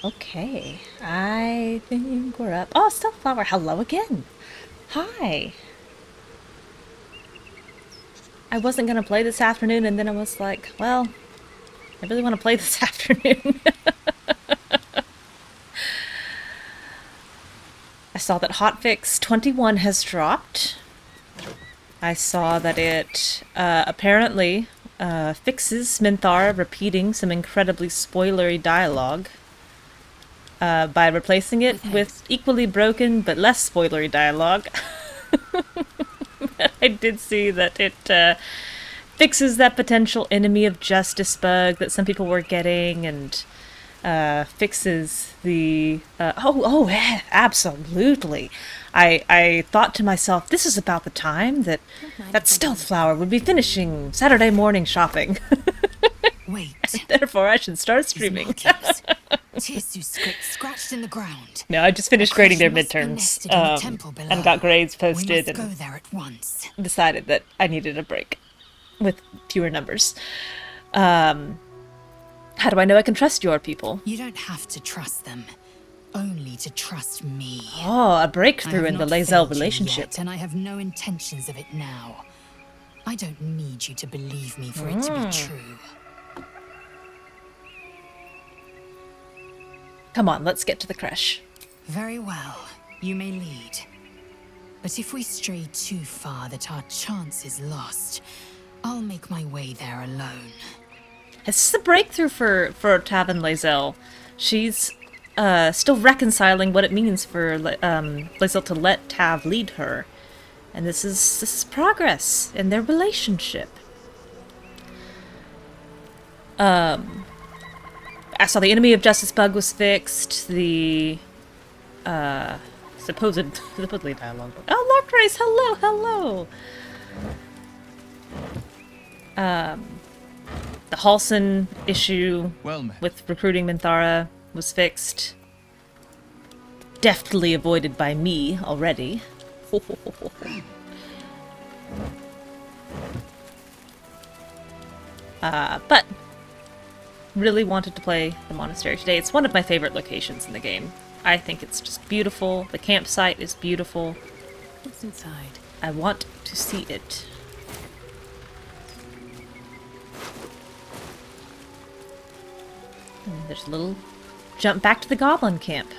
Okay, I think we're up. Oh, Sunflower, hello again. Hi. I wasn't gonna play this afternoon, and then I was like, well, I really want to play this afternoon. I saw that hotfix 21 has dropped. I saw that it apparently fixes Minthara repeating some incredibly spoilery dialogue by replacing it with equally broken but less spoilery dialogue. I did see that it fixes that potential enemy of justice bug that some people were getting, and fixes the yeah, absolutely. I thought to myself, this is about the time that stealth flower would be finishing Saturday morning shopping. Wait. Therefore, I should start streaming. Tissue script scratched in the ground. No, I just finished grading their midterms and got grades posted, we must and go there at once. decided that I needed a break with fewer numbers. How do I know I can trust your people? You don't have to trust them, only to trust me. Oh, a breakthrough in the Lae'zel relationship. Yet, and I have no intentions of it now. I don't need you to believe me for it to be true. Come on, let's get to the creche. Very well, you may lead. But if we stray too far that our chance is lost, I'll make my way there alone. This is a breakthrough for Tav and Lae'zel. She's still reconciling what it means for Lae'zel to let Tav lead her. And this is progress in their relationship. I saw the enemy of justice bug was fixed. The supposedly dialogue. Oh, Lord Grace, hello. The Halson issue with recruiting Minthara was fixed. Deftly avoided by me already. But really wanted to play the monastery today. It's one of my favorite locations in the game. I think it's just beautiful. The campsite is beautiful. What's inside? I want to see it. And there's a little jump back to the goblin camp.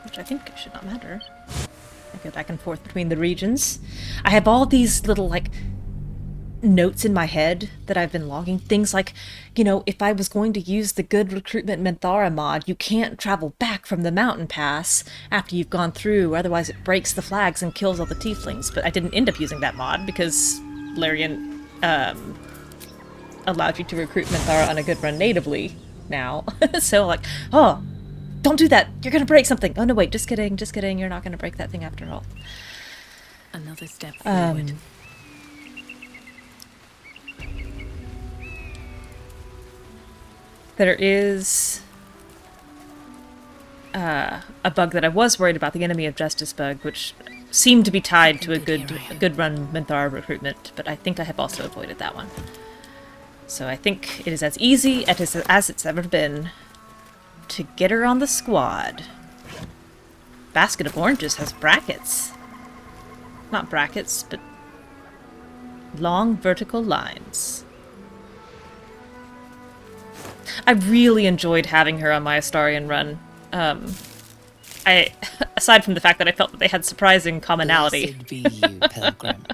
Which I think should not matter. I go back and forth between the regions. I have all these little, like, notes in my head that I've been logging. Things like, you know, if I was going to use the good recruitment Minthara mod, you can't travel back from the mountain pass after you've gone through, otherwise it breaks the flags and kills all the tieflings. But I didn't end up using that mod because Larian allowed you to recruit Minthara on a good run natively now. So, like, oh, don't do that. You're gonna break something. Oh, no, wait, just kidding. You're not gonna break that thing after all. Another step forward. There is a bug that I was worried about, the enemy of justice bug, which seemed to be tied to a good run Minthara recruitment, but I think I have also avoided that one. So I think it is as easy as it's ever been to get her on the squad. Basket of Oranges has brackets. Not brackets, but long vertical lines. I really enjoyed having her on my Astarian run. Aside from the fact that I felt that they had surprising commonality. Blessed be you, pilgrim.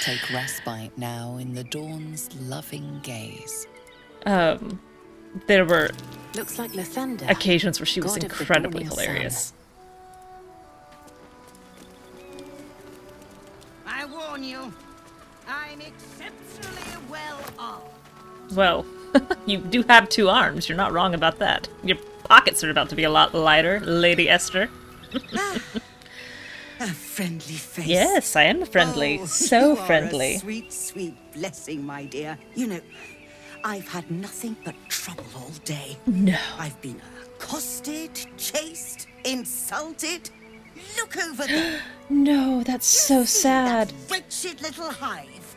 Take respite now in the dawn's loving gaze. There were Looks like Lathander, occasions where she was God of the incredibly dawning hilarious. I warn you, I'm exceptionally well armed. Well, you do have 2 arms. You're not wrong about that. Your pockets are about to be a lot lighter, Lady Esther. A friendly face. Yes, I am friendly. Oh, So you friendly. Are a sweet, sweet blessing, my dear. You know, I've had nothing but trouble all day. No. I've been accosted, chased, insulted. Look over there. No, that's so See sad. that wretched little hive.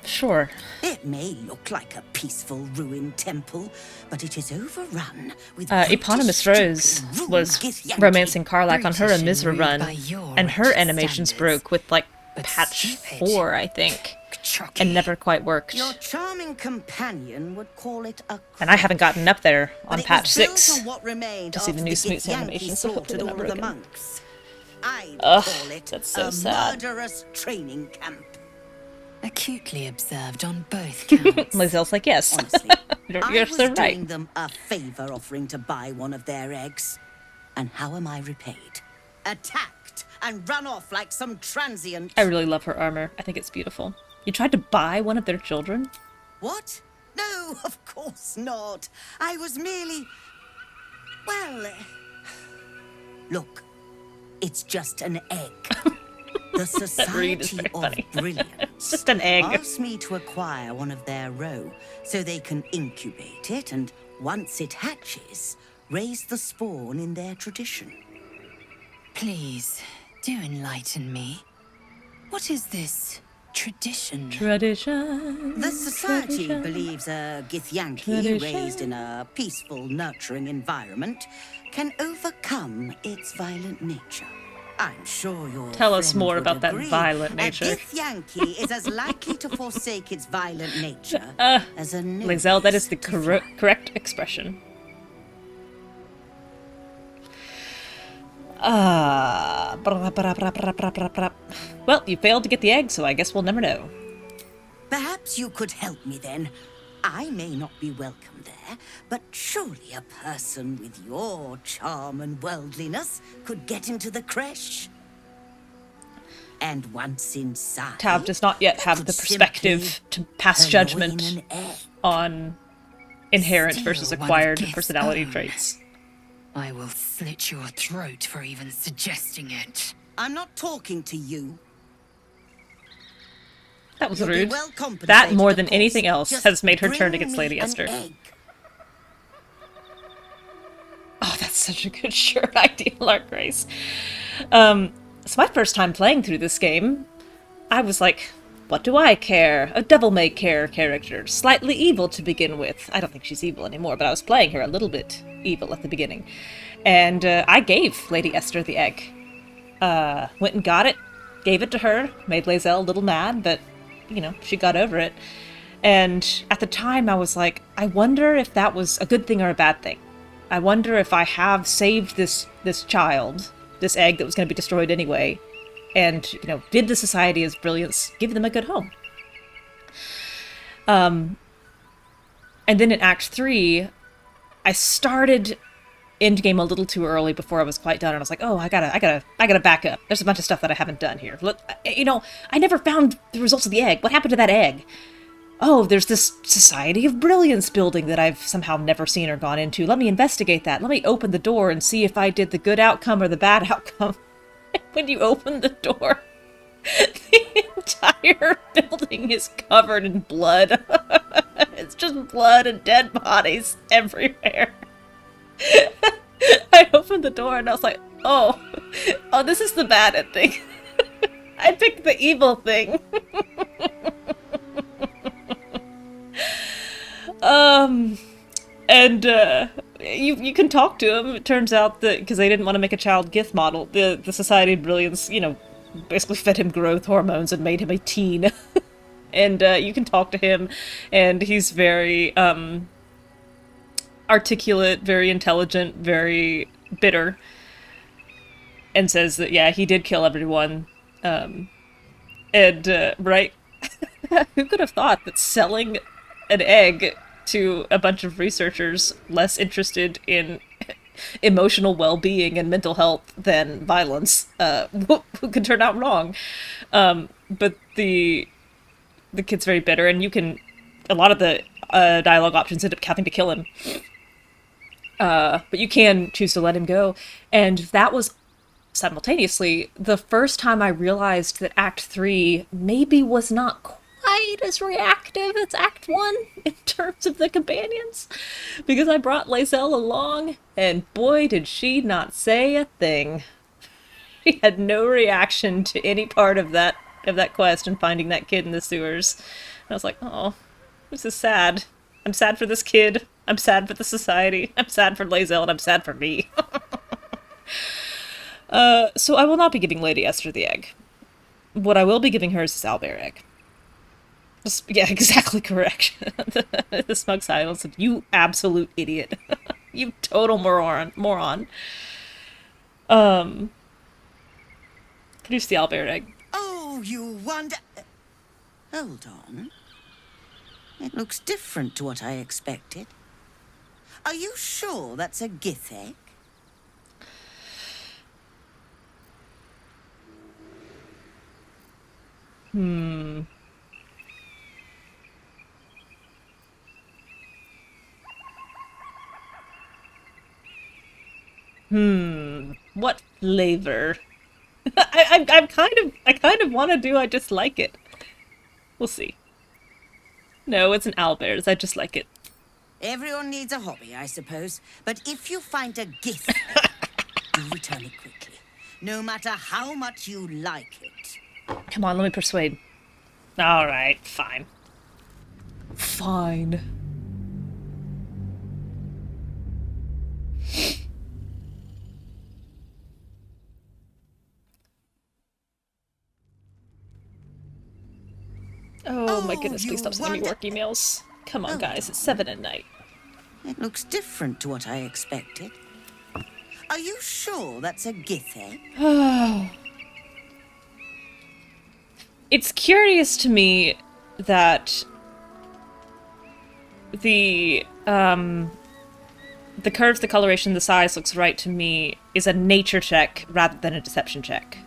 Sure. It may look like a peaceful ruined temple, but it is overrun with Eponymous Rose was romancing Karlach on her Brutish and Amizra rude run, by your and her righteous animations standards, broke with, like, but patch stupid. 4, I think, Chalky. and never quite worked. Your charming companion would call it a And I haven't gotten up there but on it patch was built 6. on what remained to see the after new Smoots Githyanki animation, so hopefully slaughtered they're not all of the broken. monks. I'd Ugh, call it that's so a sad. murderous training camp. Acutely observed on both counts. Lizelle's like, yes. Honestly, You're I was so doing right. them a favor offering to buy one of their eggs. And how am I repaid? Attacked and run off like some transient. I really love her armor. I think it's beautiful. You tried to buy one of their children? What? No, of course not. I was merely... Well... Look, it's just an egg. The read is Society very of funny. Brilliance It's just an egg. asked me to acquire one of their roe so they can incubate it and, once it hatches, raise the spawn in their tradition. Please, do enlighten me. What is this tradition? Tradition. The Society tradition. believes a githyanki Tradition. raised in a peaceful, nurturing environment can overcome its violent nature. I'm sure your Tell us friend more would about that agree. violent nature. A githyanki is as likely to forsake its violent nature as a Lizelle, that is the nodus to fly. correct expression. Well, you failed to get the egg, so I guess we'll never know. Perhaps you could help me then. I may not be welcome there, but surely a person with your charm and worldliness could get into the creche. And once inside, Tab does not yet you have could the perspective to simply pass purloin judgment an egg. on inherent Still versus one of acquired Gith's personality own. traits. I will slit your throat for even suggesting it. I'm not talking to you. That was You'll be rude. well compensated, That, more of than course. anything else, Just has made her turn bring against me Lady an Esther. egg. Oh, that's such a good shirt idea, Lark Grace. It's my first time playing through this game. I was like, what do I care? A devil may care character, slightly evil to begin with. I don't think she's evil anymore, but I was playing her a little bit evil at the beginning. And I gave Lady Esther the egg. Went and got it, gave it to her, made Lizelle a little mad, but, you know, she got over it. And at the time I was like, I wonder if that was a good thing or a bad thing. I wonder if I have saved this child, this egg that was going to be destroyed anyway, and, you know, did the Society of Brilliance give them a good home? And then in Act 3, I started endgame a little too early before I was quite done, and I was like, oh, I gotta back up. There's a bunch of stuff that I haven't done here. Look, you know, I never found the results of the egg. What happened to that egg? Oh, there's this Society of Brilliance building that I've somehow never seen or gone into. Let me investigate that. Let me open the door and see if I did the good outcome or the bad outcome. When you open the door, the entire building is covered in blood. It's just blood and dead bodies everywhere. I opened the door and I was like, oh, this is the bad ending. I picked the evil thing. You can talk to him. It turns out that because they didn't want to make a child Gith model, the Society of Brilliance, you know, basically fed him growth hormones and made him a teen. And you can talk to him, and he's very articulate, very intelligent, very bitter, and says that, yeah, he did kill everyone. Right? Who could have thought that selling an egg to a bunch of researchers less interested in emotional well-being and mental health than violence who could turn out wrong? But the kid's very bitter, and you can... A lot of the dialogue options end up having to kill him. But you can choose to let him go. And that was simultaneously the first time I realized that Act 3 maybe was not quite as reactive as Act 1 in terms of the companions. Because I brought Lizelle along, and boy did she not say a thing. She had no reaction to any part of that of that quest and finding that kid in the sewers. And I was like, oh, this is sad. I'm sad for this kid. I'm sad for the society. I'm sad for Lae'zel, and I'm sad for me. So I will not be giving Lady Esther the egg. What I will be giving her is this owlbear egg. Yeah, exactly correct. The smug silence of, you absolute idiot. You total moron. Produce the owlbear egg. Oh, you wonder... Hold on. It looks different to what I expected. Are you sure that's a gith egg? What flavor? I kind of want to do I just like it. We'll see. No, it's an owlbear's. I just like it. Everyone needs a hobby, I suppose. But if you find a gith egg, do return it quickly. No matter how much you like it. Come on, let me persuade. Alright, fine. Fine. Oh my goodness, please stop sending me work emails. Come on, guys, it's 7 at night. It looks different to what I expected. Are you sure that's a gith egg? It's curious to me that the curves, the coloration, the size looks right to me is a nature check rather than a deception check.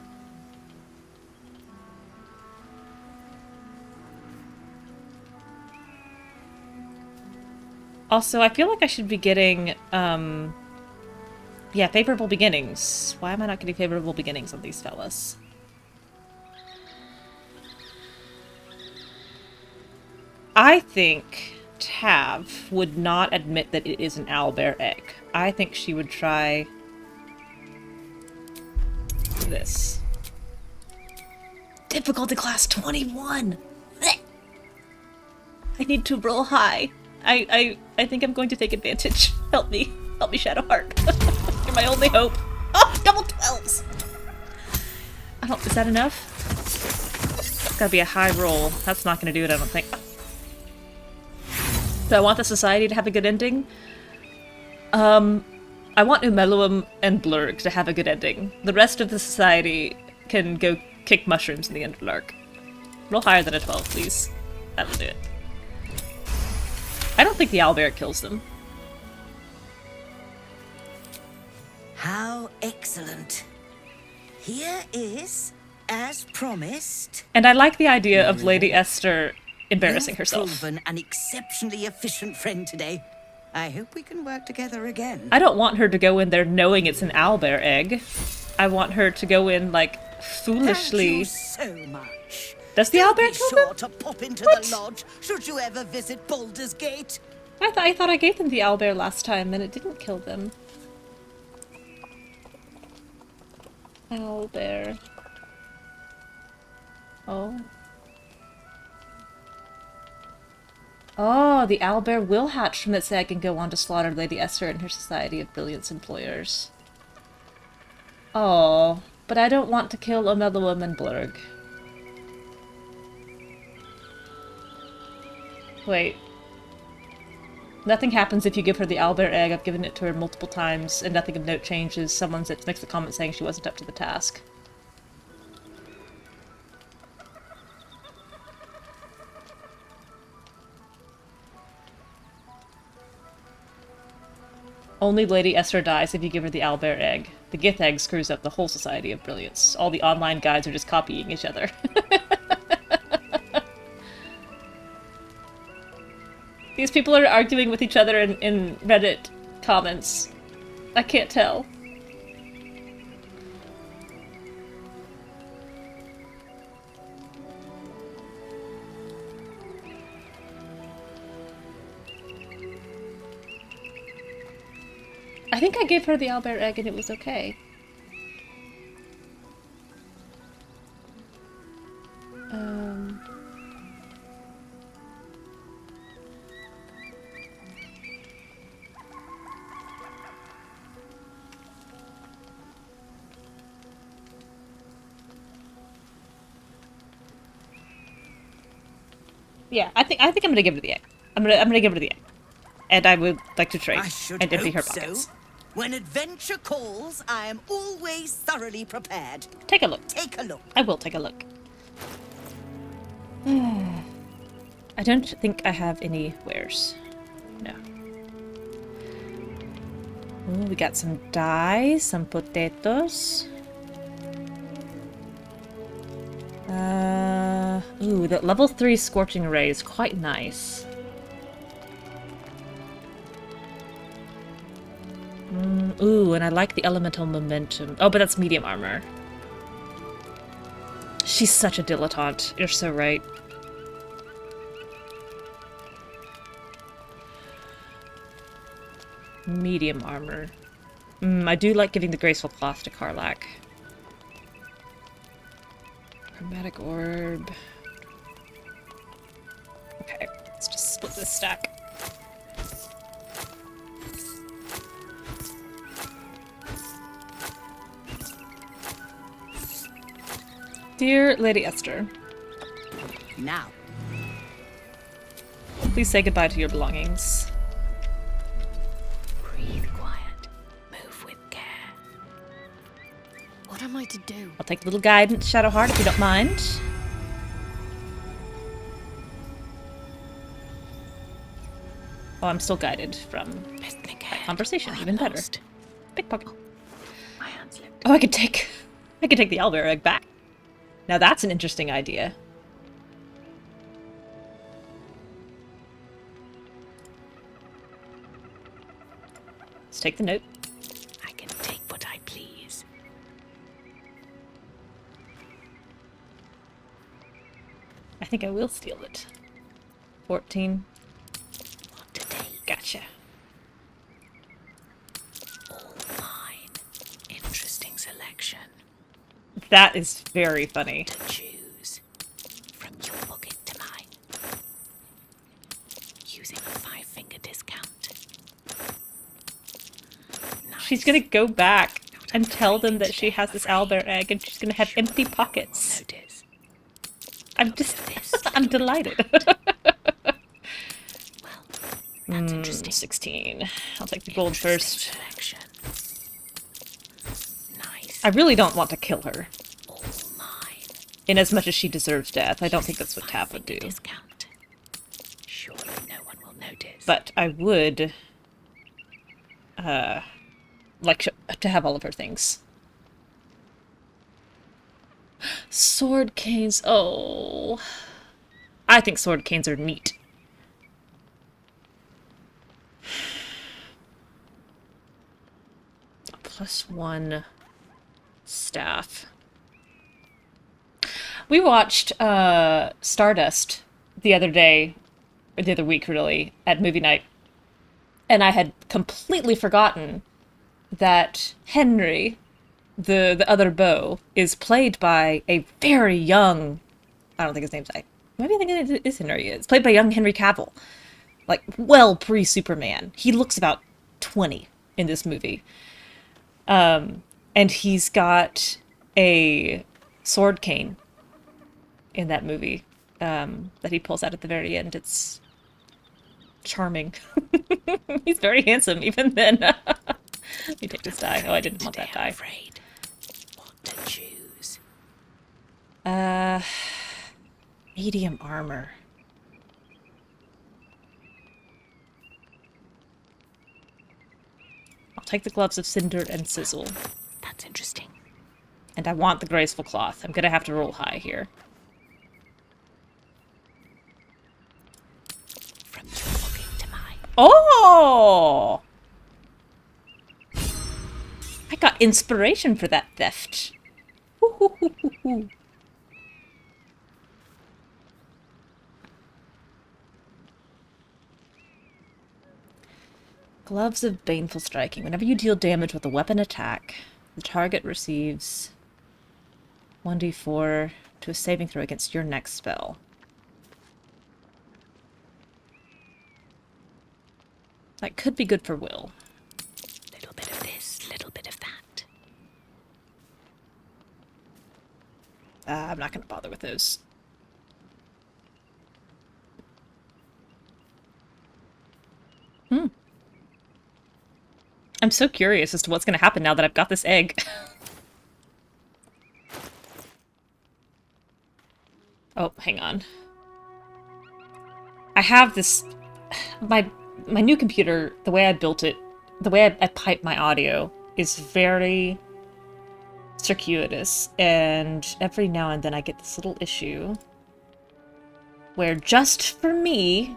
Also, I feel like I should be getting, yeah, favorable beginnings. Why am I not getting favorable beginnings on these fellas? I think Tav would not admit that it is an owlbear egg. I think she would try this. Difficulty class 21! Blech. I need to roll high. I think I'm going to take advantage. Help me. Help me, Shadowheart. You're my only hope. Oh, double 12s! I don't... Is that enough? It's gotta be a high roll. That's not gonna do it, I don't think. Do I want the society to have a good ending? I want Umeluum and Blurg to have a good ending. The rest of the society can go kick mushrooms in the Underdark. Roll higher than a 12, please. That'll do it. I don't think the owlbear kills them. How excellent. Here is, as promised... And I like the idea of Lady Esther embarrassing You've herself. proven an exceptionally efficient friend today. I hope we can work together again. I don't want her to go in there knowing it's an owlbear egg. I want her to go in, like, foolishly... Thank you so much. Does the owlbear Be kill sure them? to pop into What? the lodge should you ever visit Baldur's Gate. I thought I gave them the owlbear last time and it didn't kill them. Owlbear. Oh. Oh, the owlbear will hatch from its egg and go on to slaughter Lady Esther and her society of brilliance employers. Oh, but I don't want to kill Umeluum and Blurg. Wait. Nothing happens if you give her the owlbear egg. I've given it to her multiple times, and nothing of note changes. Someone makes a comment saying she wasn't up to the task. Only Lady Esther dies if you give her the owlbear egg. The gith egg screws up the whole Society of Brilliance. All the online guides are just copying each other. These people are arguing with each other in Reddit comments. I can't tell. I think I gave her the owlbear egg and it was okay. Yeah, I think I'm gonna give her the egg. I'm gonna give her the egg. And I would like to trade I should and empty her hope pockets. so. When adventure calls, I am always thoroughly prepared. Take a look. Take a look. I will take a look. I don't think I have any wares. No. Ooh, we got some dye, some potatoes. Ooh, the level 3 Scorching Ray is quite nice. Ooh, and I like the Elemental Momentum. Oh, but that's medium armor. She's such a dilettante. You're so right. Medium armor. I do like giving the Graceful Cloth to Karlach. Chromatic Orb. Okay, let's just split this stack. Dear Lady Esther, Now, please say goodbye to your belongings. Breathe quiet. Move with care. What am I to do? I'll take a little guidance, Shadowheart, if you don't mind. Oh, I'm still guided from that conversation. Even better. Pickpocket. My hand slipped. Oh, I could take the owlbear egg back. Now that's an interesting idea. Let's take the note. I can take what I please. I think I will steal it. 14. What to take? Gotcha. All mine. Interesting selection That is very funny. to choose. From your pocket to mine. Using a 5-finger discount. Nice. She's gonna go back and tell them that she has this owlbear egg and she's gonna have empty pockets. Notice. I'm just... I'm delighted. That's interesting. 16. I'll take the gold first. Selection. Nice. I really don't want to kill her. All mine. In as much as she deserves death. I don't think that's what Tab would do. Discount. Surely no one will notice. But I would... like to have all of her things. Sword canes. Oh. I think sword canes are neat. +1 staff. We watched Stardust the other day, or the other week really, at movie night. And I had completely forgotten that Henry, the other beau, is played by a very young... I don't think his name's... Maybe I think it is Henry. It's played by young Henry Cavill. Like, well pre-Superman. He looks about 20 in this movie. And he's got a sword cane in that movie that he pulls out at the very end. It's charming. He's very handsome, even then. Let me take this die. Oh, I didn't want that die. Afraid. What to choose? Medium armor. I'll take the gloves of Cinder and Sizzle. That's interesting. And I want the Graceful Cloth. I'm gonna have to roll high here. From your pocket to mine. Oh! I got inspiration for that theft. Hoo-hoo-hoo-hoo-hoo. Gloves of Baneful Striking. Whenever you deal damage with a weapon attack, the target receives 1d4 to a saving throw against your next spell. That could be good for Will. Little bit of this, little bit of that. I'm not going to bother with those. I'm so curious as to what's going to happen now that I've got this egg. Oh, hang on. I have this... My new computer, the way I built it, the way I pipe my audio is very circuitous, and every now and then I get this little issue where just for me,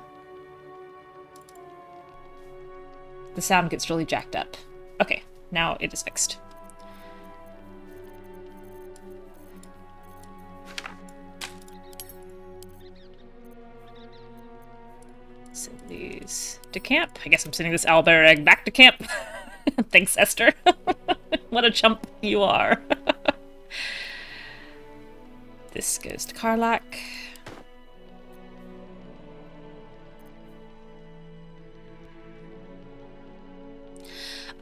the sound gets really jacked up. Okay, now it is fixed. Send these to camp. I guess I'm sending this owlbear egg back to camp. Thanks, Esther. What a chump you are. This goes to Karlak.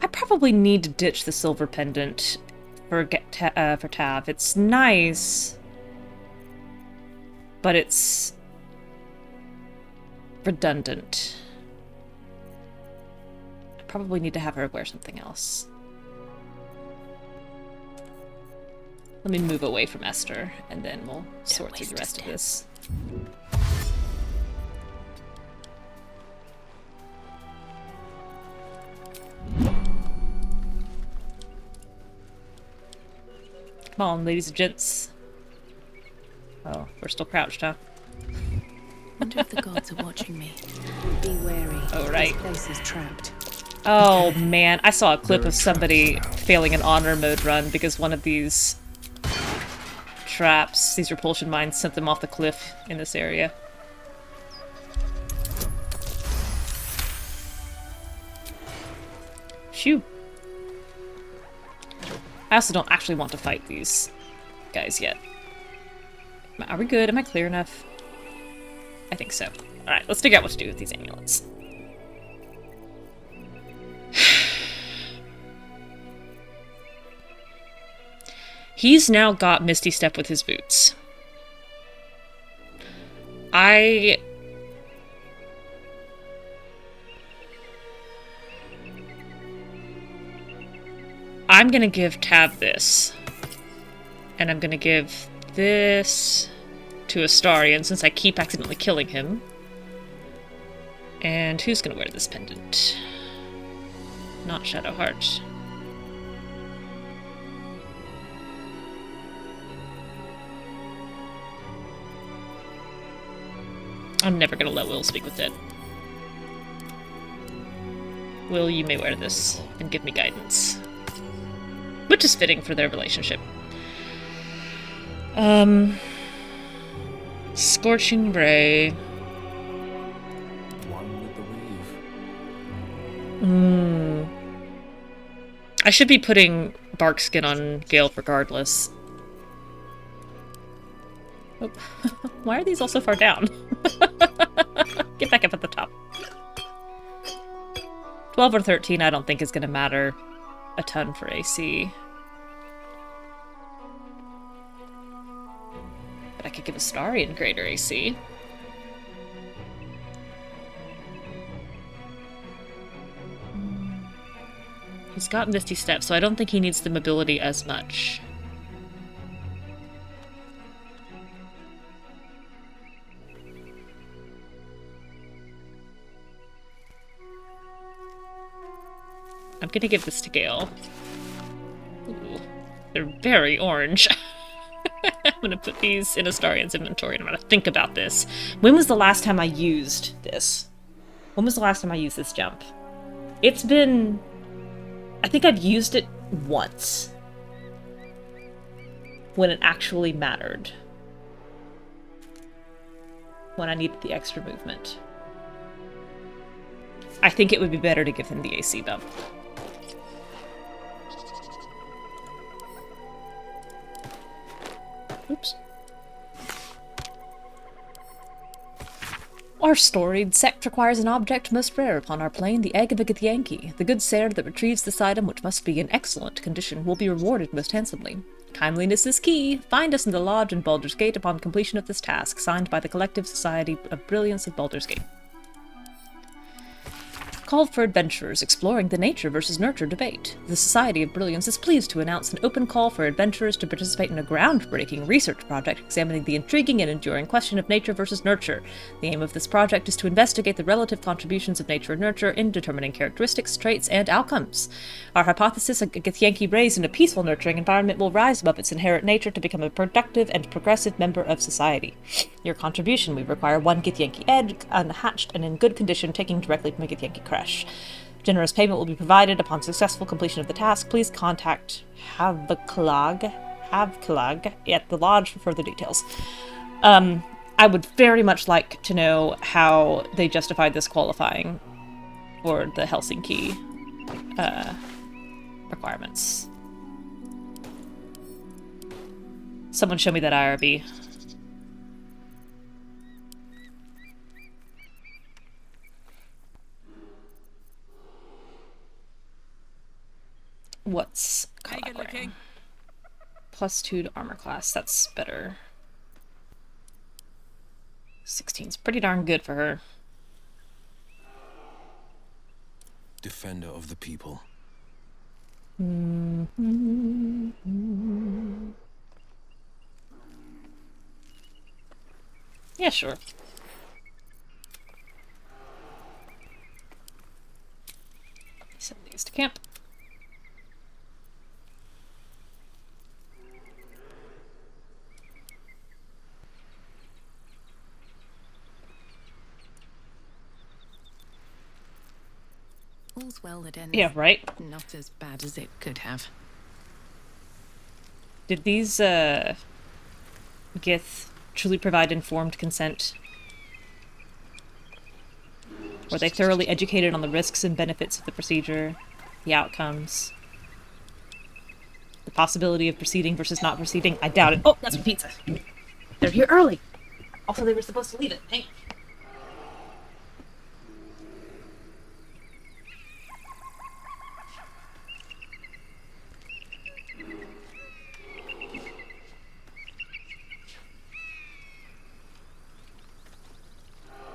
I probably need to ditch the silver pendant for Tav. It's nice, but it's redundant. I probably need to have her wear something else. Let me move away from Esther, and then we'll sort through the rest of this. Come on, ladies and gents. Oh, we're still crouched, huh? Wonder if the gods are watching me. Be wary. Oh, right. This place is trapped. Oh, man. I saw a clip of somebody failing an honor mode run because one of these traps, these repulsion mines, sent them off the cliff in this area. Phew. I also don't actually want to fight these guys yet. Are we good? Am I clear enough? I think so. Alright, let's figure out what to do with these amulets. He's now got Misty Step with his boots. I'm gonna give Tab this. And I'm gonna give this to Astarion, since I keep accidentally killing him. And who's gonna wear this pendant? Not Shadowheart. I'm never gonna let Will speak with it. Will, you may wear this and give me guidance. Which is fitting for their relationship. Scorching Ray. One with the weave. I should be putting bark skin on Gale regardless. Oh. Why are these all so far down? Get back up at the top. 12 or 13 I don't think is going to matter a ton for AC. But I could give Astarion greater AC. He's got Misty Step, so I don't think he needs the mobility as much. I'm gonna give this to Gale. Ooh, they're very orange. I'm gonna put these in Astarion's inventory and I'm gonna think about this. When was the last time I used this? When was the last time I used this jump? It's been... I think I've used it once. When it actually mattered. When I needed the extra movement. I think it would be better to give him the AC bump. Oops. Our storied sect requires an object most rare upon our plane, the egg of a githyanki. The good sailor that retrieves this item, which must be in excellent condition, will be rewarded most handsomely. Timeliness is key. Find us in the lodge in Baldur's Gate upon completion of this task, signed by the Collective Society of Brilliance of Baldur's Gate. called for adventurers exploring the nature versus nurture debate. The Society of Brilliance is pleased to announce an open call for adventurers to participate in a groundbreaking research project examining the intriguing and enduring question of nature versus nurture. The aim of this project is to investigate the relative contributions of nature and nurture in determining characteristics, traits, and outcomes. Our hypothesis, a githyanki raised in a peaceful, nurturing environment will rise above its inherent nature to become a productive and progressive member of society. Your contribution: we require 1 githyanki egg, unhatched and in good condition, taking directly from a githyanki creche. Generous payment will be provided upon successful completion of the task. Please contact Havkalag at the lodge for further details. I would very much like to know how they justified this qualifying for the Helsinki requirements. Someone show me that IRB. What's Karlak wearing? +2 to armor class. That's better. 16's pretty darn good for her. Defender of the people. Yeah, sure. Send these to camp. All's well that ends. Yeah, right. Not as bad as it could have. Did these Gith truly provide informed consent? Were they thoroughly educated on the risks and benefits of the procedure, the outcomes, the possibility of proceeding versus not proceeding? I doubt it. Oh, that's my pizza. They're here early. Also, they were supposed to leave it. Dang.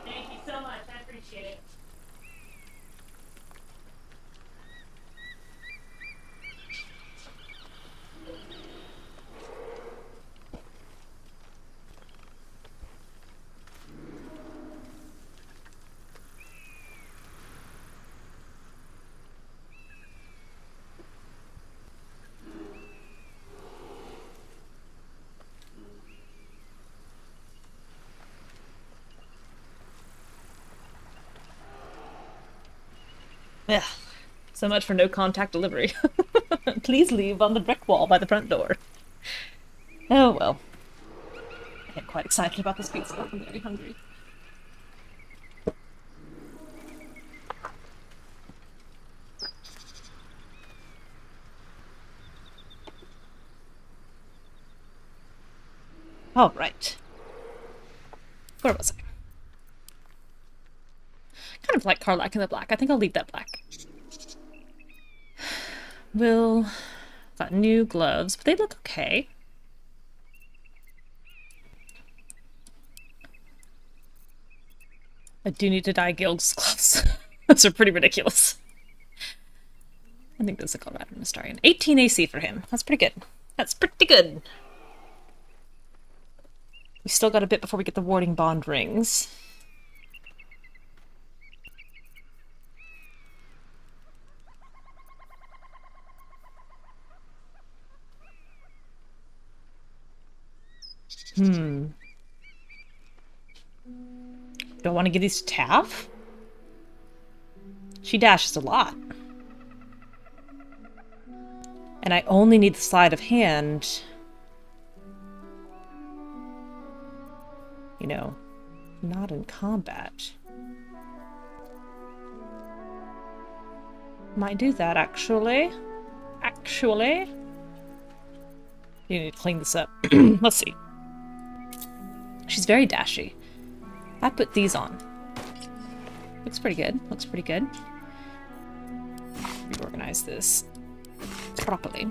Thank you so much. I appreciate it. Yeah. So much for no contact delivery. Please leave on the brick wall by the front door. Oh well. I get quite excited about this pizza. I'm very hungry. All right. Where was I? Kind of like Karlak in the black. I think I'll leave that black. Will got new gloves, but they look okay. I do need to dye Gilg's gloves. Those are pretty ridiculous. I think those look all right on Astarion. 18 AC for him. That's pretty good. That's pretty good. We still got a bit before we get the warding bond rings. Do I want to give these to Tav? She dashes a lot. And I only need the sleight of hand. You know, not in combat. Might do that, actually. You need to clean this up. Let's see. She's very dashy. I put these on. Looks pretty good. Looks pretty good. Reorganize this properly.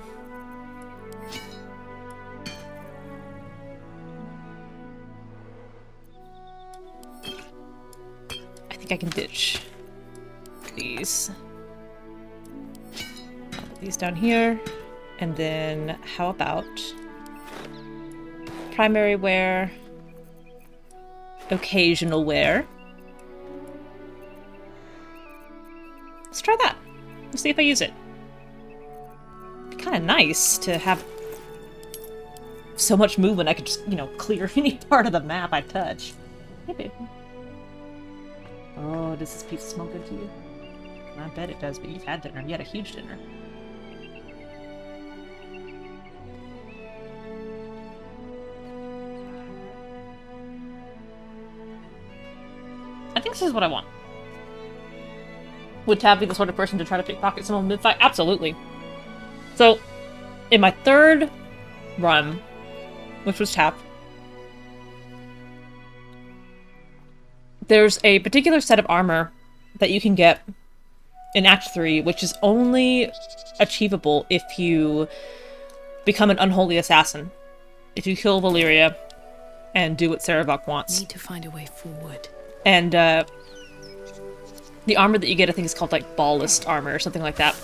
I think I can ditch these. I'll put these down here. And then how about primary wear, occasional wear. Let's try that. Let's see if I use it. Kind of nice to have so much movement I could just, you know, clear any part of the map I touch. Hey, babe. Oh, does this pizza smell good to you? I bet it does, but you've had dinner. You had a huge dinner. I think this is what I want. Would Tab be the sort of person to try to pickpocket someone mid-fight? Absolutely. So, in my third run, which was Tab, there's a particular set of armor that you can get in Act 3, which is only achievable if you become an unholy assassin. If you kill Valyria and do what Sarevok wants. Need to find a way forward. And, the armor that you get, I think, is called, like, ballist armor or something like that.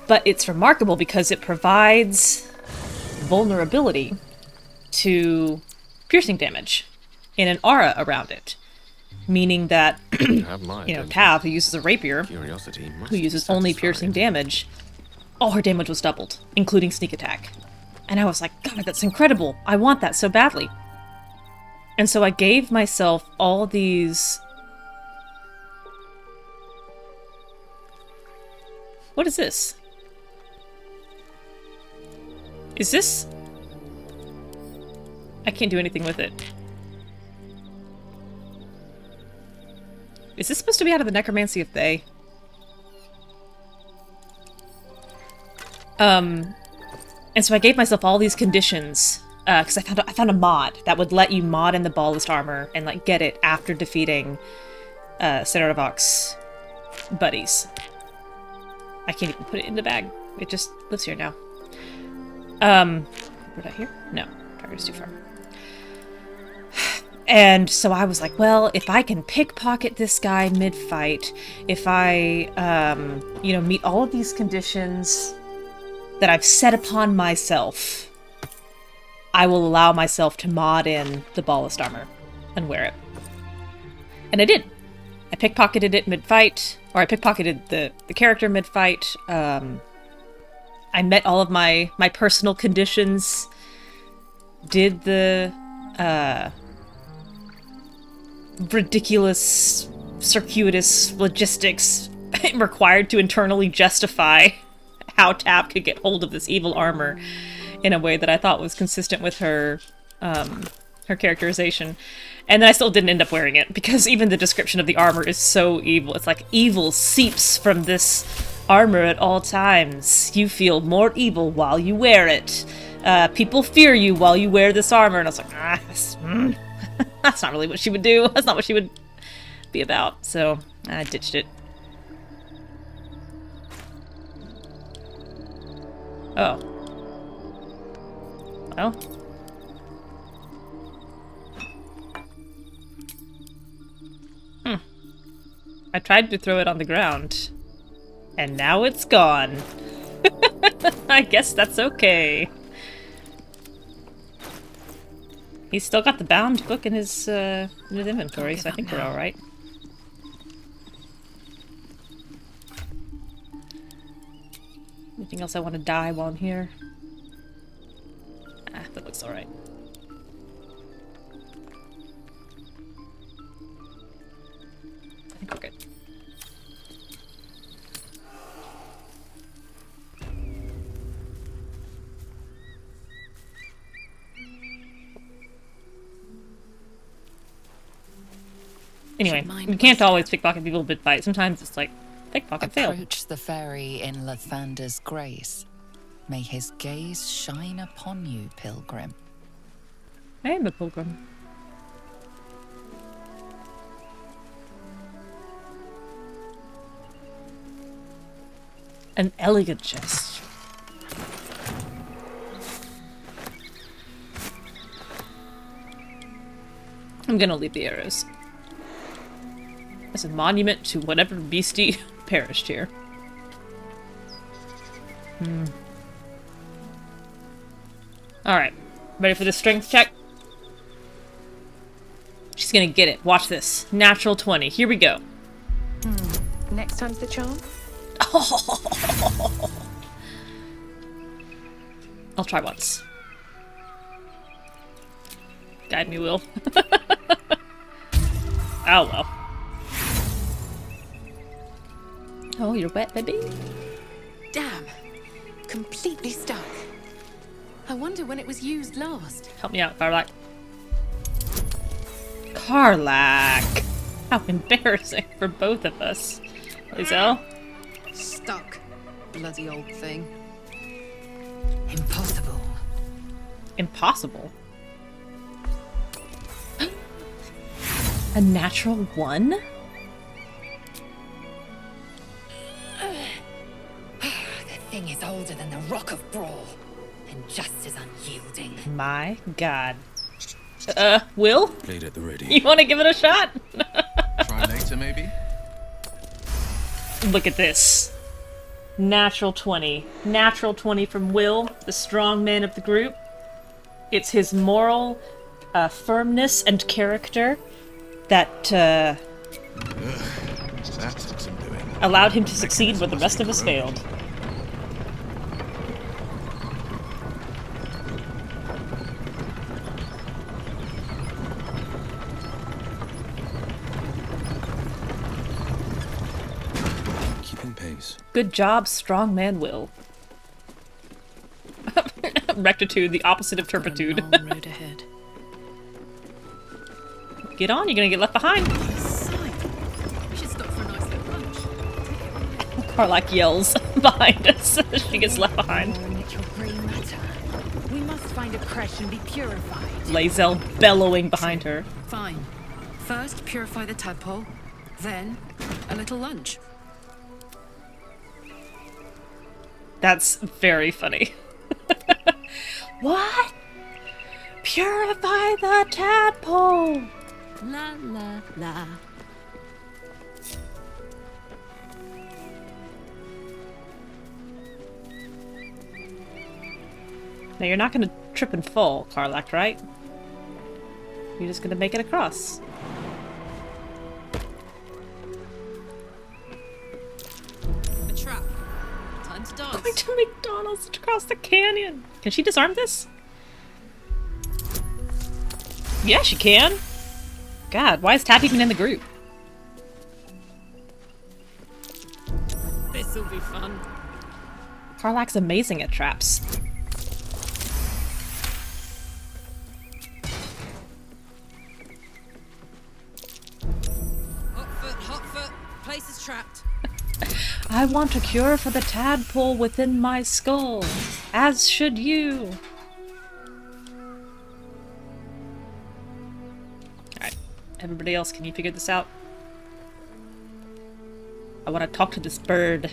But it's remarkable because it provides vulnerability to piercing damage and an aura around it. Meaning that, you know, Tav, who uses a rapier, who uses only piercing damage, all her damage was doubled, including sneak attack. And I was like, God, that's incredible. I want that so badly. And so I gave myself all these... What is this? Is this... I can't do anything with it. Is this supposed to be out of the Necromancy of They? And so I gave myself all these conditions, because I found a mod that would let you mod in the ballist armor and, like, get it after defeating Sarevok's buddies. I can't even put it in the bag. It just lives here now. Put it here? No. Target's too far. And so I was like, well, if I can pickpocket this guy mid-fight, if I, you know, meet all of these conditions that I've set upon myself, I will allow myself to mod in the ballist armor and wear it. And I did. I pickpocketed it mid-fight, or I pickpocketed the character mid-fight. I met all of my personal conditions, did the ridiculous, circuitous logistics required to internally justify how Tab could get hold of this evil armor in a way that I thought was consistent with her her characterization. And then I still didn't end up wearing it, because even the description of the armor is so evil. It's like, evil seeps from this armor at all times. You feel more evil while you wear it. People fear you while you wear this armor. And I was like, that's not really what she would do. That's not what she would be about. So I ditched it. Oh. Well. I tried to throw it on the ground. And now it's gone. I guess that's okay. He's still got the bound book in his inventory, so I think we're alright. Anything else I want to die while I'm here? Ah, that looks alright. I think we're good. Anyway, you can't always pickpocket people mid-fight. Sometimes it's like, pickpocket failed. Approach the fairy in Lathander's grace. May his gaze shine upon you, pilgrim. I am a pilgrim. An elegant chest. I'm gonna leave the arrows as a monument to whatever beastie perished here. Alright. Ready for the strength check? She's gonna get it. Watch this. Natural 20. Here we go. Next time's the charm? I'll try once. Guide me, Will. Oh well. Oh, you're wet, baby? Damn. Completely stuck. I wonder when it was used last. Help me out, Karlak. Karlak! How embarrassing for both of us. Lizelle? Stuck. Bloody old thing. Impossible. Impossible. A natural 1? The thing is older than the Rock of Brawl, and just as unyielding. My god. Will? Blade at the ready. You want to give it a shot? Try later, maybe? Look at this. Natural 20. Natural 20 from Will, the strong man of the group. It's his moral firmness and character that That took some doing. allowed him to succeed where the rest of us failed. Keeping pace. Good job, strong man Will. Rectitude, the opposite of turpitude. A long road ahead. Get on, you're gonna get left behind. We should stop for a nice little lunch. Karlak yells behind us as she gets left behind. We must find a creche and be purified. Lizelle bellowing behind her. Fine. First, purify the tadpole. Then, a little lunch. That's very funny. What? Purify the tadpole! La la la. Now you're not gonna trip and fall, Karlak, right? You're just gonna make it across. A trap. Time to dance. Going to McDonald's across the canyon! Can she disarm this? Yeah, she can! God, why is Tap even in the group? This'll be fun. Karlak's amazing at traps. Hot foot. Place is trapped. I want a cure for the tadpole within my skull, as should you. Alright, everybody else, can you figure this out? I want to talk to this bird.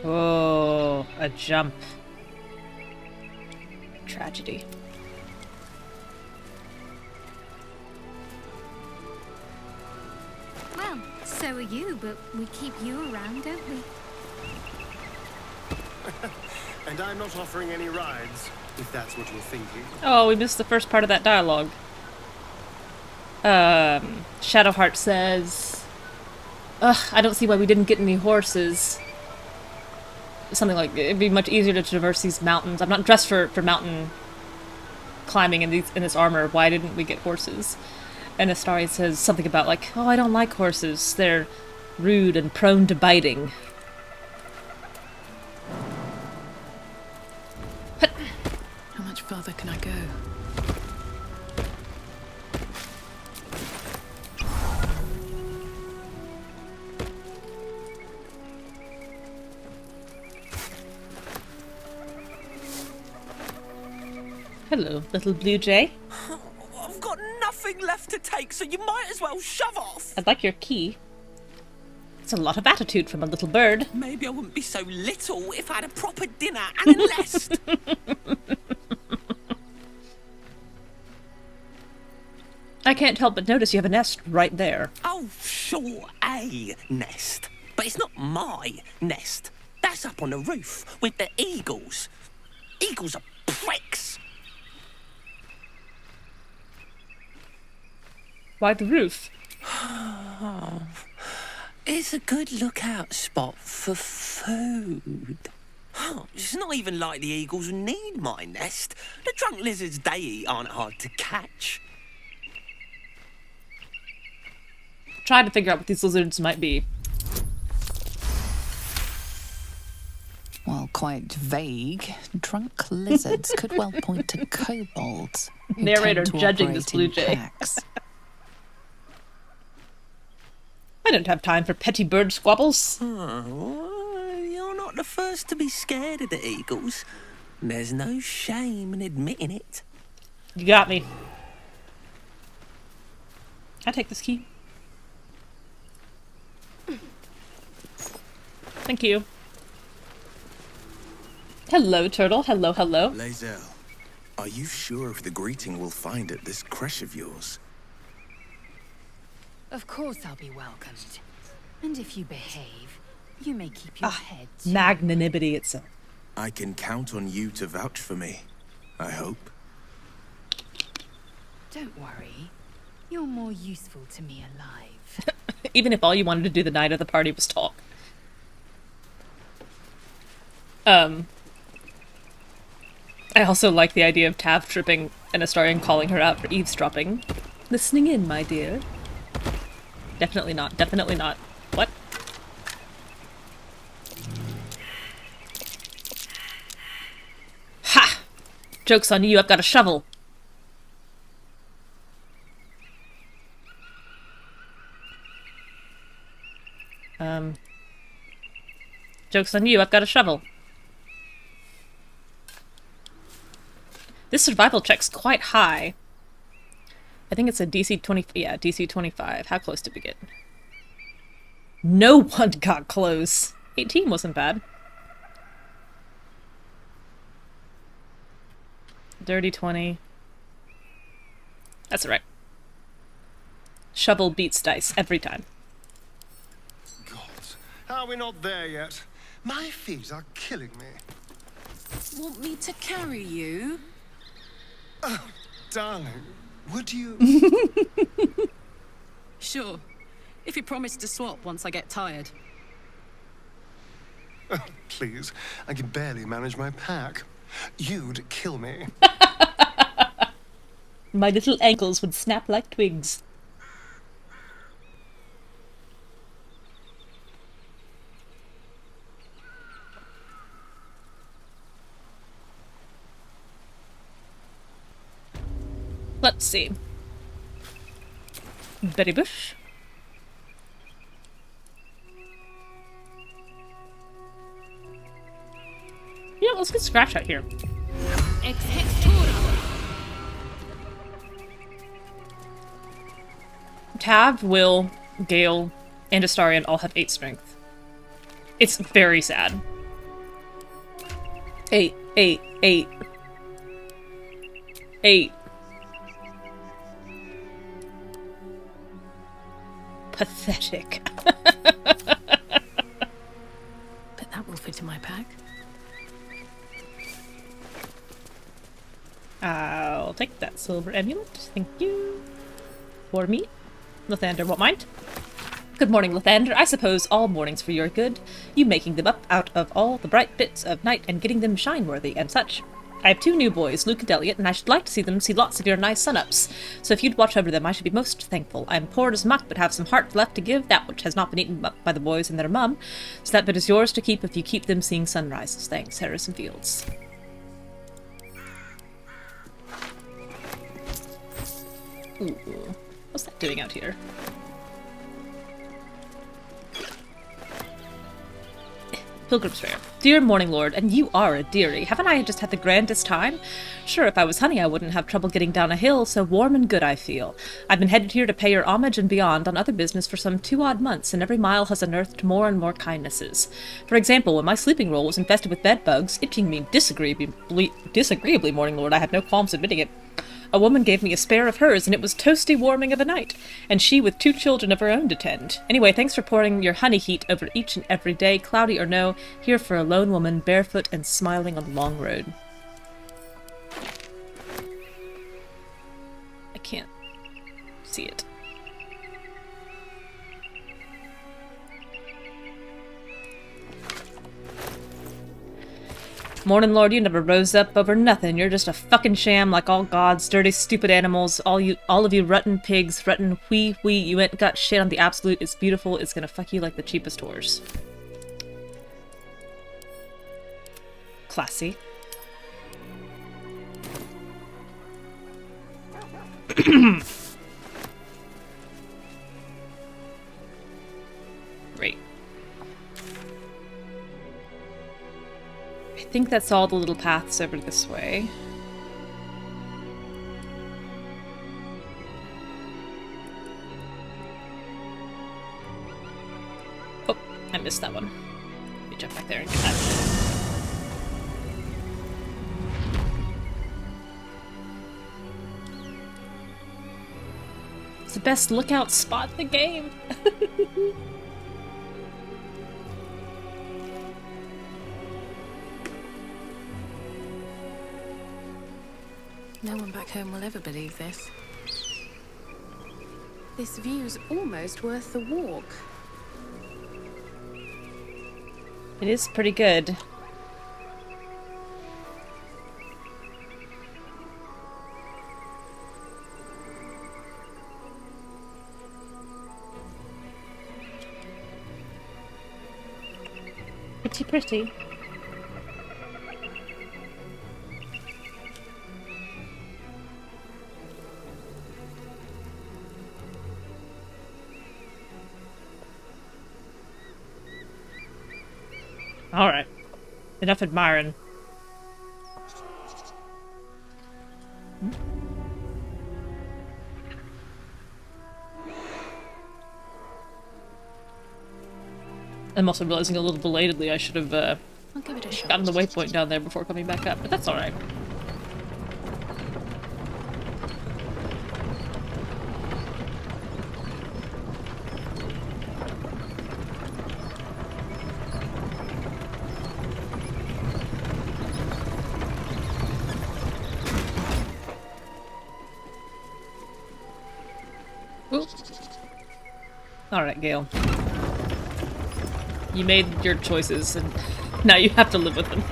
Oh, a jump. Tragedy. Well, so are you, but we keep you around, don't we? And I'm not offering any rides, if that's what you're thinking. Oh, we missed the first part of that dialogue. Shadowheart says, ugh, I don't see why we didn't get any horses. Something like, it'd be much easier to traverse these mountains. I'm not dressed for mountain climbing in this armor. Why didn't we get horses? And Astari says something about like, oh, I don't like horses. They're rude and prone to biting. How much further can I go? Hello, little blue jay. I've got nothing left to take, so you might as well shove off. I'd like your key. It's a lot of attitude from a little bird. Maybe I wouldn't be so little if I had a proper dinner and a nest. I can't help but notice you have a nest right there. Oh, sure, a nest. But it's not my nest. That's up on the roof with the eagles. Eagles are pricks. Why the roof? It's a good lookout spot for food. It's not even like the eagles need my nest. The drunk lizards they eat aren't hard to catch. Trying to figure out what these lizards might be. While quite vague, drunk lizards could well point to kobolds. who Narrator tend to judging this operate blue in jay. packs. I don't have time for petty bird squabbles. Oh, you're not the first to be scared of the eagles. There's no shame in admitting it. You got me. Can I take this key? Thank you. Hello, turtle. Hello, hello. Lae'zel, are you sure of the greeting we'll find at this creche of yours? Of course I'll be welcomed. And if you behave, you may keep your head too. Magnanimity itself. I can count on you to vouch for me, I hope. Don't worry. You're more useful to me alive. Even if all you wanted to do the night of the party was talk. I also like the idea of Tav tripping and Astarion calling her out for eavesdropping. Listening in, my dear. Definitely not. Definitely not. What? Ha! Joke's on you, I've got a shovel. Joke's on you, I've got a shovel. This survival check's quite high. I think it's a DC 20, yeah, DC 25. How close did we get? No one got close. 18 wasn't bad. Dirty 20. That's alright. Shovel beats dice every time. God, how are we not there yet? My feet are killing me. Want me to carry you? Oh, darling, would you? Sure. If you promise to swap once I get tired. Oh, please, I can barely manage my pack. You'd kill me. My little ankles would snap like twigs. Let's see. Berry bush. Yeah, let's get Scratch out here. Tav, Will, Gale, and Astarion all have 8 strength. It's very sad. 8, 8, 8. 8. Pathetic. Bet that will fit in my pack. I'll take that silver amulet. Thank you. For me. Lathander won't mind. Good morning, Lathander. I suppose all mornings for your good. You making them up out of all the bright bits of night and getting them shine-worthy and such. I have 2 new boys, Luke and Elliot, and I should like to see them see lots of your nice sun-ups. So if you'd watch over them, I should be most thankful. I am poor as muck, but have some heart left to give, that which has not been eaten up by the boys and their mum. So that bit is yours to keep if you keep them seeing sunrises. Thanks, Harrison Fields. Ooh, what's that doing out here? Pilgrim's Prayer. Dear Morning Lord, and you are a dearie. Haven't I just had the grandest time? Sure, if I was honey, I wouldn't have trouble getting down a hill, so warm and good I feel. I've been headed here to pay your homage and beyond on other business for some 2 odd months, and every mile has unearthed more and more kindnesses. For example, when my sleeping roll was infested with bed bugs, itching me disagreeably, Morning Lord, I have no qualms admitting it. A woman gave me a spare of hers, and it was toasty warming of a night, and she with 2 children of her own to tend. Anyway, thanks for pouring your honey heat over each and every day, cloudy or no, here for a lone woman, barefoot and smiling on the long road. I can't see it. Morning, Lord, you never rose up over nothing. You're just a fucking sham like all gods, dirty, stupid animals. All of you rotten pigs, rotten wee. You ain't got shit on the absolute. It's beautiful. It's gonna fuck you like the cheapest whores. Classy. Great. I think that's all the little paths over this way. Oh, I missed that one. Let me jump back there and get that. It's the best lookout spot in the game. No one back home will ever believe this. This view's almost worth the walk. It is pretty good. Pretty. Alright. Enough admiring. I'm also realizing a little belatedly I should have I'll give it a shot. gotten the waypoint down there before coming back up, but that's alright. Alright, Gale. You made your choices, and now you have to live with them.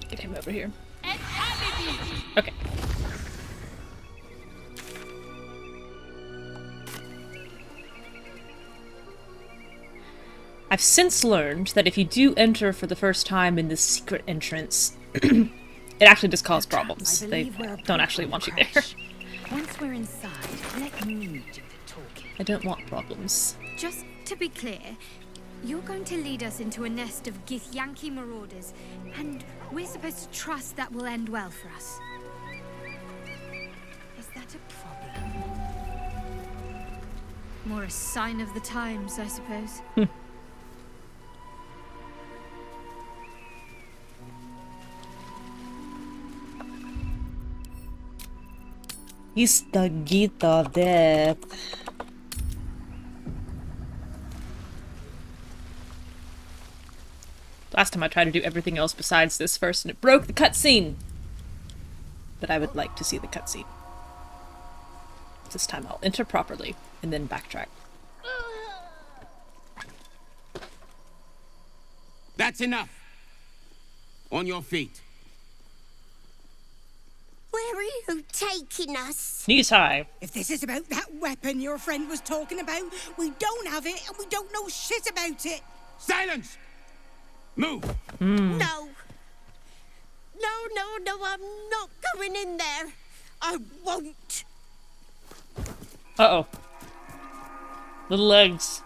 Get him over here. Okay. I've since learned that if you do enter for the first time in this secret entrance, it actually does cause problems. They don't actually want you there. Once we're inside, let me do the talking. I don't want problems. Just to be clear, you're going to lead us into a nest of githyanki marauders, and we're supposed to trust that will end well for us. Is that a problem? More a sign of the times, I suppose. It's the gate of death. Last time I tried to do everything else besides this first and it broke the cutscene. But I would like to see the cutscene. This time I'll enter properly and then backtrack. That's enough. On your feet. Where are you taking us? Knees high. If this is about that weapon your friend was talking about, we don't have it and we don't know shit about it. Silence! Move! No. No, I'm not going in there. I won't. Uh-oh. Little legs.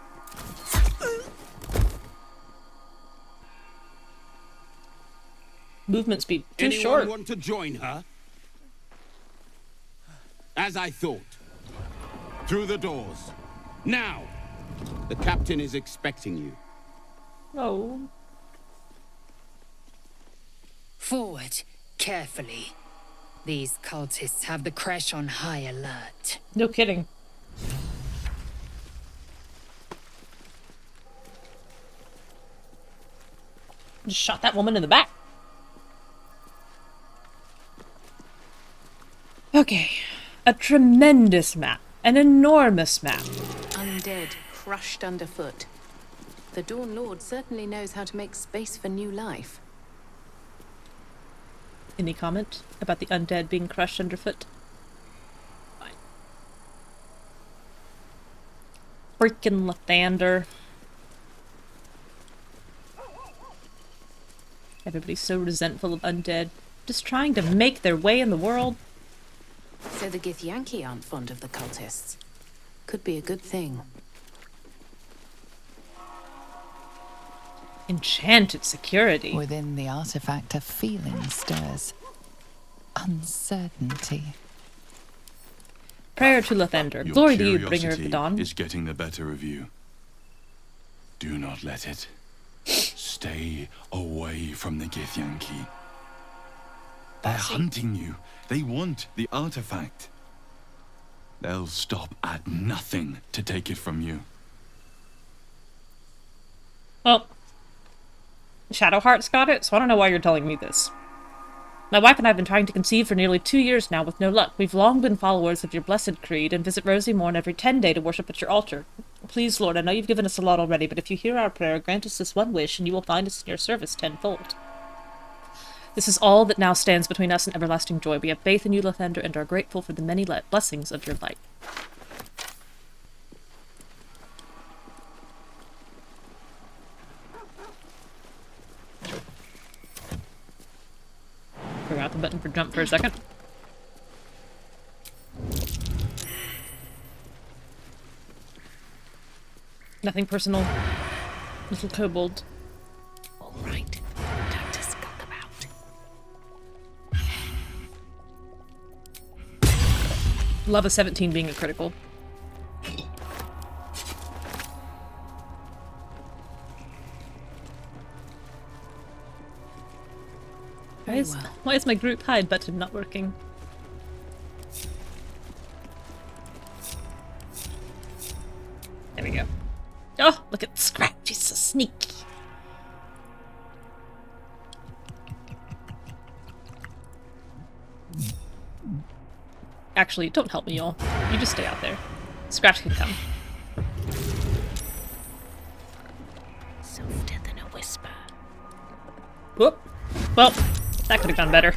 Movement speed too Anyone short. want to join her? As I thought. Through the doors. Now! The captain is expecting you. Oh. Forward, carefully. These cultists have the creche on high alert. No kidding. Just shot that woman in the back. Okay. A tremendous map. An enormous map. Undead crushed underfoot. The Dawn Lord certainly knows how to make space for new life. Any comment about the undead being crushed underfoot? Fine. Freaking Lathander. Everybody's so resentful of undead. Just trying to make their way in the world. So the Githyanki aren't fond of the cultists. Could be a good thing. Enchanted security. Within the artifact, a feeling stirs. Uncertainty. Prayer to Lathander. Your Glory to you, bringer of curiosity the dawn. is getting the better of you. Do not let it. Stay away from the Githyanki. They're hunting you. They want the artifact. They'll stop at nothing to take it from you. Well, Shadowheart's got it, so I don't know why you're telling me this. My wife and I have been trying to conceive for nearly 2 years now with no luck. We've long been followers of your blessed creed and visit Rosy Morn every 10 days to worship at your altar. Please, Lord, I know you've given us a lot already, but if you hear our prayer, grant us this one wish, and you will find us in your service tenfold. This is all that now stands between us and everlasting joy. We have faith in you, Lathander, and are grateful for the many blessings of your light. Forgot the button for jump for a second. Nothing personal. Little kobold. Alright, time to skulk about. Love a 17 being a critical. Why is my group hide button not working? There we go. Oh, look at Scratch, he's so sneaky. Actually, don't help me, y'all. You just stay out there. Scratch can come. Softer than a whisper. Whoop. Well, that could have gone better.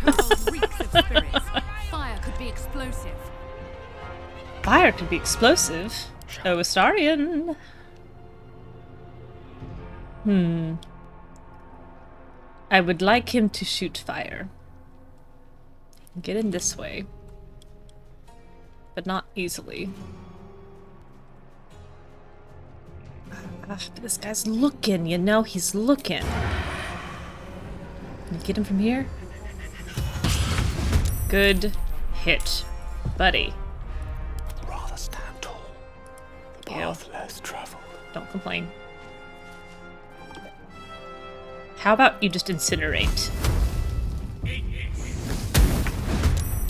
Fire could be explosive. Fire could be explosive? Oh, Astarion. I would like him to shoot fire. Get in this way. But not easily. This guy's looking, you know, he's looking. Can you get him from here? Good hit, buddy. Rather stand tall. The path less traveled. Don't complain. How about you just incinerate?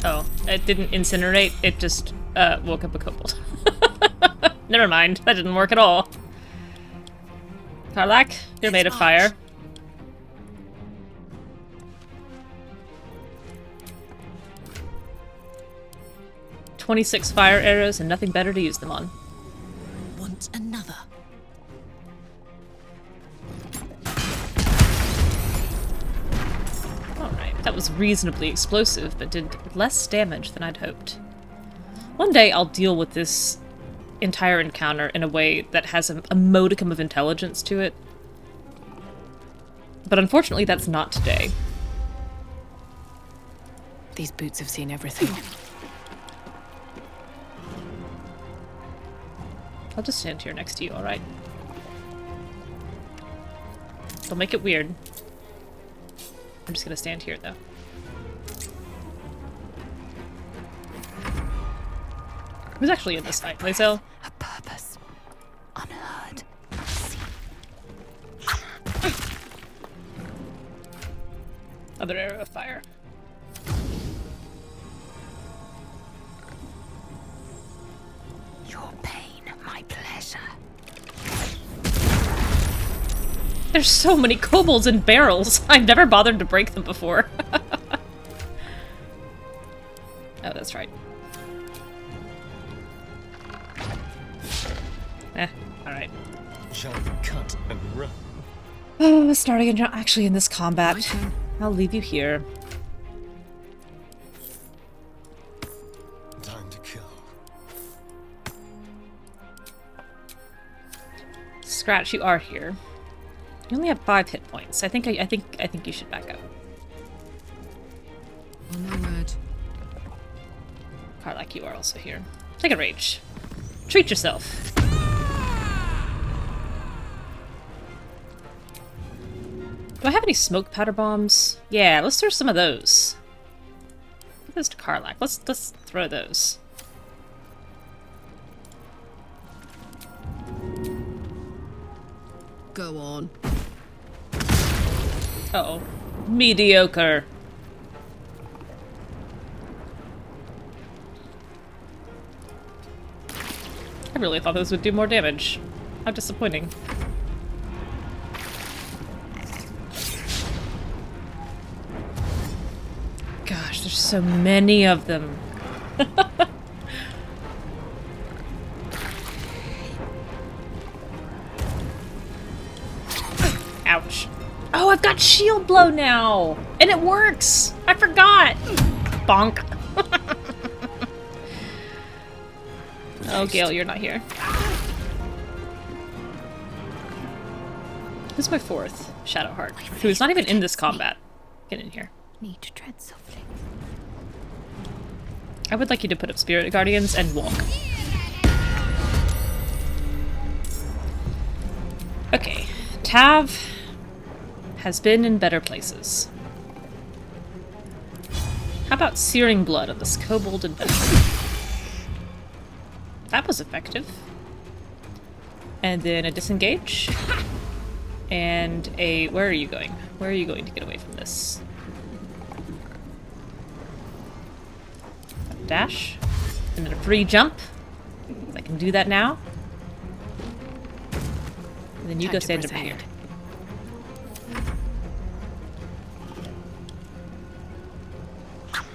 Oh, it didn't incinerate, it just woke up a kobold. Never mind, that didn't work at all. Karlak, you're made of fire. "26 fire arrows and nothing better to use them on." Want another? Alright, that was reasonably explosive, but did less damage than I'd hoped. One day I'll deal with this entire encounter in a way that has a modicum of intelligence to it. But unfortunately that's not today. These boots have seen everything. I'll just stand here next to you, alright? Don't make it weird. I'm just gonna stand here, though. Who's actually in this fight? Lysel? A purpose. Unheard. Other arrow of fire. Your pain, my pleasure. There's so many kobolds in barrels. I've never bothered to break them before. Oh, that's right. Alright. Shall we cut and run? Oh, starting actually in this combat. I'll leave you here. Time to kill. Scratch, you are here. You only have 5 hit points. I think you should back up. On my word. Karlak, you are also here. Take a rage. Treat yourself. Do I have any smoke powder bombs? Yeah, let's throw some of those. Give those to Karlak. Let's throw those. Go on. Uh-oh. Mediocre. I really thought those would do more damage. How disappointing. Gosh, there's so many of them. Ouch. Oh, I've got shield blow now! And it works! I forgot! Bonk. Oh, Gale, you're not here. Who's my 4th? Shadowheart, who's not even in this combat. Get in here. Need to tread softly. I would like you to put up Spirit Guardians and walk. Okay. Tav has been in better places. How about Searing Blood on this kobold adventure? That was effective. And then a disengage. And a... Where are you going? Where are you going to get away from this? A dash. And then a free jump. I can do that now. And then you go stand over here.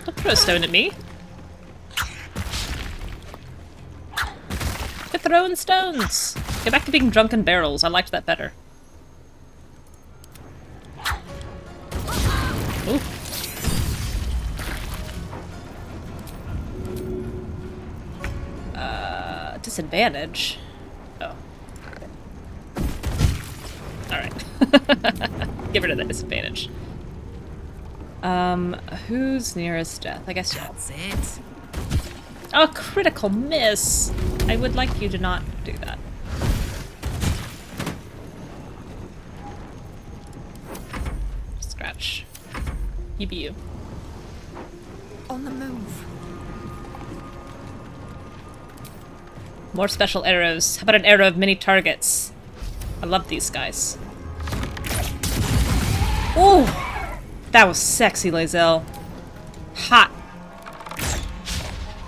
Don't throw a stone at me. Quit throwing stones. Get back to being drunken barrels. I liked that better. Ooh. Disadvantage. Oh. Alright. Get rid of the disadvantage. Who's nearest death? I guess That's it. Oh, critical miss! I would like you to not do that. Scratch. You be you. On the move. More special arrows. How about an arrow of many targets? I love these guys. Ooh! That was sexy, Lae'zel. Hot.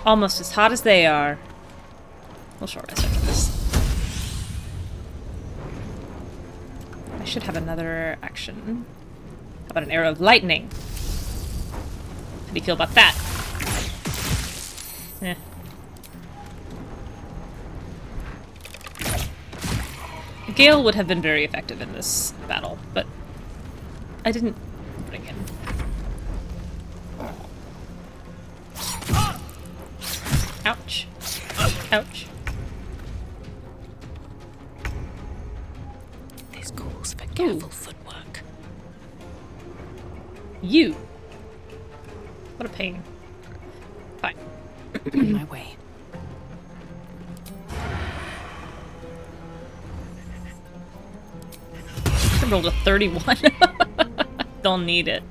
Almost as hot as they are. We'll short rest after this. I should have another action. How about an arrow of lightning? How do you feel about that? Eh. Gale would have been very effective in this battle, but I didn't bring him. Ouch. Ouch. This calls for careful footwork. You. What a pain. Fine. On my way. I rolled a 31. Don't need it.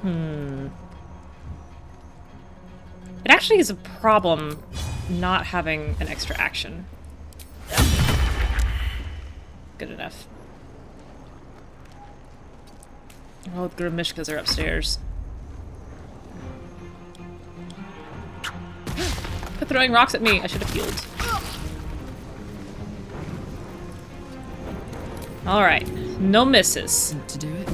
It actually is a problem not having an extra action. Good enough. Oh, the Grimishkas are upstairs. They're throwing rocks at me. I should have healed. Alright. No misses. To do it.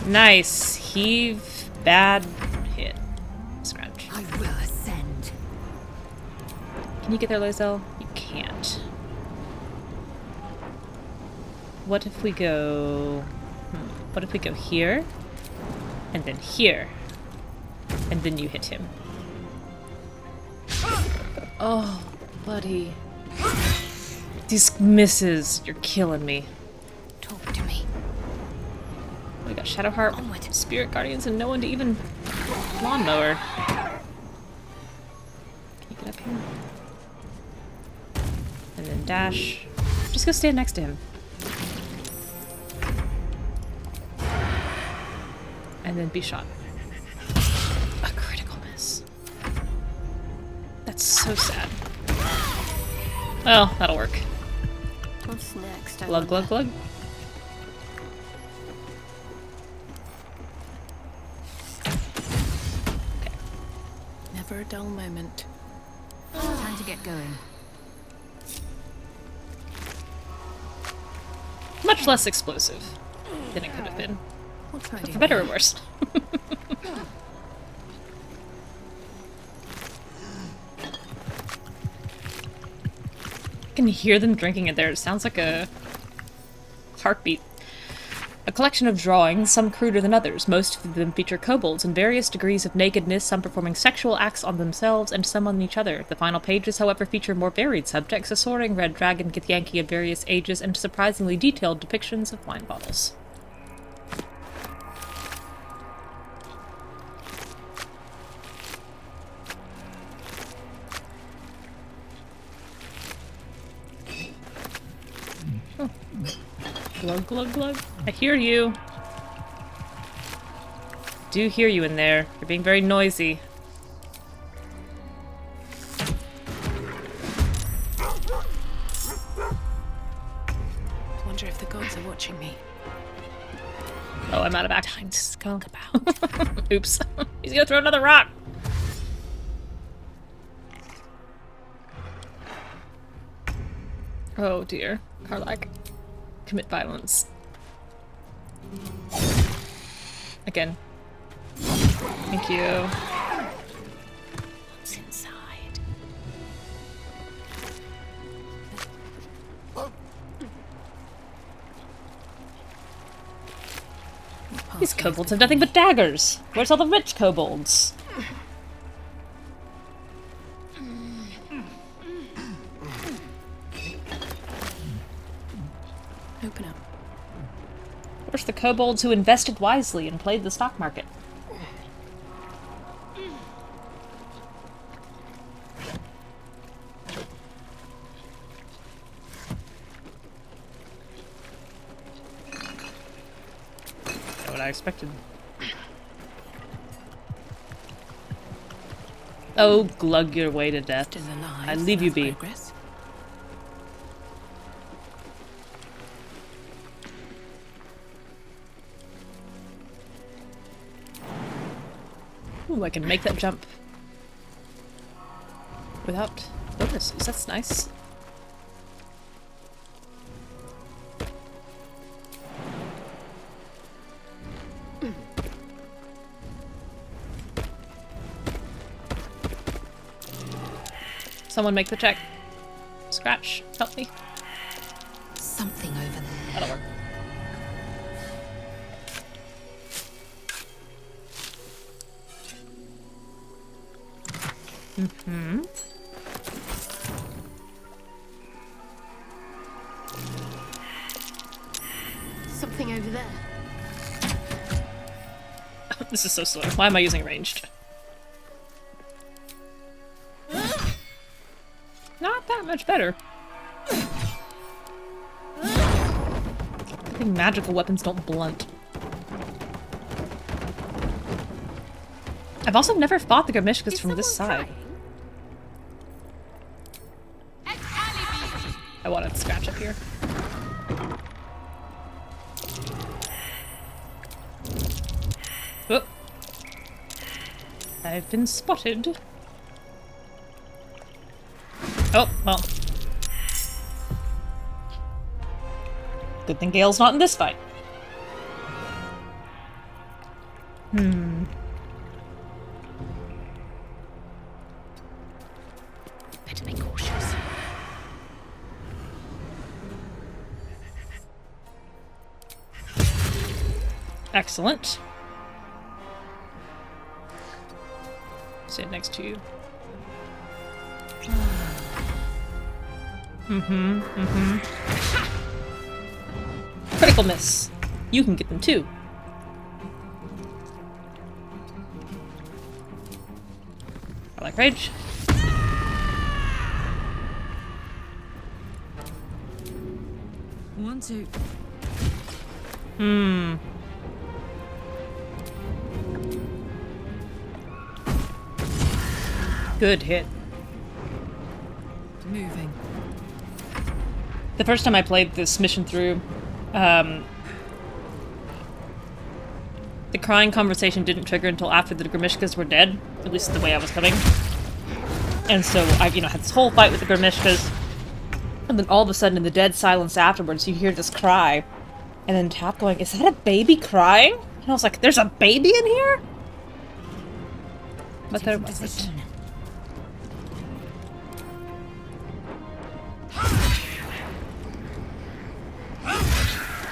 Nice. Heave. Bad hit. Scratch. I will ascend. Can you get there, Lae'zel? You can't. What if we go... What if we go here? And then here. And then you hit him. Oh, buddy. These misses. You're killing me. Talk to me. We got Shadowheart, Spirit Guardians, and no one to even lawnmower. Can you get up here? And then dash. Just go stand next to him. And then be shot. A critical miss. That's so sad. Well, that'll work. What's next? Glug, glug, glug. Never a dull moment. Time to get going. Much less explosive than it could have been. What's But for better or worse. I can hear them drinking it there. It sounds like a heartbeat. A collection of drawings, some cruder than others. Most of them feature kobolds in various degrees of nakedness, some performing sexual acts on themselves and some on each other. The final pages, however, feature more varied subjects, a soaring red dragon, githyanki of various ages, and surprisingly detailed depictions of wine bottles. Glug, glug, glug. I hear you. Do hear you in there. You're being very noisy. Wonder if the gods are watching me. Oh, I'm out of action. Skunk about. Oops. He's gonna throw another rock. Oh dear. Karlach. Commit violence. Again. Thank you. What's inside? These kobolds have nothing but daggers. Where's all the rich kobolds? Open up. Where's the kobolds who invested wisely and played the stock market? Not what I expected. Oh, glug your way to death. I leave you be. Ooh, I can make that jump without bonuses. That's nice. Someone make the check. Scratch, help me. Something over there. That'll work. Mm-hmm. Something over there. This is so slow. Why am I using ranged? Not that much better. I think magical weapons don't blunt. I've also never fought the Grimishkas from this side. I want to scratch up here. Oh. I've been spotted. Oh, well. Good thing Gale's not in this fight. Better be cautious. Excellent. Sit next to you. Critical miss. You can get them too. I like rage. Want to? Good hit. Moving. The first time I played this mission through, the crying conversation didn't trigger until after the Grimishkas were dead, at least the way I was coming. And so I, had this whole fight with the Grimishkas, and then all of a sudden in the dead silence afterwards, you hear this cry, and then Tap going, "Is that a baby crying?" And I was like, "There's a baby in here?" But there wasn't.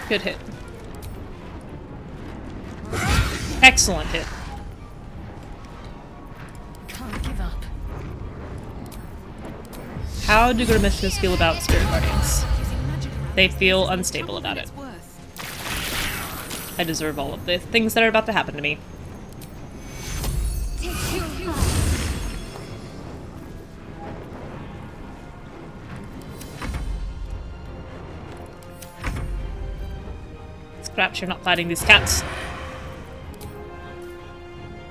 Good hit. Excellent hit. Can't give up. How do Grimishkas feel about Spirit Guardians? They feel unstable about it. I deserve all of the things that are about to happen to me. Scraps, you're not fighting these cats.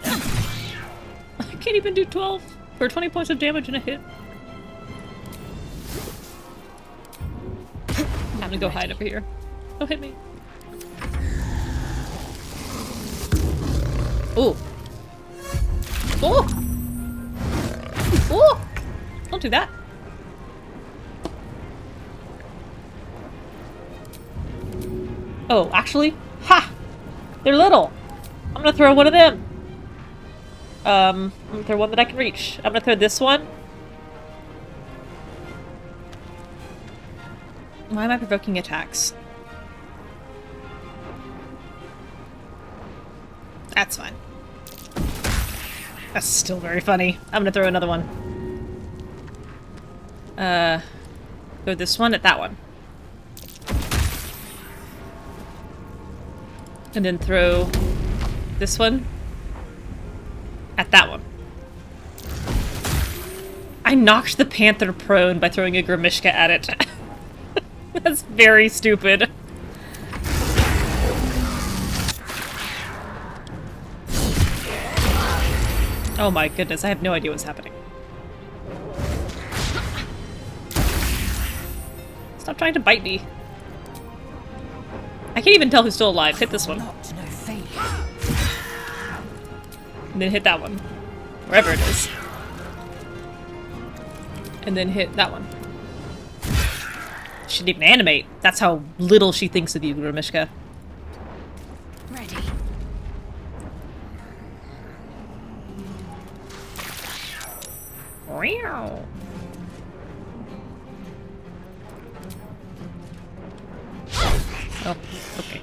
I can't even do 12 or 20 points of damage in a hit. I'm gonna go hide over here. Don't hit me. Ooh. Oh! Oh! Don't do that. Oh, actually? Ha! They're little! I'm gonna throw one of them. I'm gonna throw one that I can reach. I'm gonna throw this one. Why am I provoking attacks? That's fine. That's still very funny. I'm gonna throw another one. Go this one at that one. And then throw this one at that one. I knocked the panther prone by throwing a Grimishka at it. That's very stupid. Oh my goodness, I have no idea what's happening. Stop trying to bite me. I can't even tell who's still alive. Hit this one. And then hit that one. Wherever it is. And then hit that one. She didn't even animate. That's how little she thinks of you, Grimishka. Ready. Meow. Oh, okay.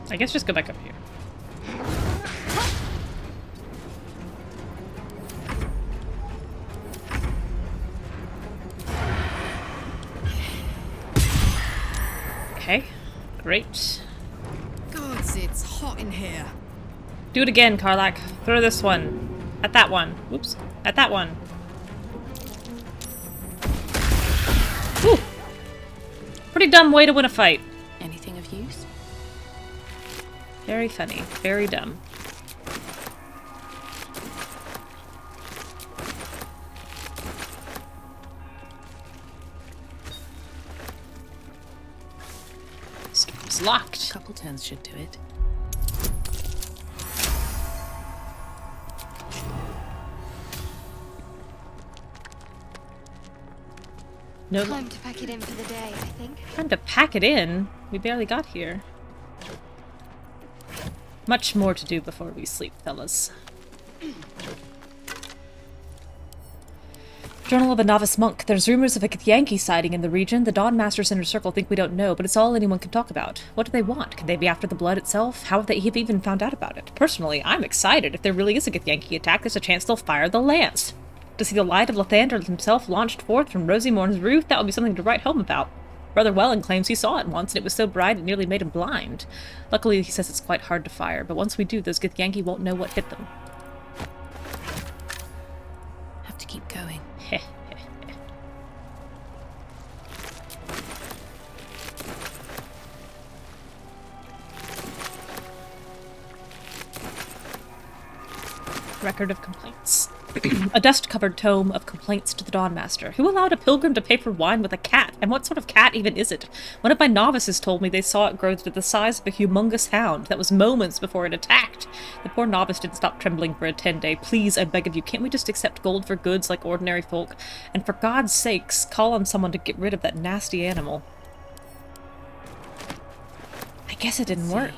I guess just go back up here. Okay, great. Gods, it's hot in here. Do it again, Karlak. Throw this one. At that one. Whoops. At that one. Whew. Pretty dumb way to win a fight. Anything of use? Very funny. Very dumb. This game's locked. A couple turns should do it. No. Time to pack it in for the day, I think. Time to pack it in? We barely got here. Much more to do before we sleep, fellas. Journal of a Novice Monk. There's rumors of a githyanki sighting in the region. The Dawn Masters Inner Circle think we don't know, but it's all anyone can talk about. What do they want? Can they be after the blood itself? How have they even found out about it? Personally, I'm excited. If there really is a githyanki attack, there's a chance they'll fire the lance. To see the light of Lathander himself launched forth from Rosymorn's roof, that would be something to write home about. Brother Welland claims he saw it once, and it was so bright it nearly made him blind. Luckily, he says it's quite hard to fire, but once we do, those githyanki won't know what hit them. Have to keep going. Heh. Record of complaints. A dust-covered tome of complaints to the Dawnmaster. Who allowed a pilgrim to pay for wine with a cat? And what sort of cat even is it? One of my novices told me they saw it grow to the size of a humongous hound. That was moments before it attacked. The poor novice didn't stop trembling for a 10-day. Please, I beg of you, can't we just accept gold for goods like ordinary folk? And for God's sakes, call on someone to get rid of that nasty animal. I guess it didn't work.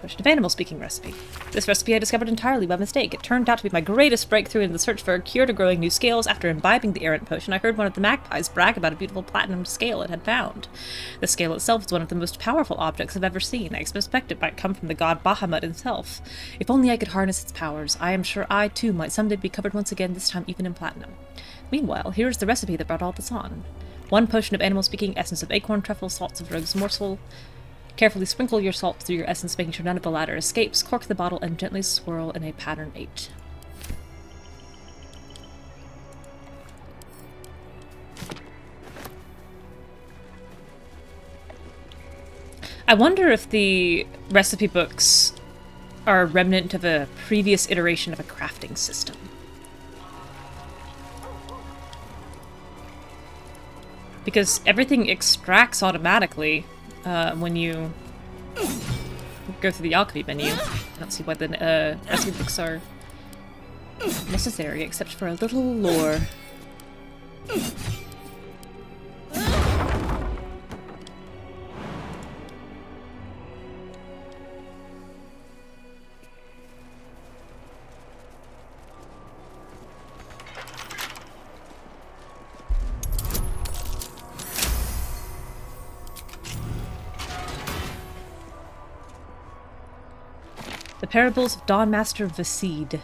Potion of animal speaking recipe. This recipe I discovered entirely by mistake. It turned out to be my greatest breakthrough in the search for a cure to growing new scales. After imbibing the errant potion, I heard one of the magpies brag about a beautiful platinum scale it had found. The scale itself is one of the most powerful objects I've ever seen. I suspect it might come from the god Bahamut himself. If only I could harness its powers, I am sure I, too, might someday be covered once again, this time even in platinum. Meanwhile, here is the recipe that brought all this on. 1 potion of animal speaking, essence of acorn truffle, salts of rogue's morsel. Carefully sprinkle your salt through your essence, making sure none of the latter escapes. Cork the bottle and gently swirl in a pattern 8. I wonder if the recipe books are a remnant of a previous iteration of a crafting system. Because everything extracts automatically when you go through the alchemy menu. I don't see why the recipe books are necessary, except for a little lore. The Parables of Dawnmaster Vasid.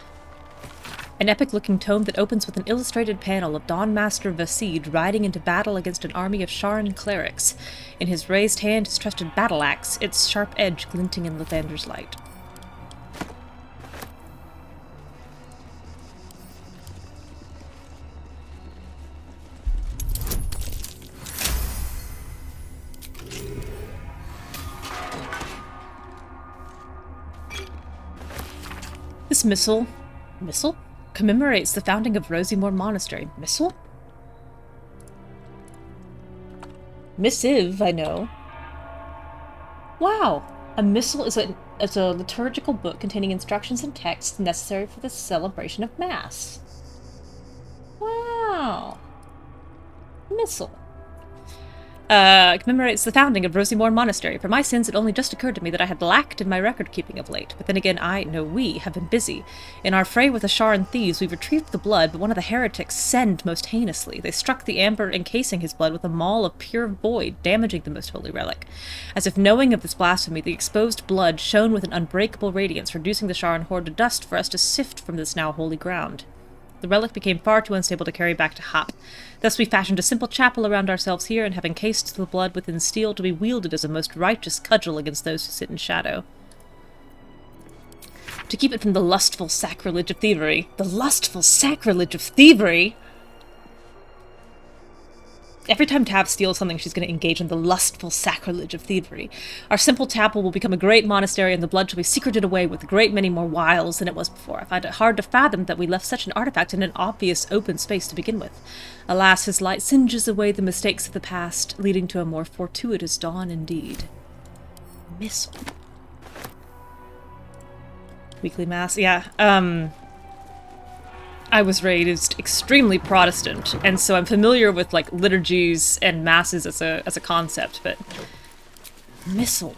An epic-looking tome that opens with an illustrated panel of Dawnmaster Vasid riding into battle against an army of Sharan clerics. In his raised hand, his trusted battle axe, its sharp edge glinting in Lathander's light. This missal commemorates the founding of Rosymore Monastery. Missal? Missive, I know. Wow! A missal is a liturgical book containing instructions and texts necessary for the celebration of Mass. Wow! Missal. Commemorates the founding of Rosymore Monastery. For my sins, it only just occurred to me that I had lacked in my record-keeping of late. But then again, we have been busy. In our fray with the Sharan thieves, we retrieved the blood, but one of the heretics sinned most heinously. They struck the amber encasing his blood with a maul of pure void, damaging the most holy relic. As if knowing of this blasphemy, the exposed blood shone with an unbreakable radiance, reducing the Sharan horde to dust for us to sift from this now holy ground. The relic became far too unstable to carry back to Hop. Thus we fashioned a simple chapel around ourselves here, and have encased the blood within steel to be wielded as a most righteous cudgel against those who sit in shadow. To keep it from the lustful sacrilege of thievery. The lustful sacrilege of thievery? Every time Tab steals something, she's going to engage in the lustful sacrilege of thievery. Our simple temple will become a great monastery, and the blood shall be secreted away with a great many more wiles than it was before. I find it hard to fathom that we left such an artifact in an obvious open space to begin with. Alas, his light singes away the mistakes of the past, leading to a more fortuitous dawn indeed. Missile. Weekly mass, yeah. I was raised extremely Protestant, and so I'm familiar with like liturgies and masses as a concept, but missal,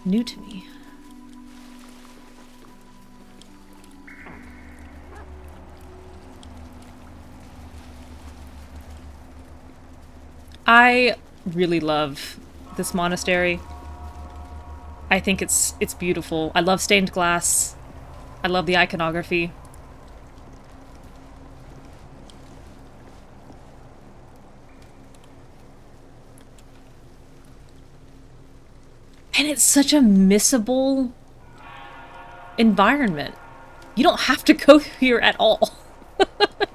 new to me. I really love this monastery. I think it's beautiful. I love stained glass. I love the iconography. And it's such a missable environment. You don't have to go here at all.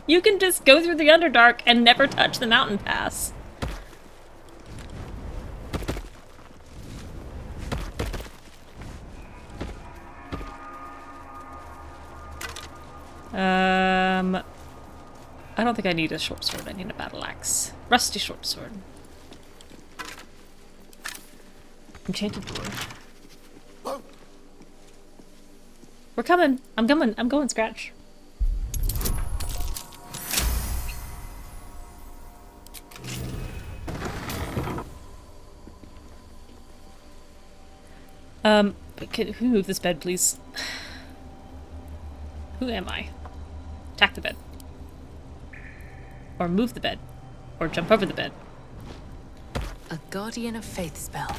You can just go through the Underdark and never touch the mountain pass. I don't think I need a short sword. I need a battle axe. Rusty short sword. Enchanted door. We're coming. I'm going, Scratch. Who move this bed, please? Who am I? Attack the bed. Or move the bed. Or jump over the bed. A Guardian of Faith spell.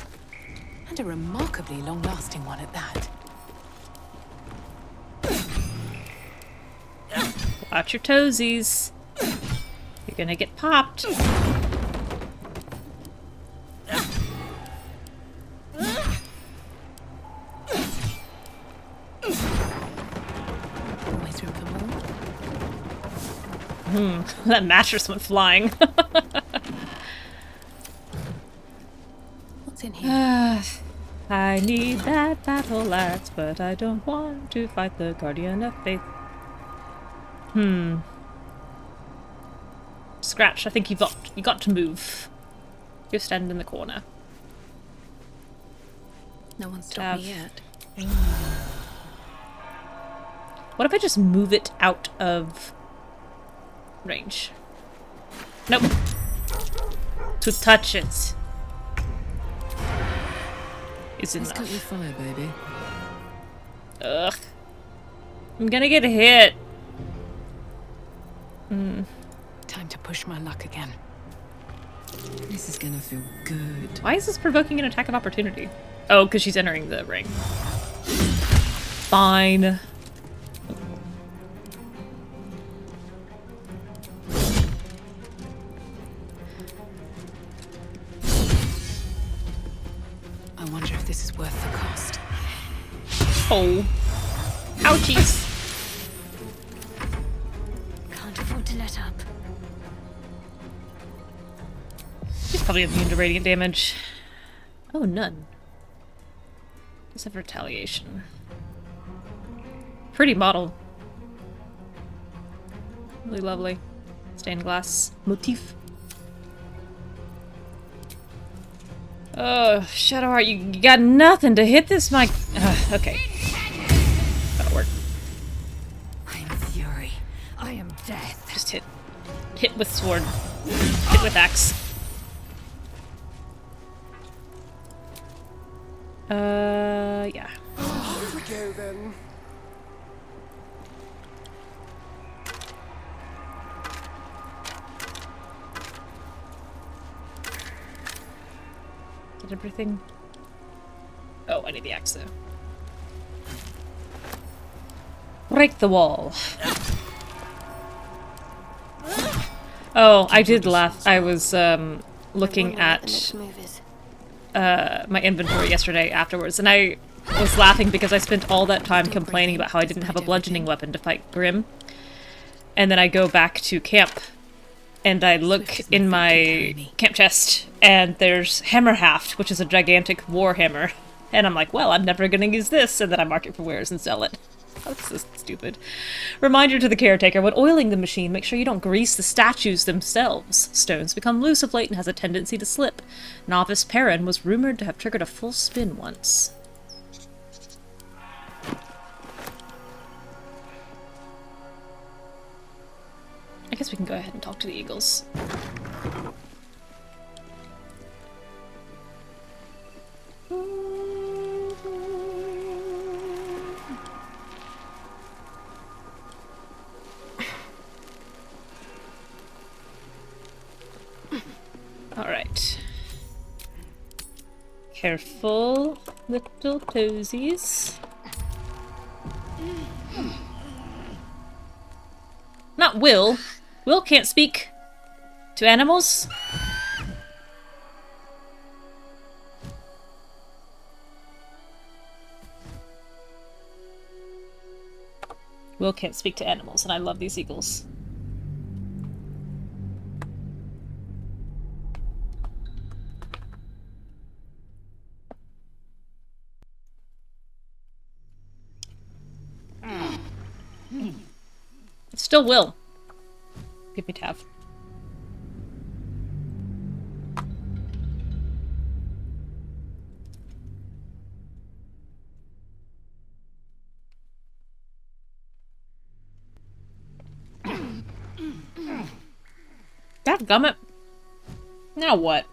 And a remarkably long-lasting one at that. Watch your toesies. You're gonna get popped. All the way through for more? That mattress went flying. What's in here? I need that battle axe, but I don't want to fight the Guardian of Faith. Scratch, I think you got to move. You're standing in the corner. No one's told me yet. What if I just move it out of range? Nope. To touch it is enough. Let's cut your fire, baby. Ugh. I'm gonna get hit. Time to push my luck again. This is gonna feel good. Why is this provoking an attack of opportunity? Oh, because she's entering the ring. Fine. I wonder if this is worth the cost. Oh. Ouchies. Can't afford to let up. She's probably immune to radiant damage. Oh, none. Just have retaliation. Pretty model. Really lovely. Stained glass motif. Oh, Shadowheart, you got nothing to hit this mic. Okay. That'll work. I am fury. I am death. Just hit. Hit with sword. Hit with axe. Yeah. Here we go then. Get everything? Oh, I need the axe though. Break the wall. Oh, I did laugh. I was looking at my inventory yesterday afterwards, and I was laughing because I spent all that time complaining about how I didn't have a bludgeoning weapon to fight Grim. And then I go back to camp, and I look in my camp chest, and there's Hammerhaft, which is a gigantic war hammer. And I'm like, well, I'm never gonna use this, and then I mark it for wares and sell it. That's so stupid. Reminder to the caretaker, when oiling the machine, make sure you don't grease the statues themselves. Stones become loose of late and has a tendency to slip. Novice Perrin was rumored to have triggered a full spin once. I guess we can go ahead and talk to the eagles. Alright. Careful, little toesies. Not Will. Will can't speak to animals. Will can't speak to animals, and I love these eagles. It's still Will. Give me Tav. Dadgummit. Now what?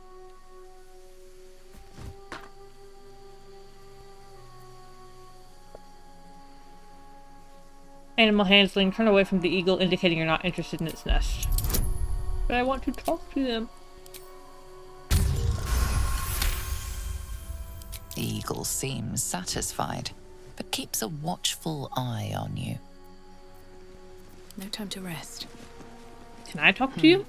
Animal handling. Turn away from the eagle, indicating you're not interested in its nest. But I want to talk to them. The eagle seems satisfied, but keeps a watchful eye on you. No time to rest. Can I talk to you?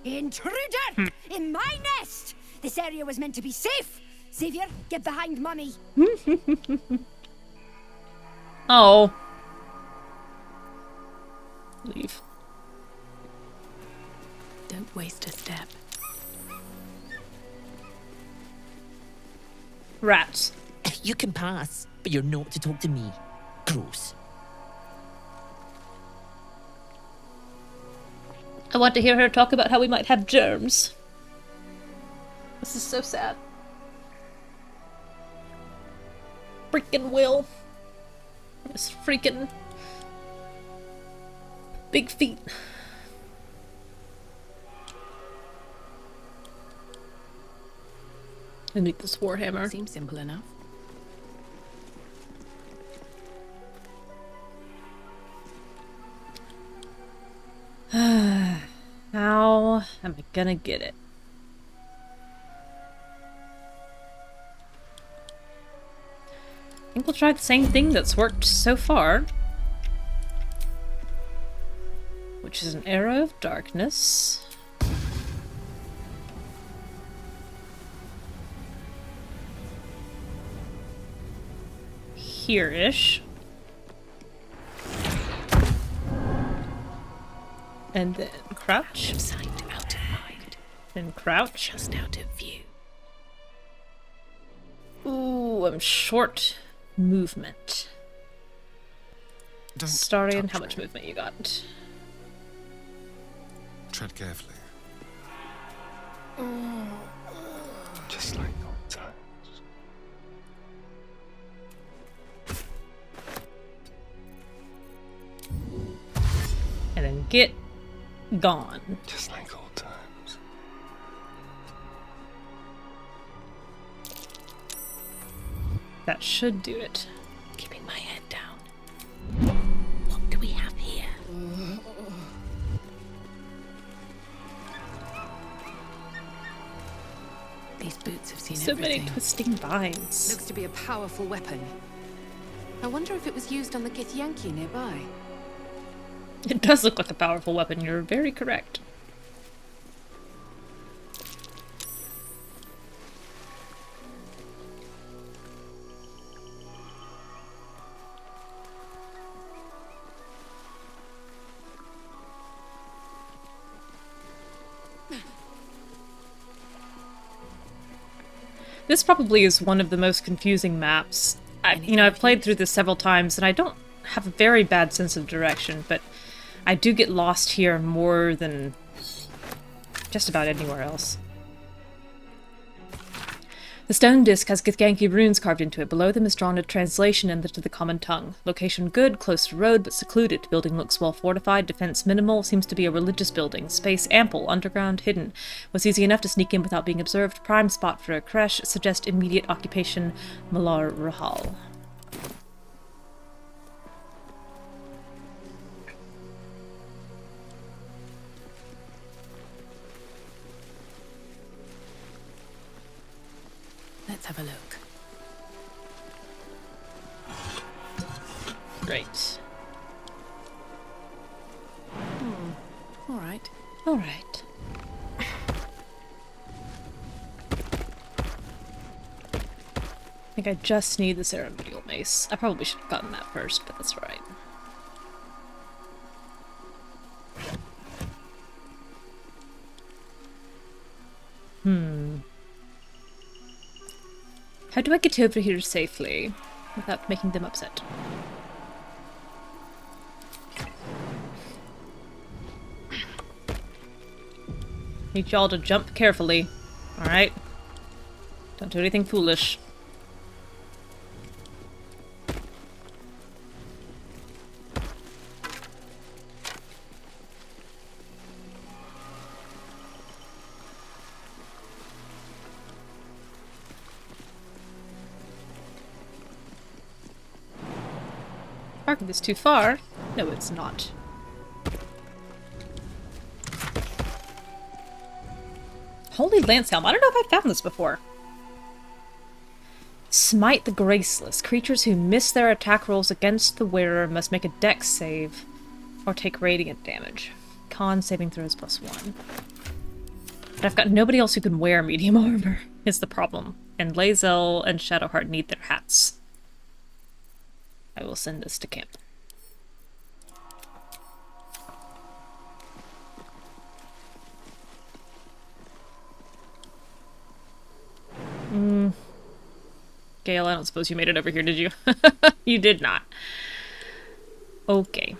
Intruder! In my nest! This area was meant to be safe! Xavier, get behind Mummy! Oh. Leave. Don't waste a step. Rats. You can pass, but you're not to talk to me. Gross. I want to hear her talk about how we might have germs. This is so sad. Freaking Will. His freaking big feet. I need this warhammer. Seems simple enough. How am I gonna get it? I think we'll try the same thing that's worked so far. Which is an arrow of darkness. Here-ish. And then crouch. Out of sight, out of mind. Then crouch. Just out of view. Ooh, I'm short movement. Starian, how much movement you got? Tread carefully. Just like old times. And then get gone. Just like old times. That should do it. Keeping my head down. What do we have here? These boots have seen So everything. many twisting vines. Looks to be a powerful weapon. I wonder if it was used on the githyanki nearby. It does look like a powerful weapon, you're very correct. This probably is one of the most confusing maps. I've played through this several times, and I don't have a very bad sense of direction, but I do get lost here more than just about anywhere else. The stone disc has githyanki runes carved into it. Below them is drawn a translation into the common tongue. Location good, close to road, but secluded. Building looks well fortified, defense minimal, seems to be a religious building. Space ample, underground, hidden. Was easy enough to sneak in without being observed. Prime spot for a creche. Suggest immediate occupation. Malar Rahal. Let's have a look. Great. All right. All right. I think I just need the ceremonial mace. I probably should have gotten that first, but that's right. How do I get over here safely without making them upset? Need y'all to jump carefully. Alright? Don't do anything foolish. Parking is too far. No, it's not. Holy Lance Helm. I don't know if I've found this before. Smite the Graceless. Creatures who miss their attack rolls against the wearer must make a dex save or take radiant damage. Con saving throws +1. But I've got nobody else who can wear medium armor, is the problem. And Lae'zel and Shadowheart need their hats. I will send this to camp. Gale, I don't suppose you made it over here, did you? You did not. Okay.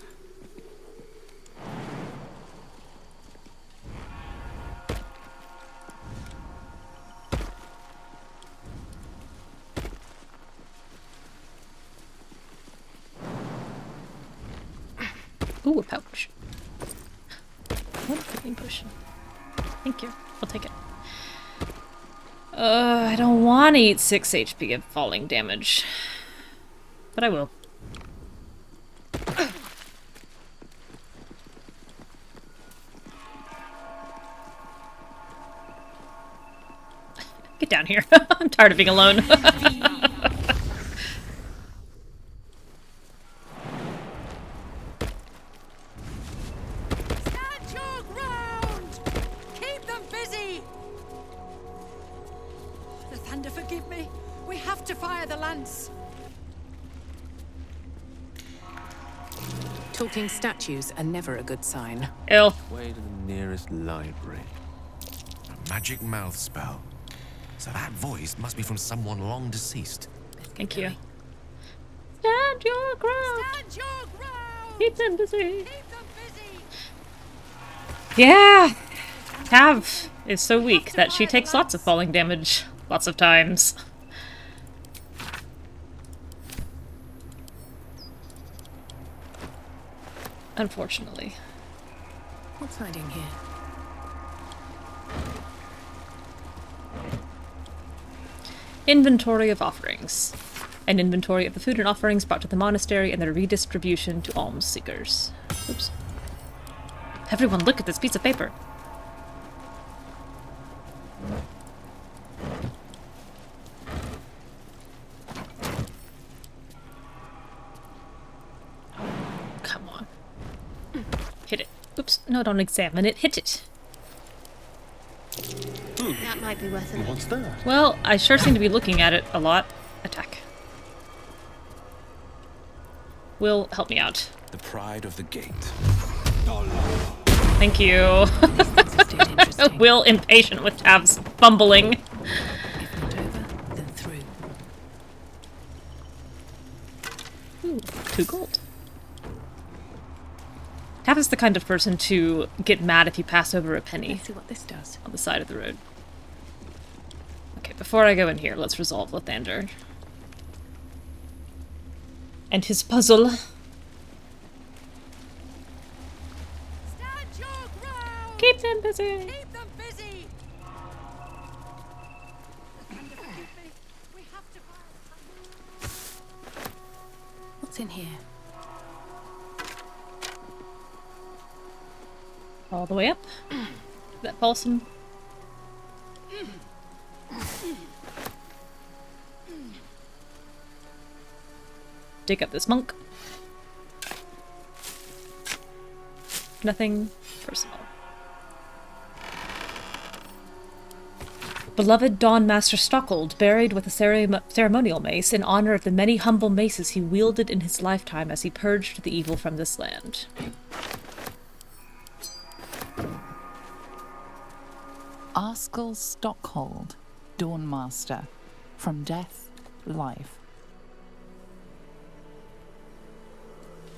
Ooh, a pouch. One healing potion. Thank you. I'll take it. I don't want to eat 6 HP of falling damage. But I will. Get down here. I'm tired of being alone. Talking statues are never a good sign. Ew. Way to the nearest library. A magic mouth spell. So that voice must be from someone long deceased. Thank you. Stand your ground. Stand your ground. Keep them busy. Keep them busy. Yeah. Tav is so weak that she takes lots of falling damage lots of times. Unfortunately. What's hiding here? Inventory of offerings. An inventory of the food and offerings brought to the monastery and their redistribution to alms seekers. Oops. Everyone look at this piece of paper. Come on. Hit it. Oops. No, don't examine it. Hit it. That might be worth it. What's that? Well, I sure seem to be looking at it a lot. Attack. Will, help me out. The pride of the gate. Thank you. Will, impatient with Tav's fumbling. 2 gold. Tap is the kind of person to get mad if you pass over a penny. Let's see what this does. On the side of the road. Okay, before I go in here, let's resolve Lathander. And his puzzle. Keep them busy! Keep them busy! What's in here? All the way up. That balsam. Dig up this monk. Nothing personal. Beloved Dawn Master Stockhold, buried with a ceremonial mace in honor of the many humble maces he wielded in his lifetime as he purged the evil from this land. Arskel Stockhold, Dawn Master. From death, life.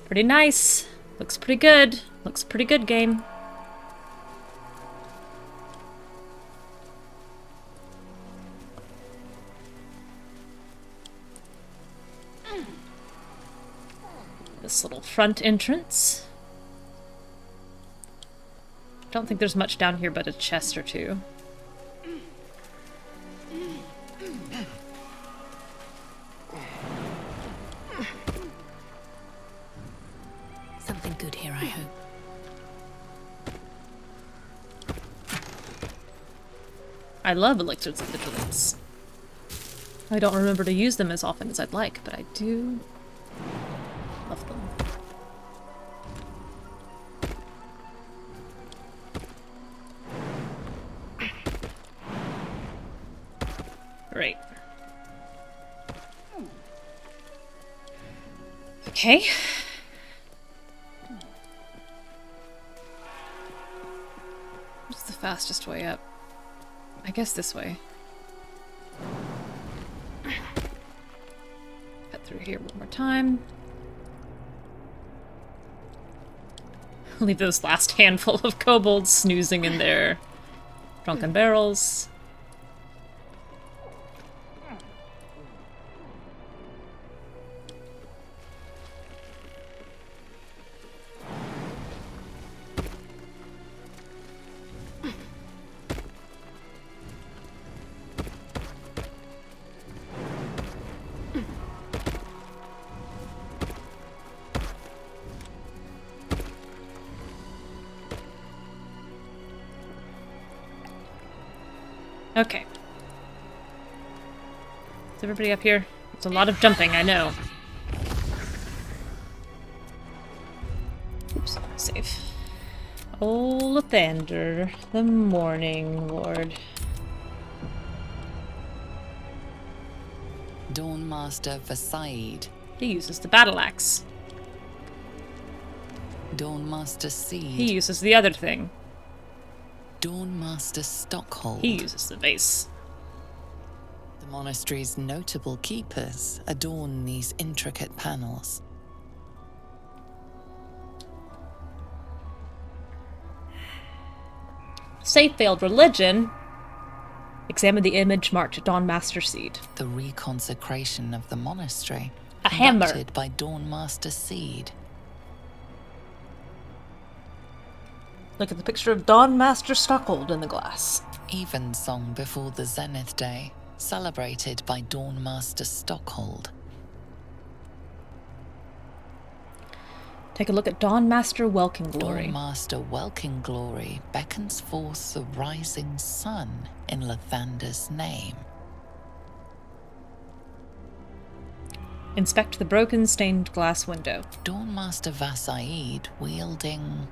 Pretty nice. Looks pretty good. Looks pretty good, game. This little front entrance. Don't think there's much down here but a chest or two. Something good here, I hope. I love elixirs of vigilance. I don't remember to use them as often as I'd like, but I do love them. Right. Okay. What's the fastest way up? I guess this way. Cut through here one more time. Leave those last handful of kobolds snoozing in their drunken barrels. Okay. Is everybody up here? It's a lot of jumping, I know. Oops, save. Oh, Lathander, the Morning Lord. Dawn Master Versailles. He uses the battle axe. Dawn Master Seed. He uses the other thing. Dawn Master Stockhold. He uses the vase. The monastery's notable keepers adorn these intricate panels. Safe Veiled Religion. Examine the image marked Dawn Master Seed. The reconsecration of the monastery. A hammer. Conducted by Dawn Master Seed. Look at the picture of Dawn Master Stockhold in the glass. Evensong before the Zenith Day, celebrated by Dawn Master Stockhold. Take a look at Dawn Master Welkin Glory. Dawn Master Welkin Glory beckons forth the rising sun in Lathander's name. Inspect the broken stained glass window. Dawn Master Vasaid wielding...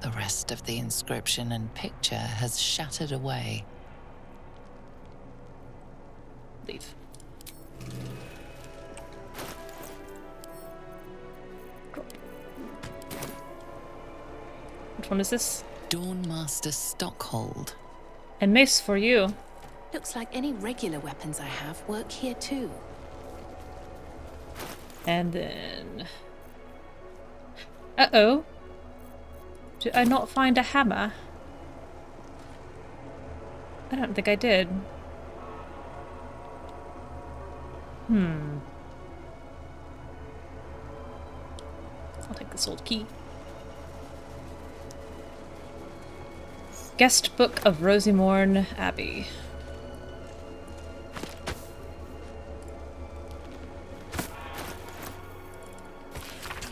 The rest of the inscription and picture has shattered away. Leave. Which one is this? Dawn Master Stockhold. A mace for you. Looks like any regular weapons I have work here too. And then... Uh-oh. Did I not find a hammer? I don't think I did. I'll take this old key. Guest Book of Rosymorn Abbey.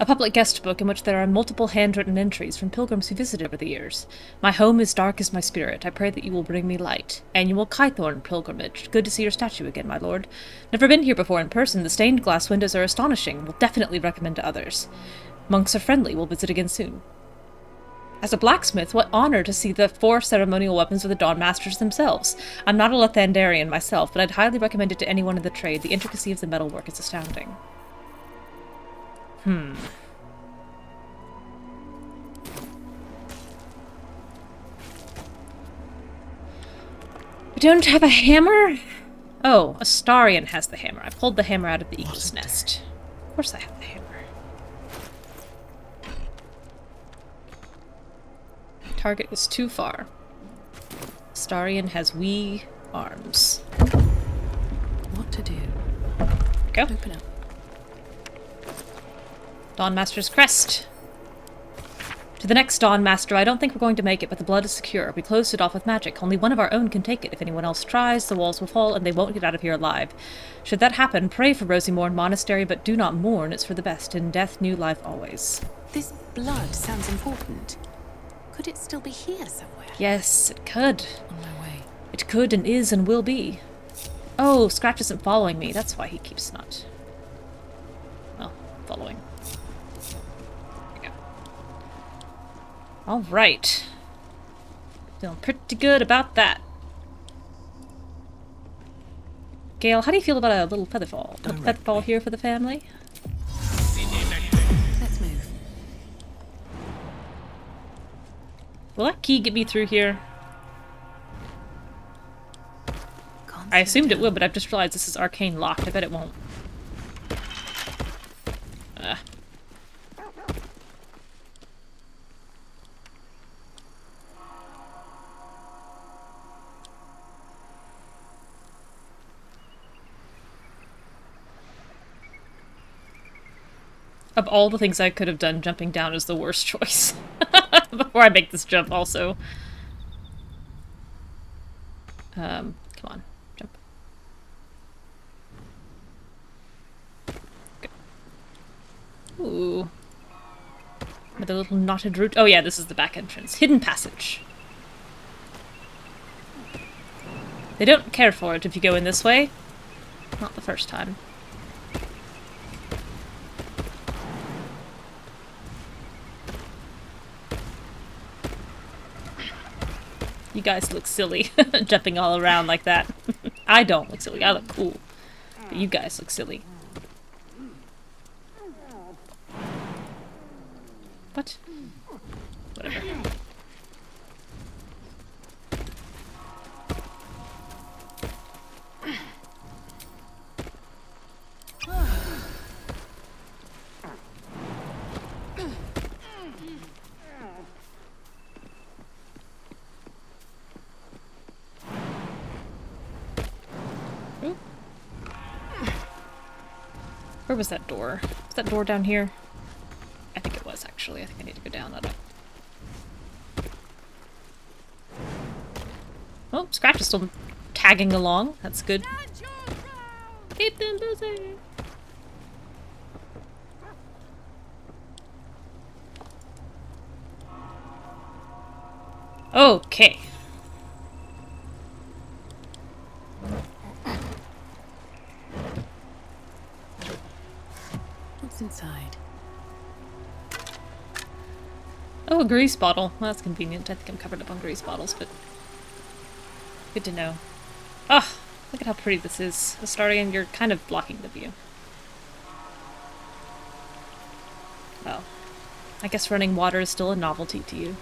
A public guest book in which there are multiple handwritten entries from pilgrims who visited over the years. My home is dark as my spirit. I pray that you will bring me light. Annual Kythorn pilgrimage. Good to see your statue again, my lord. Never been here before in person. The stained glass windows are astonishing. Will definitely recommend to others. Monks are friendly. We'll visit again soon. As a blacksmith, what honor to see the 4 ceremonial weapons of the Dawn Masters themselves. I'm not a Lathandarian myself, but I'd highly recommend it to anyone in the trade. The intricacy of the metalwork is astounding. I don't have a hammer? Oh, Astarion has the hammer. I pulled the hammer out of the eagle's nest. Of course I have the hammer. Target is too far. Astarion has wee arms. What to do? Go. Open up. Dawnmaster's crest. To the next Dawnmaster, I don't think we're going to make it, but the blood is secure. We closed it off with magic. Only one of our own can take it. If anyone else tries, the walls will fall and they won't get out of here alive. Should that happen, pray for Rosymorn Monastery, but do not mourn. It's for the best. In death, new life always. This blood sounds important. Could it still be here somewhere? Yes, it could. On my way. It could and is and will be. Oh, Scratch isn't following me. That's why he keeps not... well, following. Alright. Feeling pretty good about that. Gale, how do you feel about a little featherfall? A little featherfall here for the family? Let's move. Will that key get me through here? I assumed it would, but I've just realized this is arcane locked. I bet it won't. Of all the things I could have done, jumping down is the worst choice. Before I make this jump, also. Come on, jump. Okay. Ooh. With a little knotted route. Oh yeah, this is the back entrance. Hidden passage. They don't care for it if you go in this way. Not the first time. You guys look silly, jumping all around like that. I don't look silly, I look cool. But you guys look silly. What? Whatever. Where was that door? Was that door down here? I think it was, actually. I think I need to go down that up. Oh, Scratch is still tagging along. That's good. Keep them busy! Okay. What's inside? Oh, a grease bottle. Well, that's convenient. I think I'm covered up on grease bottles, but good to know. Oh, look at how pretty this is. Astarion, you're kind of blocking the view. Well, I guess running water is still a novelty to you.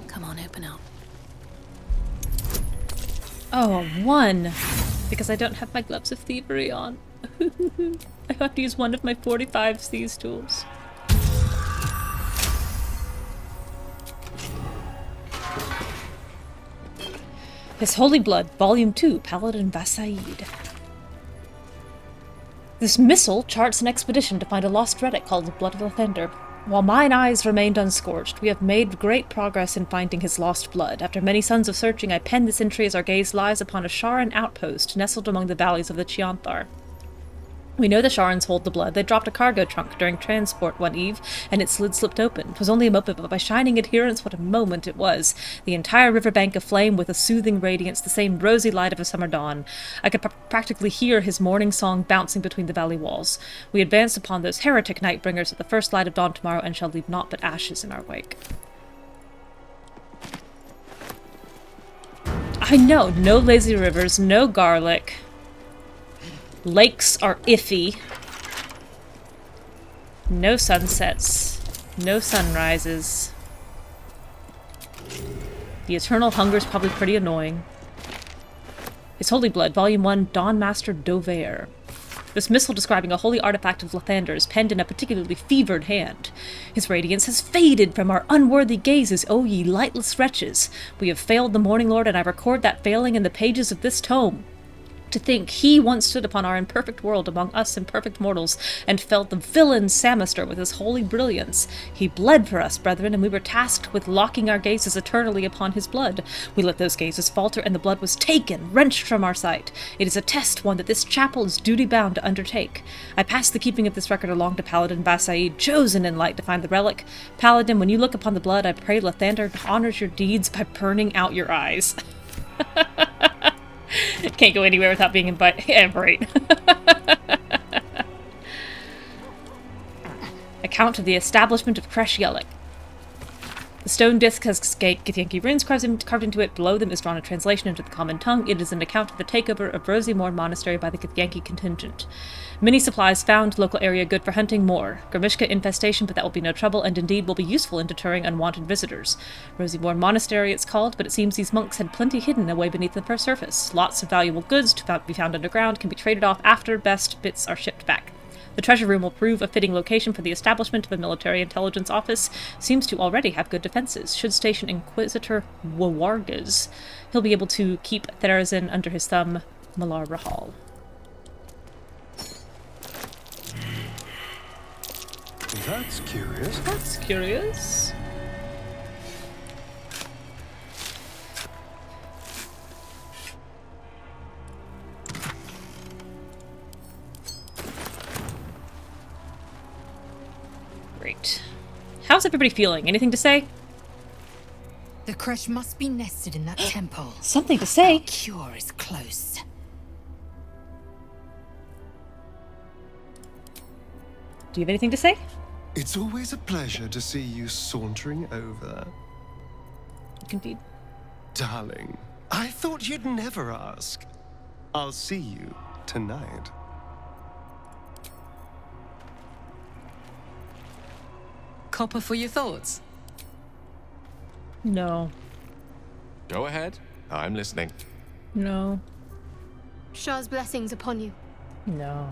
Come on, open up. Oh, 1! Because I don't have my gloves of thievery on. I have to use one of my 45 thieves tools. His Holy Blood, Volume 2, Paladin Vasaid. This missile charts an expedition to find a lost relic called the Blood of Lathander. While mine eyes remained unscorched, we have made great progress in finding his lost blood. After many suns of searching, I pen this entry as our gaze lies upon a Sharan outpost nestled among the valleys of the Chianthar. We know the Sharans hold the blood. They dropped a cargo trunk during transport one eve, and its lid slipped open. 'Twas only a moment, but by shining adherence, what a moment it was. The entire riverbank aflame with a soothing radiance, the same rosy light of a summer dawn. I could practically hear his morning song bouncing between the valley walls. We advance upon those heretic night-bringers at the first light of dawn tomorrow, and shall leave naught but ashes in our wake. I know, no lazy rivers, no garlic. Lakes are iffy. No sunsets. No sunrises. The eternal hunger's probably pretty annoying. His Holy Blood, Volume 1, Dawn Master Dovair. This missile describing a holy artifact of Lathander is penned in a particularly fevered hand. His radiance has faded from our unworthy gazes, O ye lightless wretches. We have failed the Morning Lord, and I record that failing in the pages of this tome. To think he once stood upon our imperfect world among us imperfect mortals, and felt the villain Samaster with his holy brilliance. He bled for us, brethren, and we were tasked with locking our gazes eternally upon his blood. We let those gazes falter, and the blood was taken, wrenched from our sight. It is a test, one that this chapel is duty-bound to undertake. I pass the keeping of this record along to Paladin Vasaid, chosen in light to find the relic. Paladin, when you look upon the blood, I pray Lathander honors your deeds by burning out your eyes. Can't go anywhere without being invited. Yeah, right. Account of the establishment of Creche. The stone disc has githyanki runes carved into it. Below them is drawn a translation into the common tongue. It is an account of the takeover of Rosimorn Monastery by the Githyanki contingent. Many supplies found, local area good for hunting, more. Grimishka infestation, but that will be no trouble, and indeed will be useful in deterring unwanted visitors. Rosimorn Monastery it's called, but it seems these monks had plenty hidden away beneath the surface. Lots of valuable goods to be found underground can be traded off after best bits are shipped back. The treasure room will prove a fitting location for the establishment of a military intelligence office. Seems to already have good defenses. Should station Inquisitor Wawargas. He'll be able to keep Therazin under his thumb. Malar Rahal. That's curious. That's curious. Great. How's everybody feeling? Anything to say? The creche must be nested in that temple. Something to say. Our cure is close. Do you have anything to say? It's always a pleasure to see you sauntering over. Indeed. Darling, I thought you'd never ask. I'll see you tonight. Copper for your thoughts? No. Go ahead. I'm listening. No. Shah's blessings upon you. No.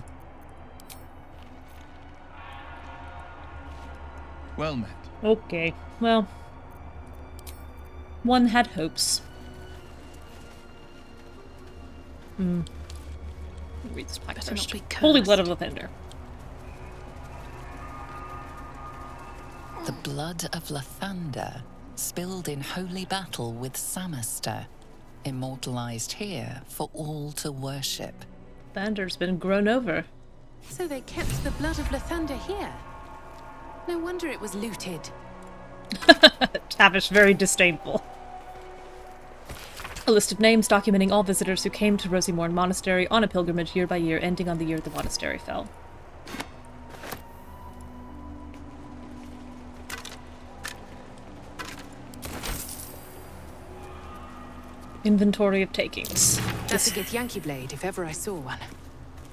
Well met. Okay. Well. One had hopes. Read this plaque first. Holy Blood of Lathander. The blood of Lathander, spilled in holy battle with Samaster, immortalized here for all to worship. Lathander's been grown over. So they kept the blood of Lathander here. No wonder it was looted. Tavish, very disdainful. A list of names documenting all visitors who came to Rosimorn Monastery on a pilgrimage year by year, ending on the year the monastery fell. Inventory of takings. That's a githyanki blade, if ever I saw one.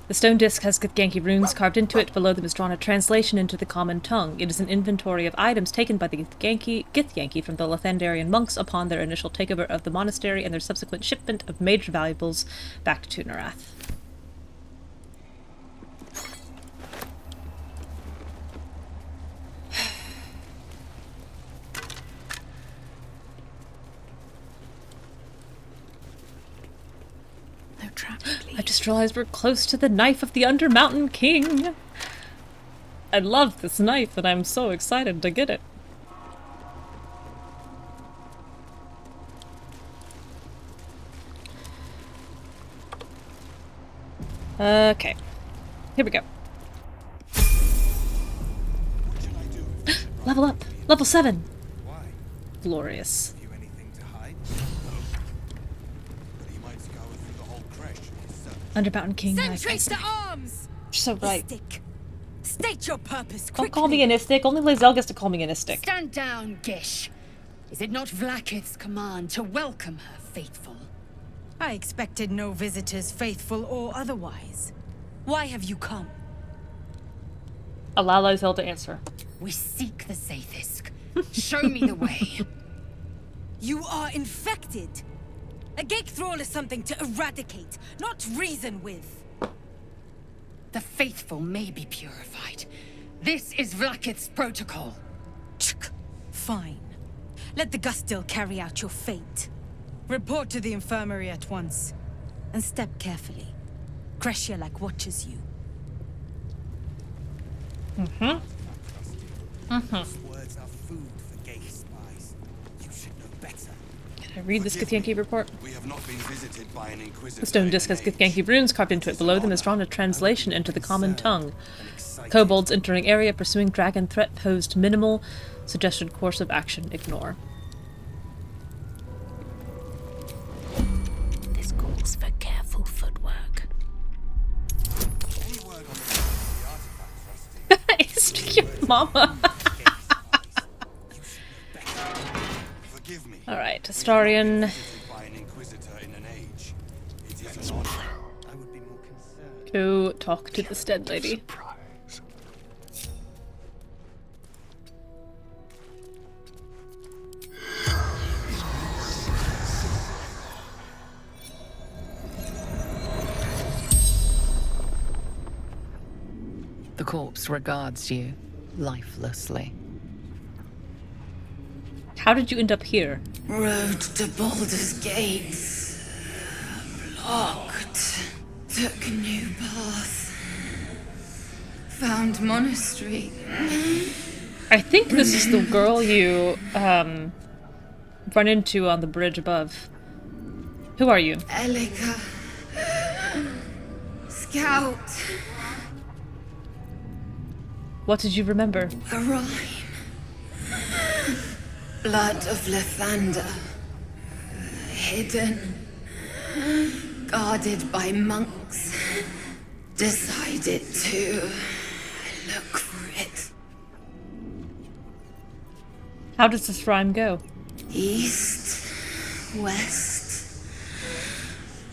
The stone disc has githyanki runes carved into it. Below them is drawn a translation into the common tongue. It is an inventory of items taken by the githyanki from the Lathandarian monks upon their initial takeover of the monastery and their subsequent shipment of major valuables back to Narath. I just realized we're close to the knife of the Undermountain King. I love this knife and I'm so excited to get it. Okay. Here we go. Level up! Level 7! Why? Glorious. Have you anything to hide? But he might scour through the whole creche in his search. Undermountain King knife. Sentries to arms! You're so right. Istik. State your purpose quickly. Don't call me an Istik. Only Lae'zel gets to call me an Istik. Stand down, Gish. Is it not Vlaakith's command to welcome her faithful? I expected no visitors, faithful or otherwise. Why have you come? Allow Lae'zel to answer. We seek the Sathisk. Show me the way. You are infected. A gate thrall is something to eradicate, not reason with. The faithful may be purified. This is Vlaakith's protocol. Fine. Let the Gustil carry out your fate. Report to the infirmary at once. And step carefully. Creche watches you. Words are food for gay spies. You should know better. Can I read this githyanki report? We have not been visited by an inquisitor. The stone disc has githyanki runes carved into it. Below them is drawn a translation into the common tongue. Kobolds entering area, pursuing dragon threat posed minimal. Suggested course of action, ignore. This calls for careful footwork. Stick your mama. Alright, Astarion. Go talk to this dead lady. The corpse regards you lifelessly. How did you end up here? Road to Baldur's Gates. Blocked. Took a new path. Found monastery. I think this is the girl you run into on the bridge above. Who are you? Elika. Scout. What did you remember? A rhyme. Blood of Lathander. Hidden. Guarded by monks. Decided to look for it. How does this rhyme go? East, west.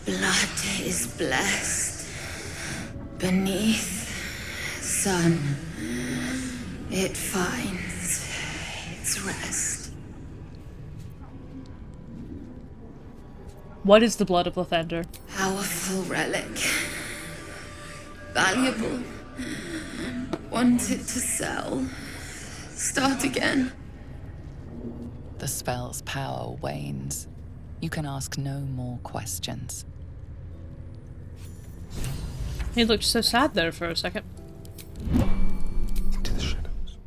Blood is blessed. Beneath sun. It finds its rest. What is the blood of Lathander? Powerful relic. Valuable. Wanted to sell. Start again. The spell's power wanes. You can ask no more questions. He looked so sad there for a second. Into the shadows.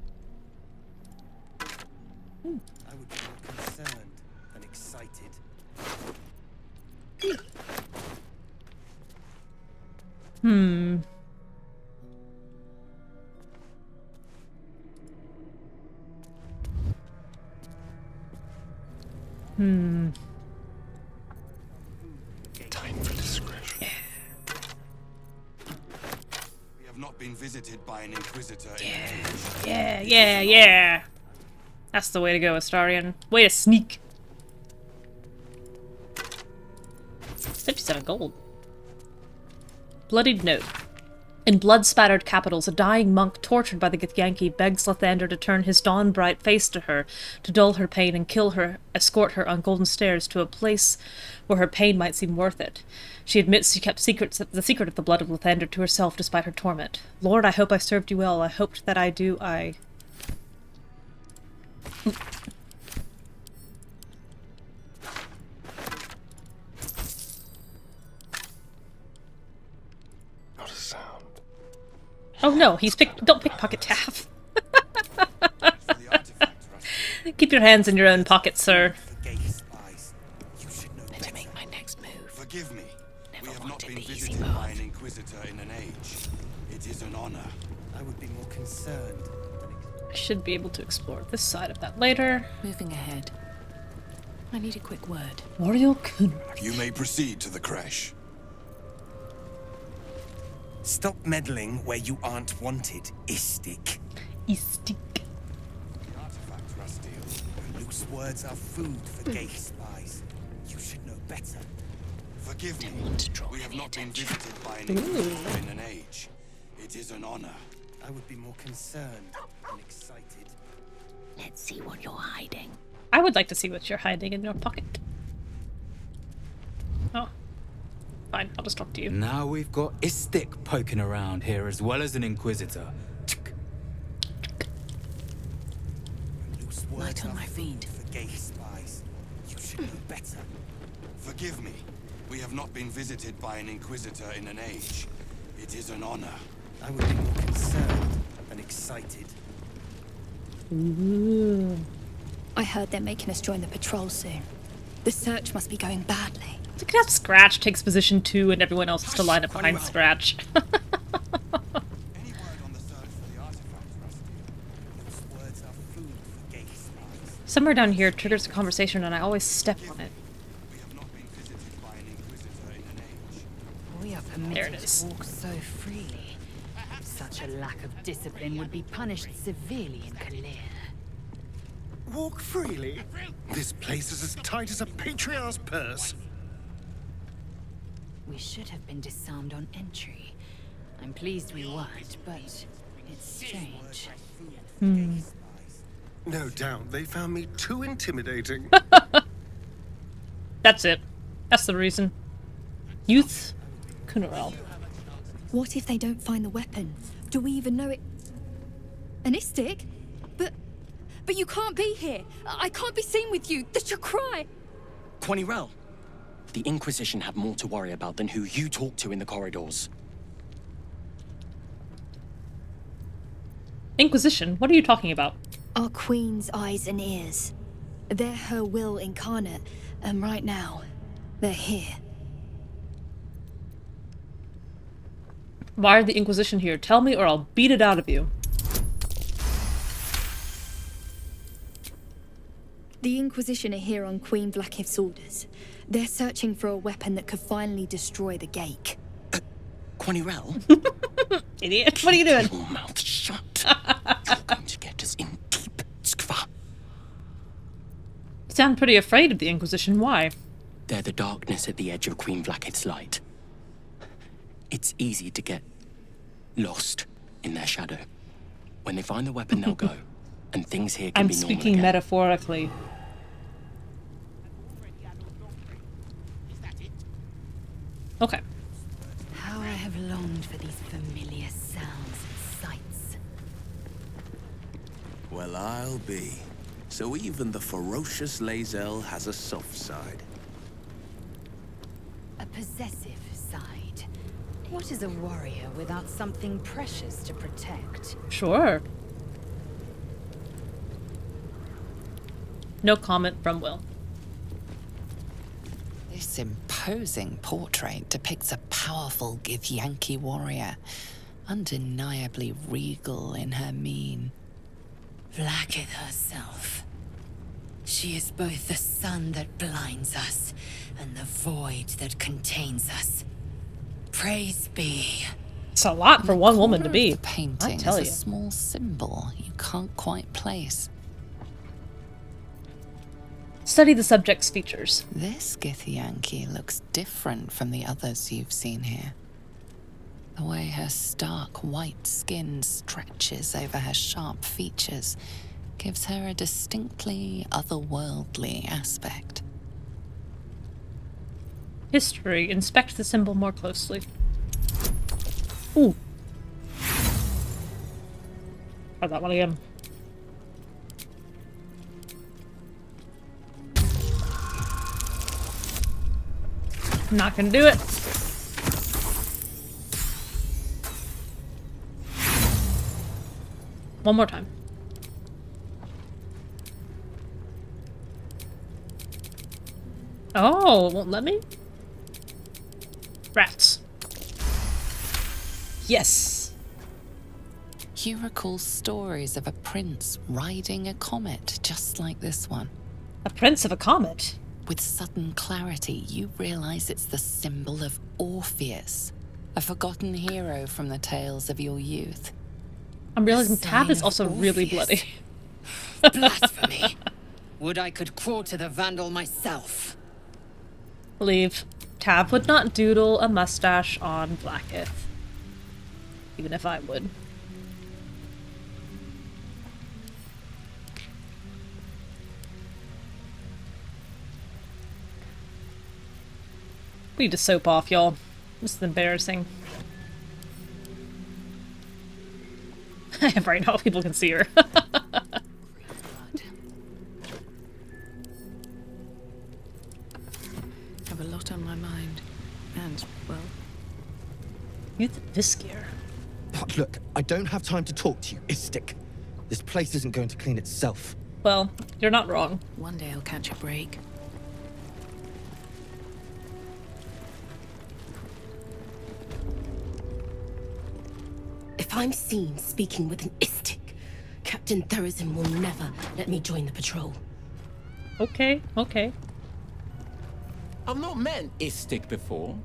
I would be more concerned than excited. Hmm. Time for discretion. We have not been visited by an inquisitor Yeah. That's the way to go, Astarion. Way to sneak. 57 gold. Bloodied note. In blood-spattered capitals, a dying monk tortured by the Githyanki begs Lathander to turn his dawn-bright face to her, to dull her pain and kill her, escort her on golden stairs to a place where her pain might seem worth it. She admits she kept the secret of the blood of Lathander to herself despite her torment. Lord, I hope I served you well. I hoped that I do. Not a sound. Oh no, don't pickpocket Taff. Keep your hands in your own pockets, sir. Better make my next move. Forgive me. Never We have not wanted been the easy visited by path. an inquisitor in an age. It is an honor. I would be more concerned. I should be able to explore this side of that later. Moving ahead. I need a quick word. Wario Kunrad. You may proceed to the creche. Stop meddling where you aren't wanted, Istik. Istik. The artifact, Rastiel. Loose words are food for gay spies. You should know better. Forgive me. We have not been visited by an inquisitor in an age. It is an honor. I would be more concerned and excited. Let's see what you're hiding. I would like to see what you're hiding in your pocket. Oh. Fine, I'll just talk to you. Now we've got Istik poking around here as well as an Inquisitor. Loose Light words on are my food feet. for gay spies. You should know better. Forgive me. We have not been visited by an inquisitor in an age. It is an honor. I would be more concerned and excited. Ooh. I heard they're making us join the patrol soon. The search must be going badly. Look at how Scratch takes position 2 and everyone else has to line up behind Scratch. Somewhere down here triggers a conversation and I always step on it. We are There permitted it is. to walk so freely. Such a lack of discipline would be punished severely in Kalir. Walk freely? This place is as tight as a patriarch's purse. We should have been disarmed on entry. I'm pleased we weren't, but it's strange. No doubt they found me too intimidating. That's it. That's the reason. Youth Kunaral. What if they don't find the weapon? Do we even know it? An Istik? But you can't be here. I can't be seen with you. That's your cry. Quanirel, the Inquisition have more to worry about than who you talk to in the corridors. Inquisition? What are you talking about? Our queen's eyes and ears. They're her will incarnate, and right now, they're here. Why are the Inquisition here? Tell me or I'll beat it out of you. The Inquisition are here on Queen Vlakiv's orders. They're searching for a weapon that could finally destroy the Gake. Quanirel? Idiot, what are you doing? Keep your mouth shut. You're going to get us in deep, Skva. You sound pretty afraid of the Inquisition. Why? They're the darkness at the edge of Queen Vlakith's light. It's easy to get lost in their shadow. When they find the weapon, they'll go, and things here can I'm be normal speaking again. metaphorically. Okay. How I have longed for these familiar sounds and sights. Well, I'll be. So even the ferocious Lae'zel has a soft side. A possessive side. What is a warrior without something precious to protect? Sure. No comment from Will. This imposing portrait depicts a powerful Githyanki warrior, undeniably regal in her mien. Vlakith herself. She is both the sun that blinds us and the void that contains us. Praise be. It's a lot for one woman to be. The painting I tell is you. a small symbol you can't quite place. Study the subject's features. This githyanki looks different from the others you've seen here. The way her stark white skin stretches over her sharp features gives her a distinctly otherworldly aspect. History. Inspect the symbol more closely. Ooh. Try that one again. Not gonna do it. One more time. Oh, it won't let me? Rats. Yes. You recall stories of a prince riding a comet just like this one. A prince of a comet? With sudden clarity, you realize it's the symbol of Orpheus, a forgotten hero from the tales of your youth. I'm realizing Tab is also really bloody. Blasphemy! Would I could quarter the vandal myself. Leave. Tab would not doodle a mustache on Blackith. Even if I would. We need to soap off, y'all. This is embarrassing. Right now, people can see her. Have a lot on my mind. And, well... Youth Viskier. But look, I don't have time to talk to you, Istik. This place isn't going to clean itself. Well, you're not wrong. One day I'll catch a break. If I'm seen speaking with an Istik, Captain Therazin will never let me join the patrol. Okay, okay. I've not met an Istik before.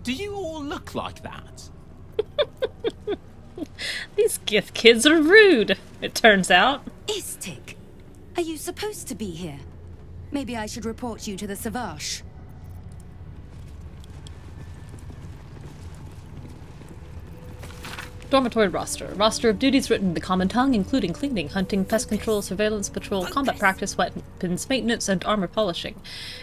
Do you all look like that? These Gith kids are rude, it turns out. Istik, are you supposed to be here? Maybe I should report you to the Savage. Dormitory roster. Roster of duties written in the common tongue, including cleaning, hunting, pest control, surveillance, patrol, combat practice, weapons maintenance, and armor polishing.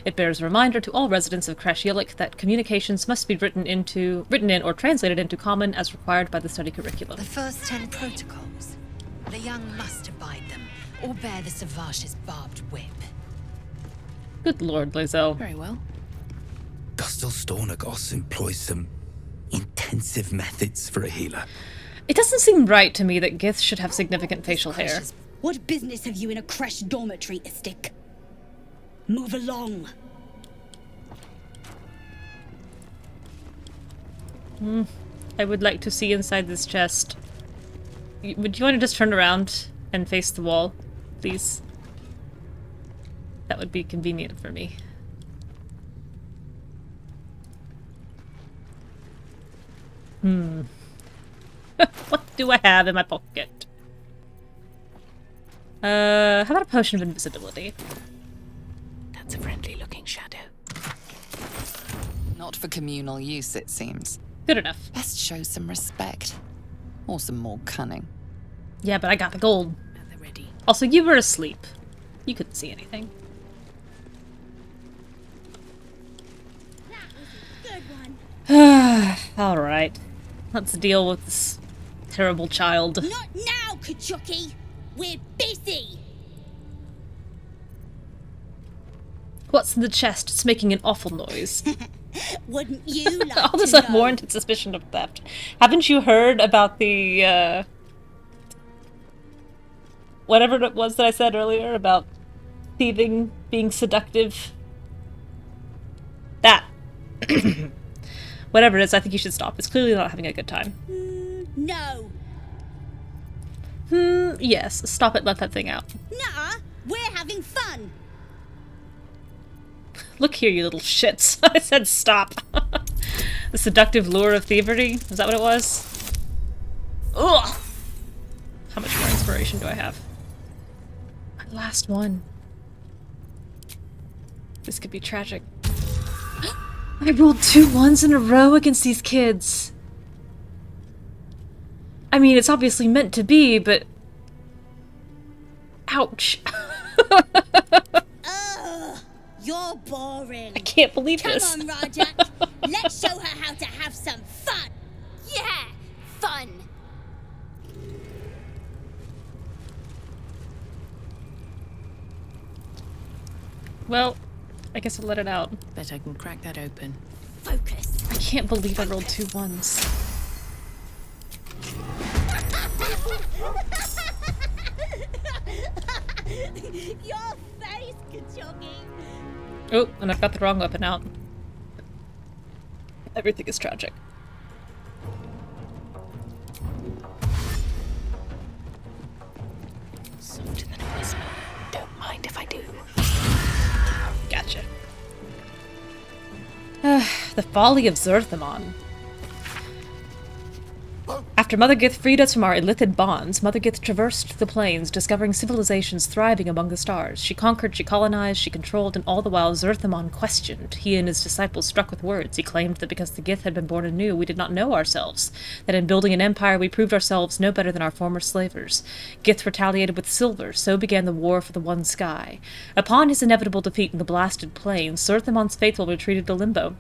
It bears a reminder to all residents of Creche that communications must be written in or translated into common as required by the study curriculum. The first 10 protocols. The young must abide them, or bear the Savage's barbed whip. Good lord, Lae'zel. Very well. Gustel Stornagos employs some intensive methods for a healer. It doesn't seem right to me that Gith should have significant facial hair. What business have you in a Creche dormitory, Istik? Move along. I would like to see inside this chest. Would you want to just turn around and face the wall, please? That would be convenient for me. What do I have in my pocket? How about a potion of invisibility? That's a friendly-looking shadow. Not for communal use, it seems. Good enough. Best show some respect. Or some more cunning. Yeah, but I got the gold. At the ready. Also, you were asleep. You couldn't see anything. Alright. Let's deal with this terrible child. Not now, Kachuki! We're busy! What's in the chest? It's making an awful noise. Wouldn't you like All this to know? unwarranted suspicion of theft. Haven't you heard about the, whatever it was that I said earlier about thieving being seductive? That. Whatever it is, I think you should stop. It's clearly not having a good time. No. Yes. Stop it. Let that thing out. Nah, we're having fun. Look here, you little shits. I said stop. The seductive lure of thievery? Is that what it was? Ugh! How much more inspiration do I have? I Last one. This could be tragic. I rolled 2 1s in a row against these kids. I mean, it's obviously meant to be, but... Ouch. You're boring. I can't believe this. Come on, Rajak. Let's show her how to have some fun. Yeah, fun. Well, I guess I'll let it out. Bet I can crack that open. Focus. I can't believe I rolled 2 1s. Your face, Kachongi. Oh, and I've got the wrong weapon out. Everything is tragic. Soft than a whisper. Don't mind if I do. Gotcha. The folly of Zerthamon. After Mother Gith freed us from our illithid bonds, Mother Gith traversed the plains, discovering civilizations thriving among the stars. She conquered, she colonized, she controlled, and all the while Zerthamon questioned. He and his disciples struck with words. He claimed that because the Gith had been born anew, we did not know ourselves. That in building an empire, we proved ourselves no better than our former slavers. Gith retaliated with silver. So began the war for the one sky. Upon his inevitable defeat in the blasted plains, Zerthamon's faithful retreated to Limbo.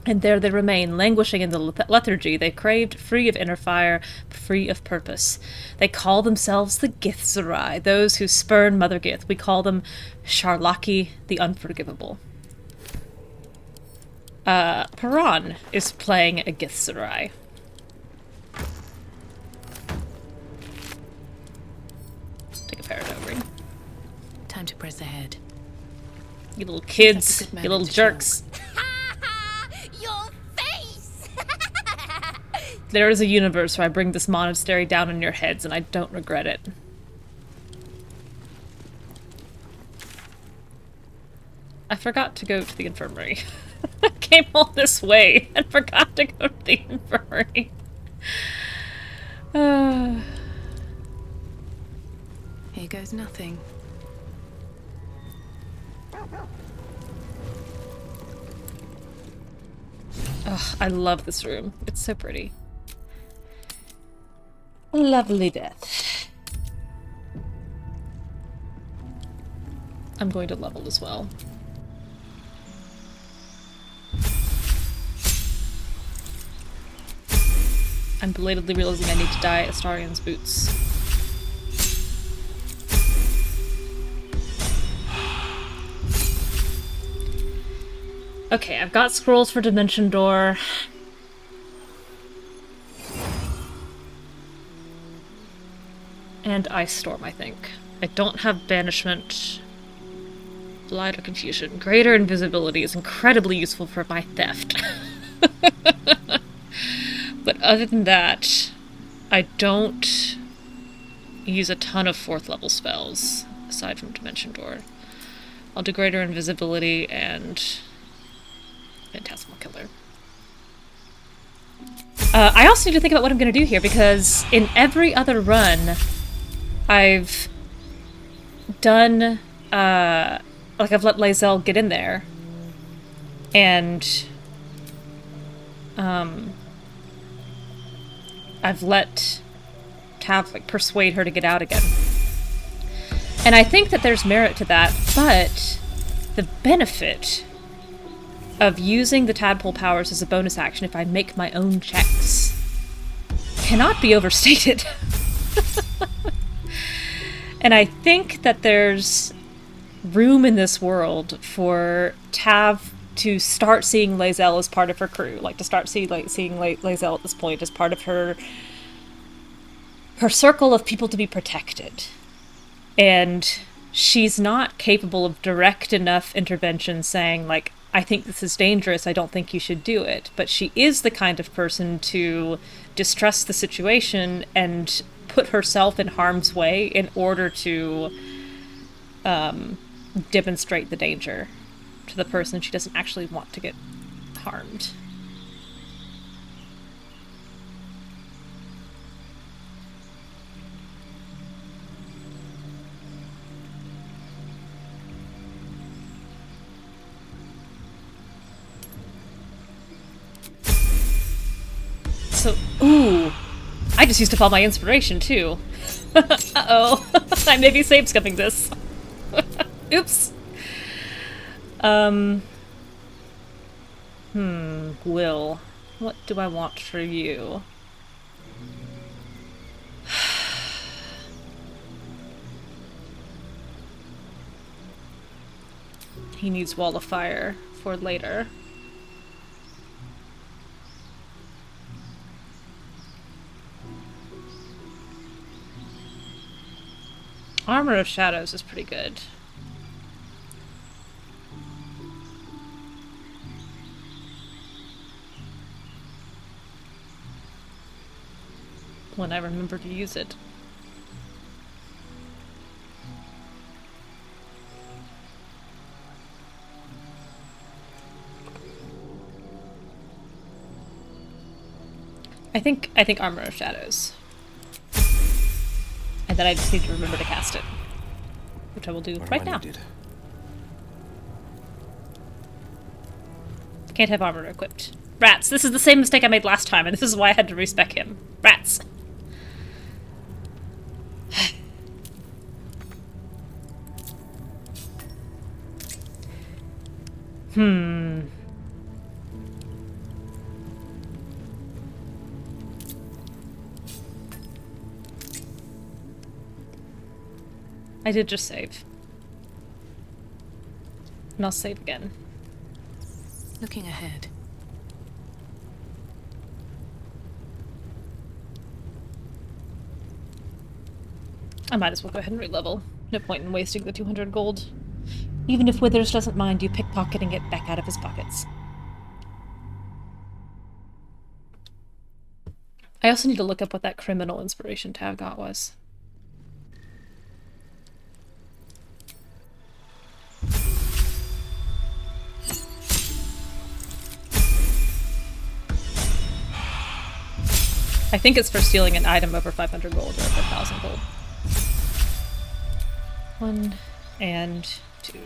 And there they remain, languishing in the lethargy they craved, free of inner fire, free of purpose. They call themselves the Githzerai, those who spurn Mother Gith. We call them Sharlaki the Unforgivable. Paran is playing a Githzerai. Take a Peridot ring. Time to press ahead. You little kids, you little jerks. There is a universe where I bring this monastery down on your heads, and I don't regret it. I forgot to go to the infirmary. I came all this way and forgot to go to the infirmary. Here goes nothing. Ugh, I love this room. It's so pretty. Lovely death. I'm going to level as well. I'm belatedly realizing I need to dye Astarion's boots. Okay, I've got scrolls for Dimension Door. And Ice Storm, I think. I don't have Banishment, Blight, or Confusion. Greater Invisibility is incredibly useful for my theft. But other than that, I don't use a ton of 4th level spells, aside from Dimension Door. I'll do Greater Invisibility and Phantasmal Killer. I also need to think about what I'm going to do here, because in every other run, I've done, like I've let Lae'zel get in there, and, I've let Tav, like, persuade her to get out again. And I think that there's merit to that, but the benefit of using the tadpole powers as a bonus action if I make my own checks cannot be overstated. And I think that there's room in this world for Tav to start seeing Lae'zel as part of her crew, like to start seeing Lae'zel at this point as part of her circle of people to be protected. And she's not capable of direct enough intervention saying, like, I think this is dangerous, I don't think you should do it. But she is the kind of person to distrust the situation and put herself in harm's way in order to demonstrate the danger to the person she doesn't actually want to get harmed. also... Ooh! I just used up all my inspiration, too. Uh-oh. I may be save-scumming this. Oops. Will. What do I want for you? He needs Wall of Fire for later. Armor of Shadows is pretty good. When I remember to use it. I think Armor of Shadows. And then I just need to remember to cast it. Which I will do right now. Can't have armor equipped. Rats! This is the same mistake I made last time, and this is why I had to respec him. Rats! I did just save. And I'll save again. Looking ahead. I might as well go ahead and re-level. No point in wasting the 200 gold. Even if Withers doesn't mind you pickpocketing it back out of his pockets. I also need to look up what that criminal inspiration tab got was. I think it's for stealing an item over 500 gold or over 1,000 gold. 1 and 2.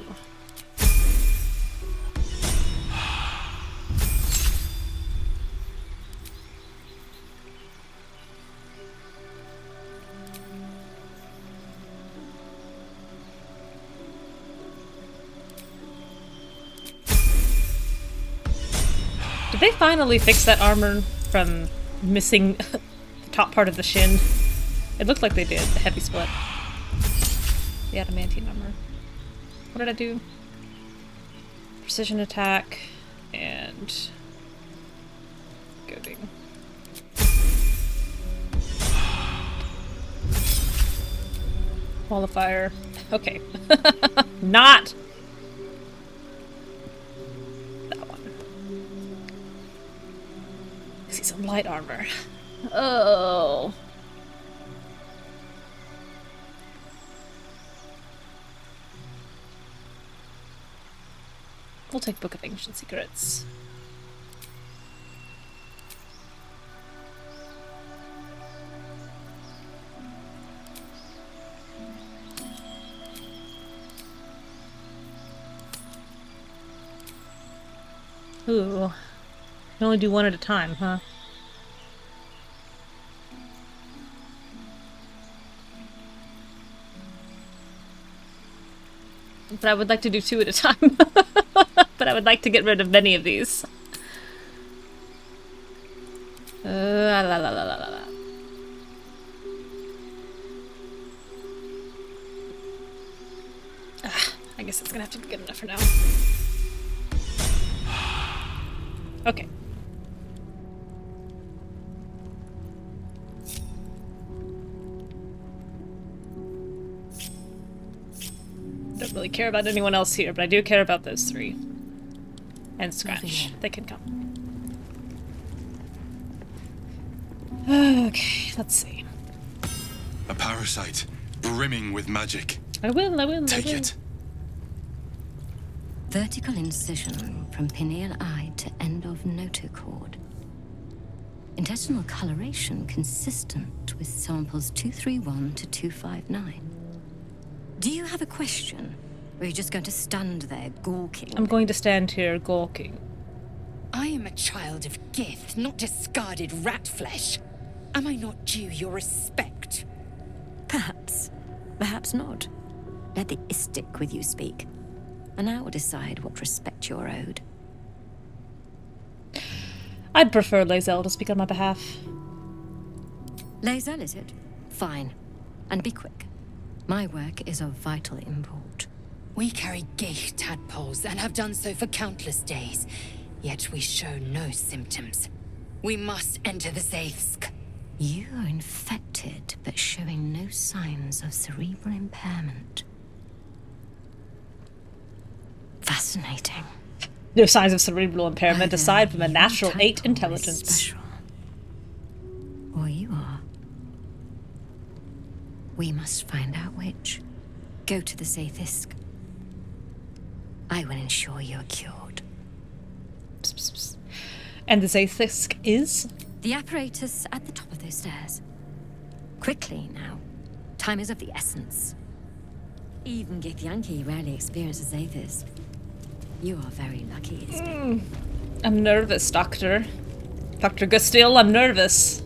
Did they finally fix that armor from missing the top part of the shin? It looked like they did, the heavy split. The adamantine armor. What did I do? Precision attack and goading. Wall of Fire. Okay. Not that one. I see some light armor. Oh. We'll take Book of Ancient Secrets. Ooh. You can only do one at a time, huh? But I would like to do 2 at a time. But I would like to get rid of many of these. La la la la la la. I guess that's gonna have to be good enough for now. Okay. Don't really care about anyone else here, but I do care about those 3. And Scratch. They can come. Okay, let's see. A parasite brimming with magic. I will. Take it. Vertical incision from pineal eye to end of notochord. Intestinal coloration consistent with samples 231 to 259. Do you have a question? Or are you just going to stand there gawking? I'm going to stand here gawking. I am a child of Gith, not discarded rat flesh. Am I not due your respect? Perhaps. Perhaps not. Let the Istik with you speak, and I will decide what respect you're owed. I'd prefer Lae'zel to speak on my behalf. Lae'zel, is it? Fine. And be quick. My work is of vital import. We carry Geich tadpoles and have done so for countless days, yet we show no symptoms. We must enter the Zaithsk. You are infected, but showing no signs of cerebral impairment. Fascinating. No signs of cerebral impairment aside from a natural 8 intelligence. Special. Or you are. We must find out which. Go to the Zaithsk. I will ensure you're cured. Psst, psst, psst. And the Zaithsk is? The apparatus at the top of those stairs. Quickly now. Time is of the essence. Even Githyanki rarely experiences Zaithis. You are very lucky, Istik. I'm nervous, Doctor. Dr. Gustil, I'm nervous.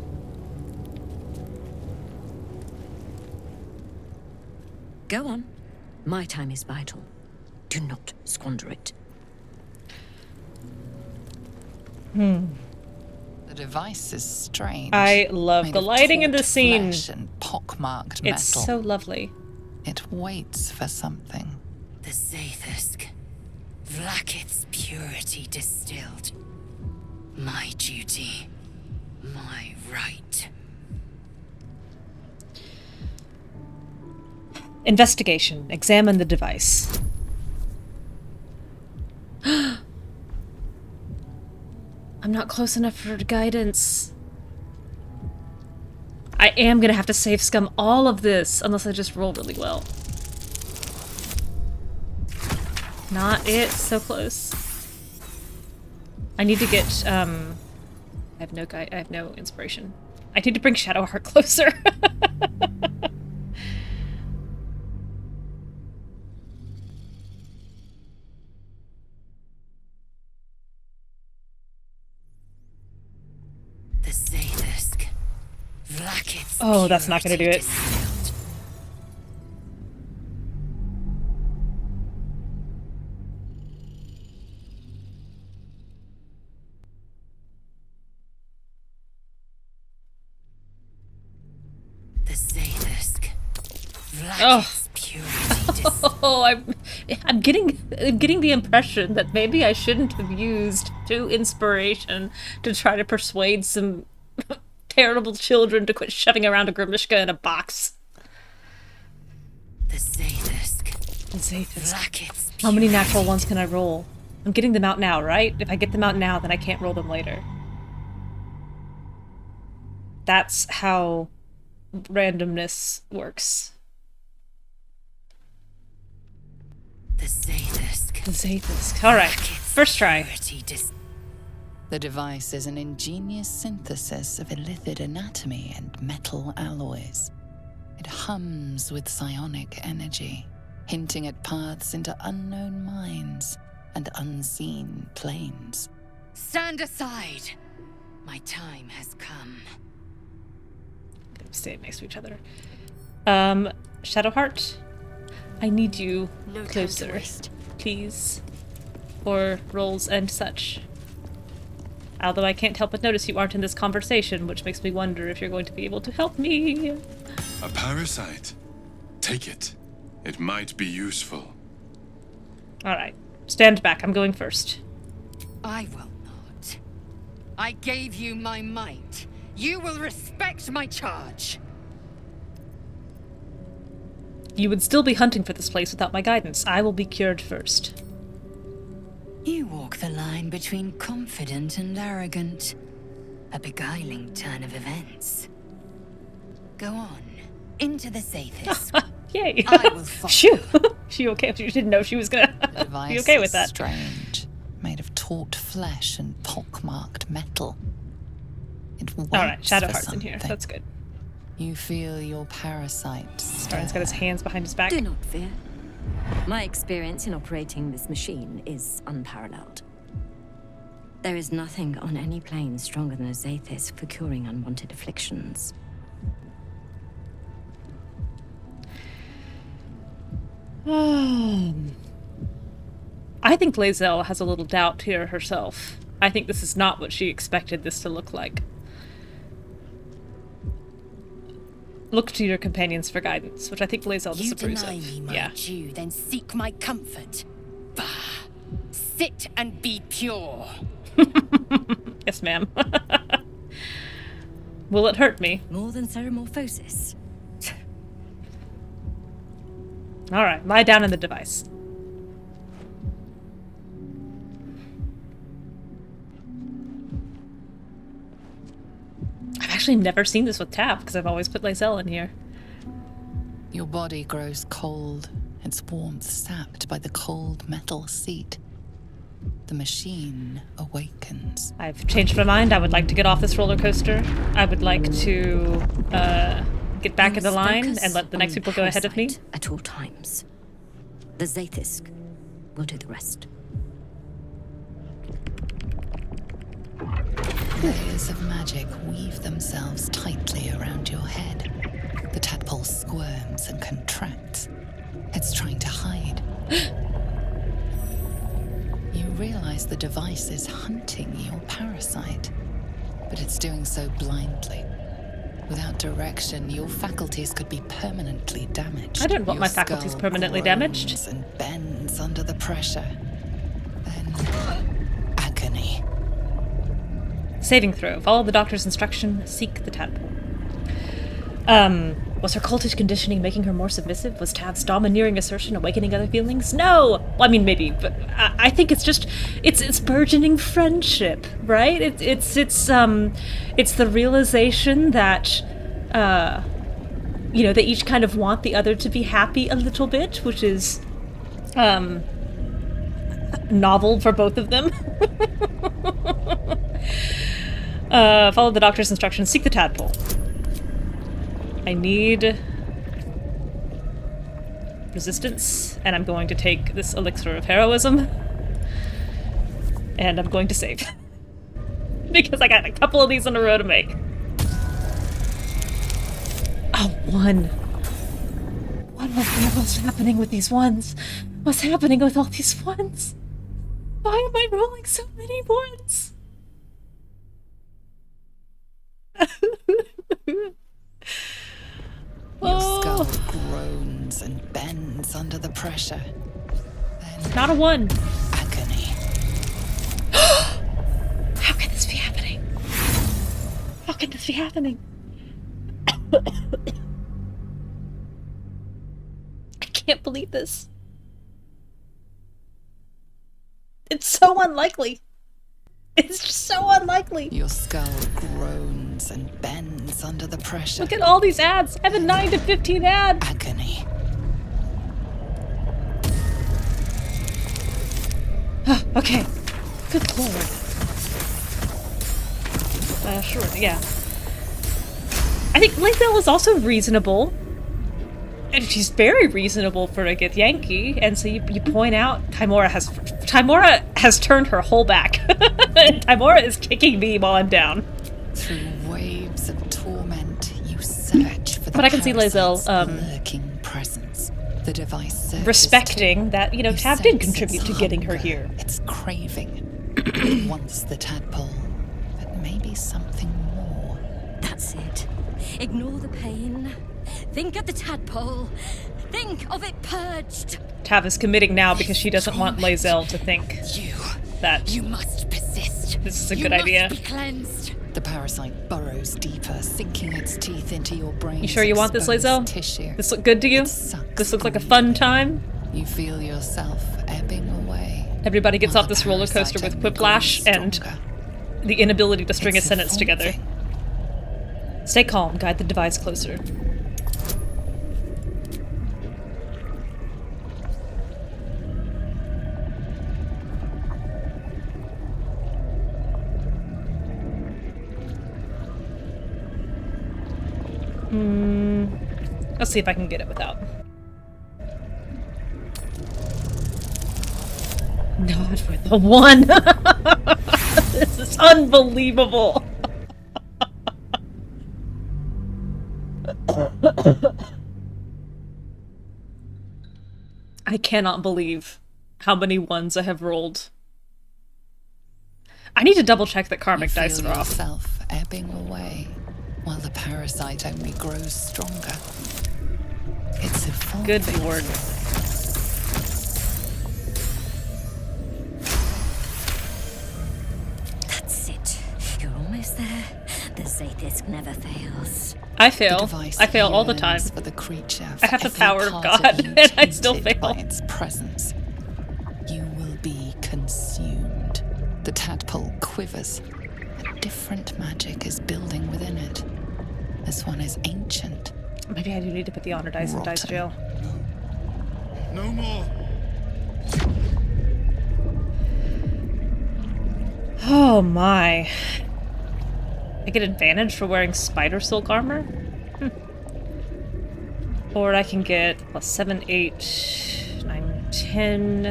Go on. My time is vital. Do not squander it. The device is strange. I love the lighting in this scene. And pockmarked it's metal. So lovely. It waits for something. The Zaithsk. Vlaakith's purity distilled. My duty. My right. Investigation. Examine the device. I'm not close enough for guidance. I am gonna have to save scum all of this, unless I just roll really well. Not it. So close. I need to get, I have no inspiration. I need to bring Shadowheart closer. The Zaithsk. Vlaakith's Oh, that's not gonna do it. Oh, I'm getting the impression that maybe I shouldn't have used 2 inspiration to try to persuade some terrible children to quit shoving around a Grimishka in a box. The Zaithsk. The Zaithsk. How many natural ones can I roll? I'm getting them out now, right? If I get them out now, then I can't roll them later. That's how randomness works. The Zaithsk. The Zaithsk. Alright, first try. The device is an ingenious synthesis of illithid anatomy and metal alloys. It hums with psionic energy, hinting at paths into unknown minds and unseen planes. Stand aside! My time has come. Stay next to each other. Shadowheart? I need you closer, please. For rolls and such. Although I can't help but notice you aren't in this conversation, which makes me wonder if you're going to be able to help me. A parasite. Take it. It might be useful. Alright. Stand back. I'm going first. I will not. I gave you my might. You will respect my charge. You would still be hunting for this place without my guidance. I will be cured first. You walk the line between confident and arrogant. A beguiling turn of events. Go on. Into the Zaithsk. Yay. I will follow. Shoo. She okay? She didn't know she was gonna be okay with that. Strange. Made of taut flesh and pockmarked metal. It waits Alright, Shadowheart's for in here. something. That's good. You feel your parasite stir. Star's got his hands behind his back. Do not fear. My experience in operating this machine is unparalleled. There is nothing on any plane stronger than a Zathis for curing unwanted afflictions. I think Lae'zel has a little doubt here herself. I think this is not what she expected this to look like. Look to your companions for guidance, which I think Lae'zel disapproves of. You deny me my due, then seek my comfort. Bah! Sit and be pure. Yes, ma'am. Will it hurt me? More than ceremorphosis. Alright, lie down in the device. I've actually never seen this with Tav, because I've always put Lae'zel in here. Your body grows cold, its warmth sapped by the cold metal seat. The machine awakens. I've changed my mind. I would like to get off this roller coaster. I would like to get back in the line and let the next people go ahead of me. At all times. The Zathis will do the rest. Layers of magic weave themselves tightly around your head. The tadpole squirms and contracts. It's trying to hide. You realize the device is hunting your parasite, but it's doing so blindly. Without direction, your faculties could be permanently damaged. I don't want my faculties permanently damaged. And bends under the pressure. Then agony. Saving throw. Follow the doctor's instruction. Seek the tadpole. Was her cultish conditioning making her more submissive? Was Tav's domineering assertion awakening other feelings? No! Well, I mean, maybe, but I think it's just, it's burgeoning friendship, right? It's the realization that, you know, they each kind of want the other to be happy a little bit, which is, novel for both of them. Follow the doctor's instructions. Seek the tadpole. I need resistance, and I'm going to take this elixir of heroism, and I'm going to save. Because I got a couple of these in a row to make. Oh, one. What's happening with these ones? What's happening with all these ones? Why am I rolling so many ones? Your skull groans and bends under the pressure. Then not a one. Agony. How can this be happening? How can this be happening? I can't believe this. It's so unlikely. It's just so unlikely. Your skull groans and bends under the pressure. Look at all these ads. I have a 9 to 15 ad. Agony. Okay. Good lord. Sure, yeah. I think Lae'zel is also reasonable. And she's very reasonable for a githyanki, and so you point out Tymora has turned her whole back. Tymora is kicking me while I'm down. Through waves of torment, you search for the but I can see Lae'zel lurking presence. The device respecting that, you know, Tav did contribute to getting her here. It's craving. It wants the tadpole, but maybe something more. That's it. Ignore the pain. Think of the tadpole. Think of it purged. Tav is committing now because she doesn't want Lae'zel to think that you must persist. This is a good idea. Be cleansed. The parasite burrows deeper, sinking its teeth into your brain. You sure you want this, Lae'zel? Tissue. This look good to you? This looks like a fun time? You feel yourself ebbing away. Everybody gets off this roller coaster with whiplash and the inability to string a sentence together. Stay calm, guide the device closer. Let's see if I can get it without. Not with the one! This is unbelievable. I cannot believe how many ones I have rolled. I need to double check that karmic dice are off. Yourself ebbing away while the parasite only grows stronger. It's evolving. Good lord. That's it. You're almost there. The Zaithisk never fails. I fail. I fail all the time. For the creature, I have the power of God, and I still fail. By its presence, you will be consumed. The tadpole quivers. A different magic is building within it. This one is ancient. Maybe I do need to put the honor dice in dice jail. No more. Oh my. I get advantage for wearing spider silk armor? Or I can get plus 7, 8, 9, 10.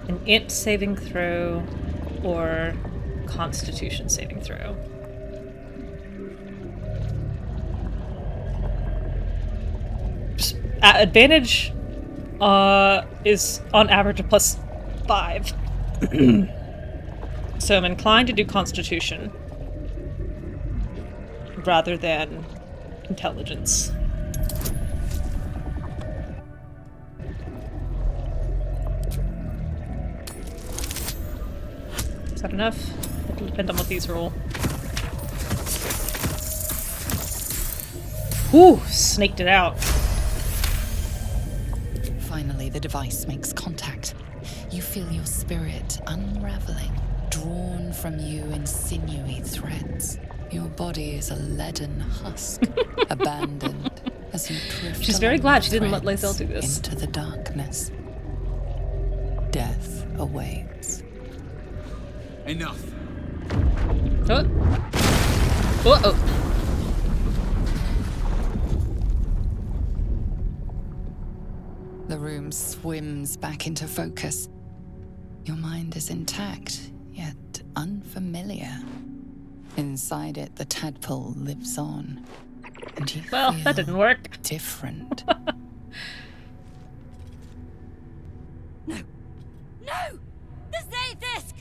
An int saving throw or constitution saving throw. Advantage is on average a plus 5. So I'm inclined to do constitution rather than intelligence. Is that enough? It'll depend on what these roll. Whew, snaked it out. Finally, the device makes contact. You feel your spirit unraveling, drawn from you in sinewy threads. Your body is a leaden husk, abandoned as you drift. She's very glad she didn't let Lae'zel do this. Into the darkness. Death awaits. Enough. Oh. Uh-oh. The room swims back into focus. Your mind is intact, yet unfamiliar. Inside it, the tadpole lives on. And you well, that didn't work. Different. No! The Zaithisk!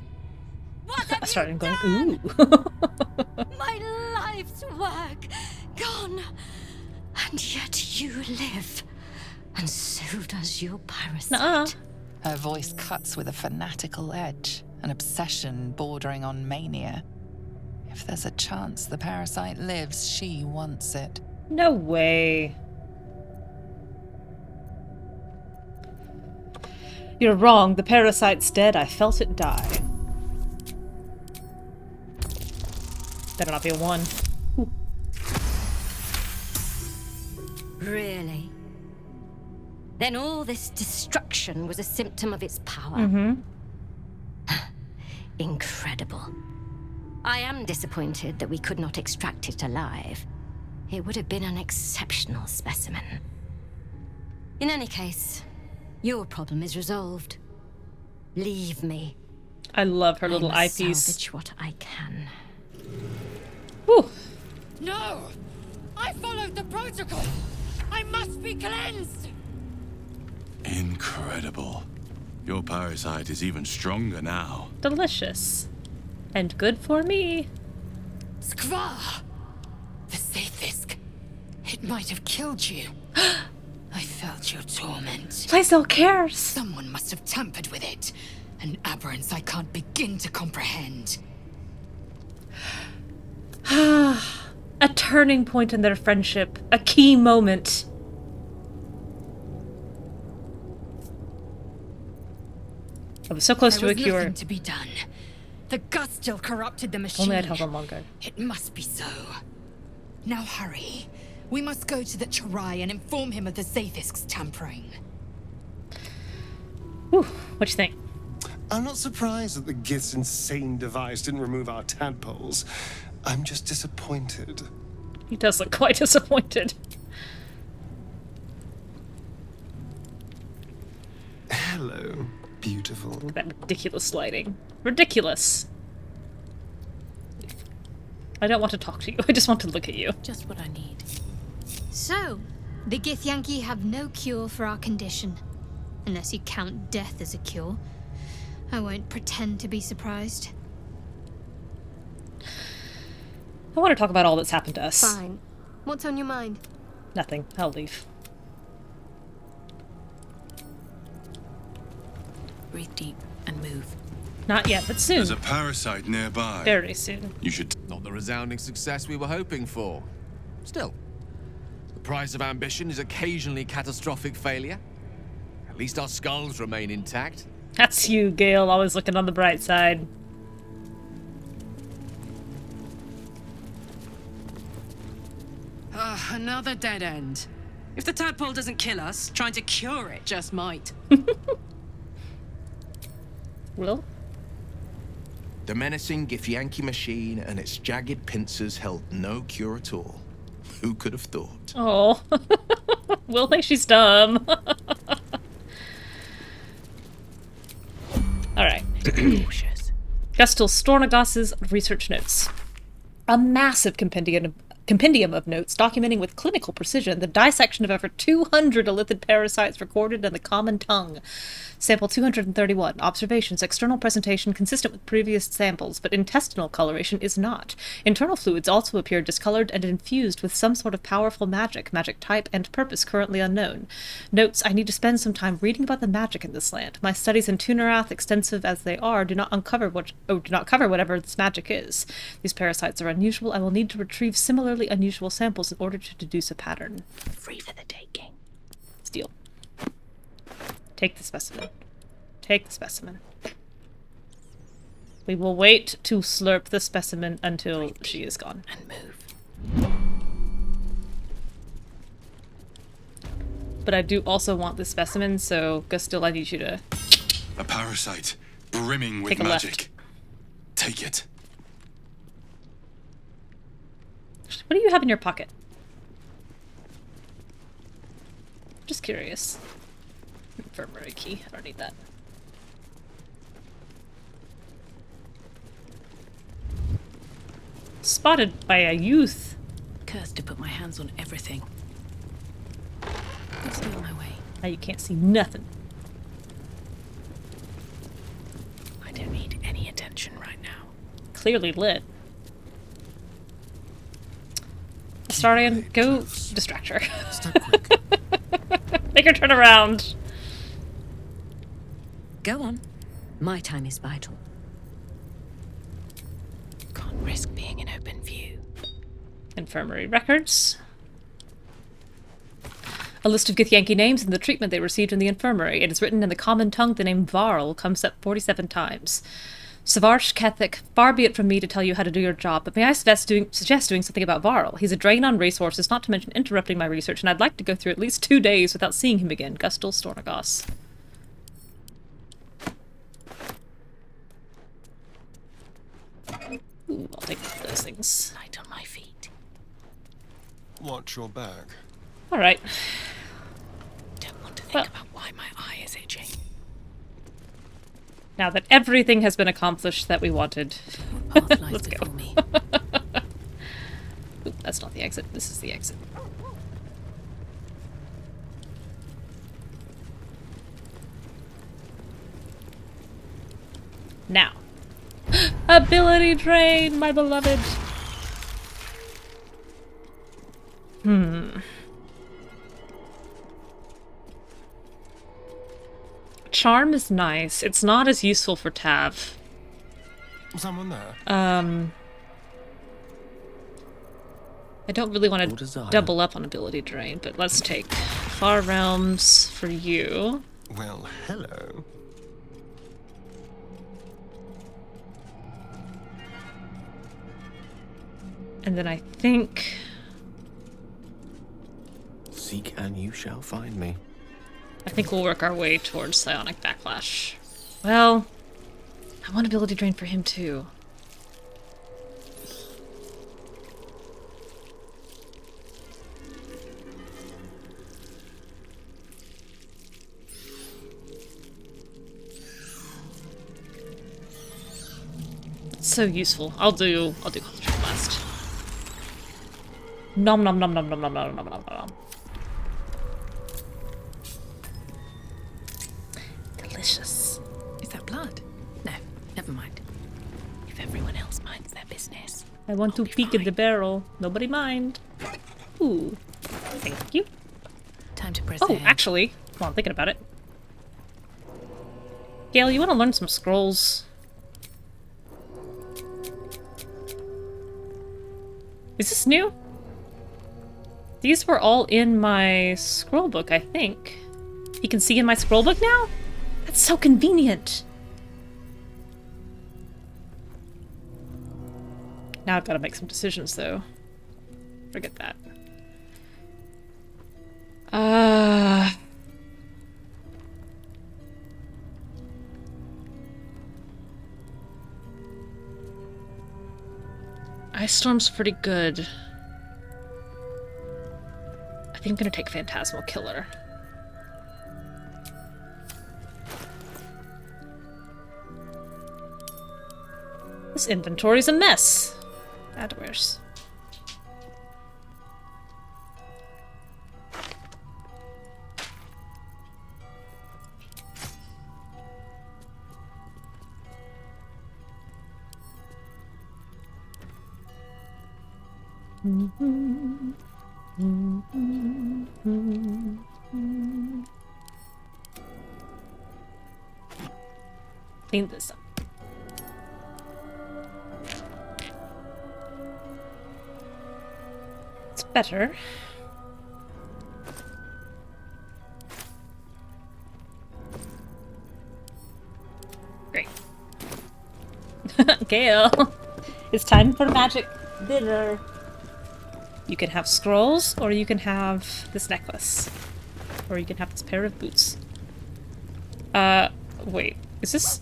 What have I started you going, done? ooh. My life's work gone. And yet you live. And so does your parasite. Nuh-uh. Her voice cuts with a fanatical edge, an obsession bordering on mania. If there's a chance the parasite lives, she wants it. No way. You're wrong. The parasite's dead. I felt it die. Better not be a 1. Ooh. Really? Then all this destruction was a symptom of its power? Mm-hmm. Incredible. I am disappointed that we could not extract it alive. It would have been an exceptional specimen. In any case, your problem is resolved. Leave me. I love her little I must eyepiece. salvage what I can. Whew. No! I followed the protocol! I must be cleansed! Incredible. Your parasite is even stronger now. Delicious. And good for me. Skvar! The Zaithisk. It might have killed you. I felt your torment. Lae'zel cares. Someone must have tampered with it. An aberrance I can't begin to comprehend. A turning point in their friendship. A key moment. I was so close to a There was cure. nothing to be done. The gust still corrupted the machine. Only I'd held on longer. It must be so. Now hurry. We must go to the Charai and inform him of the Zaithisk's tampering. Whew. What you think? I'm not surprised that the Gith's insane device didn't remove our tadpoles. I'm just disappointed. He does look quite disappointed. Hello, beautiful. That ridiculous lighting. Ridiculous. I don't want to talk to you. I just want to look at you. Just what I need. So, the githyanki have no cure for our condition. Unless you count death as a cure. I won't pretend to be surprised. I want to talk about all that's happened to us. Fine. What's on your mind? Nothing. I'll leave. Breathe deep and move. Not yet, but soon. There's a parasite nearby. Very soon. You should... Not the resounding success we were hoping for. Still, the price of ambition is occasionally catastrophic failure. At least our skulls remain intact. That's you, Gale, always looking on the bright side. Another dead end. If the tadpole doesn't kill us, trying to cure it just might. Will? The menacing githyanki machine and its jagged pincers held no cure at all. Who could have thought? Oh. Will thinks she's dumb. Alright. Gustil Stornagos's research notes. A massive compendium of notes documenting with clinical precision the dissection of over 200 elithid parasites recorded in the common tongue. Sample 231. Observations. External presentation consistent with previous samples, but intestinal coloration is not. Internal fluids also appear discolored and infused with some sort of powerful magic. Magic type and purpose currently unknown. Notes. I need to spend some time reading about the magic in this land. My studies in Tunarath, extensive as they are, do not cover whatever this magic is. These parasites are unusual. I will need to retrieve similarly unusual samples in order to deduce a pattern. Free for the taking. Steal. Take the specimen. Take the specimen. We will wait to slurp the specimen until she is gone. And move. But I do also want the specimen, so Gustil, I need you to... A parasite, brimming with Take a magic. left. Take it. What do you have in your pocket? Just curious. Infirmary key. I don't need that. Spotted by a youth. Cursed to put my hands on everything. Let's do it my way. Now you can't see nothing. I don't need any attention right now. Clearly lit. Astarion, go distract her. Make her turn around. Go on. My time is vital. Can't risk being in open view. Infirmary records. A list of Githyanki names and the treatment they received in the infirmary. It is written in the common tongue. The name Varl comes up 47 times. Savarsh Kethik, far be it from me to tell you how to do your job, but may I suggest doing something about Varl? He's a drain on resources, not to mention interrupting my research, and I'd like to go through at least 2 days without seeing him again. Gustil Stornagos. Ooh, I'll take those things. Light on my feet. Watch your back. Alright. Don't want to think about why my eye is itching. Now that everything has been accomplished that we wanted, let's go. Ooh, that's not the exit. This is the exit. Now. Ability drain, my beloved. Charm is nice. It's not as useful for Tav. Someone there? I don't really want to double up on ability drain, but let's take Far Realms for you. Well, hello. And then I think... Seek and you shall find me. I think we'll work our way towards Psionic Backlash. Well, I want ability drain for him too. so useful. I'll do culture blast. Nom nom nom nom nom nom nom nom nom nom. Delicious. Is that blood? No, never mind. If everyone else minds their business. I want to peek at the barrel. Nobody mind. Ooh. Thank you. Time to press Oh, ahead. actually, while I'm thinking about it. Gale, you want to learn some scrolls? Is this new? These were all in my scroll book, I think. You can see in my scroll book now? That's so convenient. Now I've got to make some decisions, though. Forget that. Ice Storm's pretty good. I think I'm gonna take Phantasmal Killer. This inventory's a mess. Adwares. Clean this up. It's better. Great. Gale, it's time for magic dinner. You can have scrolls, or you can have this necklace. Or you can have this pair of boots. Wait. Is this...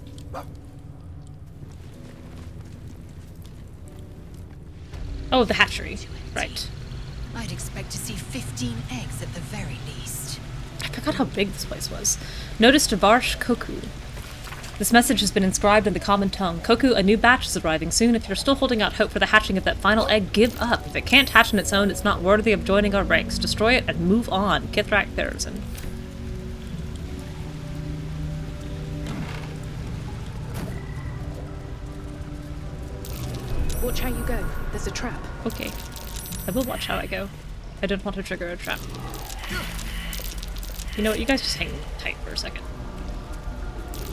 Oh, the hatchery. Right. I'd expect to see 15 eggs at the very least. I forgot how big this place was. Notice to Varsh Koku. This message has been inscribed in the common tongue. Koku, a new batch is arriving soon. If you're still holding out hope for the hatching of that final egg, give up. If it can't hatch on its own, it's not worthy of joining our ranks. Destroy it and move on. Kithrak Therazin. Watch how you go. There's a trap. Okay. I will watch how I go. I don't want to trigger a trap. You know what? You guys just hang tight for a second.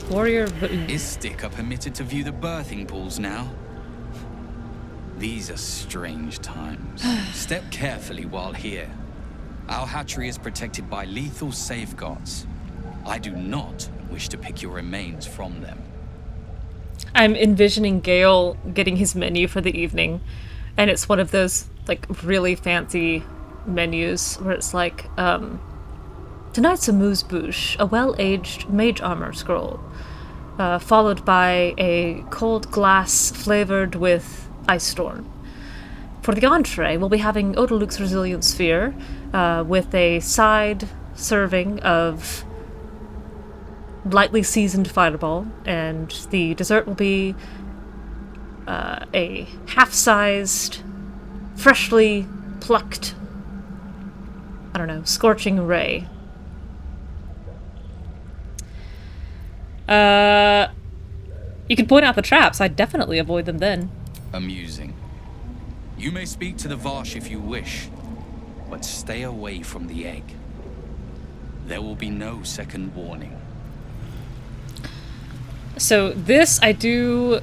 Warrior Voon. Istik are permitted to view the birthing pools now. These are strange times. Step carefully while here. Our hatchery is protected by lethal safeguards. I do not wish to pick your remains from them. I'm envisioning Gale getting his menu for the evening, and it's one of those, like, really fancy menus where it's like, tonight's amuse-bouche, a well-aged mage armor scroll, followed by a cold glass flavored with ice storm. For the entree, we'll be having Odaluk's Resilient Sphere, with a side serving of lightly seasoned fireball, and the dessert will be a half-sized, freshly plucked, I don't know, scorching ray. You can point out the traps. I'd definitely avoid them then. Amusing. You may speak to the Varsh if you wish, but stay away from the egg. There will be no second warning. So this I do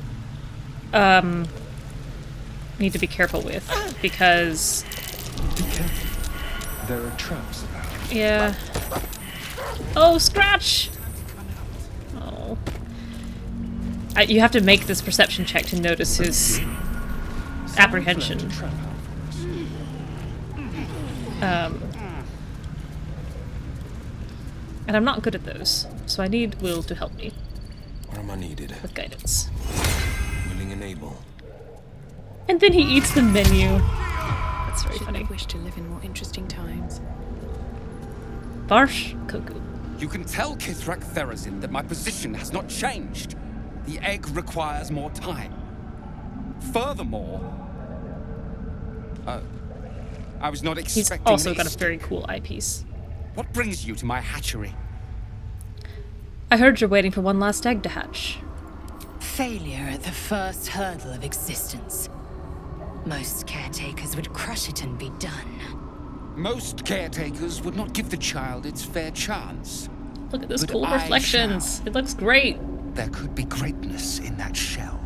need to be careful with, because there are traps about. Yeah. Oh, Scratch! Oh. You have to make this perception check to notice his apprehension. And I'm not good at those, so I need Will to help me. Where am I needed? With guidance. Willing and able. And then he eats the menu. That's very funny. I wish to live in more interesting times. Varsh Koku. You can tell Kithrak Therazin that my position has not changed. The egg requires more time. Furthermore... I was not He's expecting also an got a Istik. very cool eyepiece. What brings you to my hatchery? I heard you're waiting for one last egg to hatch. Failure at the first hurdle of existence. Most caretakers would crush it and be done. Most caretakers would not give the child its fair chance. Look at those But cool I reflections. It looks great. There could be greatness in that shell.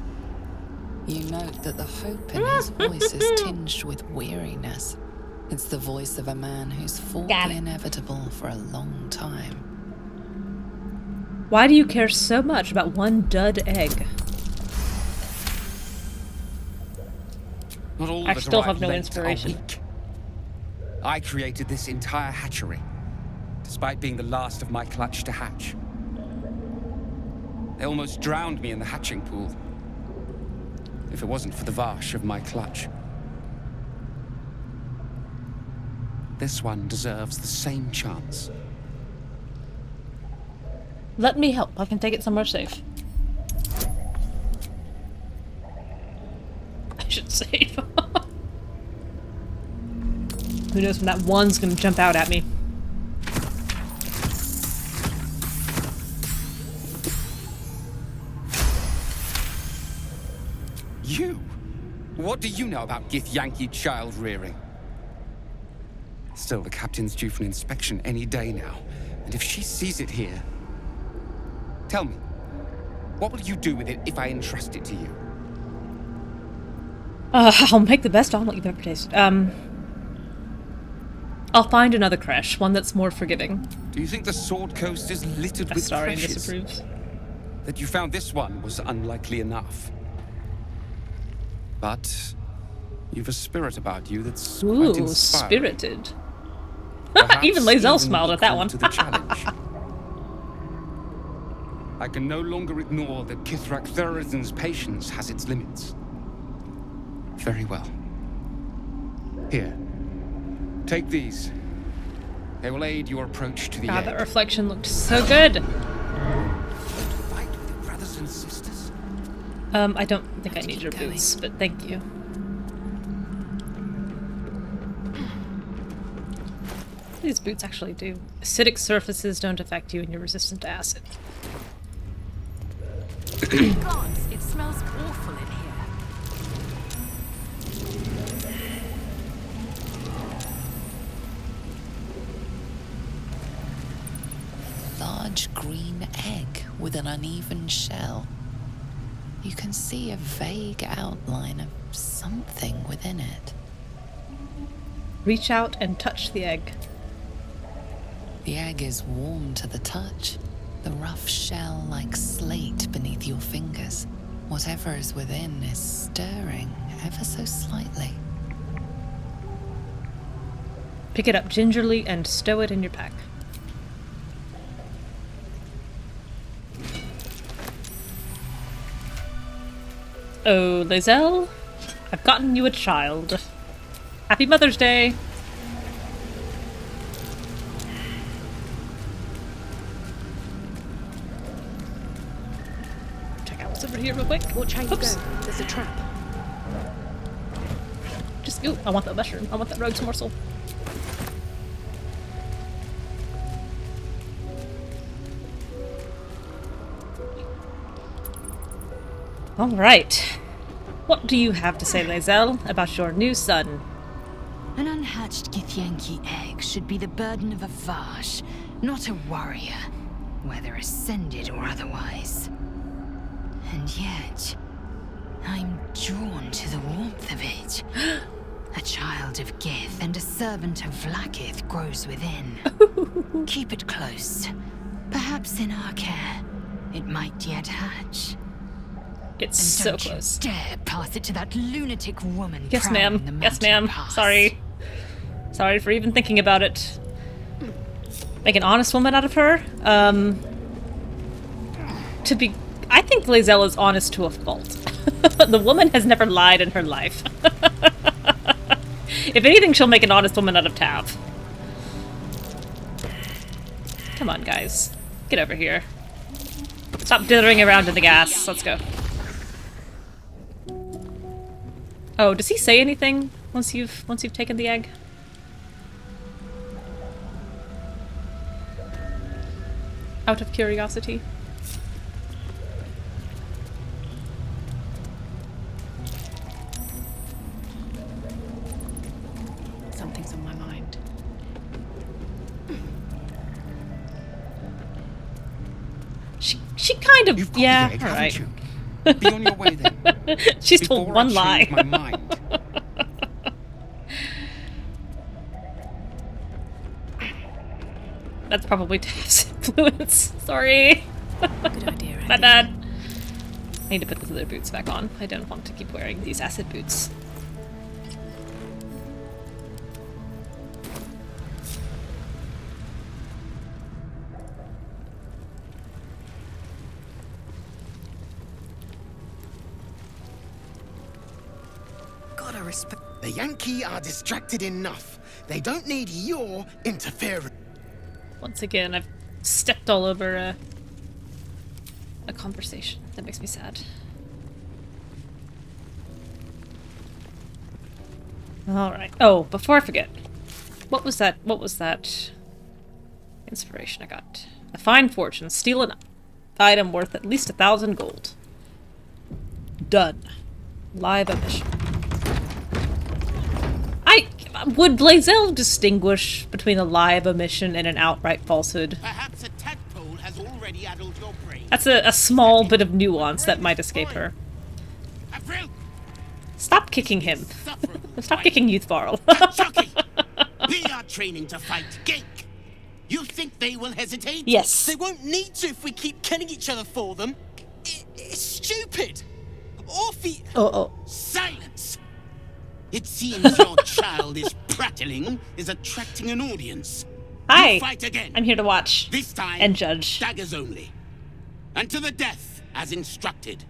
You note that the hope in his voice is tinged with weariness. It's the voice of a man who's fought the inevitable for a long time. Why do you care so much about one dud egg? Not all I that still arrive have no late are inspiration. weak. I created this entire hatchery, despite being the last of my clutch to hatch. They almost drowned me in the hatching pool, if it wasn't for the varsh of my clutch. This one deserves the same chance. Let me help. I can take it somewhere safe. I should save. Who knows when that one's gonna jump out at me. You? What do you know about githyanki child rearing? Still, the captain's due for an inspection any day now. And if she sees it here... Tell me, what will you do with it if I entrust it to you? I'll make the best omelet you've ever tasted. I'll find another creche, one that's more forgiving. Do you think the Sword Coast is littered with Astarion creches? disapproves. That you found this one was unlikely enough. But you've a spirit about you that's quite Ooh, inspiring. spirited. Perhaps Even Lae'zel even smiled at that equal one. to the challenge. I can no longer ignore that Kithrak Thurizen's patience has its limits. Very well. Here. Take these. They will aid your approach to the God, egg. that reflection looked so good. Fight with your brothers and sisters. I don't think I need your boots, but thank you. These boots actually do. Acidic surfaces don't affect you and you're resistant to acid. Gods, it smells awful in here. Large green egg with an uneven shell. You can see a vague outline of something within it. Reach out and touch the egg. The egg is warm to the touch, the rough shell like slate beneath your fingers. Whatever is within is stirring ever so slightly. Pick it up gingerly and stow it in your pack. Oh, Lae'zel, I've gotten you a child. Happy Mother's Day! Check out what's over here real quick. Watch how you Oops. go. There's a trap. Just, ooh, I want that mushroom. I want that rogue's morsel. Alright. What do you have to say, Lae'zel, about your new son? An unhatched githyanki egg should be the burden of a varsh, not a warrior, whether ascended or otherwise. And yet, I'm drawn to the warmth of it. A child of Gith and a servant of Vlaakith grows within. Keep it close. Perhaps in our care, it might yet hatch. It's And so don't close. You dare pass it to that lunatic woman. Yes, prowling the ma'am. Yes, mountain ma'am. pass. Sorry. Sorry for even thinking about it. Make an honest woman out of her? I think Lae'zel is honest to a fault. The woman has never lied in her life. If anything, she'll make an honest woman out of Tav. Come on, guys. Get over here. Stop dithering around in the gas. Let's go. Oh, does he say anything once you've taken the egg? Out of curiosity. Something's on my mind. She kind of, You've got yeah, the egg, all right. haven't you? Be on your way then. She's told Before one I change lie. my mind. That's probably Tav's influence. Sorry. Good idea, My bad. I need to put the other boots back on. I don't want to keep wearing these acid boots. Gotta respect. The Yankee are distracted enough. They don't need your interference. Once again, I've stepped all over a conversation. That makes me sad. Alright. Oh, before I forget. What was that inspiration I got? A fine fortune. Steal an item worth at least 1,000 gold. Done. Live omission. Would Blazel distinguish between a lie of omission and an outright falsehood? Perhaps a tadpole has already addled your brain. That's a small bit of nuance that might escape her. Stop kicking him. Stop kicking Youth Varl. We are training to fight Gake. You think they will hesitate? Yes. They won't need to if we keep killing each other for them. It's stupid. Silence! It seems your childish prattling is attracting an audience. Hi. You fight again. I'm here to watch. This time, and judge. Daggers only. And to the death, as instructed.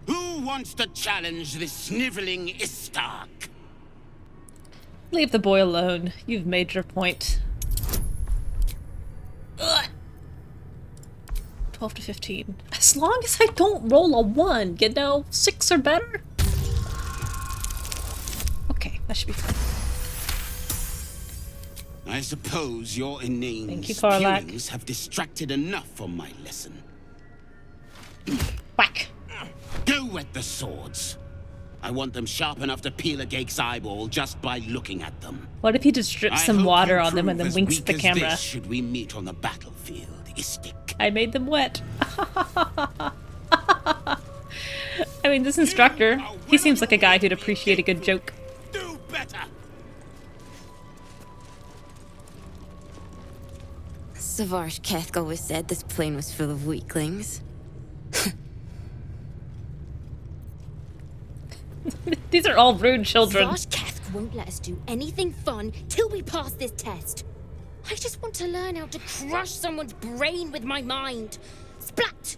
Who wants to challenge this sniveling Istark? Leave the boy alone. You've made your point. Ugh. 12 to 15. As long as I don't roll a 1, you know? 6 or better? Okay, that should be fine. I suppose your inane Thank you, Karlak. spewings have distracted enough from my lesson. Whack. Go wet the swords. I want them sharp enough to peel a Gake's eyeball just by looking at them. What if he just drips some water on them and then winks at the camera? This should we meet on the battlefield, Istik? I made them wet. I mean, this instructor, he seems like a guy who'd appreciate a good joke. Do better. Savage Keth always said this plane was full of weaklings. These are all rude children. Savage Keth won't let us do anything fun till we pass this test. I just want to learn how to crush someone's brain with my mind. Splat!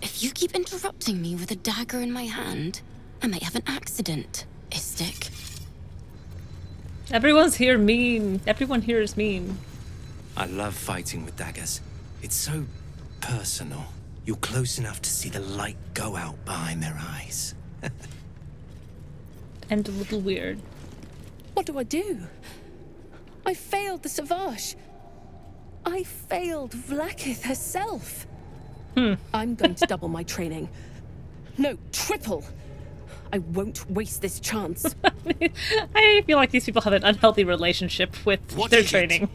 If you keep interrupting me with a dagger in my hand, I might have an accident, Istik. Everyone's here mean. Everyone here is mean. I love fighting with daggers. It's so personal. You're close enough to see the light go out behind their eyes. And a little weird. What do I do? I failed the Savage. I failed Vlaakith herself. I'm going to double my training. No, triple. I won't waste this chance. I feel like these people have an unhealthy relationship with What their is it? training.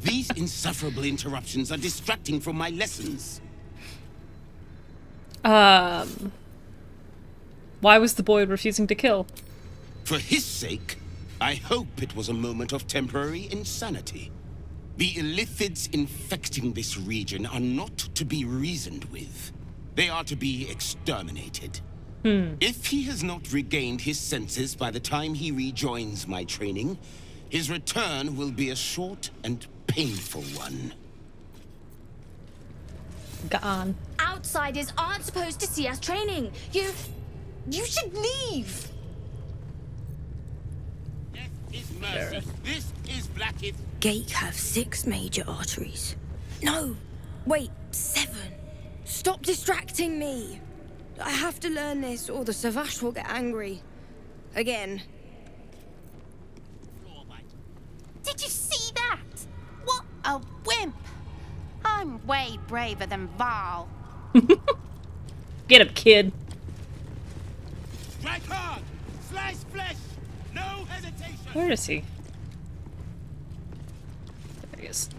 These insufferable interruptions are distracting from my lessons. Why was the boy refusing to kill? For his sake, I hope it was a moment of temporary insanity. The illithids infecting this region are not to be reasoned with. They are to be exterminated. If he has not regained his senses by the time he rejoins my training, his return will be a short and painful one. Gone. Outsiders aren't supposed to see us training. You should leave. Death is mercy. This is Blackith. Gate have 6 major arteries. No, wait, 7. Stop distracting me. I have to learn this, or the Savage will get angry. Again. Did you see that? What a wimp! I'm way braver than Val. Get him, kid. Strike hard! Slice flesh! No hesitation! Where is he? There he is.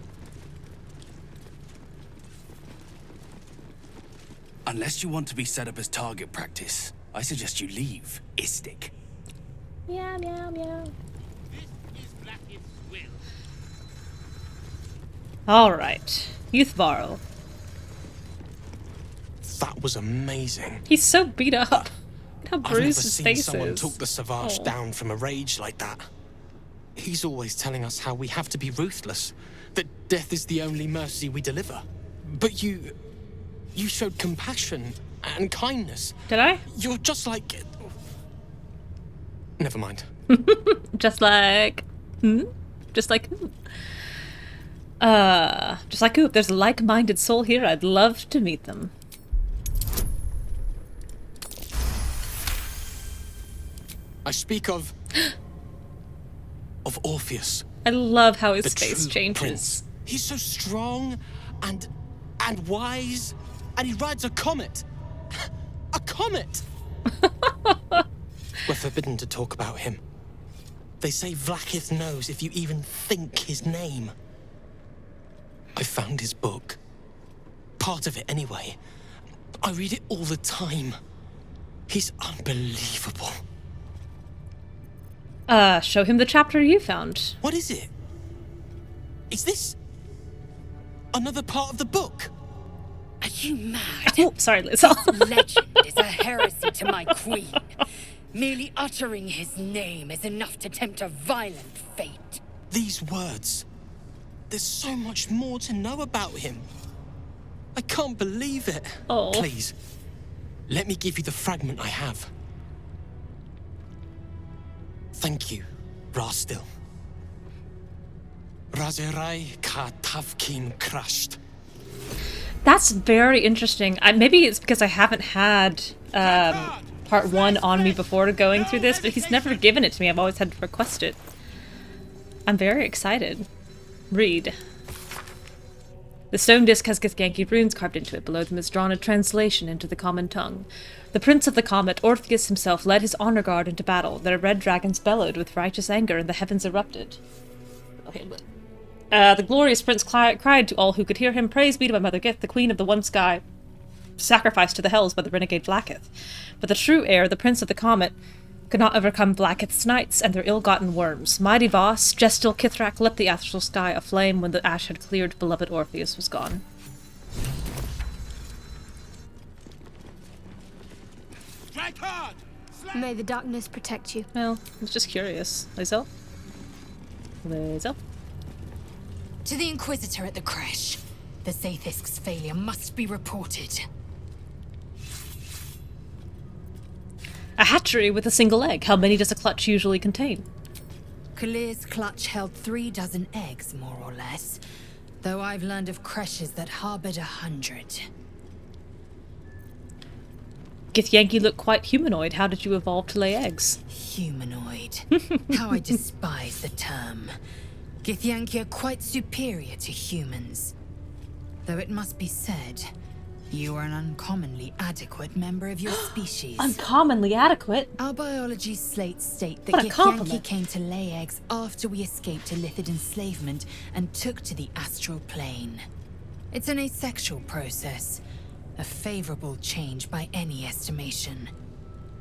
Unless you want to be set up as target practice, I suggest you leave, Istik. Meow, meow, meow. Alright. Youth Varl. That was amazing. He's so beat up. Look how I've bruised never his seen face someone is. talk the Savage Oh. down from a rage like that. He's always telling us how we have to be ruthless, that death is the only mercy we deliver. But you showed compassion and kindness. Did I? You're just like... Never mind. Just like... Just like who? Just like who? If there's a like-minded soul here, I'd love to meet them. I speak of Orpheus. I love how his the face true changes. Prince. He's so strong and wise, and he rides a comet. A comet! We're forbidden to talk about him. They say Vlaakith knows if you even think his name. I found his book. Part of it, anyway. I read it all the time. He's unbelievable. Show him the chapter you found. What is it? Is this another part of the book? Are you mad? Oh, sorry, Liz. This legend is a heresy to my queen. Merely uttering his name is enough to tempt a violent fate. These words. There's so much more to know about him. I can't believe it. Oh. Please, let me give you the fragment I have. Thank you, Rastil. Razerai ka tavkin crushed. That's very interesting. Maybe it's because I haven't had part 1 on me before going through this, but he's never given it to me. I've always had to request it. I'm very excited. Read. The stone disc has githyanki runes carved into it. Below them is drawn a translation into the common tongue. The prince of the comet, Orpheus himself, led his honor guard into battle. Their red dragons bellowed with righteous anger, and the heavens erupted. Okay, the glorious prince cried to all who could hear him, "Praise be to my mother Gith, the queen of the one sky, sacrificed to the hells by the renegade Vlaakith." But the true heir, the prince of the comet, could not overcome Vlaakith's knights and their ill-gotten worms. Mighty Voss, Gestil Kithrak, lit the astral sky aflame when the ash had cleared. Beloved Orpheus was gone. Strike hard! May the darkness protect you. Well, I was just curious. Lizel? Lizel? To the Inquisitor at the creche. The Sathisk's failure must be reported. A hatchery with a single egg. How many does a clutch usually contain? Kalir's clutch held 3 dozen eggs, more or less. Though I've learned of creches that harbored 100. Githyanki look quite humanoid. How did you evolve to lay eggs? Humanoid. How I despise the term. Githyanki are quite superior to humans. Though it must be said, you are an uncommonly adequate member of your species. Uncommonly adequate? Our biology slates state that What a Githyanki compliment. came to lay eggs after we escaped Illithid enslavement and took to the astral plane. It's an asexual process, a favorable change by any estimation.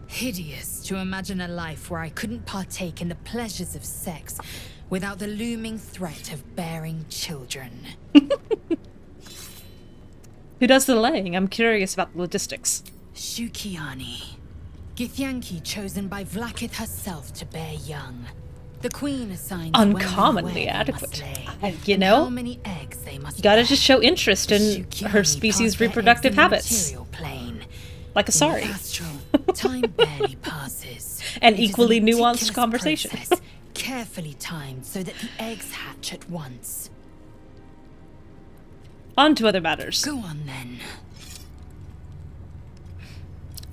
Hideous to imagine a life where I couldn't partake in the pleasures of sex without the looming threat of bearing children. Who does the laying? I'm curious about the logistics. Shukiani. Githyanki chosen by Vlaakith herself to bear young. The queen assigns Uncommonly adequate. You know, how many eggs they must you gotta bear. just show interest in her species' reproductive habits. Like In the Asari. astral, time barely passes. An It is equally a nuanced meticulous conversation. process, carefully timed so that the eggs hatch at once. On to other matters. Go on then.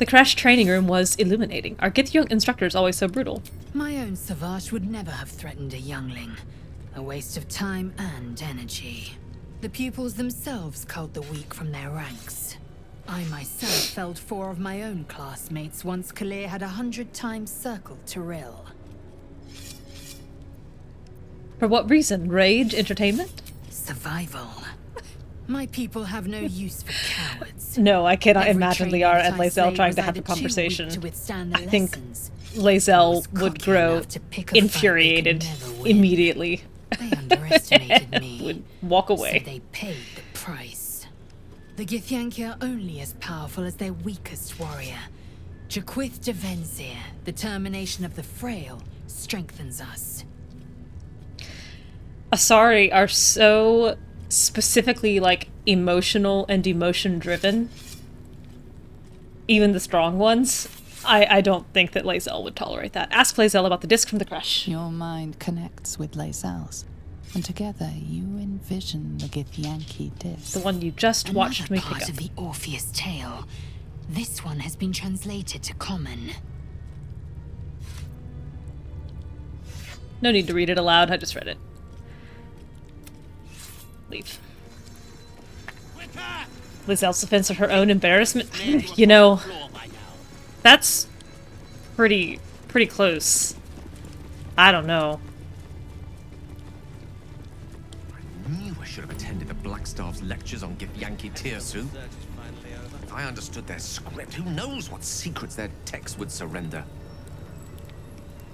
The creche training room was illuminating. Are Githyanki instructors always so brutal? My own Savage would never have threatened a youngling. A waste of time and energy. The pupils themselves culled the weak from their ranks. I myself felled 4 of my own classmates once Kalir had 100 times circled Tyrell. For what reason? Rage? Entertainment? Survival. My people have no use for cowards. No, I cannot Every imagine training Liara that and I Lae'zel slayed trying was to have a either too weak conversation. to withstand the I think lessons, Lae'zel would cocky grow enough to pick a fight they could infuriated never win. immediately. They underestimated me. Would walk away. So they paid the price. The Githyanki are only as powerful as their weakest warrior. Jaquith Devenzir, the termination of the frail, strengthens us. Asari are so specifically, like, emotional and emotion-driven. Even the strong ones. I don't think that Lae'zel would tolerate that. Ask Lae'zel about the disc from the creche. Your mind connects with Lae'zel's, and together you envision the Githyanki disc. The one you just watched me pick part up. of the Orpheus tale. This one has been translated to Common. No need to read it aloud, I just read it. Leave. Lae'zel's defense of her own embarrassment. You know, that's pretty close. I don't know. I knew I should have attended the Blackstaff's lectures on Githyanki Tirsu. If I understood their script, who knows what secrets their text would surrender.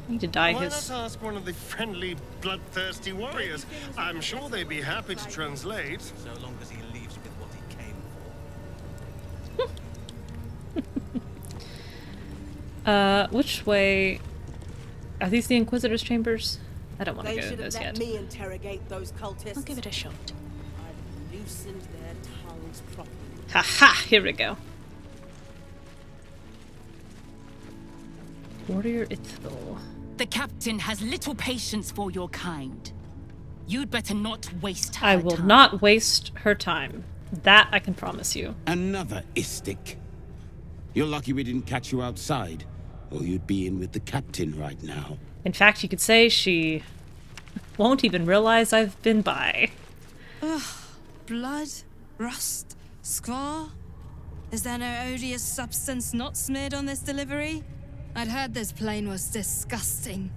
I need to dye Why his... not ask one of the friendly, bloodthirsty warriors? I'm sure they'd be happy to translate. So long as he leaves with what he came which way... Are these the Inquisitor's chambers? I don't want to They go to should have those let yet. me interrogate those cultists. I'll give it a shot. I've loosened their tongues properly. Haha, here we go. Warrior Ithil. The captain has little patience for your kind. You'd better not waste her I will time. not waste her time. That I can promise you. Another Istik. You're lucky we didn't catch you outside, or you'd be in with the captain right now. In fact, you could say she won't even realize I've been by. Ugh. Blood? Rust? Scar? Is there no odious substance not smeared on this delivery? I'd heard this plane was disgusting,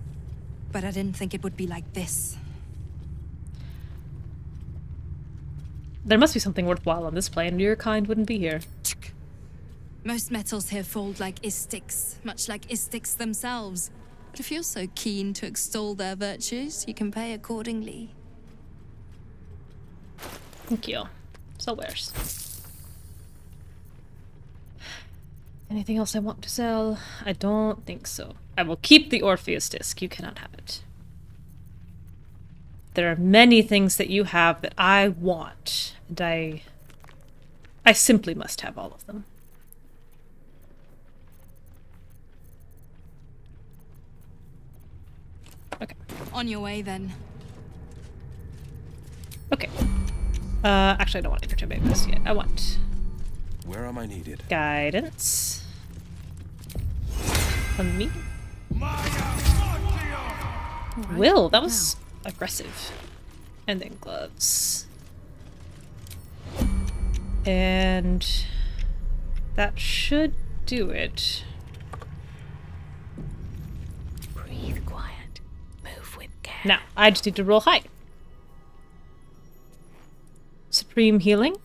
but I didn't think it would be like this. There must be something worthwhile on this plane. Your kind wouldn't be here. Most metals here fold like Istiks, much like Istiks themselves. But if you're so keen to extol their virtues, you can pay accordingly. Thank you. So where's? Anything else I want to sell? I don't think so. I will keep the Orpheus disc. You cannot have it. There are many things that you have that I want, and I simply must have all of them. Okay. On your way, then. Okay. Actually, I don't want Infantry Babes yet. I want Where am I needed? guidance. From me. Will, that was aggressive. And then gloves. And that should do it. Breathe quiet. Move with care. Now, I just need to roll high. Supreme healing.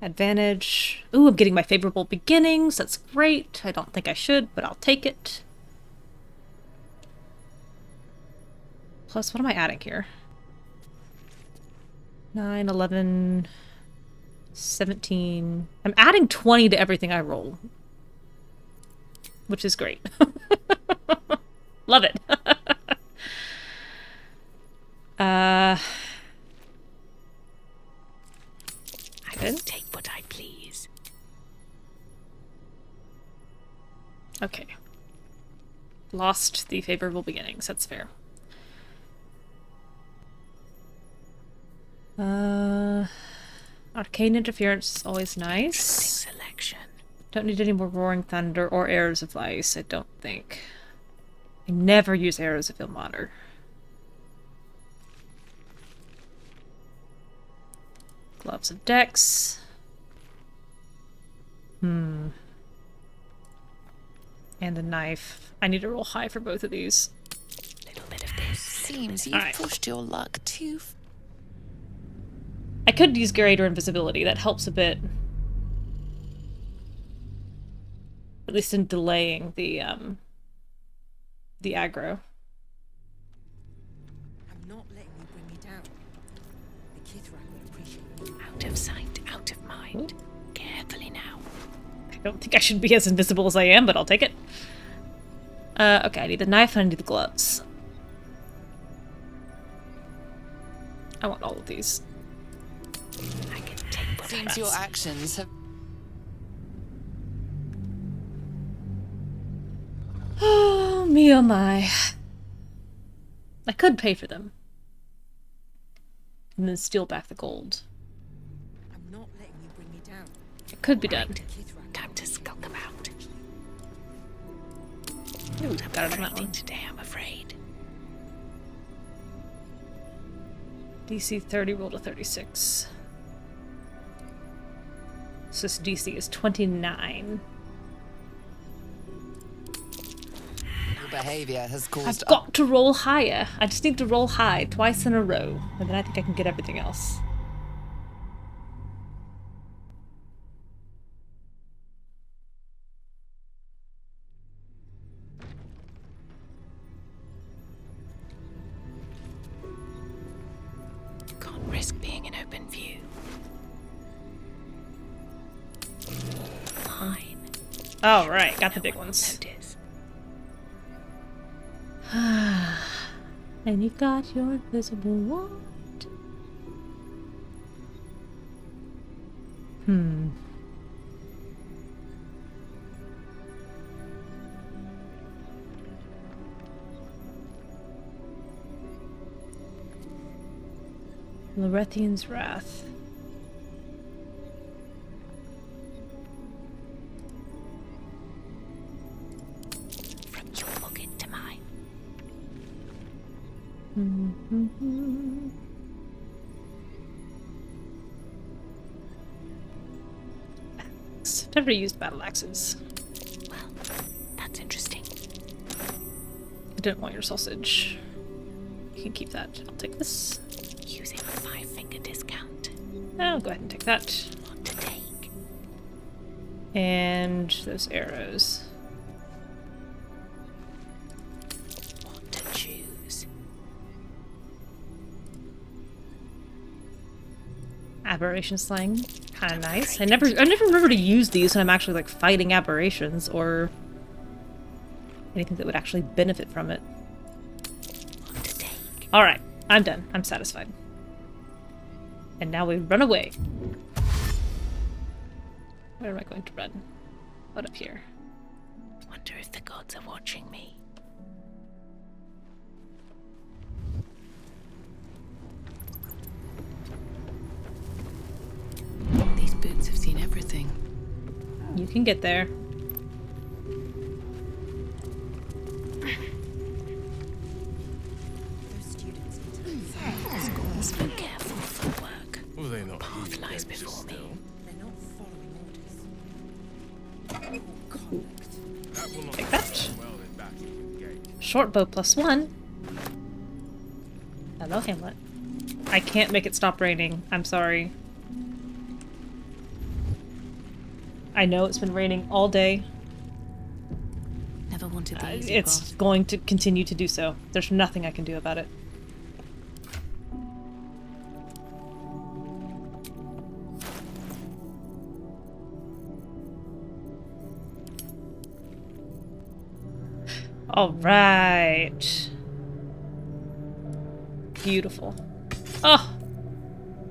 Advantage. Ooh, I'm getting my favorable beginnings. That's great. I don't think I should, but I'll take it. Plus, what am I adding here? 9, 11, 17. I'm adding 20 to everything I roll. Which is great. Love it. I didn't take what I please. Okay. Lost the favorable beginnings. That's fair. Arcane interference is always nice. Selection. Don't need any more roaring thunder or arrows of ice, I don't think. I never use arrows of Ilmater. Gloves of Dex. And a knife. I need to roll high for both of these. Little bit of this. Seems you've pushed your luck too. I could use Greater Invisibility. That helps a bit. At least in delaying the aggro. I'm not letting you bring me down. The Kithrak would appreciate me. Out of sight, out of mind. Carefully now. I don't think I should be as invisible as I am, but I'll take it. Okay, I need the knife and I need the gloves. I want all of these. I can take what Seems your actions have... Oh, me oh my. I could pay for them. And then steal back the gold. I'm not letting you bring me down. It could be done. Time to skulk about. Ooh, got it on that one. Today, I'm afraid. DC 30 rolled a 36. So this DC is 29. Your behavior has caused... I've got to roll higher. I just need to roll high twice in a row, and then I think I can get everything else. Can't risk being in open view. Fine. All right, got the big ones. And you got your invisible wand. Lorethian's Wrath. From your pocket to mine. Never used battle axes. Well, that's interesting. I didn't want your sausage. You can keep that. I'll take this. Using a 5-finger discount. I'll go ahead and take that. What to take? And those arrows. What to choose? Aberration slang. Kinda nice. I never remember to use these when I'm actually like fighting aberrations or anything that would actually benefit from it. What to take? Alright, I'm done. I'm satisfied. And now we run away. Where am I going to run? What up here? Wonder if the gods are watching me. These boots have seen everything. You can get there. Schools, be careful for work. Will they not Path lies before me. They're not following orders. Take that. Short bow +1. Hello, Hamlet. I can't make it stop raining. I'm sorry. I know it's been raining all day. Never wanted the easy It's path. going to continue to do so. There's nothing I can do about it. All right. Beautiful. Oh,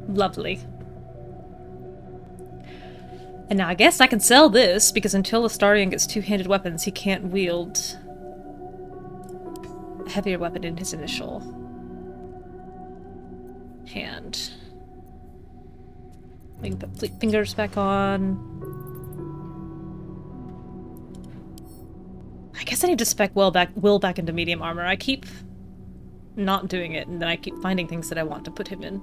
lovely. And now I guess I can sell this, because until Astarion gets two-handed weapons, he can't wield a heavier weapon in his initial hand. We can put fleet fingers back on. I guess I need to spec Will back into medium armor. I keep not doing it, and then I keep finding things that I want to put him in.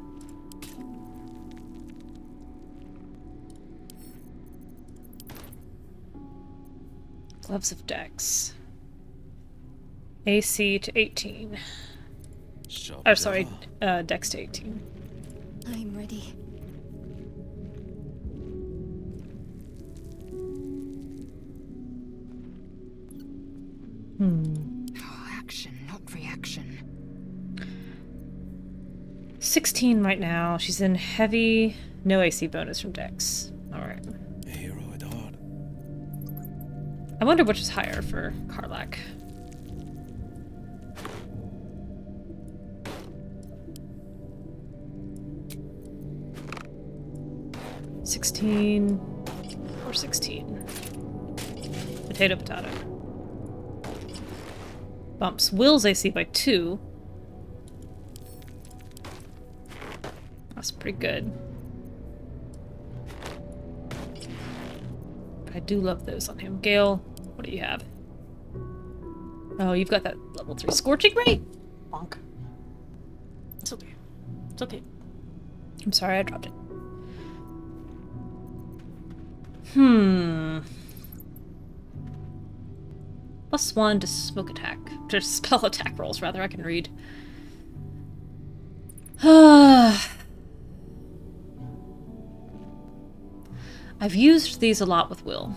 Gloves of Dex. AC to 18. Oh, sorry, Dex to 18. I'm ready. Oh, action, not reaction. 16 right now. She's in heavy, no AC bonus from Dex. Alright. A hero at heart. I wonder which is higher for Karlach. $16 or 16. Potato, potato. Bumps Will's AC by 2. That's pretty good. But I do love those on him. Gale, what do you have? Oh, you've got that level 3 Scorching Ray? Bonk. It's okay. It's okay. I'm sorry I dropped it. +1 to smoke attack. To spell attack rolls, rather. I can read. I've used these a lot with Will.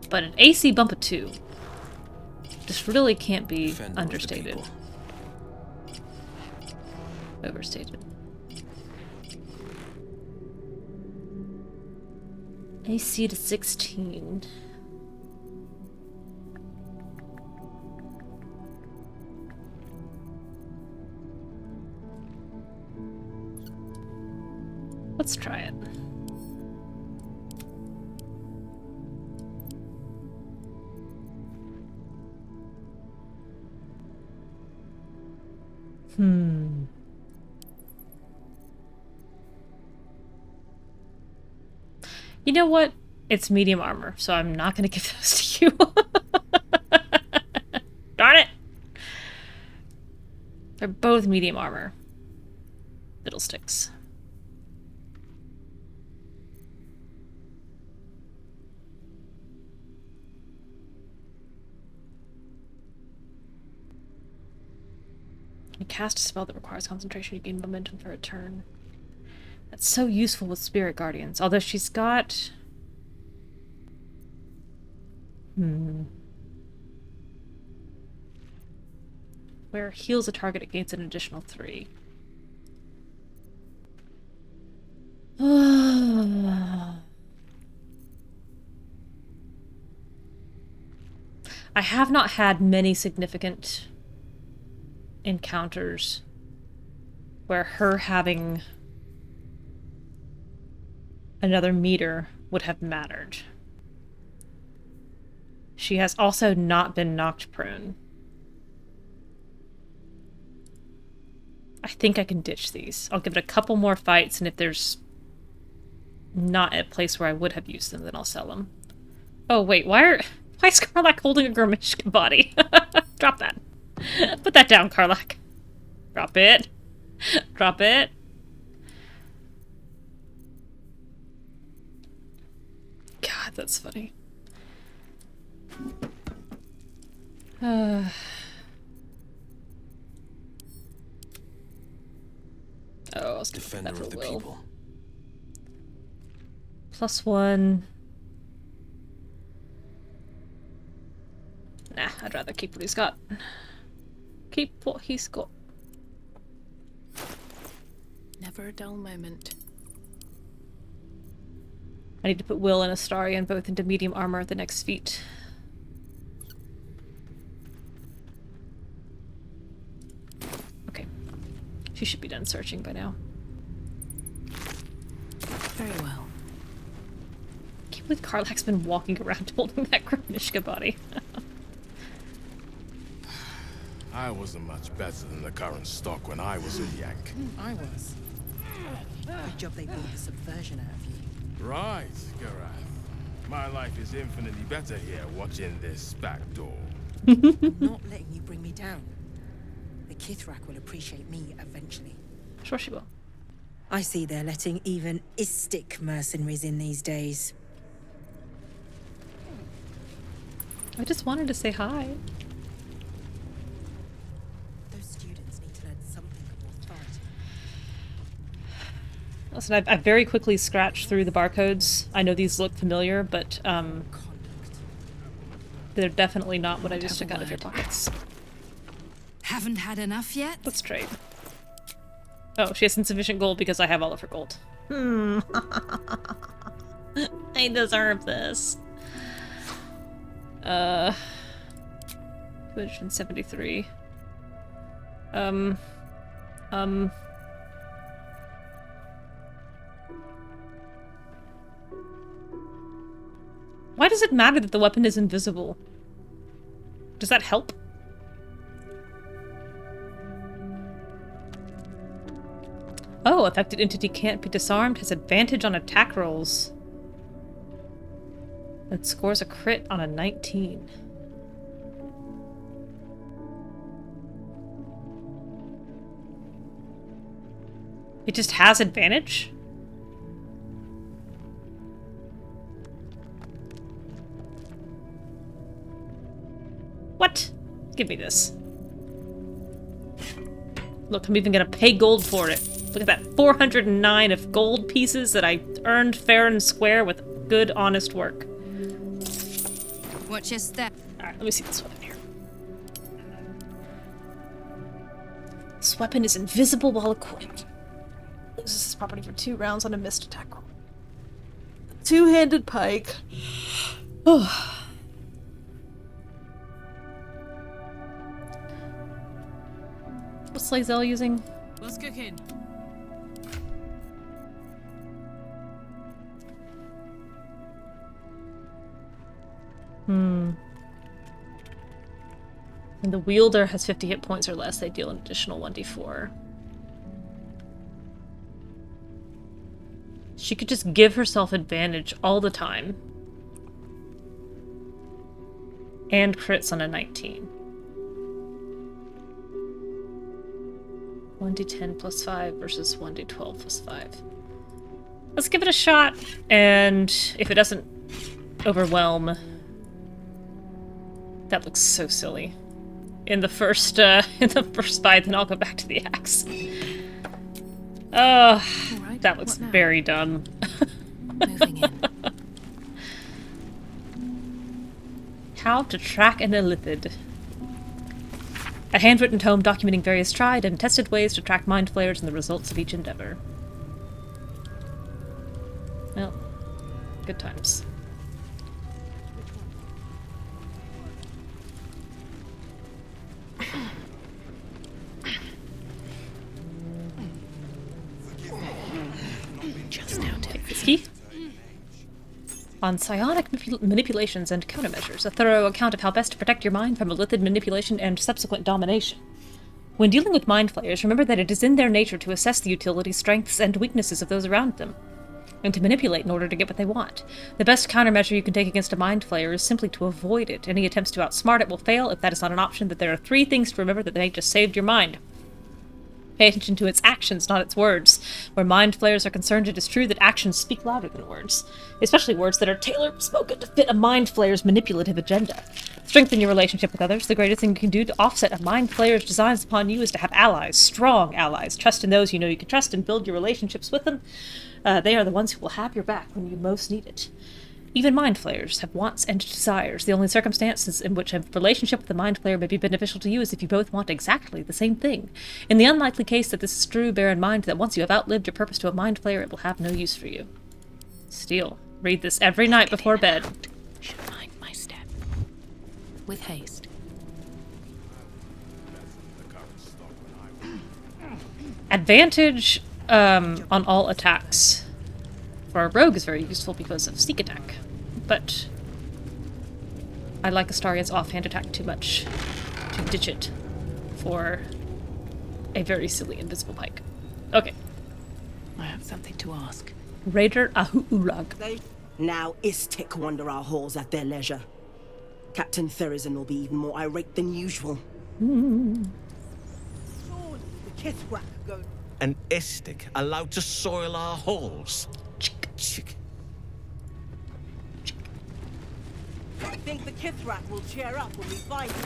But an AC bump of 2. This really can't be understated. Overstated. AC to 16. Let's try it. You know what? It's medium armor, so I'm not going to give those to you. Darn it! They're both medium armor. Fiddlesticks. You cast a spell that requires concentration, you gain momentum for a turn. That's so useful with Spirit Guardians, although she's got... Where heals a target, it gains an additional 3. I have not had many significant encounters where her having another meter would have mattered. She has also not been knocked prone. I think I can ditch these. I'll give it a couple more fights, and if there's not a place where I would have used them, then I'll sell them. Oh wait, why is Karlach holding a Gurmishka body? Drop that. Put that down, Karlach. Drop it. Drop it. God, that's funny. Oh, I was Defender of the people. +1. Nah, I'd rather keep what he's got. Keep what he's got. Never a dull moment. I need to put Will and Astarion both into medium armor at the next feat. Okay. She should be done searching by now. Very well. Keep With Karlach's been walking around holding that Gromishka body. I wasn't much better than the current stock when I was a Yank. I was. Good job they brought the subversion out of you. Right, Garath. My life is infinitely better here watching this back door. I'm not letting you bring me down. The Kithrak will appreciate me eventually. Sure she will. I see they're letting even Istik mercenaries in these days. I just wanted to say hi. Those students need to learn something of authority. Listen, I've very quickly scratched through the barcodes. I know these look familiar, but they're definitely not what I just took out of your pockets. Haven't had enough yet? Let's trade. Oh, she has insufficient gold because I have all of her gold. I deserve this. 273. Why does it matter that the weapon is invisible? Does that help? Oh, affected entity can't be disarmed, has advantage on attack rolls. And scores a crit on a 19. It just has advantage? What? Give me this. Look, I'm even gonna pay gold for it. Look at that, 409 of gold pieces that I earned fair and square with good, honest work. Watch your step. Alright, let me see this weapon here. This weapon is invisible while equipped. Loses this property for 2 rounds on a missed attack roll. Two-handed pike. What's Slazel using? What's cooking? And the wielder has 50 hit points or less, they deal an additional 1d4. She could just give herself advantage all the time. And crits on a 19. 1d10 plus 5 versus 1d12 plus 5. Let's give it a shot, and if it doesn't overwhelm... That looks so silly. In the first fight, then I'll go back to the axe. Right, that looks very dumb. Moving in. How to track an illithid. A handwritten tome documenting various tried and tested ways to track mind flayers and the results of each endeavor. Well, good times. Just now, take this key. On psionic manipulations and countermeasures, a thorough account of how best to protect your mind from illithid manipulation and subsequent domination. When dealing with mind flayers, remember that it is in their nature to assess the utility, strengths, and weaknesses of those around them, and to manipulate in order to get what they want. The best countermeasure you can take against a mind flayer is simply to avoid it. Any attempts to outsmart it will fail. If that is not an option, that there are 3 things to remember that they just saved your mind. Pay attention to its actions, not its words. Where mind flayers are concerned, it is true that actions speak louder than words, especially words that are tailor-spoken to fit a mind flayer's manipulative agenda. Strengthen your relationship with others. The greatest thing you can do to offset a mind flayer's designs upon you is to have allies, strong allies. Trust in those you know you can trust and build your relationships with them. They are the ones who will have your back when you most need it. Even mind flayers have wants and desires. The only circumstances in which a relationship with a mind flayer may be beneficial to you is if you both want exactly the same thing. In the unlikely case that this is true, bear in mind that once you have outlived your purpose to a mind flayer, it will have no use for you. Steele. Read this every night before bed. Should mind my step. With haste. Advantage on all attacks. For a rogue is very useful because of sneak attack. but I like Astaria's offhand attack too much to ditch it for a very silly invisible pike. Okay. I have something to ask. Raider Ahu'urag. Now Istik wander our halls at their leisure. Captain Therizin will be even more irate than usual. An Istik allowed to soil our halls? I think the Kithrak will cheer up when we find it.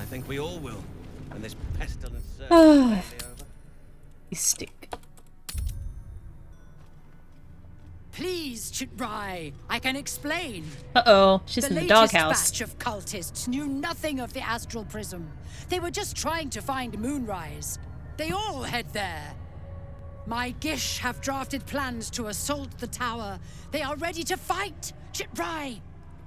I think we all will, when this pestilence is Ah. over. Istik. Please, Chitrai, I can explain. Uh-oh, she's in the latest doghouse. batch of cultists knew nothing of the astral prism. They were just trying to find Moonrise. They all head there. My Gish have drafted plans to assault the tower. They are ready to fight. Chitrai,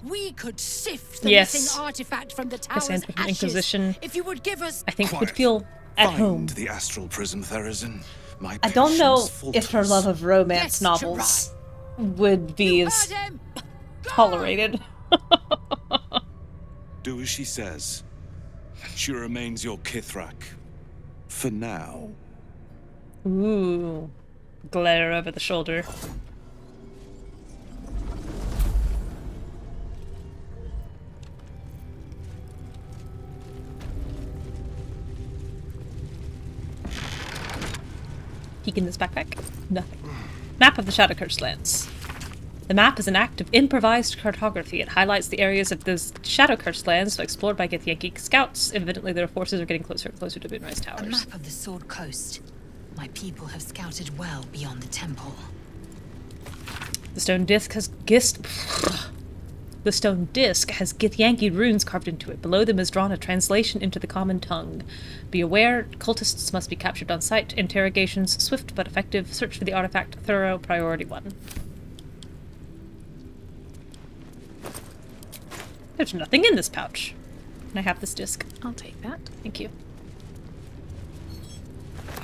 we could sift the missing artifact from the tower's Cassandra from ashes. Inquisition, If you would give us, I think, would feel at home. The astral prism, Therizin. My I don't know patience if her falters. love of romance novels would be as tolerated. Do as she says. She remains your Kithrak. For now. Ooh. Glare over the shoulder. Peek in this backpack? Nothing. Map of the Shadowlands. The map is an act of improvised cartography. It highlights the areas of those Shadowlands explored by githyanki scouts. Evidently, their forces are getting closer and closer to Moonrise Towers. A map of the Sword Coast. My people have scouted well beyond the temple. The stone disc has githyanki runes carved into it. Below them is drawn a translation into the common tongue. Be aware, cultists must be captured on sight. Interrogations, swift but effective. Search for the artifact, thorough, priority 1. There's nothing in this pouch. Can I have this disc? I'll take that. Thank you.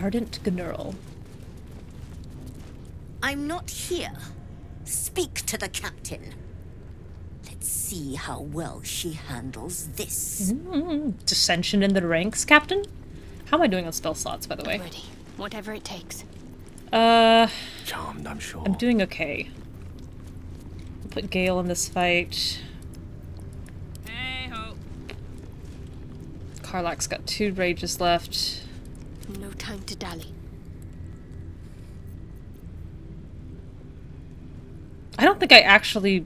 Ardent Gnurl. I'm not here. Speak to the captain. Let's see how well she handles this. Dissension in the ranks, Captain? How am I doing on spell slots, by the way? Ready. Whatever it takes. Charmed, I'm sure. I'm doing okay. I'll put Gale in this fight. Hey-ho. Karlach's got 2 rages left. No time to dally. I don't think I actually...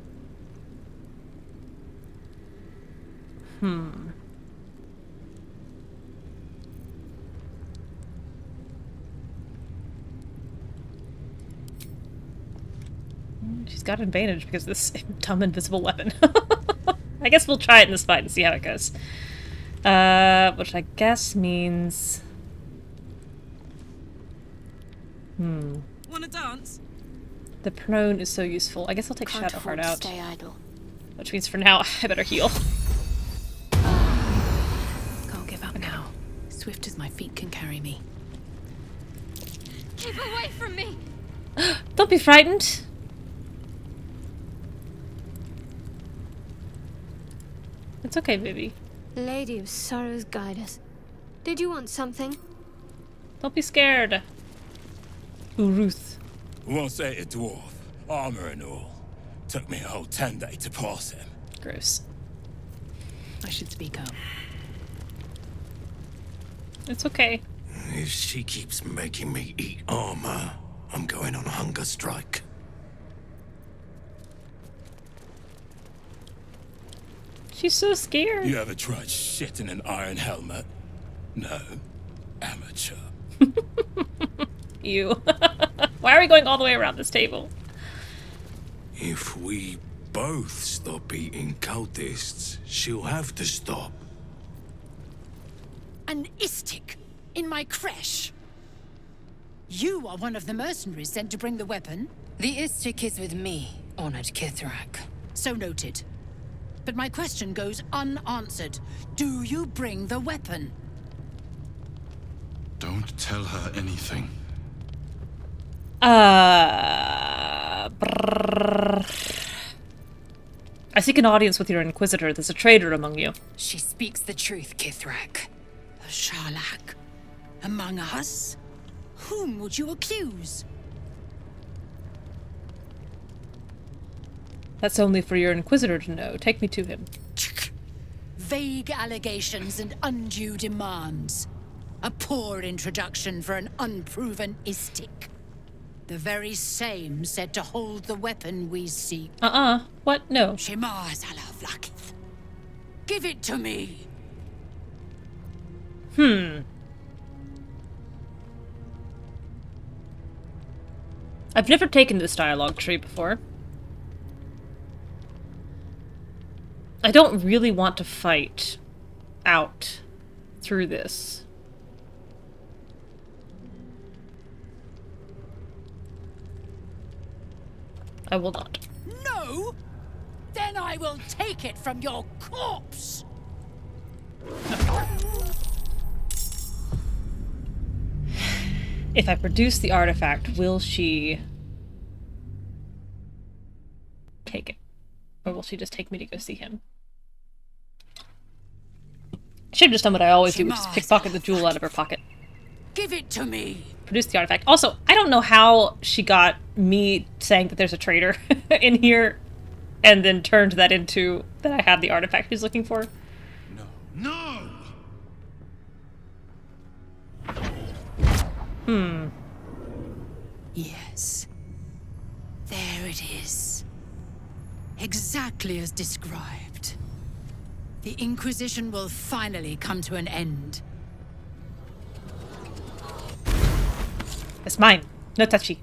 She's got an advantage because of this dumb invisible weapon. I guess we'll try it in this fight and see how it goes. Which I guess means... Wanna dance? The prone is so useful. I guess I'll take Shadowheart out. Stay idle. Which means for now, I better heal. Can't give up now. Swift as my feet can carry me. Keep away from me! Don't be frightened. It's okay, baby. Lady of Sorrows, guide us. Did you want something? Don't be scared. Uruth. Once ate a dwarf, armor and all. Took me a whole 10 days to pass him. Gross. I should speak up. It's okay. If she keeps making me eat armor, I'm going on a hunger strike. She's so scared. You ever tried shit in an iron helmet? No. Amateur. Ew. Why are we going all the way around this table? If we both stop eating cultists, she'll have to stop. an Istik in my creche. You are one of the mercenaries sent to bring the weapon. The Istik is with me, honored Kithrak. So noted. But my question goes unanswered. Do you bring the weapon? Don't tell her anything. I seek an audience with your Inquisitor. There's a traitor among you. She speaks the truth, Kithrak. A Sharlak? Among us? Whom would you accuse? That's only for your Inquisitor to know. Take me to him. Vague allegations and undue demands. A poor introduction for an unproven Istik. The very same said to hold the weapon we seek. What? No. Shema Zala Vlakith. Give it to me! I've never taken this dialogue tree before. I don't really want to fight out through this. I will not. No? Then I will take it from your corpse! If I produce the artifact, will she take it? Or will she just take me to go see him? I should have just done what I always do, which is pickpocket the jewel out of her pocket. Give it to me! Produce the artifact. Also, I don't know how she got me saying that there's a traitor in here and then turned that into that I have the artifact she's looking for. No! Yes. There it is. Exactly as described. The Inquisition will finally come to an end. It's mine. No touchy.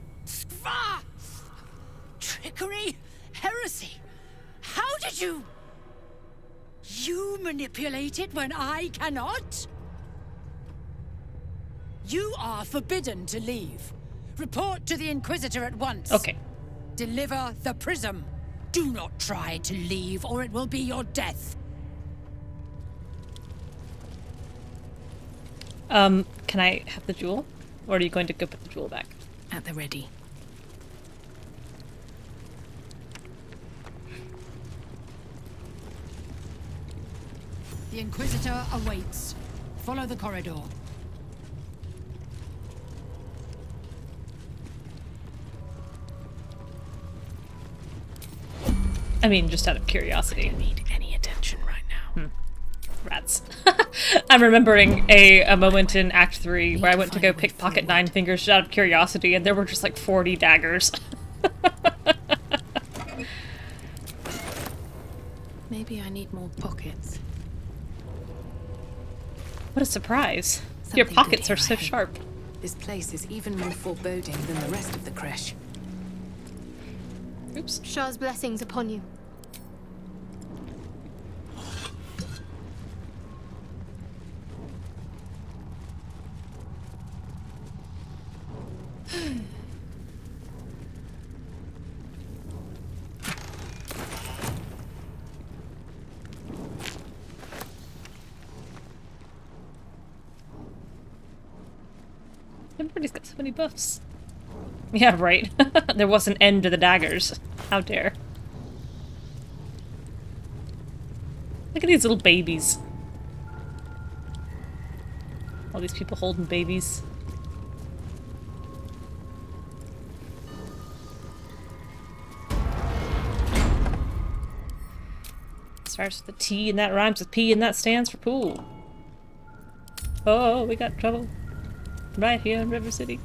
Trickery? Heresy? How did you... You manipulate it when I cannot? You are forbidden to leave. Report to the Inquisitor at once. Okay. Deliver the prism. Do not try to leave, or it will be your death. Can I have the jewel? Or are you going to go put the jewel back? At the ready. The Inquisitor awaits. Follow the corridor. I mean, just out of curiosity. I don't need any attention right now. Rats. I'm remembering a moment in Act 3 where I went to go pickpocket Nine Fingers just out of curiosity, and there were just like 40 daggers. Maybe I need more pockets. What a surprise. Your pockets are so sharp. This place is even more foreboding than the rest of the creche. Oops. Shah's blessings upon you. Everybody's got so many buffs. Yeah, right. There was an end to the daggers. How dare. Look at these little babies. All these people holding babies. Starts with a T and that rhymes with P and that stands for pool. Oh, we got trouble. Right here in River City.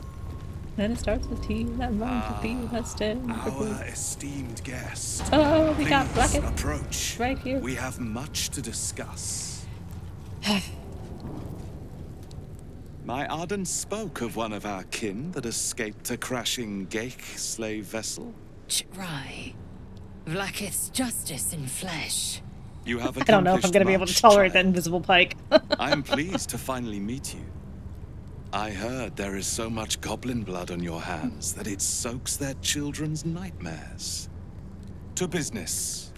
And it starts with T and that rhymes with P and that stands for pool. Our esteemed guest. Oh, we got Please Blackett. approach. Right here. We have much to discuss. My Arden spoke of one of our kin that escaped a crashing Geik slave vessel. Ch'rai. Vlakith's justice in flesh. You have I don't know if I'm going to be able to tolerate that invisible pike. I am pleased to finally meet you. I heard there is so much goblin blood on your hands that it soaks their children's nightmares. To business.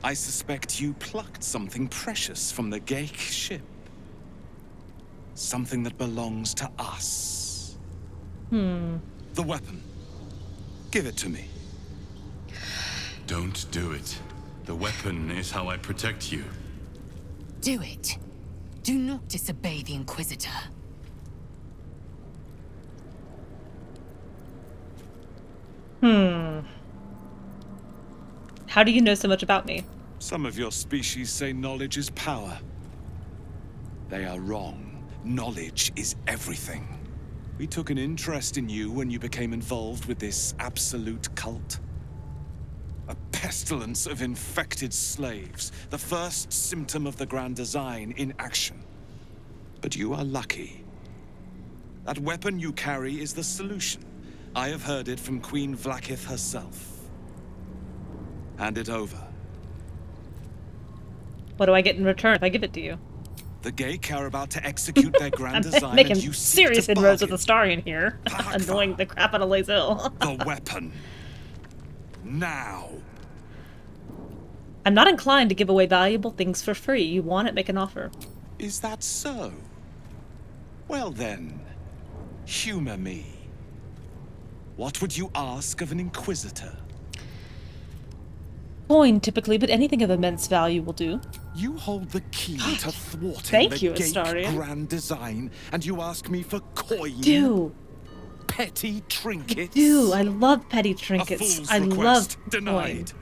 I suspect you plucked something precious from the Geik ship. Something that belongs to us. The weapon. Give it to me. Don't do it. The weapon is how I protect you. Do it. Do not disobey the Inquisitor. How do you know so much about me? Some of your species say knowledge is power. They are wrong. Knowledge is everything. We took an interest in you when you became involved with this absolute cult. A pestilence of infected slaves, the first symptom of the Grand Design in action. But you are lucky. That weapon you carry is the solution. I have heard it from Queen Vlaakith herself. Hand it over. What do I get in return if I give it to you? The Geik are about to execute their Grand Design, making and you seek serious to inroads with bargain. the Starian here. Annoying the crap out of Lae'zel. The weapon. Now. I'm not inclined to give away valuable things for free. You want it, make an offer. Is that so? Well then, humor me. What would you ask of an Inquisitor? Coin, typically, but anything of immense value will do. You hold the key to thwarting the Geik Astarion. Grand Design, and you ask me for coin? Do. Petty trinkets? Do. I love petty A trinkets. fool's I request love denied. coin.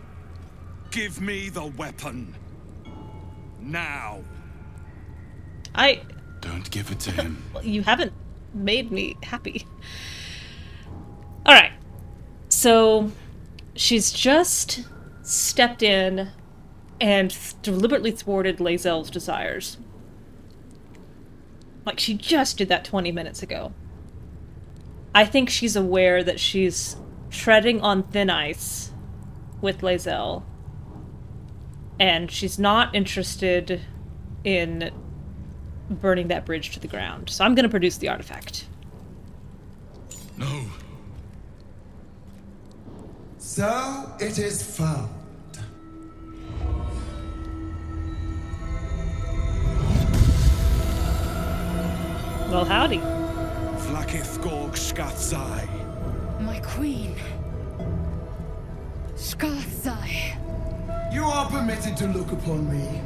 Give me the weapon. Now. Don't give it to him. You haven't made me happy. Alright. So, she's just stepped in and deliberately thwarted Lae'zel's desires. Like, she just did that 20 minutes ago. I think she's aware that she's treading on thin ice with Lae'zel, and she's not interested in burning that bridge to the ground. So I'm going to produce the artifact. No. So it is found. Well, howdy. Vlaakith Gorg Skathzai. My queen. Skathzai. You are permitted to look upon me.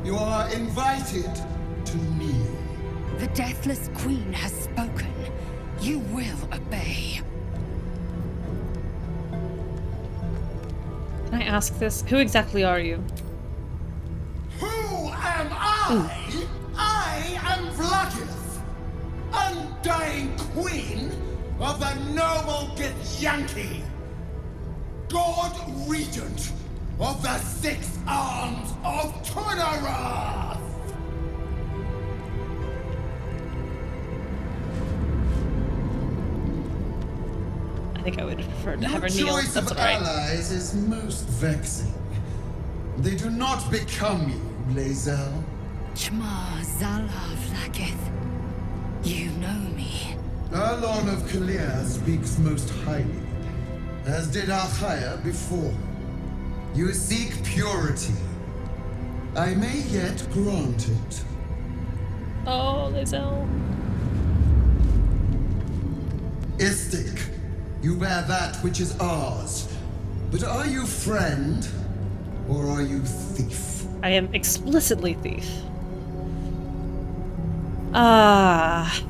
You are invited to kneel. The Deathless Queen has spoken. You will obey. Can I ask this? Who exactly are you? Who am I? I am Vlaakith, undying queen of the noble Githyanki, God Regent of the Six Arms of Tunnarath. I think I would have preferred to have her Your kneel. choice That's of alright. allies is most vexing. They do not become you, Lae'zel. Chma Zala Vlaakith. You know me. Our Lord of Kalir speaks most highly, as did Achaya before. You seek purity. I may yet grant it. Oh, Lae'zel. Istik, you bear that which is ours. But are you friend, or are you thief? I am explicitly thief. Ah.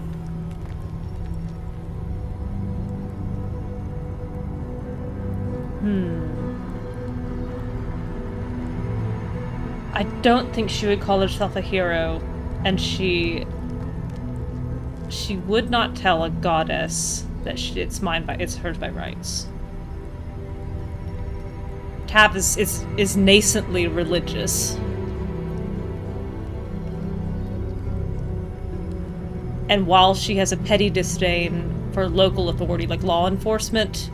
I don't think she would call herself a hero, and she would not tell a goddess that it's hers by rights. Tab is nascently religious. And while she has a petty disdain for local authority like law enforcement,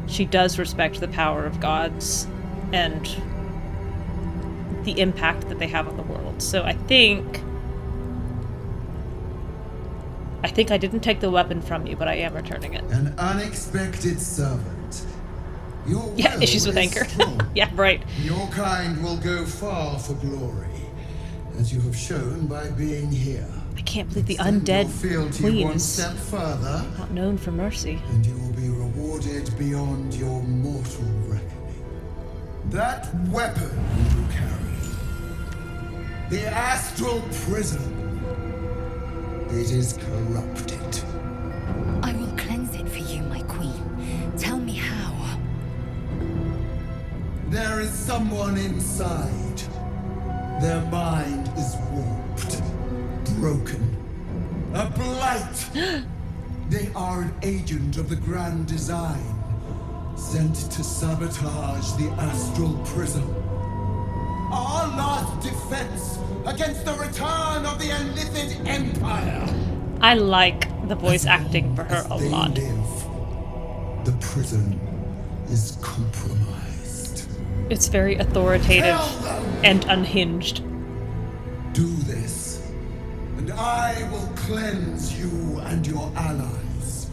she does respect the power of gods and the impact that they have on the world. So I think I didn't take the weapon from you, but I am returning it. An unexpected servant. Your Yeah, will issues with is anchor. strong. Yeah, right. Your kind will go far for glory, as you have shown by being here. I can't believe the Extend undead your fealty queen one is step further, not known for mercy. and you will be rewarded beyond your mortal reckoning. That weapon you carry, the astral prism, it is corrupted. I will cleanse it for you, my queen. Tell me how. There is someone inside. Their mind is warped, broken, a blight. They are an agent of the Grand Design, sent to sabotage the astral prism. Our last defense against the return of the Elithid Empire. I like the voice acting for her a lot. The prison is compromised. It's very authoritative and unhinged. Do this, and I will cleanse you and your allies.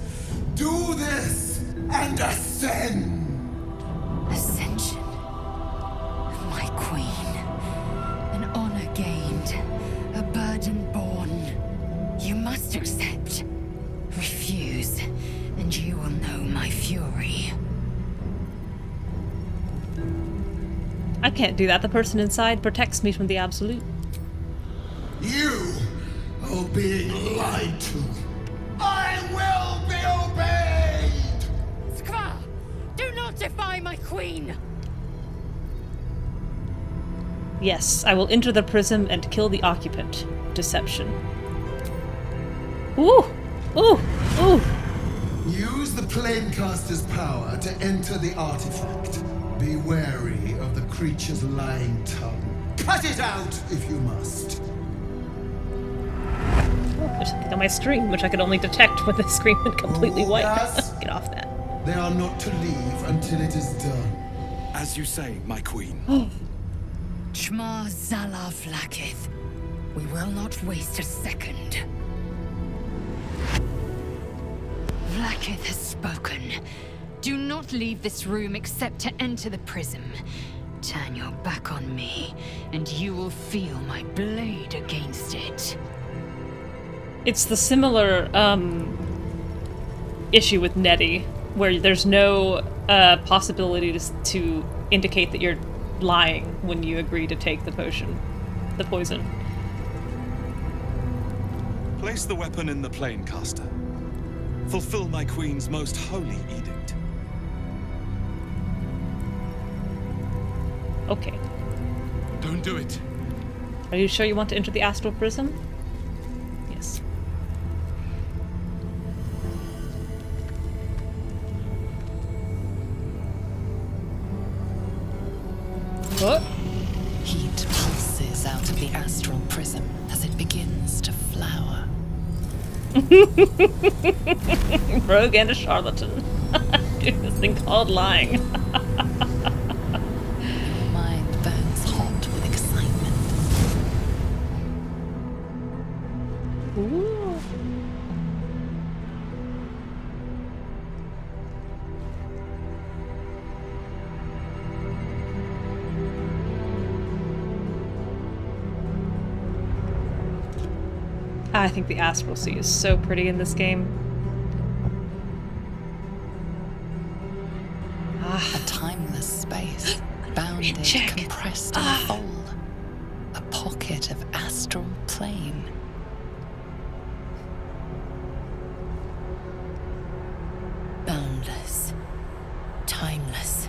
Do this and ascend. Ascension. My queen. An honor gained. A burden borne. You must accept. Refuse, and you will know my fury. I can't do that. The person inside protects me from the absolute. You are being lied to. I will be obeyed! Skva! Do not defy my queen! Yes, I will enter the prism and kill the occupant. Deception. Ooh! Ooh! Ooh! Use the Planecaster's power to enter the artifact. Be wary of the creature's lying tongue. Cut it out if you must. Oh, there's something on my screen, which I could only detect when the screen went completely white. Get off that. They are not to leave until it is done. As you say, my queen. Shma Zala Vlakith. We will not waste a second. Vlakith has spoken. Do not leave this room except to enter the prism. Turn your back on me, and you will feel my blade against it. It's the similar issue with Nettie, where there's no possibility to indicate that you're lying when you agree to take the potion, the poison. Place the weapon in the Planecaster. Fulfill my queen's most holy edict. Okay. Don't do it. Are you sure you want to enter the astral prism? Yes. What? Heat pulses out of the astral prism as it begins to flower. Rogue and a charlatan. Doing this thing called lying. Your mind burns hot with excitement. Ooh. I think the Astral Sea is so pretty in this game. A timeless space, bounded, compressed in a fold. A pocket of astral plane. Boundless. Timeless.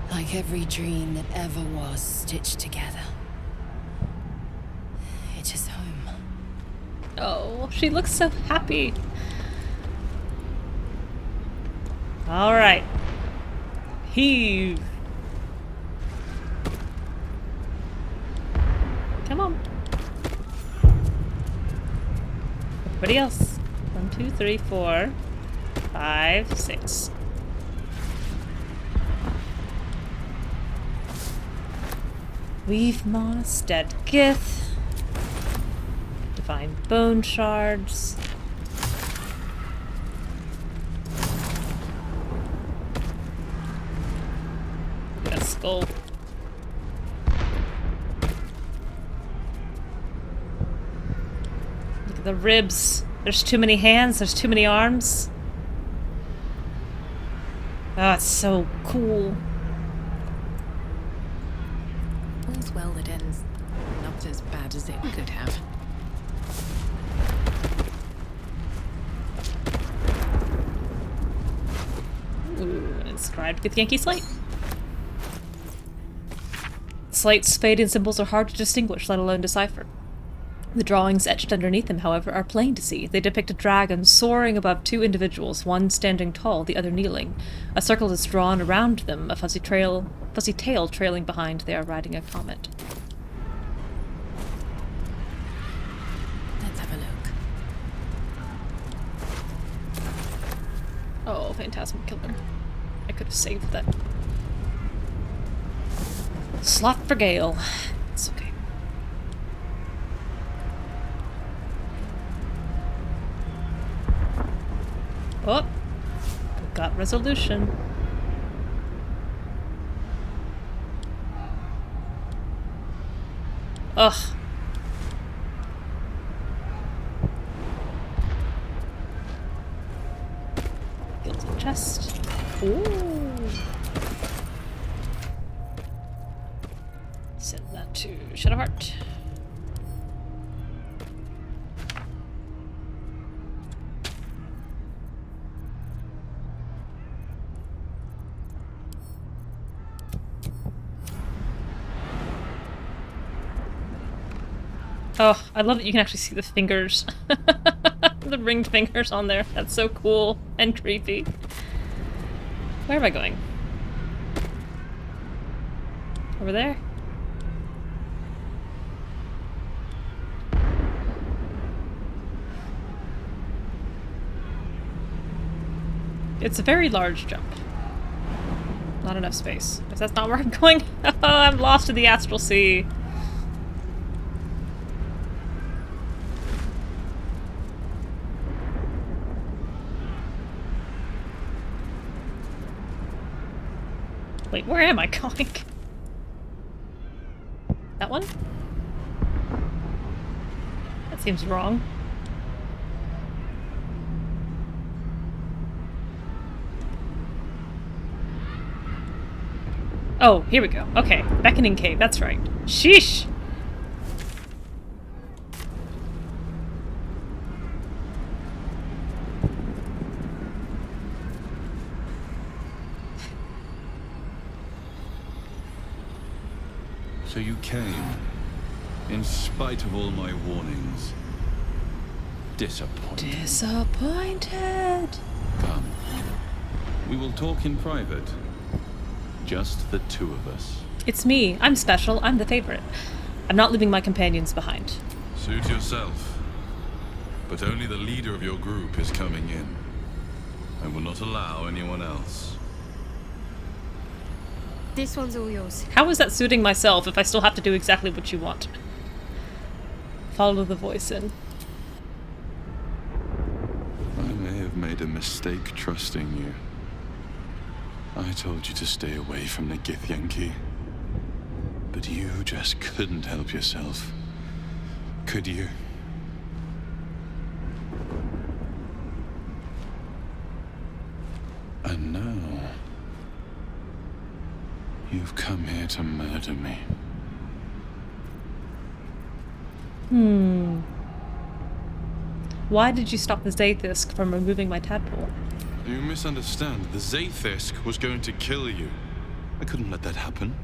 Like every dream that ever was stitched together. It is home. Oh, she looks so happy. All right. Heave. Come on. Everybody else. 1, 2, 3, 4, 5, 6. Weave moss, dead gith. Divine bone shards. Look at that skull. Look at the ribs. There's too many hands, there's too many arms. Oh, it's so cool. all's well that ends not as bad as it could have. Ooh, an inscribed githyanki slate. Slate's fading symbols are hard to distinguish, let alone decipher. The drawings etched underneath them, however, are plain to see. They depict a dragon soaring above two individuals, one standing tall, the other kneeling. A circle is drawn around them, a fuzzy tail trailing behind. They are riding a comet. Let's have a look. Oh, Phantasm Killer. I could have saved that. Slot for Gale. It's okay. Oh, got resolution. Ugh. Guilty chest. Ooh. Send that to Shadowheart. Oh, I love that you can actually see the fingers. The ringed fingers on there. That's so cool and creepy. Where am I going? Over there? It's a very large jump. Not enough space. If that's not where I'm going, oh, I'm lost in the astral sea. Wait, where am I going? That one? That seems wrong. Oh, here we go. Okay, Beckoning Cave, that's right. Sheesh! So you came, in spite of all my warnings. Disappointed. Disappointed! Come. We will talk in private. Just the two of us. It's me. I'm special. I'm the favorite. I'm not leaving my companions behind. Suit yourself. But only the leader of your group is coming in. I will not allow anyone else. This one's all yours. How is that suiting myself if I still have to do exactly what you want? Follow the voice in. I may have made a mistake trusting you. I told you to stay away from the githyanki. But you just couldn't help yourself. Could you? And now, you've come here to murder me. Why did you stop the Zaithisk from removing my tadpole? You misunderstand. The Zaithisk was going to kill you. I couldn't let that happen.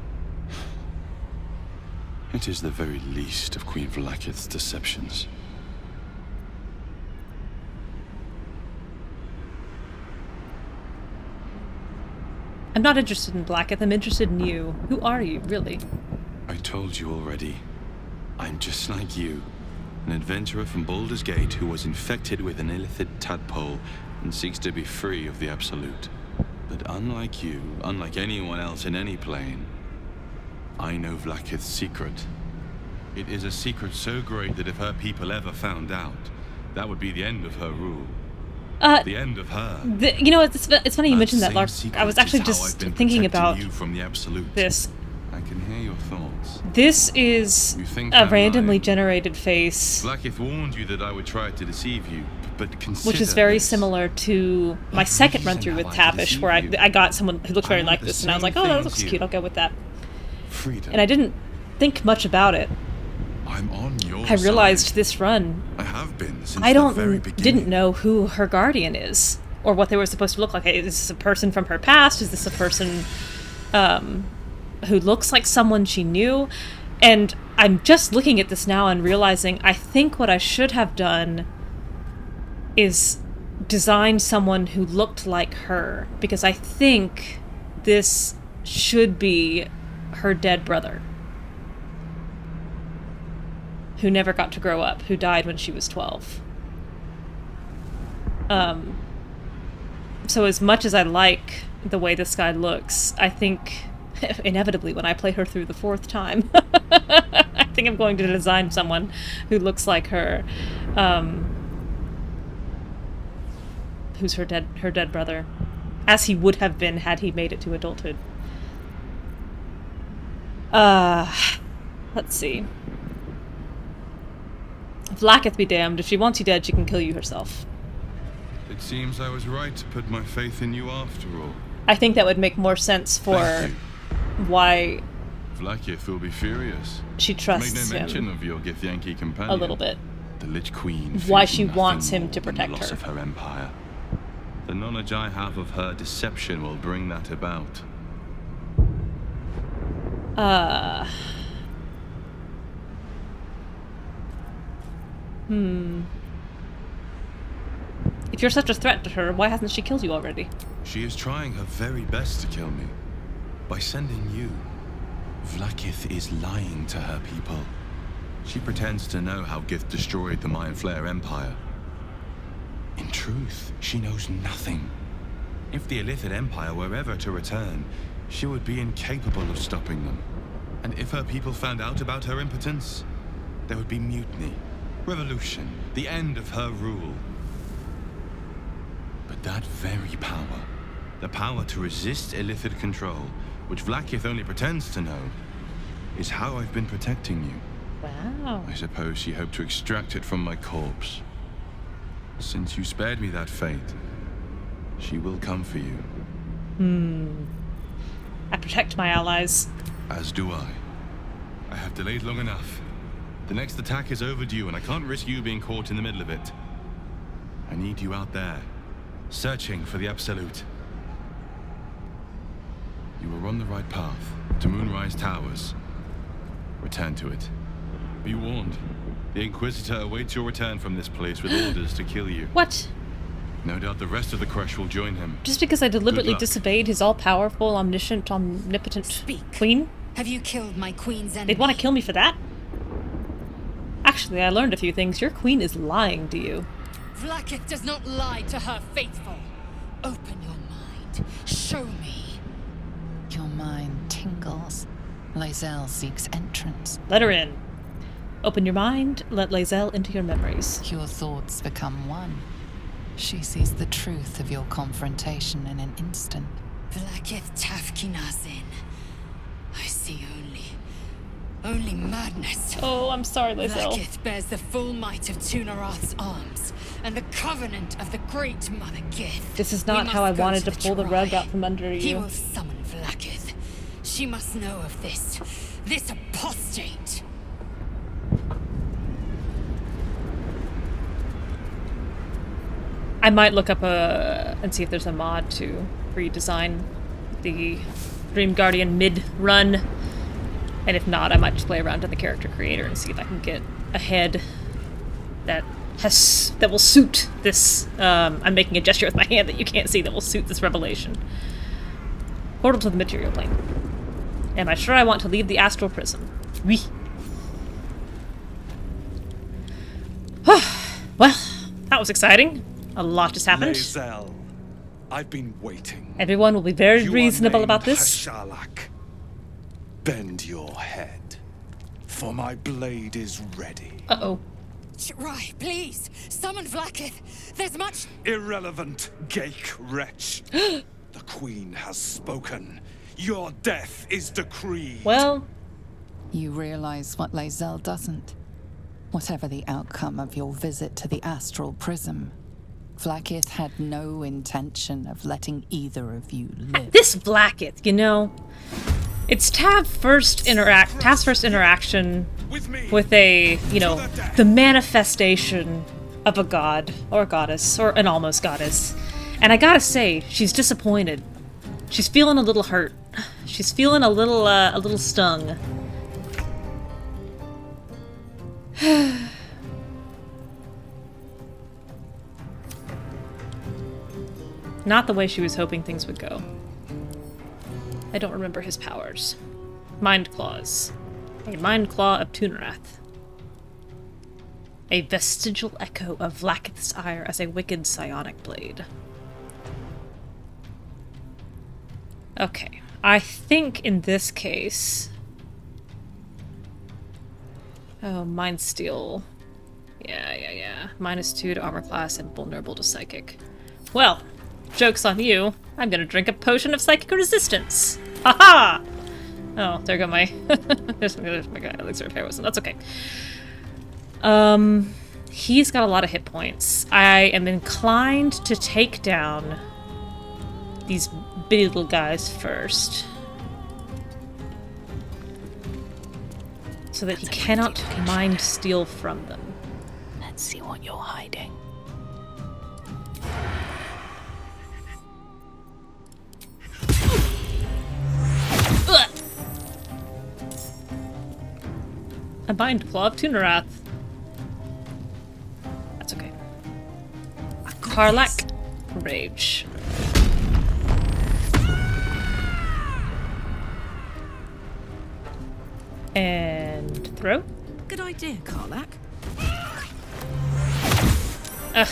It is the very least of Queen Vlaakith's deceptions. I'm not interested in Blackith, I'm interested in you. Who are you, really? I told you already. I'm just like you. An adventurer from Baldur's Gate who was infected with an illithid tadpole and seeks to be free of the Absolute. But unlike you, unlike anyone else in any plane, I know Vlaakith's secret. It is a secret so great that if her people ever found out, that would be the end of her rule. The end of her. You know, it's funny you mentioned that, Lark. I was actually just thinking about you from the Absolute. This. I can hear your thoughts. This is a randomly generated face. Vlaakith warned you that I would try to deceive you, but consider which is very this. similar to my second run through with Tavish, where I got someone who looked very like this, and I was like, oh, that looks cute, I'll go with that. Freedom. And I didn't think much about it. I'm on your I realized side. this run. I have been since I the very beginning. didn't know who her guardian is, or what they were supposed to look like. Is this a person from her past? Is this a person who looks like someone she knew? And I'm just looking at this now and realizing I think what I should have done is design someone who looked like her, because I think this should be her dead brother, who never got to grow up, who died when she was 12. So as much as I like the way this guy looks, I think inevitably when I play her through the 4th time, I think I'm going to design someone who looks like her, who's her dead brother, as he would have been had he made it to adulthood. Let's see. Vlaakith be damned. If she wants you dead, she can kill you herself. It seems I was right to put my faith in you after all. I think that would make more sense for why Vlaakith will be furious. She trusts Make no him mention of your githyanki companion. a little bit. The Lich Queen. Why fears she nothing wants him more to than protect the loss her. of her empire. The knowledge I have of her deception will bring that about. If you're such a threat to her, why hasn't she killed you already? She is trying her very best to kill me. By sending you. Vlaakith is lying to her people. She pretends to know how Gith destroyed the Mind Flayer Empire. In truth, she knows nothing. If the Illithid Empire were ever to return, she would be incapable of stopping them. And if her people found out about her impotence, there would be mutiny, revolution, the end of her rule. But that very power, the power to resist Illithid control, which Vlaakith only pretends to know, is how I've been protecting you. Wow. I suppose she hoped to extract it from my corpse. Since you spared me that fate, she will come for you. I protect my allies. As do I. I have delayed long enough. The next attack is overdue, and I can't risk you being caught in the middle of it. I need you out there, searching for the Absolute. You are on the right path, to Moonrise Towers. Return to it. Be warned. The Inquisitor awaits your return from this place with orders to kill you. What? No doubt the rest of the creche will join him. Just because I deliberately disobeyed his all-powerful, omniscient, omnipotent queen? Have you killed my queen's enemy? They'd want to kill me for that? Actually, I learned a few things. Your queen is lying to you. Vlaakith does not lie to her faithful. Open your mind. Show me. Your mind tingles. Lae'zel seeks entrance. Let her in. Open your mind, let Lae'zel into your memories. Your thoughts become one. She sees the truth of your confrontation in an instant. Vlaakith Tafkinazin. I see only madness. Oh, I'm sorry, Lae'zel. Vlaakith bears the full might of Tunarath's arms, and the covenant of the great Mother Gith. This is not how I wanted to pull the rug out from under you. He will summon Vlaakith. She must know of this apostate. I might look up and see if there's a mod to redesign the Dream Guardian mid-run. And if not, I might just play around in the character creator and see if I can get a head that will suit this. I'm making a gesture with my hand that you can't see that will suit this revelation. Portal to the material plane. Am I sure I want to leave the astral prism? Oui. Well, that was exciting. A lot just happened. Lae'zel, I've been waiting. Everyone will be very You reasonable are about named this. Hashalak. Bend your head, for my blade is ready. Uh-oh. Rai, please, summon Vlaakith. There's much... Irrelevant, Gake wretch. The Queen has spoken. Your death is decreed. Well... You realize what Lae'zel doesn't. Whatever the outcome of your visit to the astral prism, Vlaakith had no intention of letting either of you live. This Vlaakith, you know... It's Tav's first interaction with a, you know, the manifestation of a god or a goddess or an almost goddess. And I gotta say, she's disappointed. She's feeling a little hurt. She's feeling a little stung. Not the way she was hoping things would go. I don't remember his powers. Mind Claws. A Mind Claw of Tunarath. A vestigial echo of Vlaakith's ire as a wicked psionic blade. Okay. I think in this case... Oh, Mind Steel. Yeah. -2 to armor class and vulnerable to psychic. Well, joke's on you. I'm gonna drink a potion of psychic resistance. Haha! Oh, there go my... there's my guy, elixir of heroism. That's okay. He's got a lot of hit points. I am inclined to take down these bitty little guys first. So that he cannot mind steal from them. Let's see what you're hiding. A Mind Claw of Tunarath. That's okay. Karlak Rage. And throw. Good idea, Karlak. Ugh.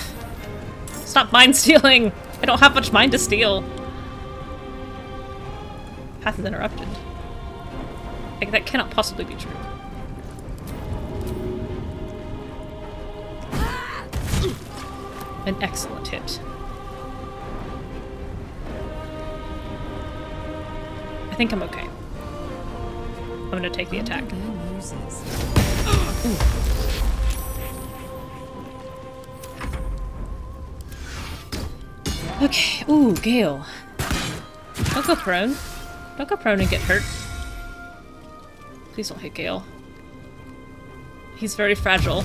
Stop mind stealing! I don't have much mind to steal. Path is interrupted. Like, that cannot possibly be true. An excellent hit. I think I'm okay. I'm gonna take the attack. Okay, ooh, Gale. Don't go prone. Don't go prone and get hurt. Please don't hit Gale. He's very fragile.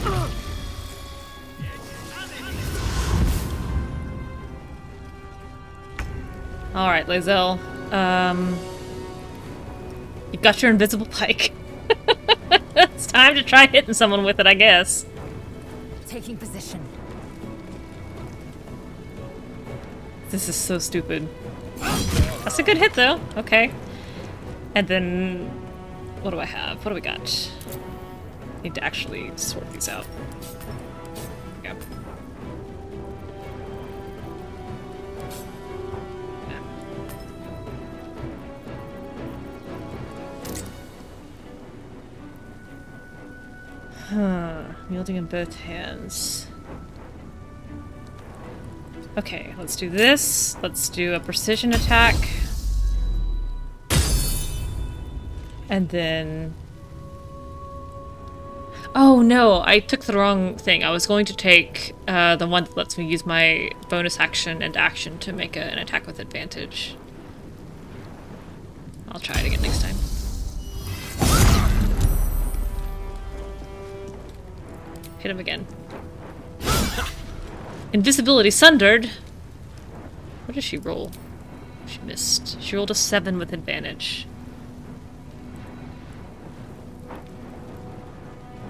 Alright, Lae'zel. You've got your invisible pike. It's time to try hitting someone with it, I guess. Taking position. This is so stupid. That's a good hit, though. Okay. And then... what do I have? What do we got? Need to actually sort these out. There we go. Wielding in both hands. Okay, let's do this. Let's do a precision attack. And then... oh no, I took the wrong thing. I was going to take the one that lets me use my bonus action and action to make an attack with advantage. I'll try it again next time. Hit him again. Invisibility sundered. What did she roll? She missed. She rolled a 7 with advantage.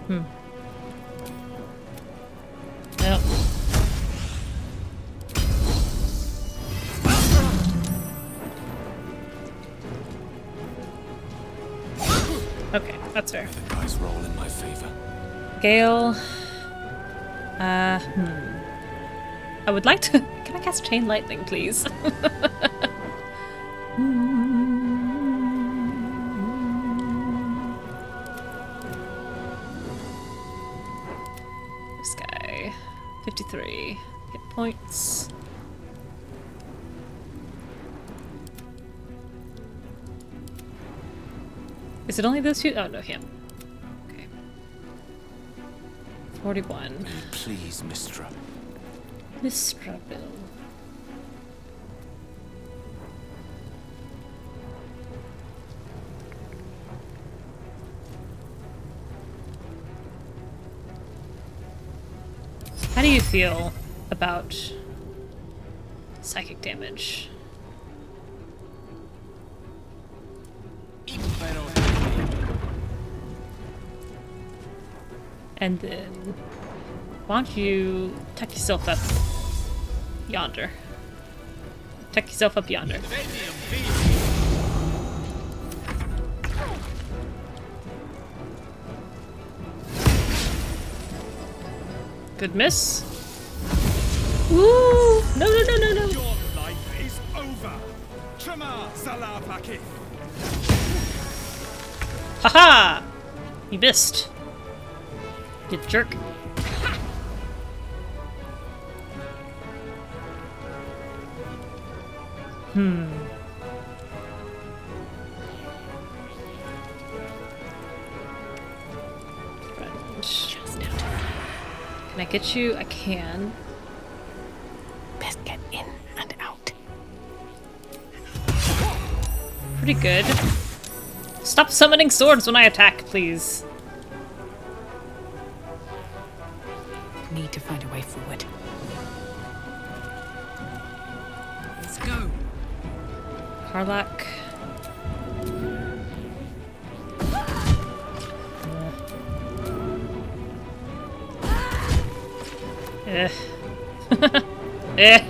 Nope. Okay, that's fair. The dice roll in my favor. Gale. I would like to... can I cast Chain Lightning, please? This guy. 53 hit points. Is it only those two? Oh, no, him. Okay. 41. Please, Mistra. Mistra Bill. How do you feel about psychic damage? And then, why don't you tuck yourself up yonder? Tuck yourself up yonder. Good miss. Woo! No, no, no, no, no. Your life is over. Trema Salapaki. Haha! You missed. You jerk. Hmm. Can I get you? I can. Best get in and out. Pretty good. Stop summoning swords when I attack, please. Need to find a way forward. Let's go. Karlak. Eh.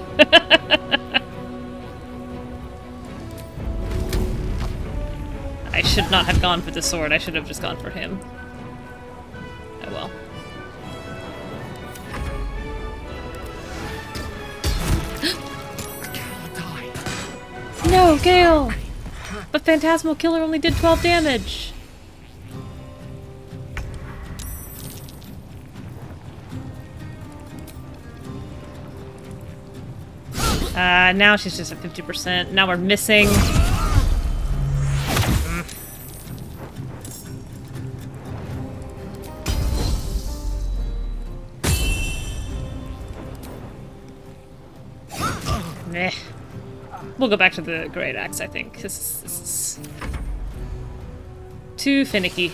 I should not have gone for the sword. I should have just gone for him. Oh well. No, Gale! But Phantasmal Killer only did 12 damage! Now she's just at 50%. Now we're missing. Meh. We'll go back to the Great Axe, I think. This is too finicky.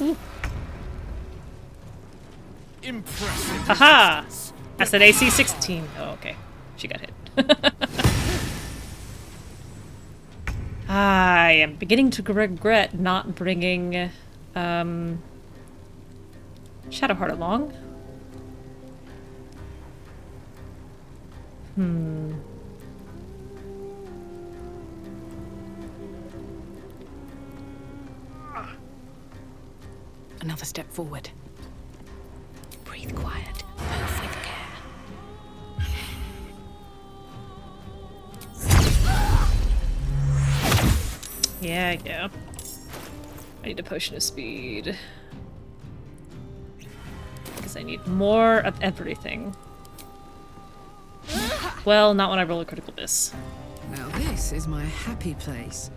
Ooh. Impressive. Haha! That's an AC 16. Oh, okay. She got hit. I am beginning to regret not bringing Shadowheart along. Another step forward. Breathe quiet. Move with care. Yeah. I need a potion of speed. Because I need more of everything. Well, not when I roll a critical miss. Now this is my happy place.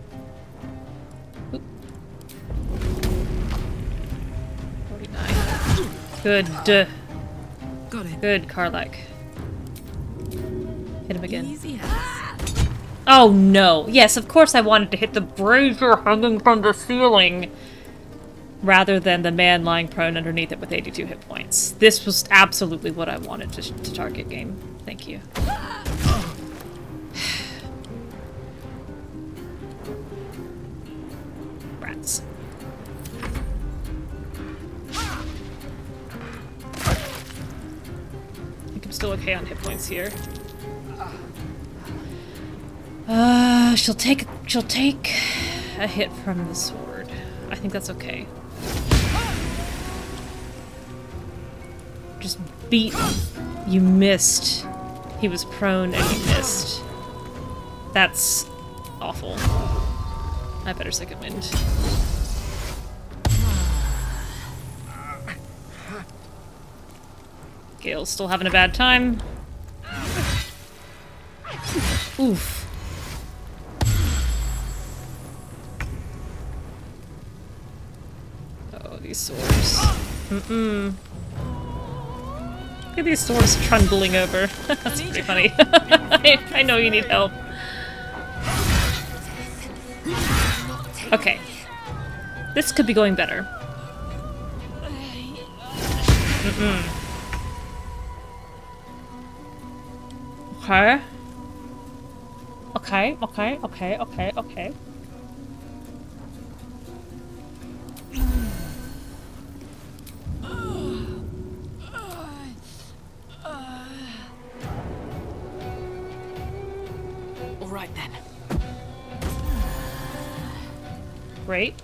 Oop. 49. Good. Got it. Good, Karlak. Hit him again. Oh no! Yes, of course I wanted to hit the brazier hanging from the ceiling rather than the man lying prone underneath it with 82 hit points. This was absolutely what I wanted to target game. Thank you. Rats. I think I'm still okay on hit points here. She'll take a hit from the sword. I think that's okay. Just beat. You missed. He was prone and you missed. That's awful. I better second wind. Gale's still having a bad time. Oof. Oh, these swords. Look at these swords trundling over. That's pretty funny. I know you need help. Okay. This could be going better. Okay. Okay, okay, okay, okay, okay. All right then. Great.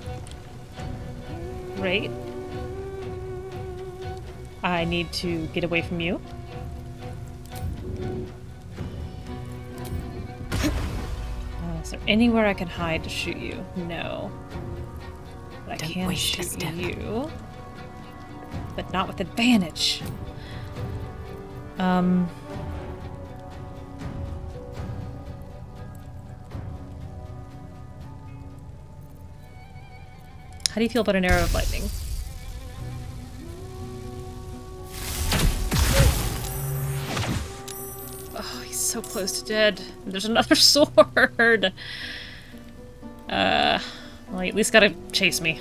Great. I need to get away from you. Is there anywhere I can hide to shoot you? No. But I can shoot you. But not with advantage. How do you feel about an arrow of lightning? Oh, he's so close to dead. There's another sword. Well, he at least gotta chase me.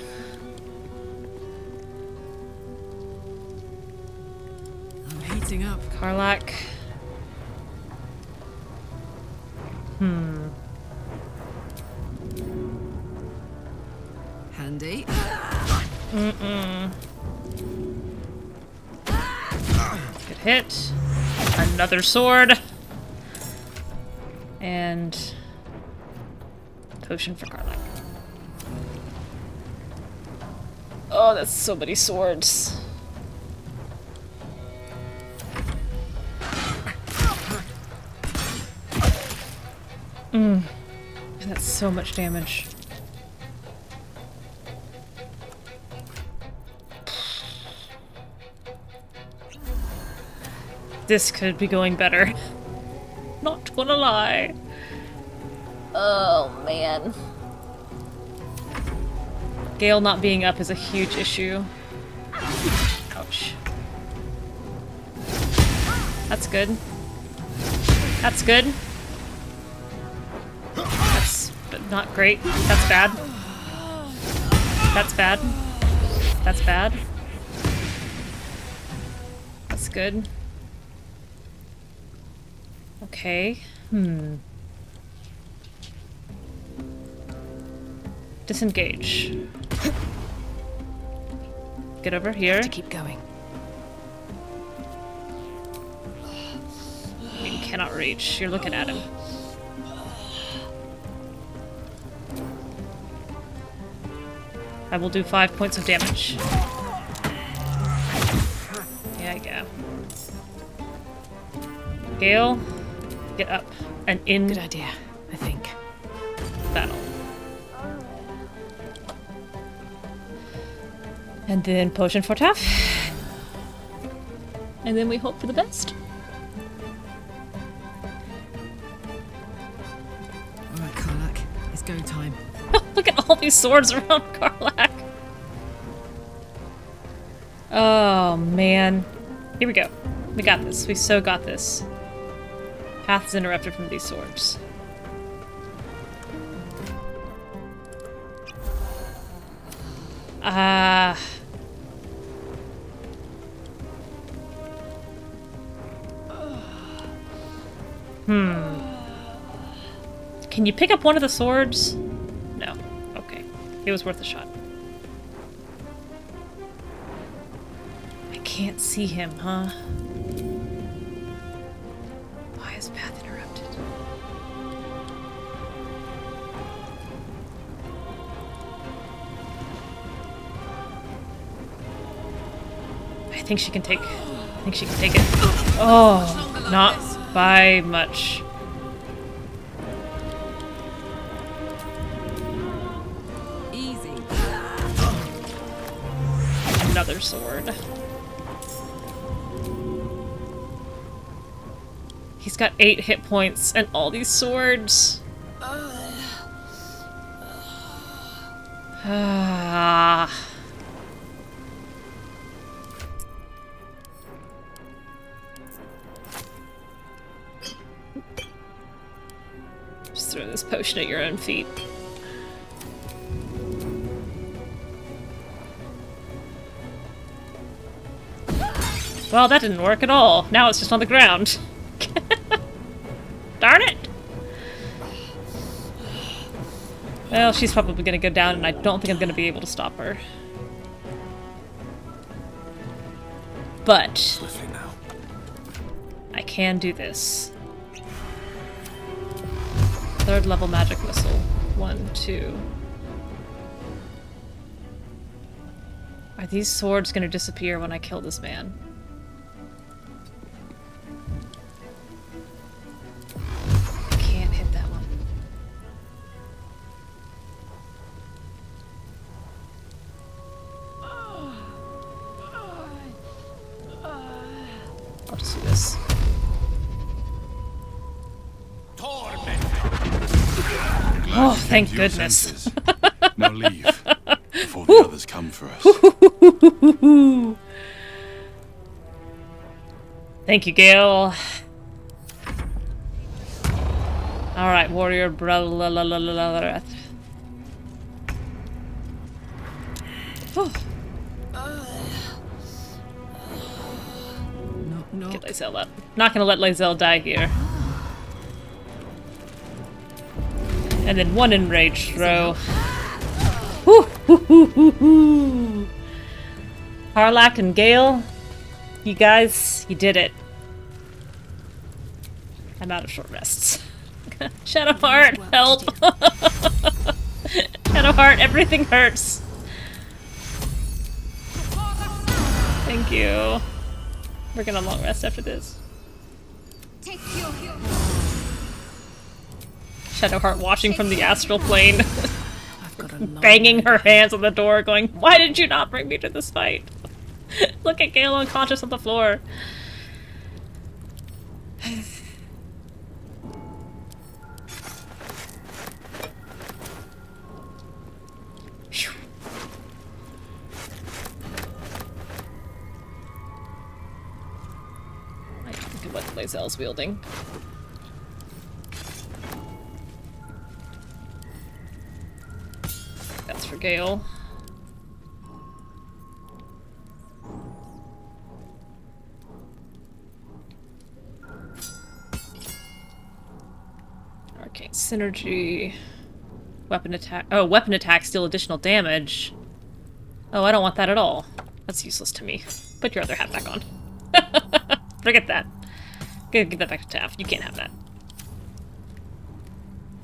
I'm heating up. Karlach. Handy. Good hit. Another sword. And potion for Karlach. Oh, that's so many swords. That's so much damage. This could be going better. Not gonna lie. Oh, man. Gale not being up is a huge issue. Ouch. That's good. That's good. That's not great. That's bad. That's bad. That's bad. That's good. Okay. Disengage. Get over here. To keep going. You cannot reach. You're looking at him. I will do 5 points of damage. Yeah, yeah. Gale, get up and in. Good idea, I think. Battle. And then potion for Taff. And then we hope for the best. Alright, Karlach, it's go time. Look at all these swords around Karlach. Oh, man. Here we go. We got this. We so got this. Path is interrupted from these swords. Can you pick up one of the swords? No. Okay. It was worth a shot. I can't see him, huh? Why is path interrupted? I think she can take it. Oh, not by much. Easy. Another sword. He's got 8 hit points and all these swords. Just throw this potion at your own feet. Well, that didn't work at all. Now it's just on the ground. Darn it! Well, she's probably gonna go down, and I don't think I'm gonna be able to stop her. But I can do this. 3rd level magic missile. 1, 2. Are these swords gonna disappear when I kill this man? I can't hit that one. I'll just do this. Oh, thank goodness. Now leave before the others come for us. Thank you, Gale. Alright, warrior brother. Get Lae'zel up. Not gonna let Lae'zel die here. And then 1 enraged throw. Harlack and Gale, you guys, you did it. I'm out of short rests. Shadowheart, help! Shadowheart, everything hurts. Thank you. We're gonna long rest after this. Shadowheart watching from the astral plane. Banging her hands on the door going, why did you not bring me to this fight? Look at Gale unconscious on the floor. Look at what Lae'zel's wielding. That's for Gale. Arcane synergy. Weapon attack. Oh, weapon attack, steal additional damage. Oh, I don't want that at all. That's useless to me. Put your other hat back on. Forget that. Give that back to Taff. You can't have that.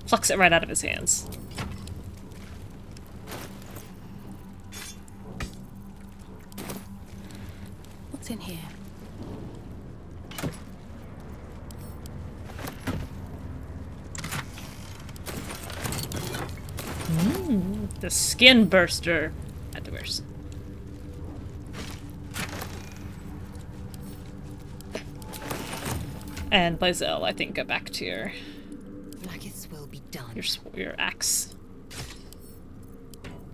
Plucks it right out of his hands. What's in here? The skin burster. At the worst. And Lae'zel, I think, go back to your Blackest will be done. your axe.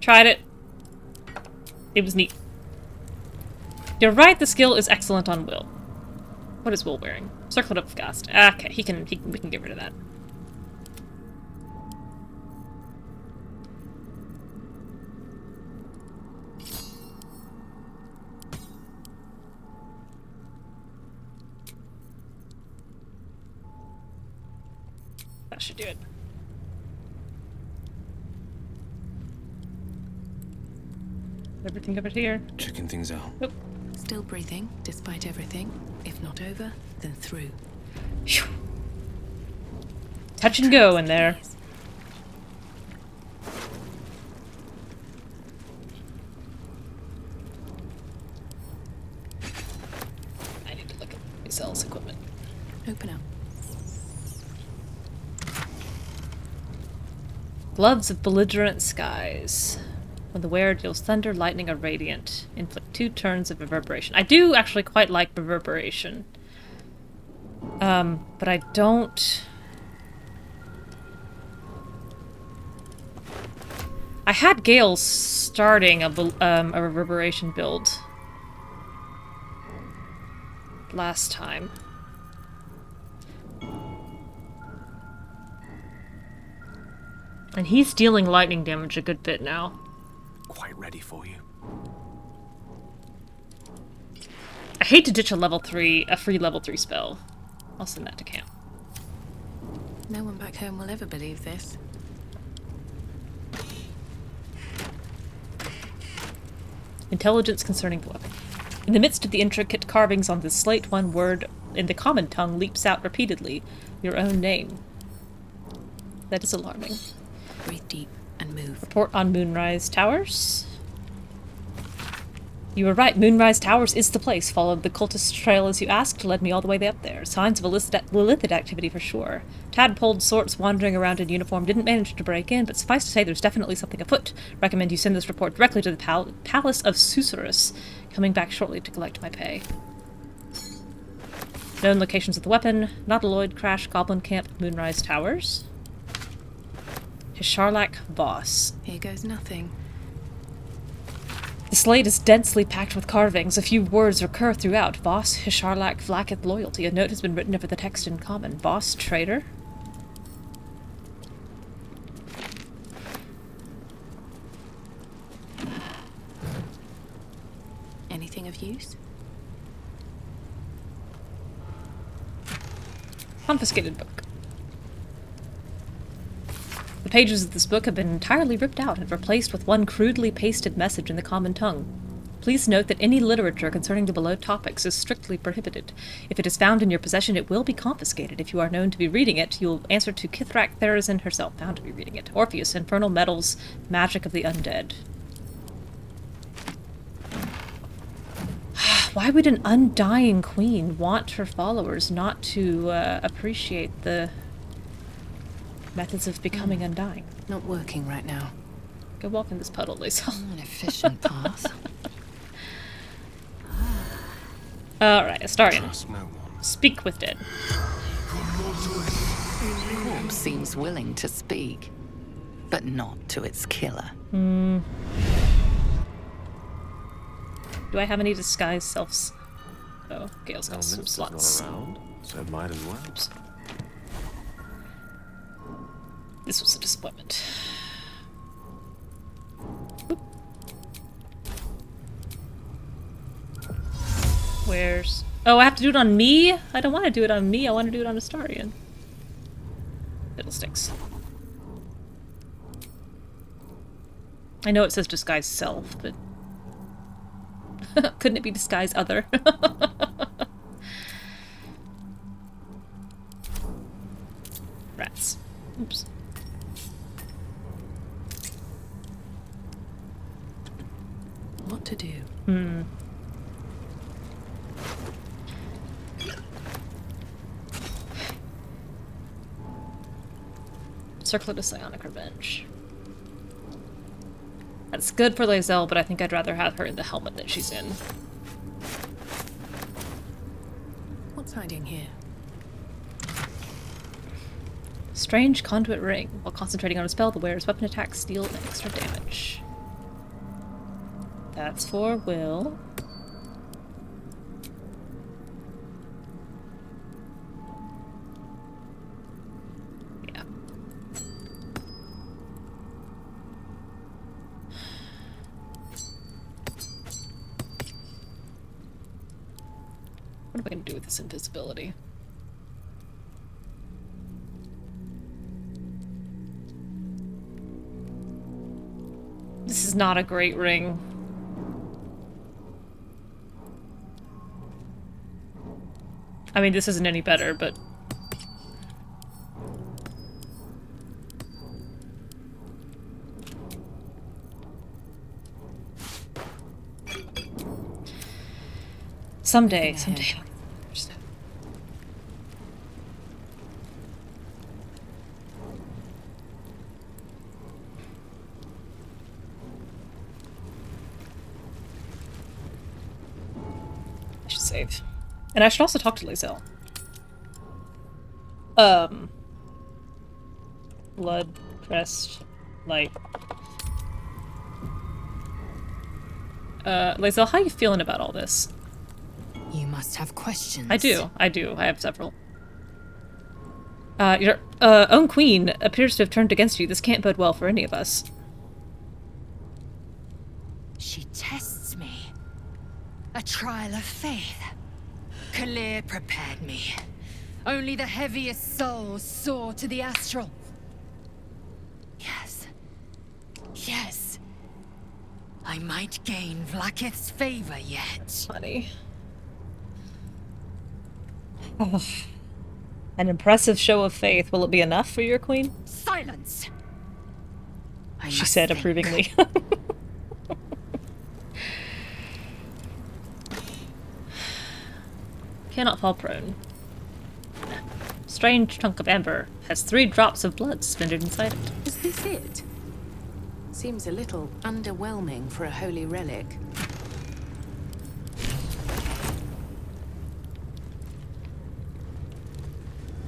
Tried it. It was neat. You're right, the skill is excellent on Will. What is Will wearing? Circlet of Gast. Okay, we can get rid of that. That should do it. Everything over here. Checking things out. Oop. Still breathing, despite everything. If not over, then through. Phew. Touch and go in there. I need to look at Lae'zel's equipment. Open up. Gloves of Belligerent Skies. When the wearer deals thunder, lightning, or radiant, inflict 2 turns of reverberation. I do actually quite like reverberation. But I don't... I had Gale starting a reverberation build last time. And he's dealing lightning damage a good bit now. Quite ready for you. I hate to ditch a free level 3 spell. I'll send that to camp. No one back home will ever believe this. Intelligence concerning the weapon. In the midst of the intricate carvings on this slate, one word in the common tongue leaps out repeatedly. Your own name. That is alarming. Breathe deep and move. Report on Moonrise Towers. You were right. Moonrise Towers is the place. Followed the cultist trail as you asked, led me all the way up there. Signs of Lilithid activity for sure. Tadpoled sorts wandering around in uniform didn't manage to break in, but suffice to say there's definitely something afoot. Recommend you send this report directly to the Palace of Susurrus. Coming back shortly to collect my pay. Known locations of the weapon: Nautiloid, Crash, Goblin Camp, Moonrise Towers. Hisharlak Voss. Here goes nothing. The slate is densely packed with carvings. A few words recur throughout. Voss, Hisharlak, Vlakith, loyalty. A note has been written over the text in common. Voss, traitor. Anything of use? Confiscated book. The pages of this book have been entirely ripped out and replaced with one crudely pasted message in the common tongue. Please note that any literature concerning the below topics is strictly prohibited. If it is found in your possession, it will be confiscated. If you are known to be reading it, you will answer to Kithrak Therazin herself, found to be reading it. Orpheus, Infernal Metals, Magic of the Undead. Why would an undying queen want her followers not to appreciate the methods of becoming undying? Not working right now. Go walk in this puddle, Lisa. An efficient path. Alright, Astarion. Speak with dead. Corpse seems willing to speak, but not to its killer. Do I have any disguised selves? Oh, Gale's got some slots. Not around, so it might as well. Oops. This was a disappointment. Oop. Where's... Oh, I have to do it on me? I don't want to do it on me. I want to do it on Astarion. Fiddlesticks. I know it says disguise self, but... couldn't it be disguise other? Rats. Oops. What to do? Circlet of Psionic Revenge. That's good for Lae'zel, but I think I'd rather have her in the helmet that she's in. What's hiding here? Strange conduit ring. While concentrating on a spell, the wearer's weapon attacks deal extra damage. That's for Will. Yeah. What am I going to do with this invisibility? This is not a great ring. I mean, this isn't any better, but... Someday. I should save. And I should also talk to Lae'zel. Blood, crest, light. Lae'zel, how are you feeling about all this? You must have questions. I do. I have several. Your own queen appears to have turned against you. This can't bode well for any of us. She tests me. A trial of faith. Kalir prepared me. Only the heaviest souls soar to the astral. Yes. Yes. I might gain Vlaakith's favor yet. Funny. An impressive show of faith. Will it be enough for your queen? Silence! She said approvingly. Cannot fall prone. Strange chunk of amber has 3 drops of blood suspended inside it. Is this it? Seems a little underwhelming for a holy relic.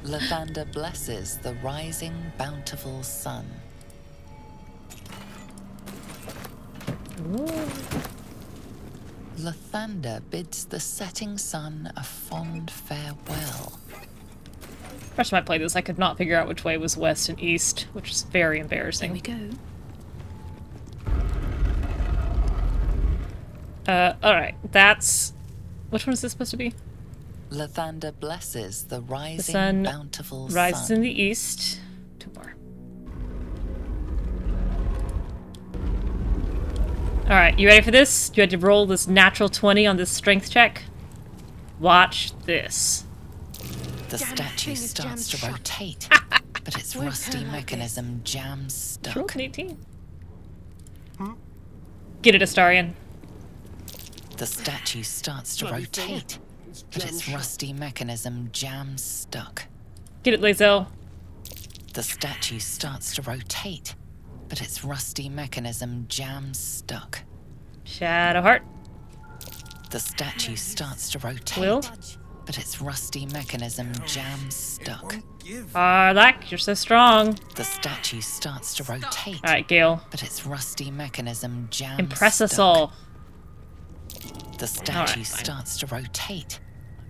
Lathander blesses the rising, bountiful sun. Ooh. Lathander bids the setting sun a fond farewell. First time I played this, I could not figure out which way was west and east, which is very embarrassing. There we go. Alright, that's... Which one is this supposed to be? Lathander blesses the rising, The sun bountiful rises sun. in the east. 2 more. Alright, you ready for this? You had to roll this natural 20 on this strength check? Watch this. The statue starts to rotate, but its Won't rusty turn like mechanism jams stuck. Roll an 18. Get it, Astarion. The statue starts to rotate, but its rusty mechanism jams stuck. Get it, Lae'zel. The statue starts to rotate, but its rusty mechanism jams stuck. Shadowheart. The statue starts to rotate, Will. but its rusty mechanism jams stuck. Arlak, you're so strong. The statue starts to rotate. Alright, Gale. But its rusty mechanism jams Impress us stuck. all. The statue starts to rotate,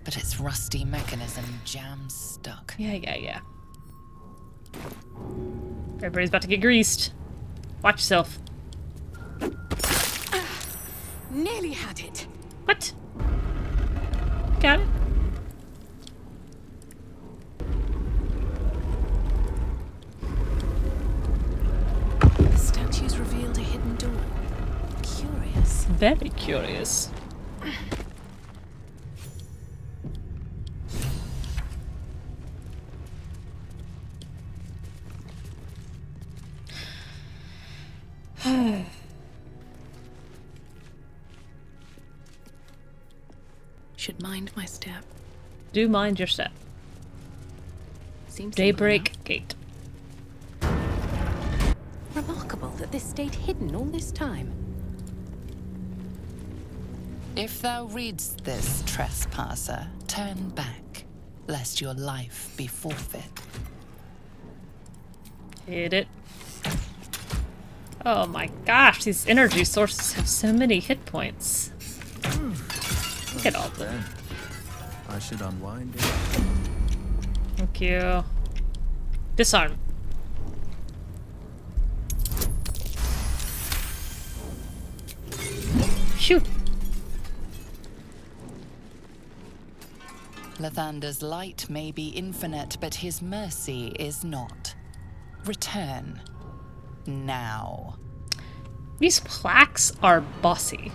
but its rusty mechanism jams stuck. Yeah. Everybody's about to get greased. Watch yourself. Nearly had it. What? Got it. The statue's revealed a hidden door. Curious. Very curious. Should mind my step. Do mind your step. Seems Daybreak Gate. remarkable that this stayed hidden all this time. If thou readst this, trespasser, turn back, lest your life be forfeit. Hit it. Oh my gosh, these energy sources have so many hit points. Look at all of them. I should unwind it. Thank you. Disarm. Shoot. Lathander's light may be infinite, but his mercy is not. Return. Now. These plaques are bossy.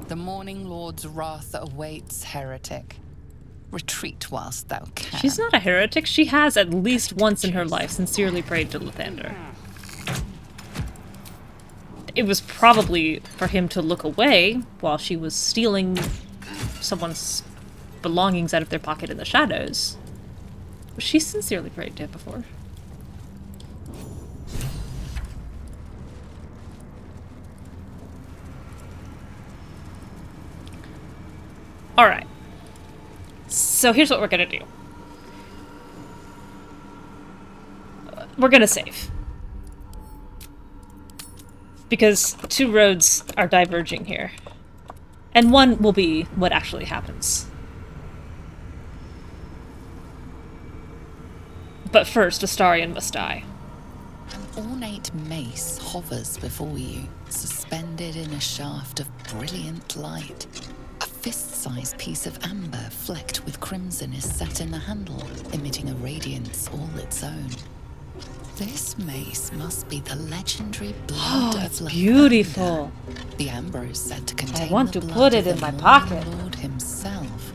The Morning Lord's wrath awaits, heretic. Retreat whilst thou can. She's not a heretic. She has, at least once in her life, sincerely prayed to Lathander. It was probably for him to look away while she was stealing someone's belongings out of their pocket in the shadows. But she sincerely prayed to him before. Alright. So here's what we're gonna do. We're gonna save. Because two roads are diverging here. And one will be what actually happens. But first, Astarion must die. An ornate mace hovers before you, suspended in a shaft of brilliant light. A fist-sized piece of amber flecked with crimson is set in the handle, emitting a radiance all its own. This mace must be the legendary blood of it's Lathander. beautiful. The amber is said to contain I want the to blood put of it in the my Morning pocket. Lord himself.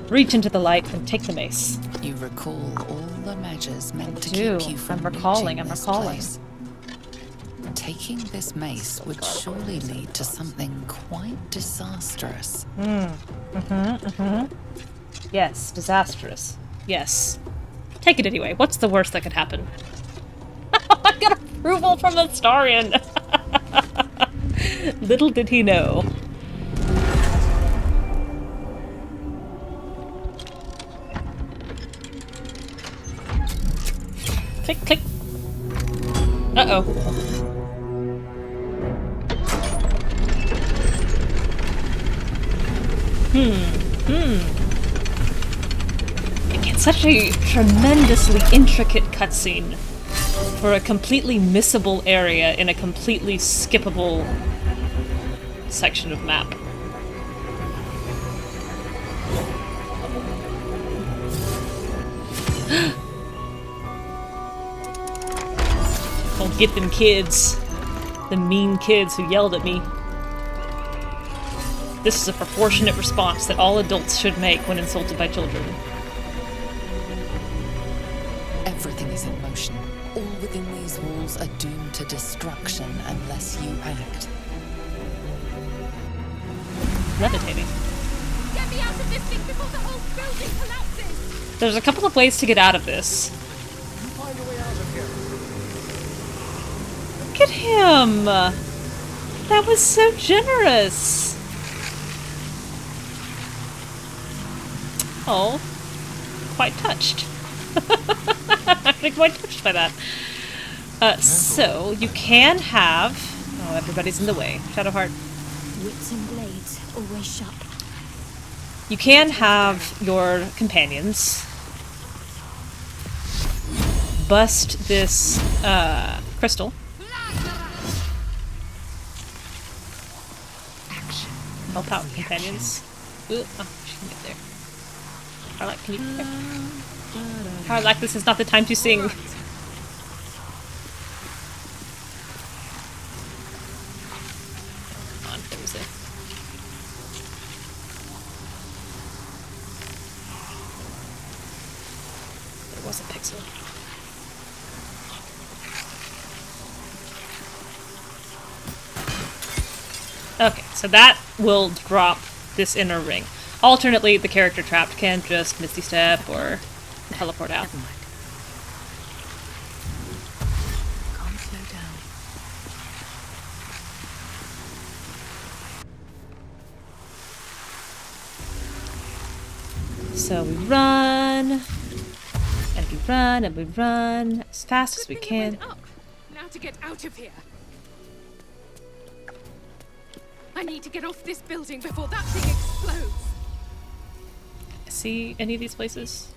Reach into the light and take the mace. You recall all the measures meant to do. keep you from I'm recalling, reaching I'm this recalling. place. Taking this mace would surely lead to something quite disastrous. Yes, disastrous. Yes. Take it anyway. What's the worst that could happen? I got approval from Astarion! Little did he know. Click, click. Uh-oh. Again, such a tremendously intricate cutscene for a completely missable area in a completely skippable section of map. Don't get them kids. The mean kids who yelled at me. This is a proportionate response that all adults should make when insulted by children. Everything is in motion. All within these walls are doomed to destruction unless you act. Levitating. Get me out of this thing before the whole building collapses! There's a couple of ways to get out of this. Find a way out of here. Look at him! That was so generous! Oh, quite touched. I'm actually quite touched by that. So, you can have... Oh, everybody's in the way. Shadowheart. Wits and blades, always sharp. You can have your companions bust this crystal. Help out companions. Ooh, oh, she can get there. Harlock, can you get there? Harlock, this is not the time to sing. Come on, there was it. There was a pixel. Okay, so that will drop this inner ring. Alternately, the character trapped can just Misty Step or teleport out. Can't slow down. So we run, and we run, and we run as fast as we can. Up. Now to get out of here. I need to get off this building before that thing explodes. See any of these places?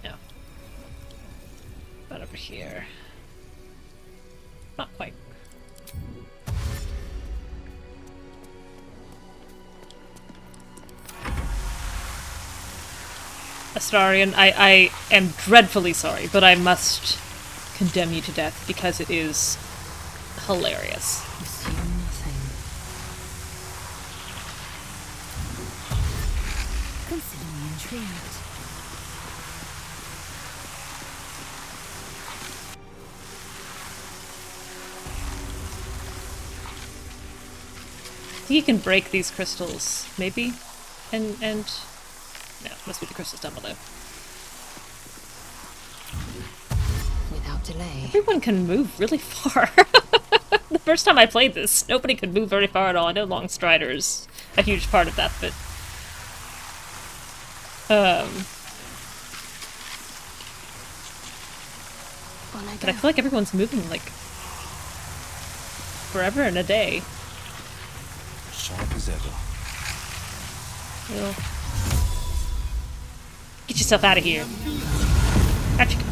No. Not over here. Not quite. Astarion, I am dreadfully sorry, but I must condemn you to death because it is hilarious. Assume nothing. Consider me intrigued. I think you can break these crystals, maybe? And no, must be the crystals down below. Without delay. Everyone can move really far. The first time I played this, nobody could move very far at all. I know Long Strider's a huge part of that, but fun I But I feel like everyone's moving, like, forever and a day. Sharp as ever. Well, get yourself out of here. Out you go.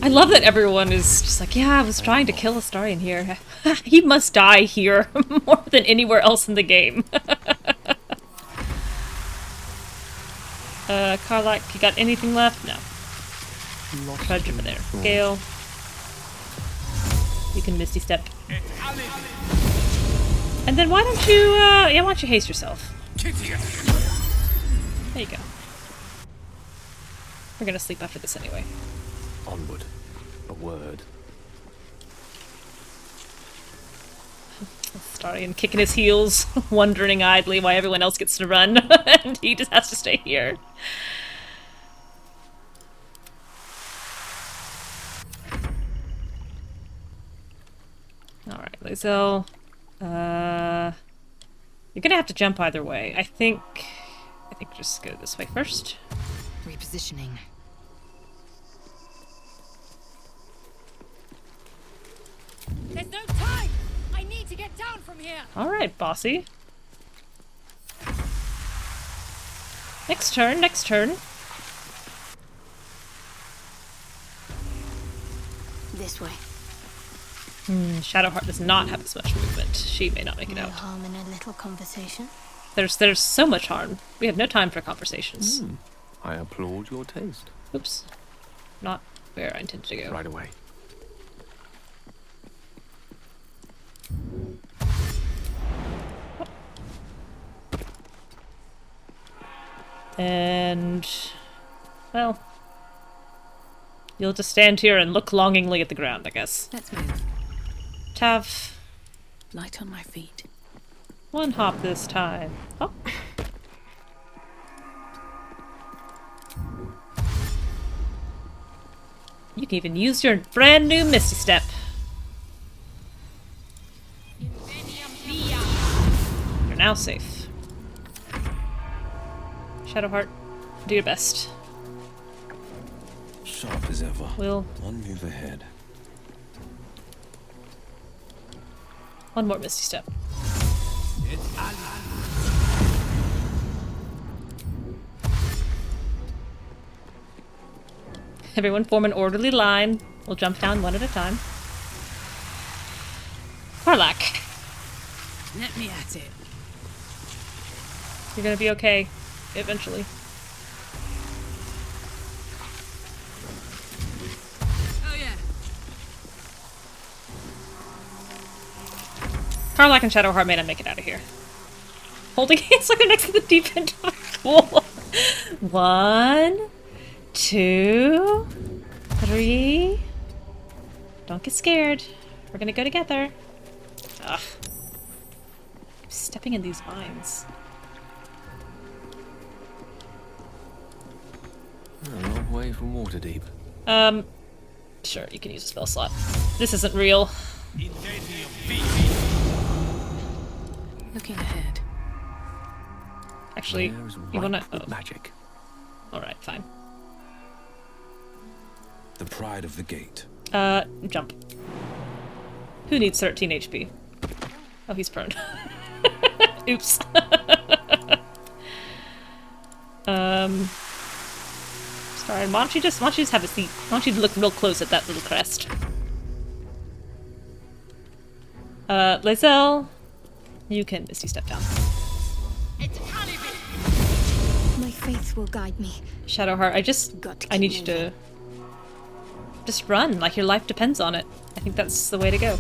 I love that everyone is just like, yeah, I was trying to kill Astarion here. He must die here more than anywhere else in the game. Karlak, you got anything left? No. Trudge over there. Gale. You can Misty Step. And then why don't you, why don't you haste yourself? There you go. We're gonna sleep after this anyway. Onward. A word. Astarion kicking his heels, wondering idly why everyone else gets to run, and he just has to stay here. Alright, Lae'zel. You're gonna have to jump either way. I think just go this way first. Repositioning. There's no time! I need to get down from here! Alright, bossy. Next turn, next turn. This way. Shadowheart does not have as much movement. She may not make it No out. harm in a little conversation. There's so much harm. We have no time for conversations. I applaud your taste. Oops. Not where I intended to go. Right away. And, well, you'll just stand here and look longingly at the ground, I guess. Let's move. Tav, Light on my feet. one hop this time. Oh. You can even use your brand new Misty Step. You're now safe. Shadowheart, do your best. Sharp as ever. Will. One move ahead. One more Misty Step. Everyone form an orderly line. We'll jump down one at a time. Karlak, Let me at it. you're gonna be okay. Eventually. Oh yeah. Karlak and Shadowheart may not make it out of here. Holding hands like they're next to the deep end of a pool. 1, 2, 3. Don't get scared. We're gonna go together. Ugh. I'm stepping in these vines. A long way from Waterdeep. Sure, you can use a spell slot. This isn't real. Looking ahead. Actually, you wanna... with magic. Alright, fine. The pride of the gate. Jump. Who needs 13 HP? Oh, he's prone. Oops. Sorry, why don't you just have a seat? Why don't you look real close at that little crest? Lae'zel, you can Misty Step down. My faith will guide me. Shadowheart, I need you to just run, like your life depends on it. I think that's the way to go.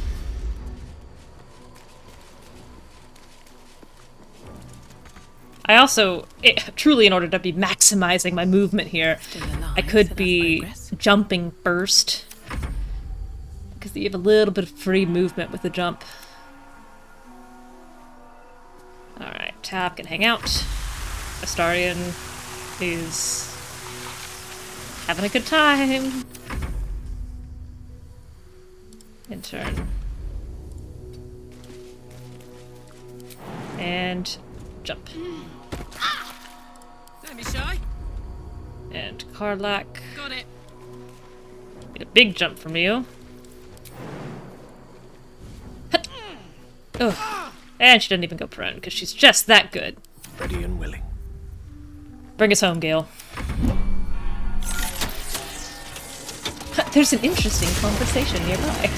I also, truly in order to be maximizing my movement here, I could be jumping first. Because you have a little bit of free movement with the jump. Alright, Tav can hang out. Astarion is having a good time. In turn. And jump. Don't be shy. And Karlak. Got it. Get a big jump from you. Oh, and she doesn't even go prone because she's just that good. Ready and willing. Bring us home, Gale. There's an interesting conversation nearby.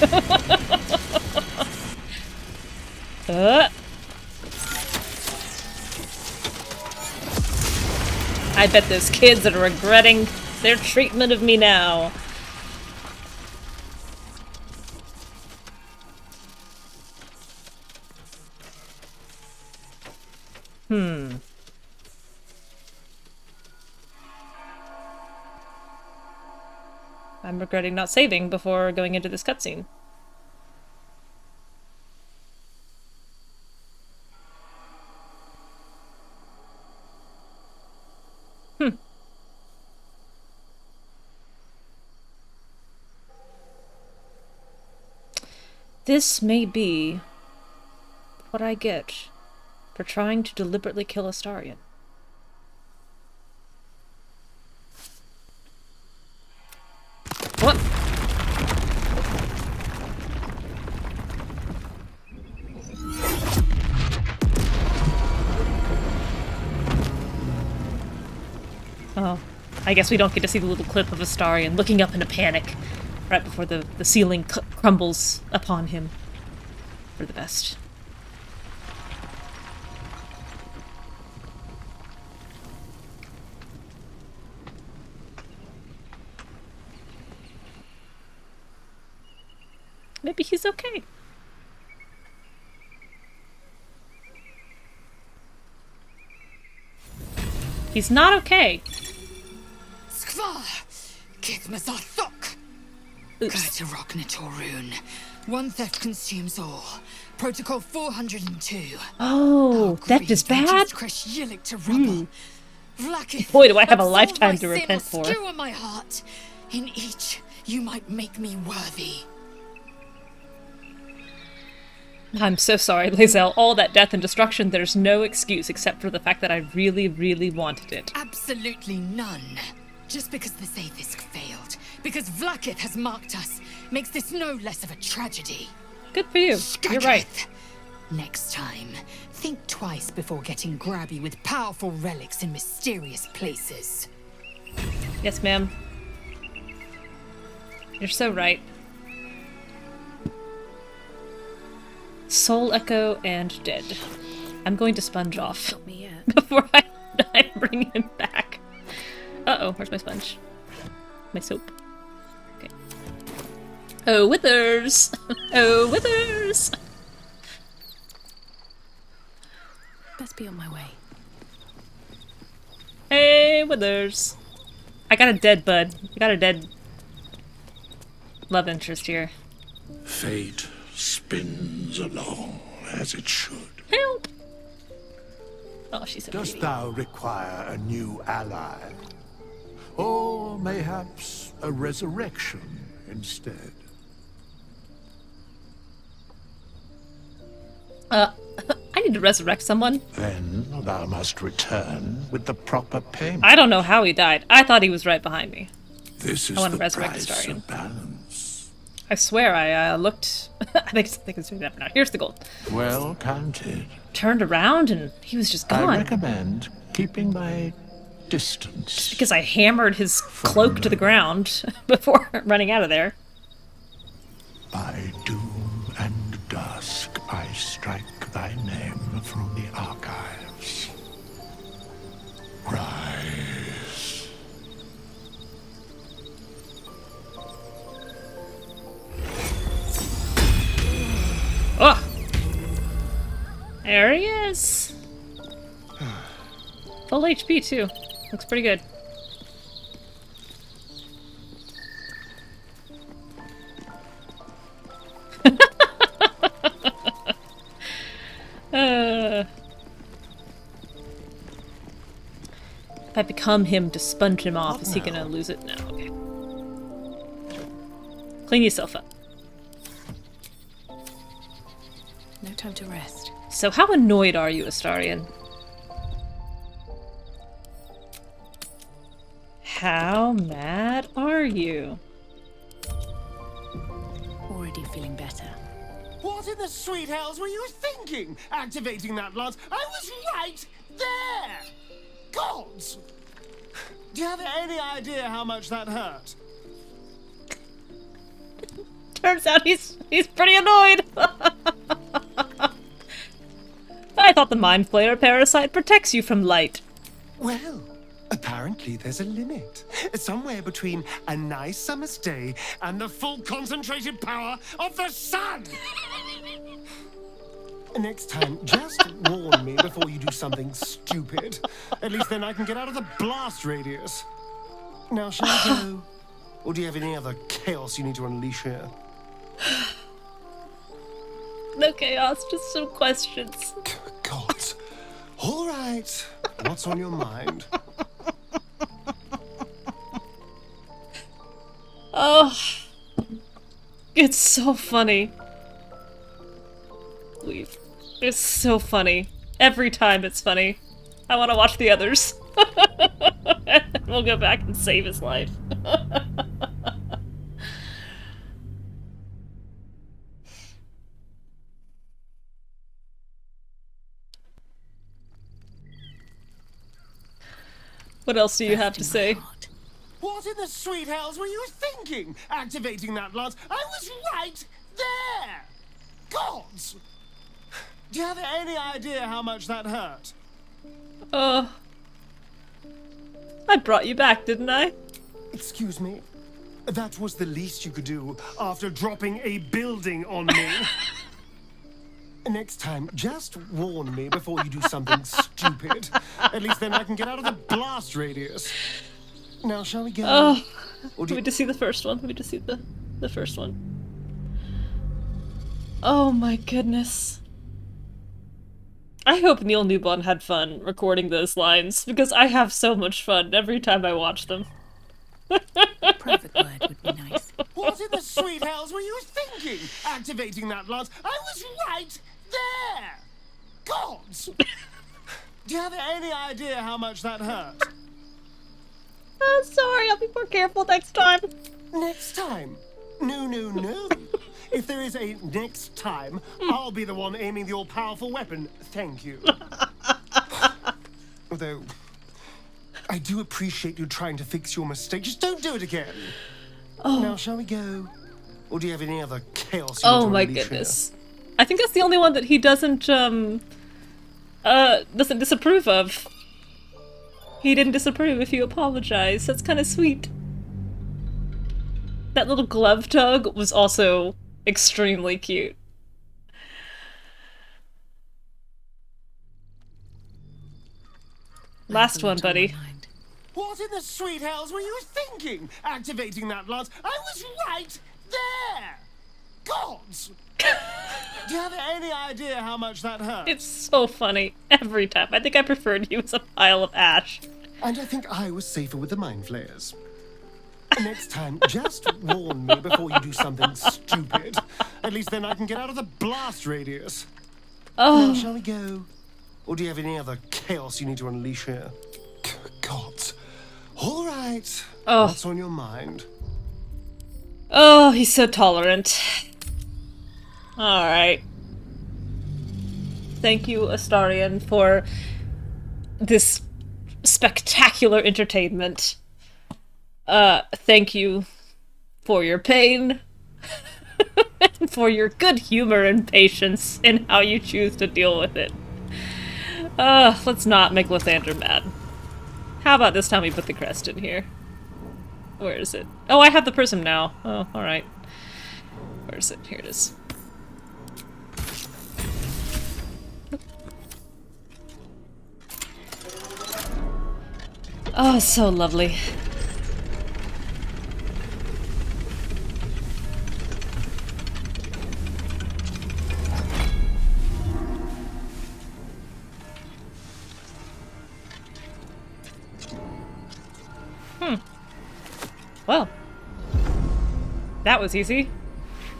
I bet those kids are regretting their treatment of me now. I'm regretting not saving before going into this cutscene. This may be what I get for trying to deliberately kill Astarion. What? Oh, I guess we don't get to see the little clip of Astarion looking up in a panic right before the ceiling crumbles upon him. For the best. Maybe he's okay. He's not okay. Skvar! Kithmazathok! Kurtaroknatorun. One theft consumes all. Protocol 402. Oh, that is bad? Vlakith, boy, do I have a lifetime to repent for. Skewer my heart. In each, you might make me worthy. I'm so sorry, Lae'zel. All that death and destruction, there's no excuse except for the fact that I really, really wanted it. Absolutely none. Just because the Zaithisk failed, because Vlakith has marked us, makes this no less of a tragedy. Good for you. You're right. Next time, think twice before getting grabby with powerful relics in mysterious places. Yes, ma'am. You're so right. Soul Echo and Dead. I'm going to sponge off before I bring him back. Uh-oh, where's my sponge? My soap. Okay. Oh, Withers! Oh, Withers! Best be on my way. Hey, Withers! I got a dead bud. I got a dead love interest here. Fate spins along as it should. Help! Oh, she's so Dost pretty. thou require a new ally? Or mayhaps a resurrection instead? I need to resurrect someone. Then thou must return with the proper payment. I don't know how he died. I thought he was right behind me. This is I want to the resurrect price Astarion. of balance. I swear I looked... I think it's doing that for now. Here's the gold. Well counted. Turned around and he was just gone. I recommend keeping my distance. Just because I hammered his cloak to the ground before running out of there. By doom and dusk I strike thy name from the archives. Rise. Oh! There he is! Full HP too. Looks pretty good. If I become him to sponge him off, is he gonna lose it? No, okay. Clean yourself up. No time to rest. So how annoyed are you, Astarion? How mad are you? Already feeling better. What in the sweet hells were you thinking? Activating that lance? I was right there! Gods! Do you have any idea how much that hurt? Turns out he's pretty annoyed. I thought the Mind Flayer parasite protects you from light. Well, apparently there's a limit. Somewhere between a nice summer's day and the full concentrated power of the sun! Next time, just warn me before you do something stupid. At least then I can get out of the blast radius. Now, shall we go? Or do you have any other chaos you need to unleash here? No chaos, just some questions. God. All right. What's on your mind? Oh. It's so funny. It's so funny. Every time it's funny. I want to watch the others. We'll go back and save his life. What else do you have to say? What in the sweet hells were you thinking? Activating that lance? I was right there! Gods! Do you have any idea how much that hurt? I brought you back, didn't I? Excuse me? That was the least you could do after dropping a building on me. Next time, just warn me before you do something stupid. At least then I can get out of the blast radius. Now, shall we go? Oh, let me just see the first one. Let me just see the first one. Oh my goodness. I hope Neil Newbon had fun recording those lines, because I have so much fun every time I watch them. Private word would be nice. What in the sweet hells were you thinking? Activating that lance? I was right there! Gods! Do you have any idea how much that hurt? Oh, sorry, I'll be more careful next time. Next time? No, no, no. If there is a next time, I'll be the one aiming the all-powerful weapon. Thank you. Although, I do appreciate you trying to fix your mistake. Just don't do it again. Oh. Now, shall we go? Or do you have any other chaos? Oh my goodness. I think that's the only one that he doesn't disapprove of. He didn't disapprove if you apologize. That's kind of sweet. That little glove tug was also extremely cute. Last one, buddy. What in the sweet hells were you thinking? Activating that lance? I was right there! Gods! Do you have any idea how much that hurt? It's so funny every time. I think I preferred you as a pile of ash. And I think I was safer with the Mind Flayers. Next time, just warn me before you do something stupid. At least then I can get out of the blast radius. Oh. Now, shall we go? Or do you have any other chaos you need to unleash here? Gods. All right. Oh. What's on your mind? Oh, he's so tolerant. Alright. Thank you, Astarion, for this spectacular entertainment. Thank you for your pain. And for your good humor and patience in how you choose to deal with it. Let's not make Lathander mad. How about this time we put the crest in here? Where is it? Oh, I have the prism now. Oh, alright. Where is it? Here it is. Oh, so lovely. Well, that was easy.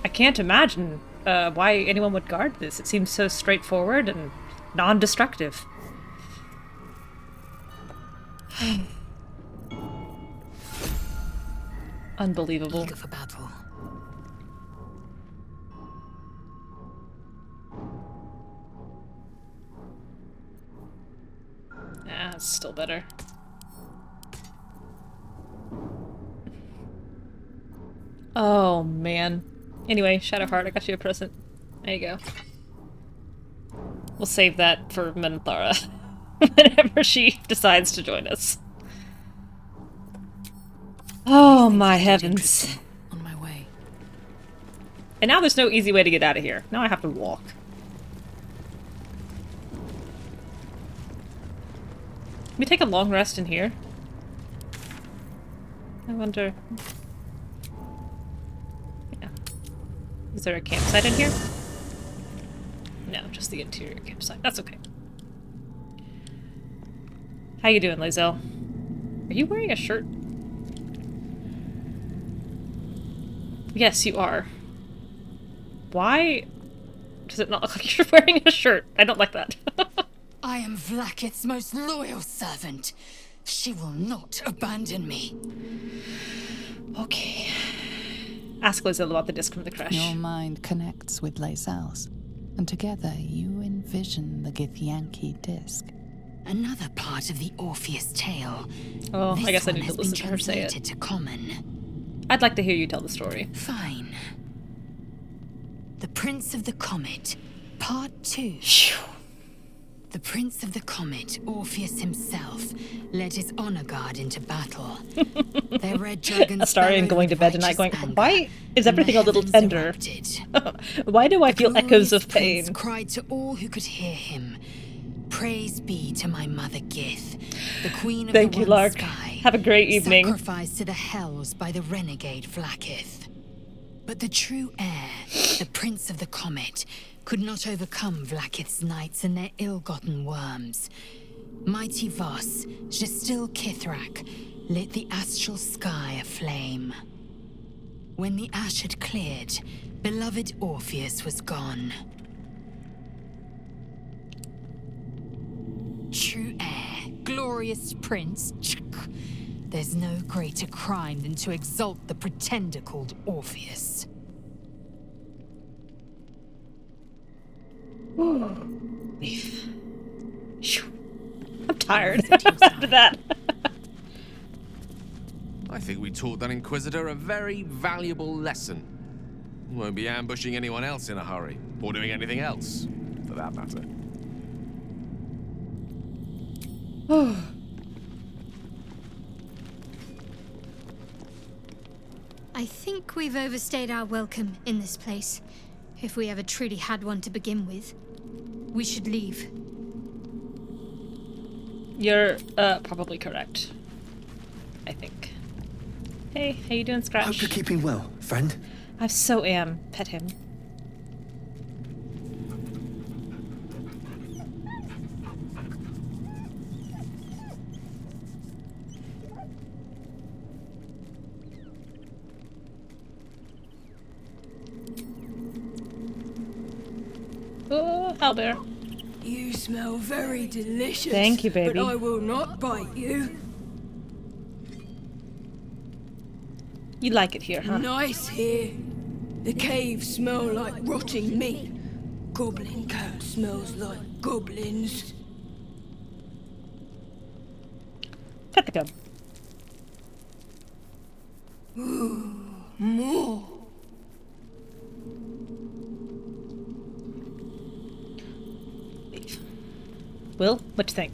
I can't imagine why anyone would guard this. It seems so straightforward and non-destructive. Unbelievable. Eager for battle. Ah, it's still better. Oh, man. Anyway, Shadowheart, I got you a present. There you go. We'll save that for Minthara whenever she decides to join us. Oh, my heavens. On my way. And now there's no easy way to get out of here. Now I have to walk. Can we take a long rest in here? I wonder... Yeah. Is there a campsite in here? No, just the interior campsite. That's okay. How you doing, Lae'zel? Are you wearing a shirt? Yes, you are. Why does it not look like you're wearing a shirt? I don't like that. I am Vlaakith's most loyal servant. She will not abandon me. Okay. Ask Lae'zel about the disc from the creche. Your mind connects with Lae'zel's, and together you envision the githyanki disc. Another part of the Orpheus tale. Oh, This I guess I one need to has been listen to her say it. translated to common. I'd like to hear you tell the story. Fine. The Prince of the Comet, Part 2. The Prince of the Comet, Orpheus himself, led his honor guard into battle. Their red dragons Astarion going to bed tonight going, why is everything a little tender? Why do I feel echoes of pain? Prince cried to all who could hear him, "Praise be to my mother Gith, the queen of Thank the you, one Lark. sky, Have a great evening." sacrificed to the hells by the renegade Vlaakith. But the true heir, the Prince of the Comet, could not overcome Vlaakith's knights and their ill-gotten worms. Mighty Voss, Gestil Kithrak, lit the astral sky aflame. When the ash had cleared, beloved Orpheus was gone. True heir, glorious prince, there's no greater crime than to exalt the pretender called Orpheus. I'm tired after that. I think we taught that Inquisitor a very valuable lesson. Won't be ambushing anyone else in a hurry, or doing anything else, for that matter. I think we've overstayed our welcome in this place, if we ever truly had one to begin with. We should leave. You're probably correct. I think. Hey, how you doing, Scratch? Hope you're keeping well, friend. I so am. Pet him. Oh, Owlbear. You smell very delicious. Thank you, baby. But I will not bite you. You like it here, huh? Nice here. The caves smell like rotting meat. Goblin cat smells like goblins. Pet the cub. Ooh, more. Will, what you think?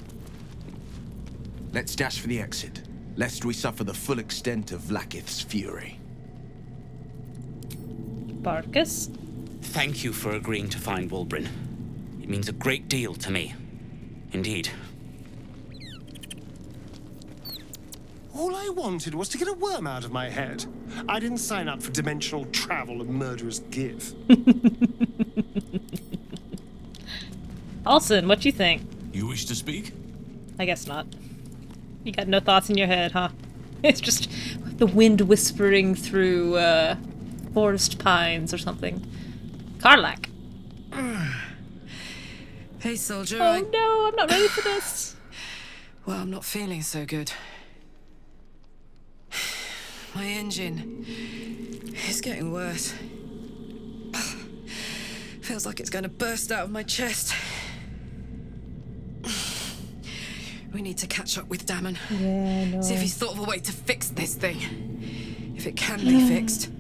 Let's dash for the exit, lest we suffer the full extent of Vlaakith's fury. Barkus? Thank you for agreeing to find Wulbrin. It means a great deal to me. Indeed. All I wanted was to get a worm out of my head. I didn't sign up for dimensional travel and murderous gif. Alson, what you think? You wish to speak? I guess not. You got no thoughts in your head, huh? It's just the wind whispering through, forest pines or something. Karlach. Hey, soldier. Oh no, I'm not ready for this. Well, I'm not feeling so good. My engine is getting worse. Feels like it's going to burst out of my chest. We need to catch up with Damon. Yeah, no. See if he's thought of a way to fix this thing. If it can be fixed.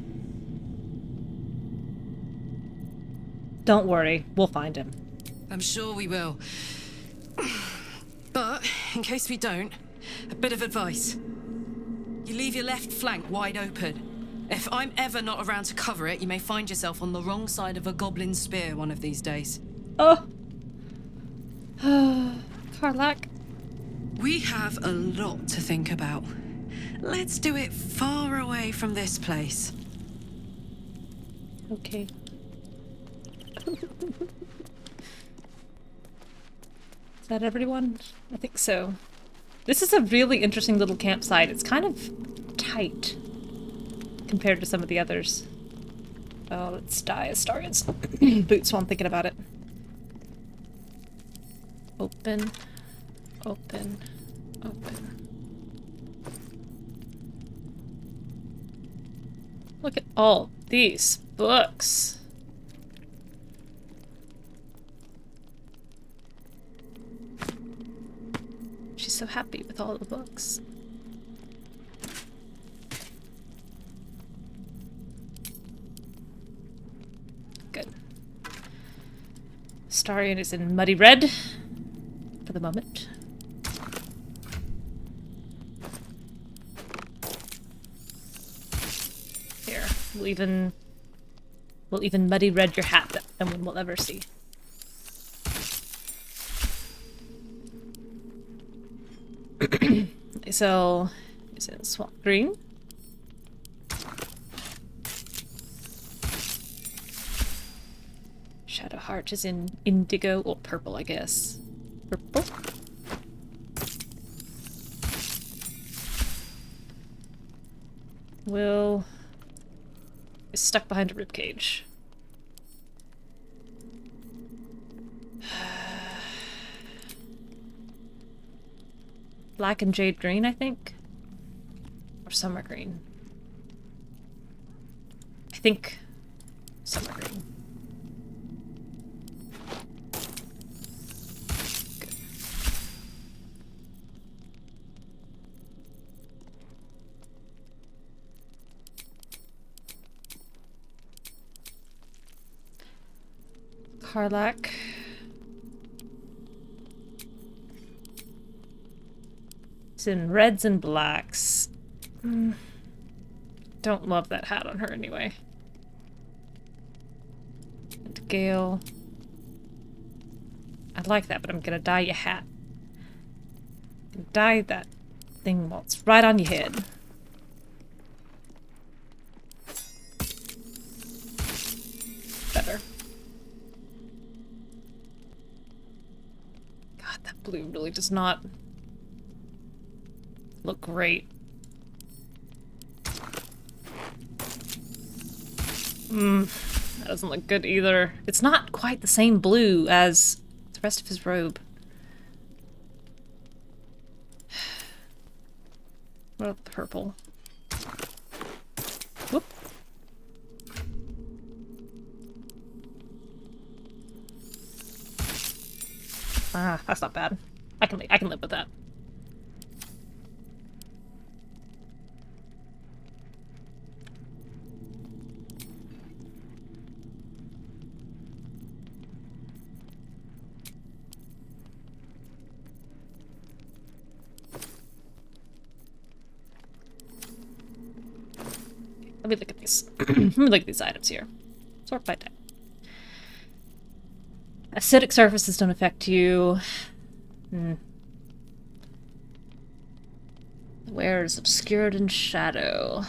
Don't worry, we'll find him. I'm sure we will. But, in case we don't, a bit of advice. You leave your left flank wide open. If I'm ever not around to cover it, you may find yourself on the wrong side of a goblin spear one of these days. Oh. Karlach. We have a lot to think about. Let's do it far away from this place. Okay. Is that everyone? I think so. This is a really interesting little campsite. It's kind of tight compared to some of the others. Oh, let's die as Starian's boots while I'm thinking about it. Open. Open. Open. Look at all these books. She's so happy with all the books. Good. Starian is in muddy red for the moment. Here, we'll even muddy red your hat that no one will ever see. So, is it swamp green? Shadow Heart is in indigo, or purple, I guess. Purple? Will is stuck behind a ribcage. Black and jade green, I think? Or summer green. I think summer green. Good. Karlach. In reds and blacks. Don't love that hat on her anyway. And Gale. I like that, but I'm gonna dye your hat. Dye that thing while it's right on your head. Better. God, that blue really does not look great. That doesn't look good either. It's not quite the same blue as the rest of his robe. What about the purple? Whoop. Ah, that's not bad. I can live with that. Let me look at these. Let me look at these items here. Sort by type. Acidic surfaces don't affect you. Wears obscured in shadow.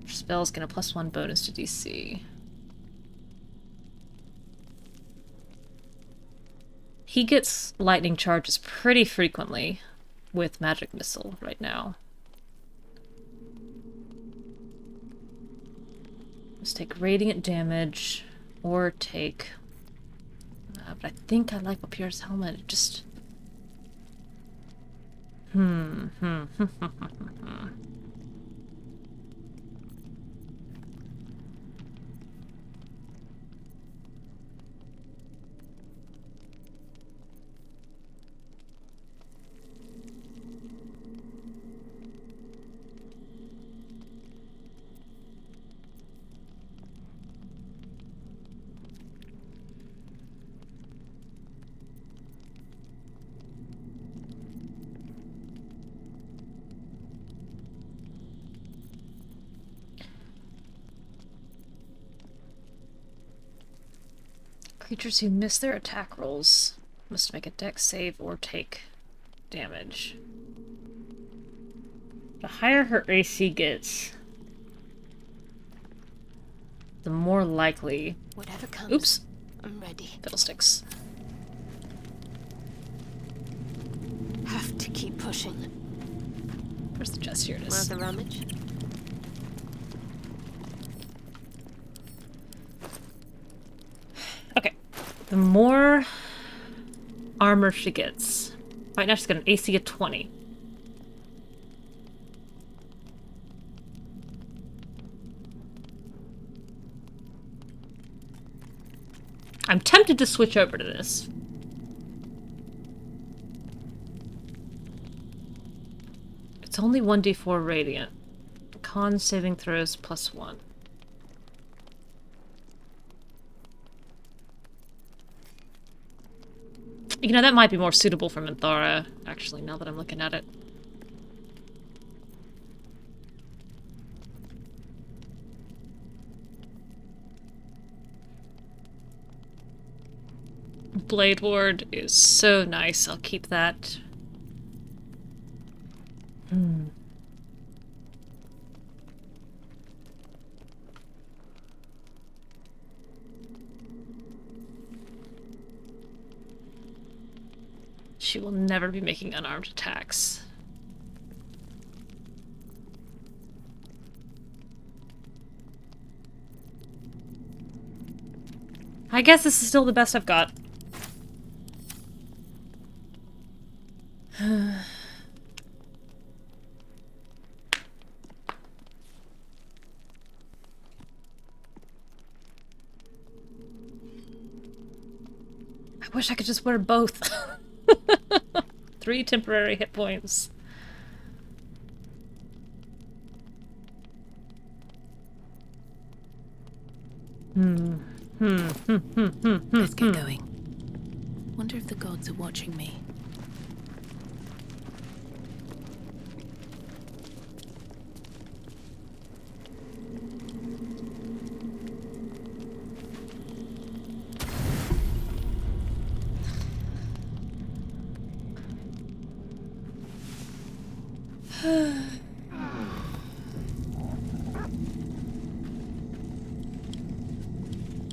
Your spells get a +1 bonus to DC. He gets lightning charges pretty frequently with magic missile right now. Let's take radiant damage or take... but I think I like Pierre's helmet. It just... Creatures who miss their attack rolls must make a dex save or take damage. The higher her AC gets, the more likely... Whatever comes, Oops. I'm ready. Fiddlesticks. Have to keep pushing. Where's the chest? Here it is. Where's the rummage? Okay. The more armor she gets. Right now she's got an AC of 20. I'm tempted to switch over to this. It's only 1d4 radiant. Con saving throws +1. You know, that might be more suitable for Minthara, actually, now that I'm looking at it. Blade Ward is so nice. I'll keep that. She will never be making unarmed attacks. I guess this is still the best I've got. I wish I could just wear both. 3 temporary hit points. Let's get going. Wonder if the gods are watching me.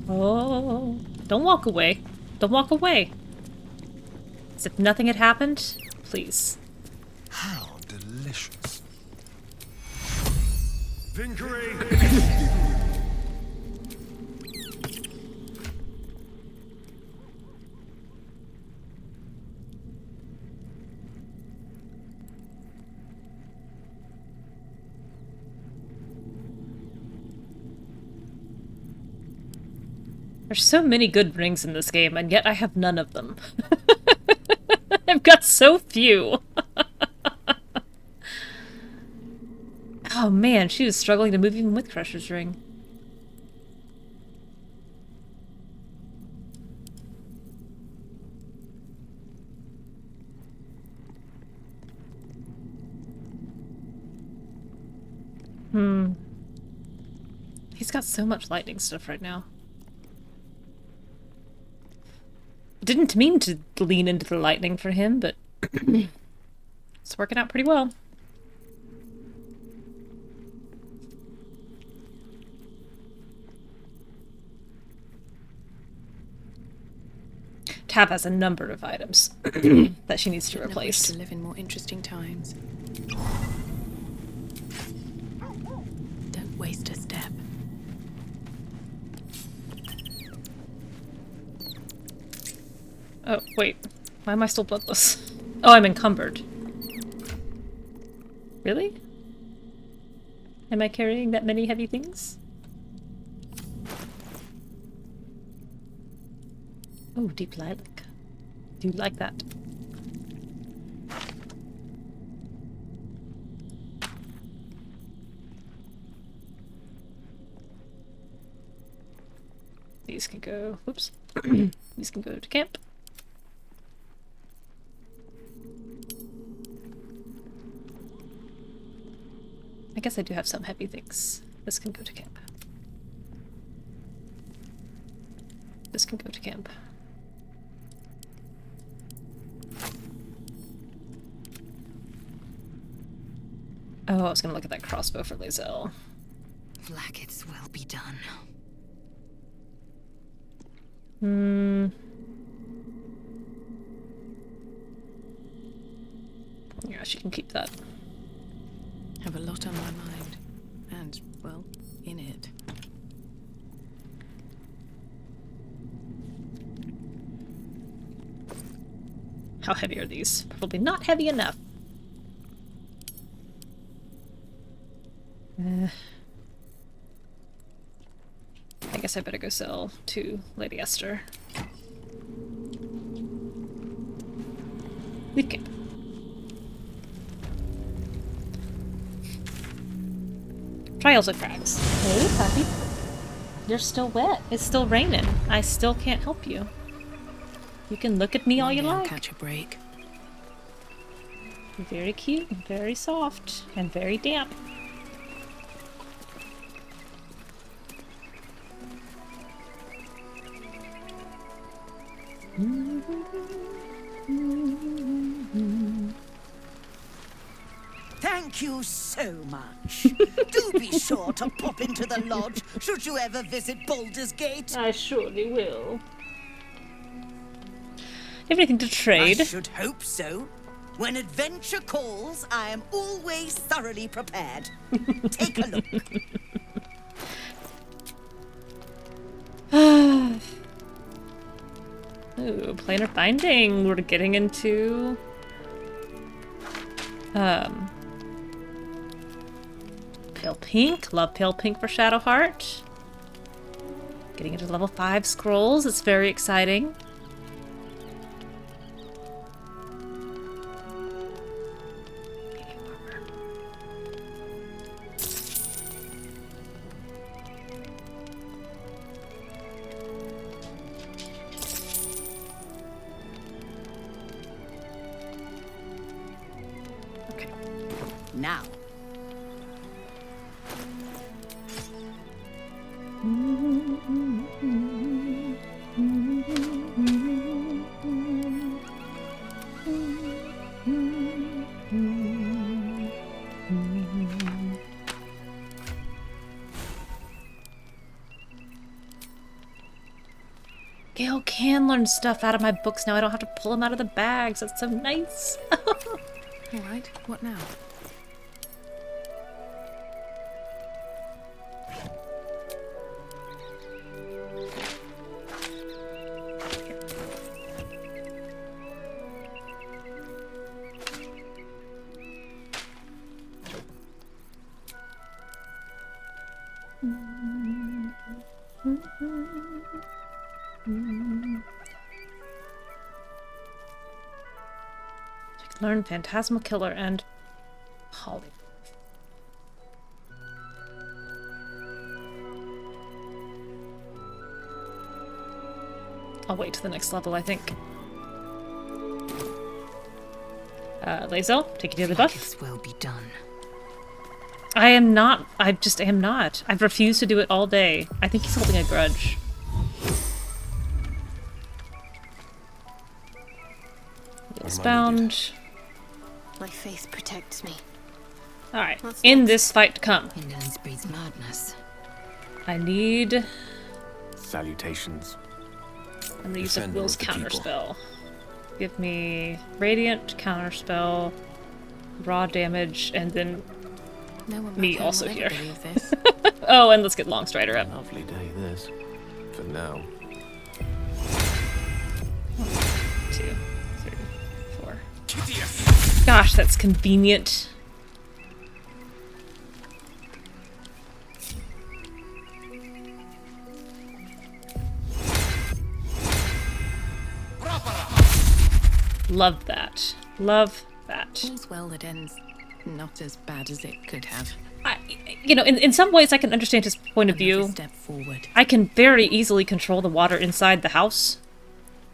Oh, don't walk away. Don't walk away. As if nothing had happened, please. How delicious. Vinkery! There's so many good rings in this game, and yet I have none of them. I've got so few. Oh man, she was struggling to move even with Crusher's ring. He's got so much lightning stuff right now. Didn't mean to lean into the lightning for him, but it's working out pretty well. Tav has a number of items that she needs to replace. To live in more interesting times. Don't waste a step. Oh, wait. Why am I still bloodless? Oh, I'm encumbered. Really? Am I carrying that many heavy things? Oh, deep lilac. Do you like that? These can go... Whoops. These can go to camp. I guess I do have some heavy things. This can go to camp. this can go to camp. Oh, I was gonna look at that crossbow for Lae'zel. Blackets will be done. Yeah, she can keep that. Have a lot on my mind. And, well, in it. How heavy are these? Probably not heavy enough. I guess I better go sell to Lady Esther. Leaf camp. Trials of cracks. Hey, puppy. You're still wet. It's still raining. I still can't help you. You can look at me all you One day I'll like. catch a break. You're very cute and very soft and very damp. Thank you so much. Do be sure to pop into the lodge should you ever visit Baldur's Gate. I surely will. Have anything to trade? I should hope so. When adventure calls, I am always thoroughly prepared. Take a look. Ooh, planar binding. We're getting into pale pink. Love pale pink for Shadowheart. Getting into level 5 scrolls. It's very exciting. Now. Gale can learn stuff out of my books now. I don't have to pull them out of the bags. That's so nice. Alright, what now? Learn Phantasmal Killer and Holly. I'll wait to the next level, I think. Lae'zel, take you to the buff. This will be done. I am not. I just am not. I've refused to do it all day. I think he's holding a grudge. It's bound. My faith protects me. Alright, in this fight to come. Indolence breeds madness. I need... Salutations. I'm gonna use Defend Will's with the people. counterspell. Give me Radiant, counterspell, raw damage, and then No one me back home also will here. ever believe this. Oh, and let's get Longstrider up. Lovely day this. For now. 1, 2, 3, 4. Gosh, that's convenient. Love that. Love that. All's well that ends not as bad as it could have. You know, in some ways I can understand his point of view. Step forward. I can very easily control the water inside the house.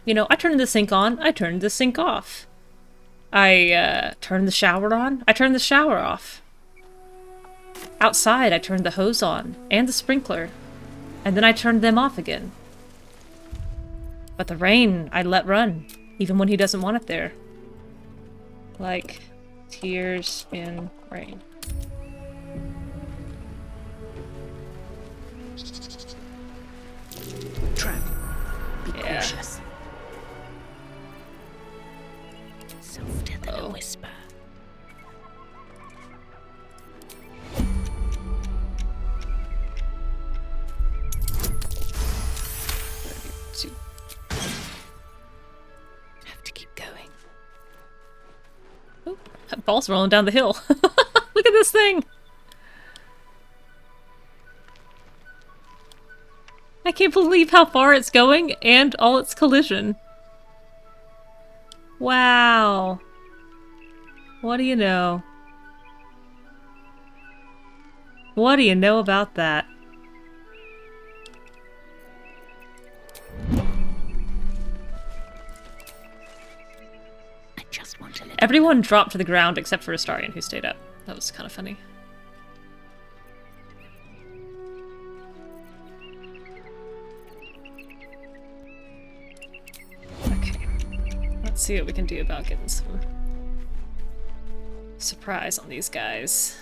You know, I turn the sink on, I turn the sink off. I turn the shower on, I turn the shower off. Outside, I turn the hose on and the sprinkler. And then I turn them off again. But the rain, I let run, even when he doesn't want it there. Like tears in rain. Trap. Be cautious. Softer than a whisper. Have to keep going. Oh, that ball's rolling down the hill. Look at this thing! I can't believe how far it's going and all its collision. Wow. What do you know? What do you know about that? I just want to let Everyone dropped to the ground except for Astarion, who stayed up. That was kind of funny. Okay. Let's see what we can do about getting some surprise on these guys.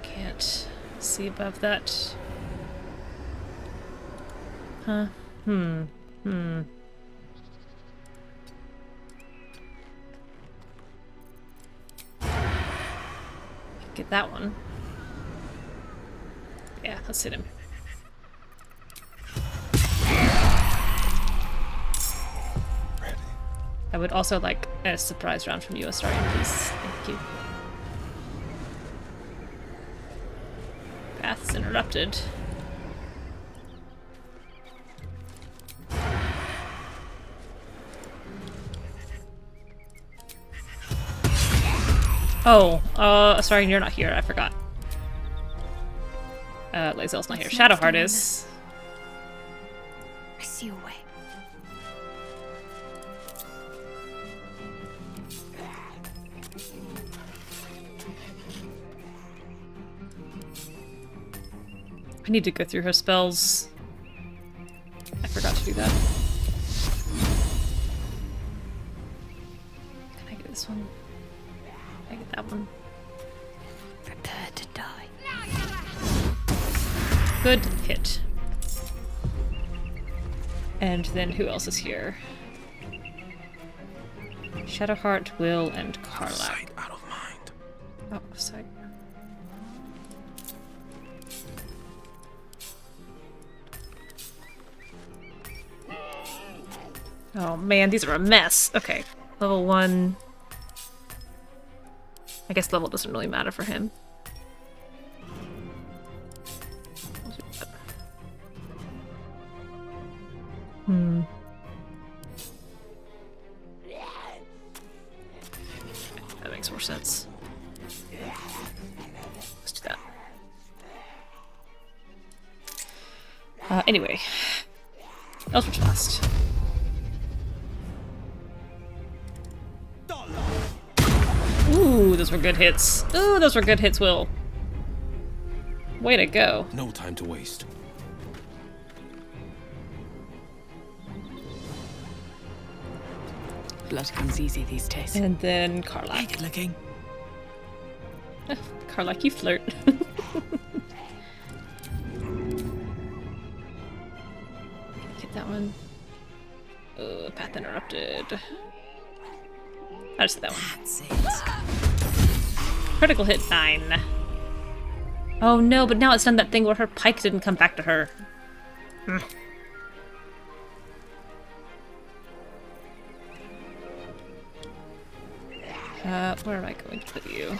Can't see above that. Huh? Get that one. Yeah, let's hit him. Ready. I would also like a surprise round from you, Astarion, please. Thank you. Path's interrupted. Oh, Astarion, you're not here. I forgot. Lae'zel's not here. Shadowheart is. I see a way. I need to go through her spells. I forgot to do that. Can I get this one? Can I get that one? Prepare to die. Good hit. And then who else is here? Shadowheart, Will, and Karlach. Sight out of mind. Oh, sight. Oh man, these are a mess. Okay, level 1. I guess level doesn't really matter for him. That makes more sense. Let's do that. Anyway. Eldritch Blast. Ooh, those were good hits. Ooh, those were good hits, Will. Way to go. No time to waste. Blood comes easy these days. And then Karlach. Good looking. Karlach, you flirt. Get that one. Path interrupted. I just hit that one. That's it. Critical hit 9. Oh no, but now it's done that thing where her pike didn't come back to her. Where am I going to put you?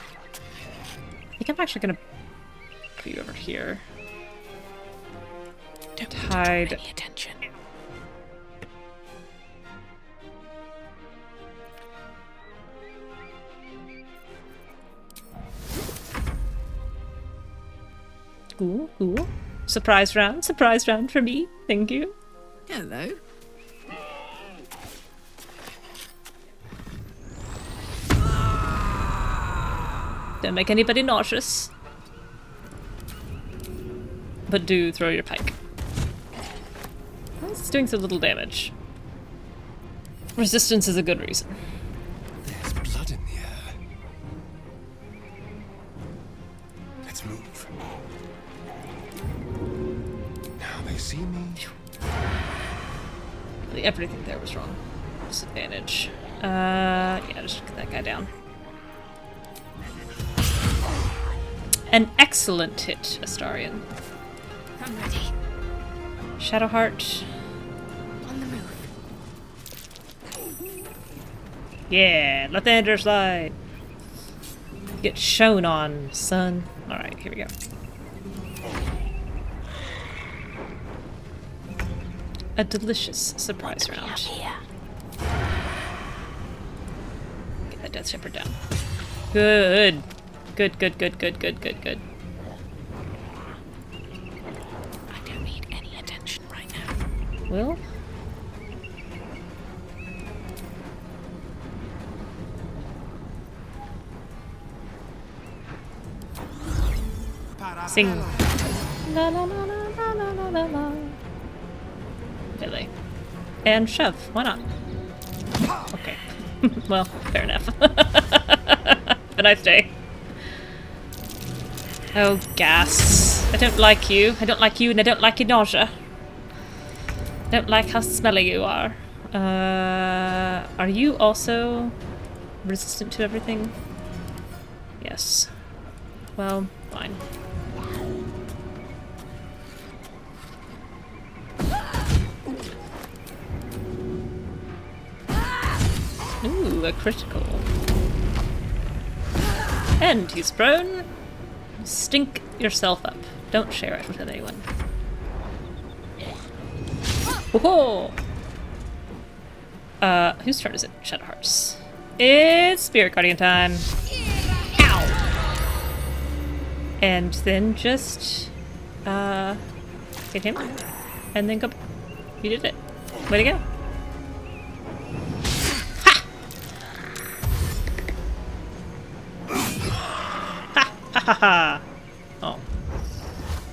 I think I'm actually gonna put you over here. Don't hide. any attention. Ooh. Surprise round for me. Thank you. Hello. Don't make anybody nauseous. but do throw your pike. It's doing so little damage. Resistance is a good reason. There's blood in the air. Let's move. Now they see me. Really, everything there was wrong. Disadvantage. Yeah, just get that guy down. An excellent hit, Astarion. I'm ready. Shadowheart. On the move. Yeah, let the ender slide. Get shown on, son. Alright, here we go. A delicious surprise round. Get that Death Shepherd down. Good. Good, good, good, good, good, good, good. I don't need any attention right now. Will? Sing. La la la la la la la la la. Really. And shove. Why not? Okay. Well, fair enough. Have a nice day. Oh, gas. I don't like you. I don't like you, and I don't like your nausea. Don't like how smelly you are. Are you also resistant to everything? Yes. Well, fine. Ooh, a critical. And he's prone. Stink yourself up. Don't share it with anyone. Whoa! Whose turn is it? Shadowheart's. It's Spirit Guardian time. Ow! And then just hit him, and then go. You did it. Way to go. Ha ha! Oh.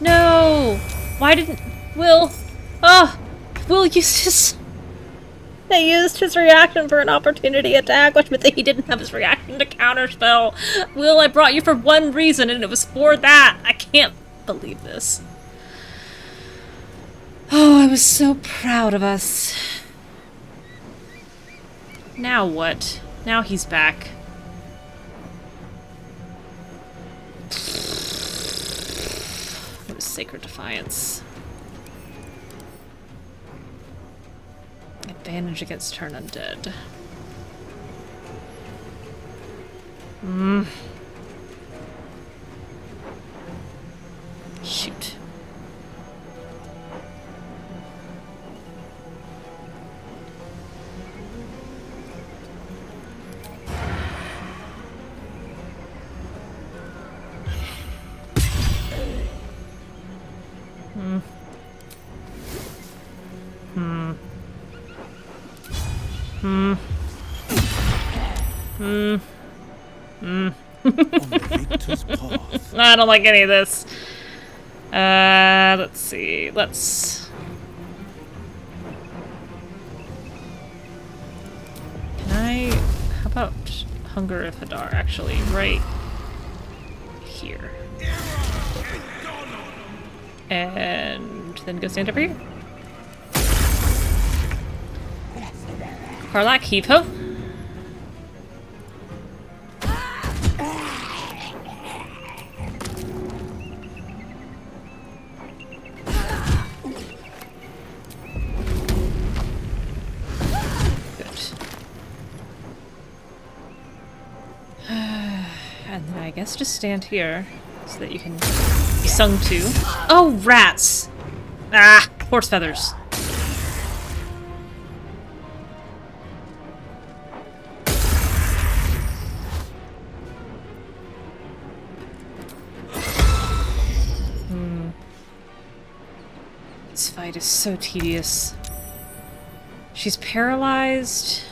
No! Why didn't Will? Oh! Will used his. They used his reaction for an opportunity attack, which meant that he didn't have his reaction to counterspell. Will, I brought you for one reason, and it was for that. I can't believe this. Oh, I was so proud of us. Now what? Now he's back. It was Sacred Defiance. Advantage against turn undead. Shoot. I don't like any of this. Let's see. Let's. Can I? How about Hunger of Hadar? Actually, right here. And then go stand over here. Karlak, heave ho. And then I guess just stand here so that you can be sung to. Oh, rats! Ah, horse feathers. This fight is so tedious. She's paralyzed.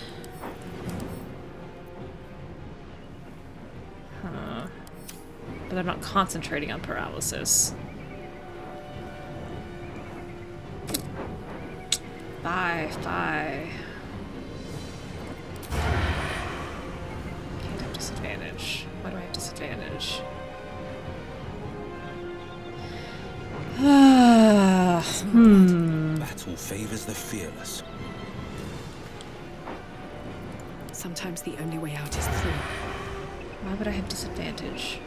But they're not concentrating on paralysis. Bye. Can't have disadvantage. Why do I have disadvantage? Battle favors the fearless. Sometimes the only way out is through. Why would I have disadvantage?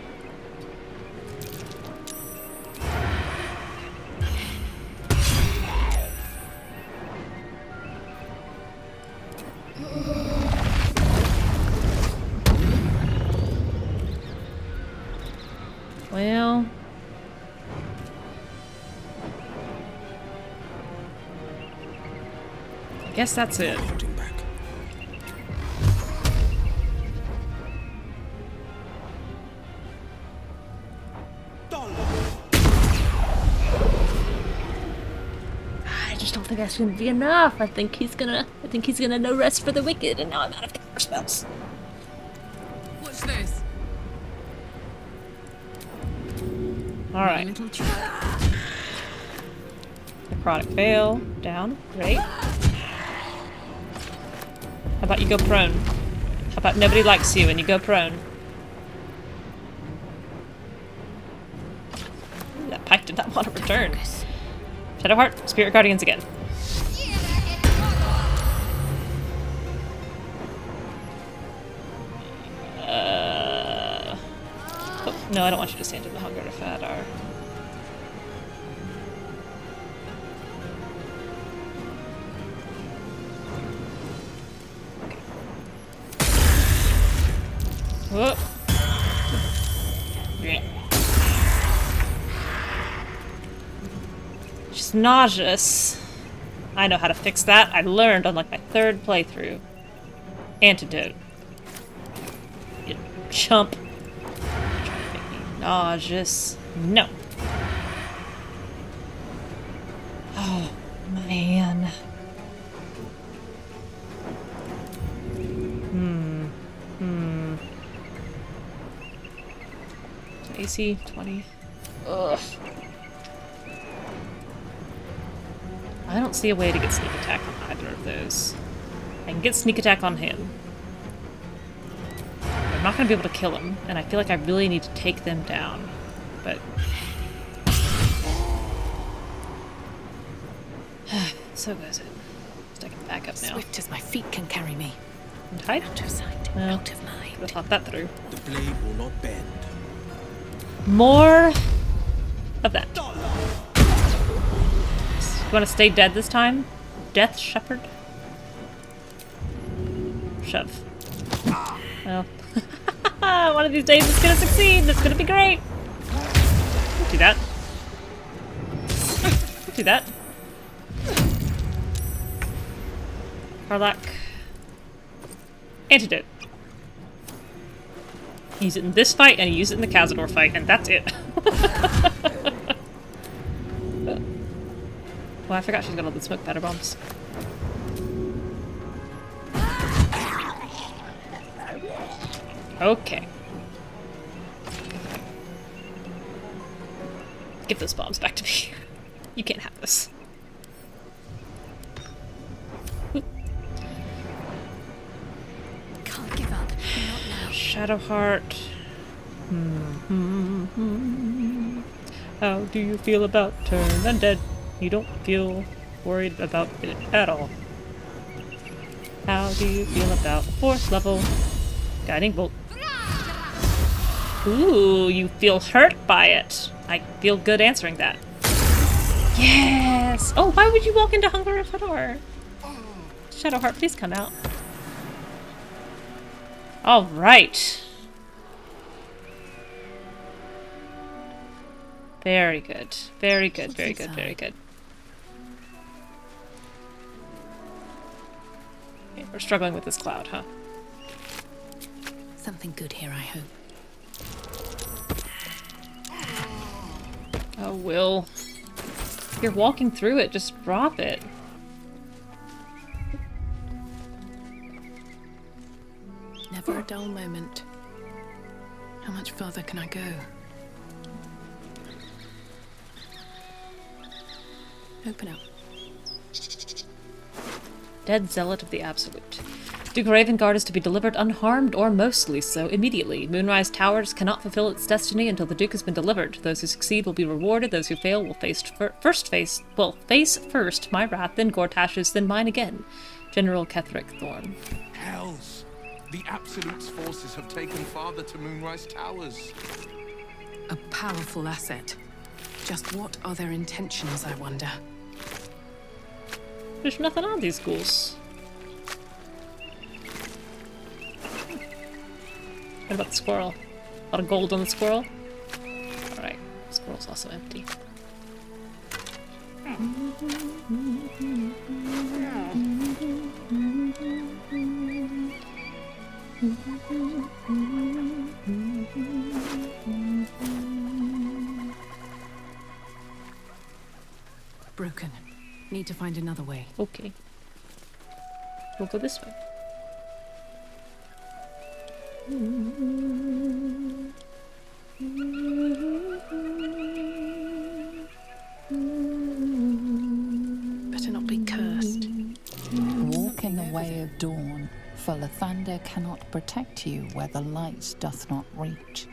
Well, I guess that's it. I just don't think that's gonna be enough. I think he's gonna no rest for the wicked, and now I'm out of counter spells. Watch this. All right. Necrotic fail. Down. Great. How about you go prone? How about nobody likes you and you go prone? Ooh, that pike did not want to return. Shadowheart, Spirit Guardians again. Oh, no, I don't want you to stand in the hunger to Fadar. Whoop. Yeah. She's nauseous. I know how to fix that. I learned on like my 3rd playthrough. Antidote. You chump. Trying to make me nauseous. No. Oh, man. AC 20. Ugh. I don't see a way to get sneak attack on either of those. I can get sneak attack on him. I'm not going to be able to kill him, and I feel like I really need to take them down. But... so goes it. Just I can back up now. Swift as my feet can carry me. And hide? Out of sight, well, out of mind. Could have thought that through. The blade will not bend. More of that. You want to stay dead this time? Death Shepherd? Shove. Well, one of these days it's gonna succeed. It's gonna be great. Don't do that. Don't do that. Karlak. Antidote. Use it in this fight, and use it in the Cazador fight, and that's it. Well, I forgot she's got all the smoke powder bombs. Okay. Give those bombs back to me. You can't have this. Can't give up. Not now. Shadowheart. How do you feel about turn undead? You don't feel worried about it at all. How do you feel about 4th level guiding bolt? Ooh, you feel hurt by it. I feel good answering that. Yes! Oh, why would you walk into Hunger of Hadar? Shadowheart, please come out. All right. Very good. Very good, very good, very good. Okay, we're struggling with this cloud, huh? Something good here, I hope. Oh, Will. If you're walking through it, just drop it. Never a dull moment. How much further can I go? Open up. Dead zealot of the Absolute. Duke Ravengard is to be delivered unharmed, or mostly so, immediately. Moonrise Towers cannot fulfill its destiny until the Duke has been delivered. Those who succeed will be rewarded, those who fail will face first my wrath, then Gortash's, then mine again. General Ketherick Thorne. Hells! The Absolute's forces have taken father to Moonrise Towers. A powerful asset. Just what are their intentions, I wonder? There's nothing on these ghouls. What about the squirrel? A lot of gold on the squirrel? Alright, the squirrel's also empty. Broken. Need to find another way. Okay. We'll go this way. Better not be cursed. Walk in the way of dawn, for Lathander cannot protect you where the light doth not reach.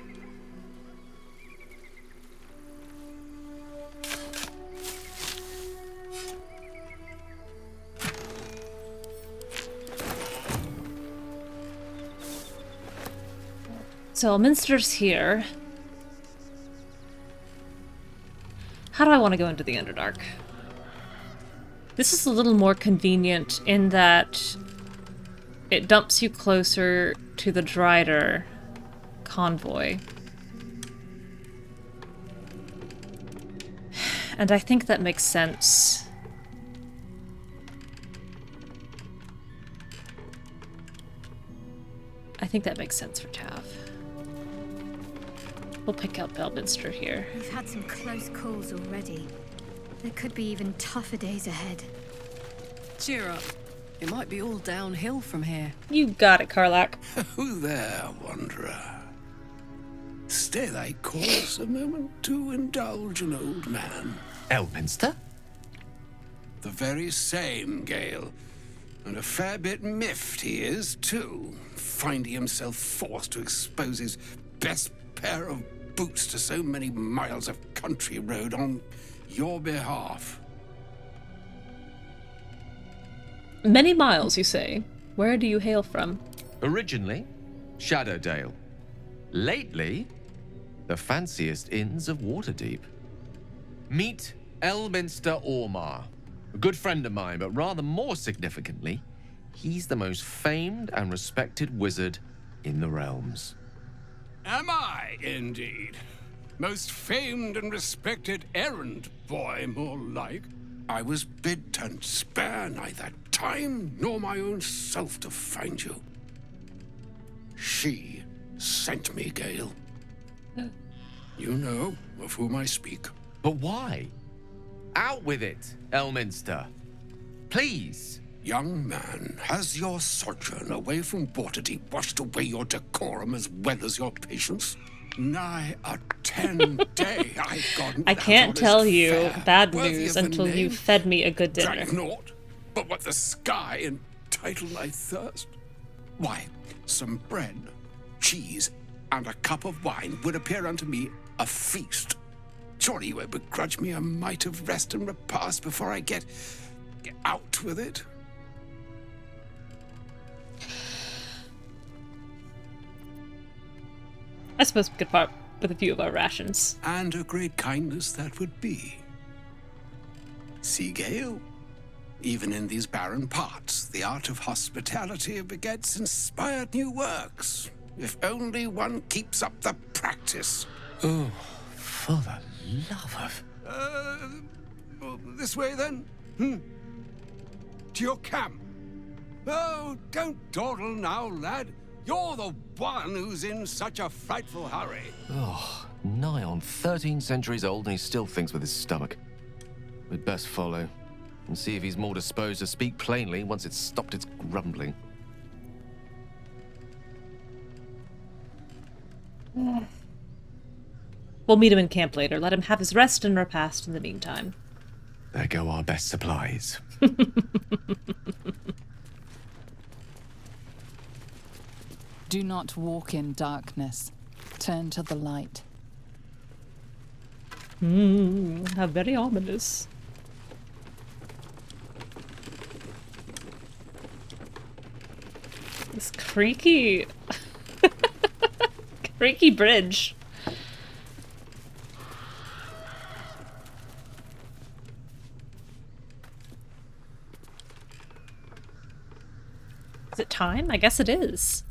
So, Minster's here. How do I want to go into the Underdark? This is a little more convenient in that it dumps you closer to the Dryder convoy. And I think that makes sense. I think that makes sense for Tav. We'll pick out Belminster here. We've had some close calls already. There could be even tougher days ahead. Cheer up. It might be all downhill from here. You got it, Karlach. Who there, wanderer? Stay thy course a moment to indulge an old man. Elminster? The very same, Gale. And a fair bit miffed he is, too, finding himself forced to expose his best pair of boots to so many miles of country road on your behalf. Many miles, you say? Where do you hail from? Originally, Shadowdale. Lately, the fanciest inns of Waterdeep. Meet Elminster Ormar, a good friend of mine, but rather more significantly, he's the most famed and respected wizard in the realms. Am I, indeed? Most famed and respected errand boy, more like. I was bid to spare neither time nor my own self to find you. She sent me, Gale. You know of whom I speak. But why? Out with it, Elminster. Please. Young man, has your sojourn away from Waterdeep washed away your decorum as well as your patience? Nigh a 10-day I've gone. I can't tell you bad news until you've fed me a good dinner. Drank naught, but what the sky entitled my thirst. Why, some bread, cheese, and a cup of wine would appear unto me a feast. Surely you would begrudge me a mite of rest and repast before I get out with it. I suppose we could part with a few of our rations. And a great kindness that would be. See, Gale, even in these barren parts, the art of hospitality begets inspired new works. If only one keeps up the practice. Oh, for the love of... This way then? To your camp. Oh, don't dawdle now, lad. You're the one who's in such a frightful hurry. Oh, nigh on 13 centuries old and he still thinks with his stomach. We'd best follow and see if he's more disposed to speak plainly once it's stopped its grumbling. We'll meet him in camp later. Let him have his rest and repast in the meantime. There go our best supplies. Do not walk in darkness. Turn to the light. How very ominous. This creaky... creaky bridge. Is it time? I guess it is.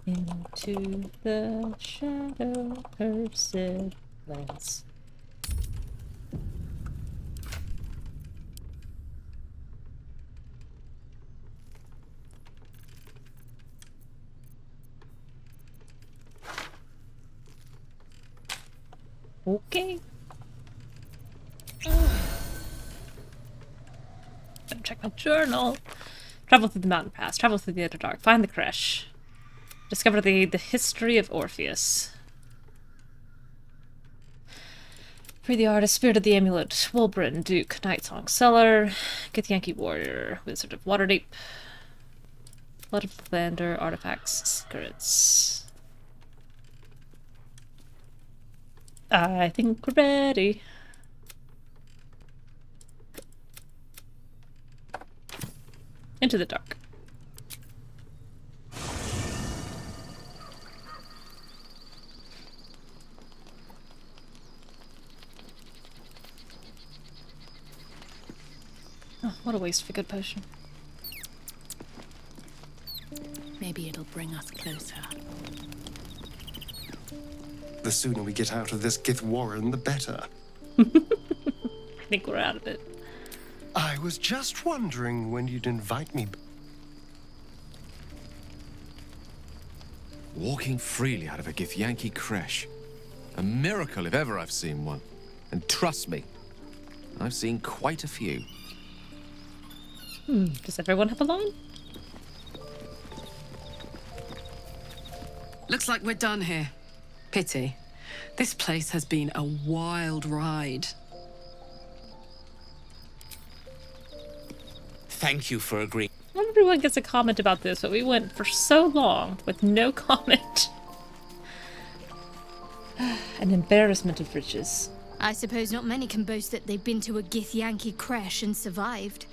Into the shadow cursed lands. Okay. Better check my journal. Travel through the mountain pass. Travel through the Underdark. Find the creche. Discover the history of Orpheus. Free the artist, spirit of the amulet, Wulbren, Duke, Nightsong Seller, Githyanki warrior, Wizard of Waterdeep, Blood of the Lander, artifacts, secrets. I think we're ready. Into the dark. Oh, what a waste of a good potion. Maybe it'll bring us closer. The sooner we get out of this Gith Warren, the better. I think we're out of it. I was just wondering when you'd invite me. Walking freely out of a githyanki creche. A miracle if ever I've seen one. And trust me, I've seen quite a few. Does everyone have a line? Looks like we're done here. Pity. This place has been a wild ride. Thank you for agreeing. Everyone gets a comment about this, but we went for so long with no comment. An embarrassment of riches. I suppose not many can boast that they've been to a githyanki creche and survived.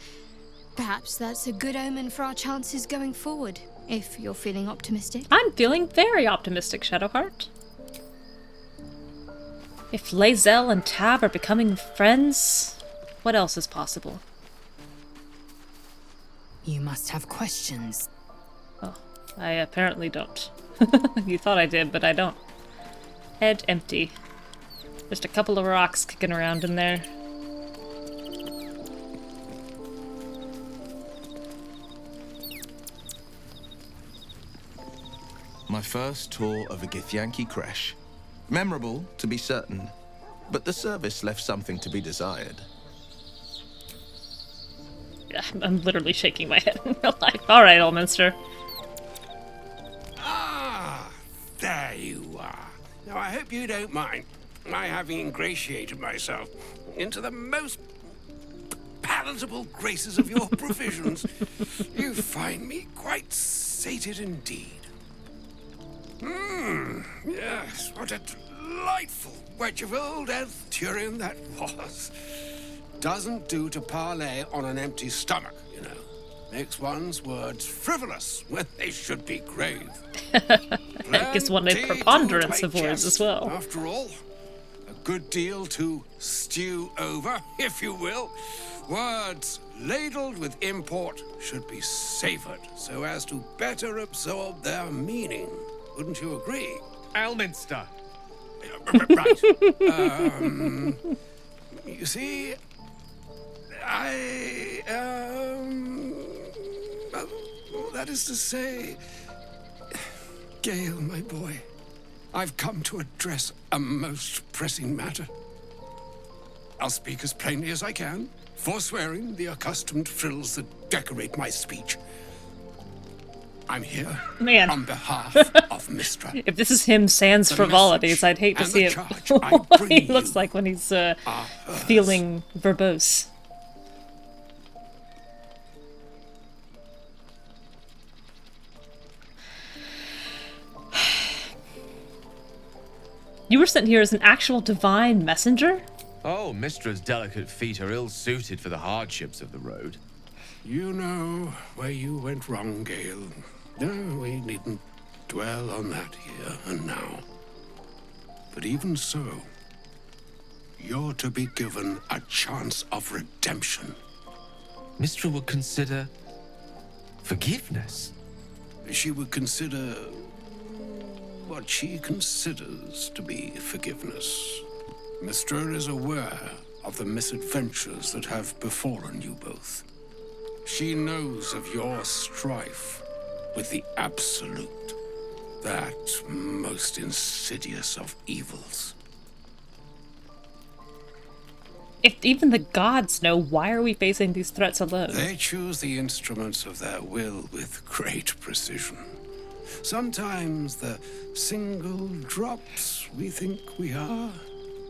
Perhaps that's a good omen for our chances going forward, if you're feeling optimistic. I'm feeling very optimistic, Shadowheart. If Lae'zel and Tab are becoming friends, what else is possible? You must have questions. Oh, I apparently don't. You thought I did, but I don't. Head empty. Just a couple of rocks kicking around in there. My first tour of a githyanki creche. Memorable, to be certain, but the service left something to be desired. I'm literally shaking my head in real life. Alright, Elminster. Ah, there you are. Now, I hope you don't mind my having ingratiated myself into the most palatable graces of your provisions. You find me quite sated indeed. Yes, what a delightful wedge of old elf Turin that was. Doesn't do to parley on an empty stomach, you know. Makes one's words frivolous when they should be grave. Gives one a preponderance of words as well. After all, a good deal to stew over, if you will. Words ladled with import should be savored so as to better absorb their meaning. Wouldn't you agree? Elminster. Right. You see, well, that is to say, Gale, my boy, I've come to address a most pressing matter. I'll speak as plainly as I can, forswearing the accustomed frills that decorate my speech. I'm here on behalf of Mistra. If this is him sans frivolities, I'd hate to see it. What he looks like when he's feeling verbose. You were sent here as an actual divine messenger? Oh, Mistra's delicate feet are ill-suited for the hardships of the road. You know where you went wrong, Gale. No, we needn't dwell on that here and now. But even so, you're to be given a chance of redemption. Mistra would consider forgiveness. She would consider what she considers to be forgiveness. Mistra is aware of the misadventures that have befallen you both. She knows of your strife with the Absolute, that most insidious of evils. If even the gods know, why are we facing these threats alone? They choose the instruments of their will with great precision. Sometimes the single drops we think we are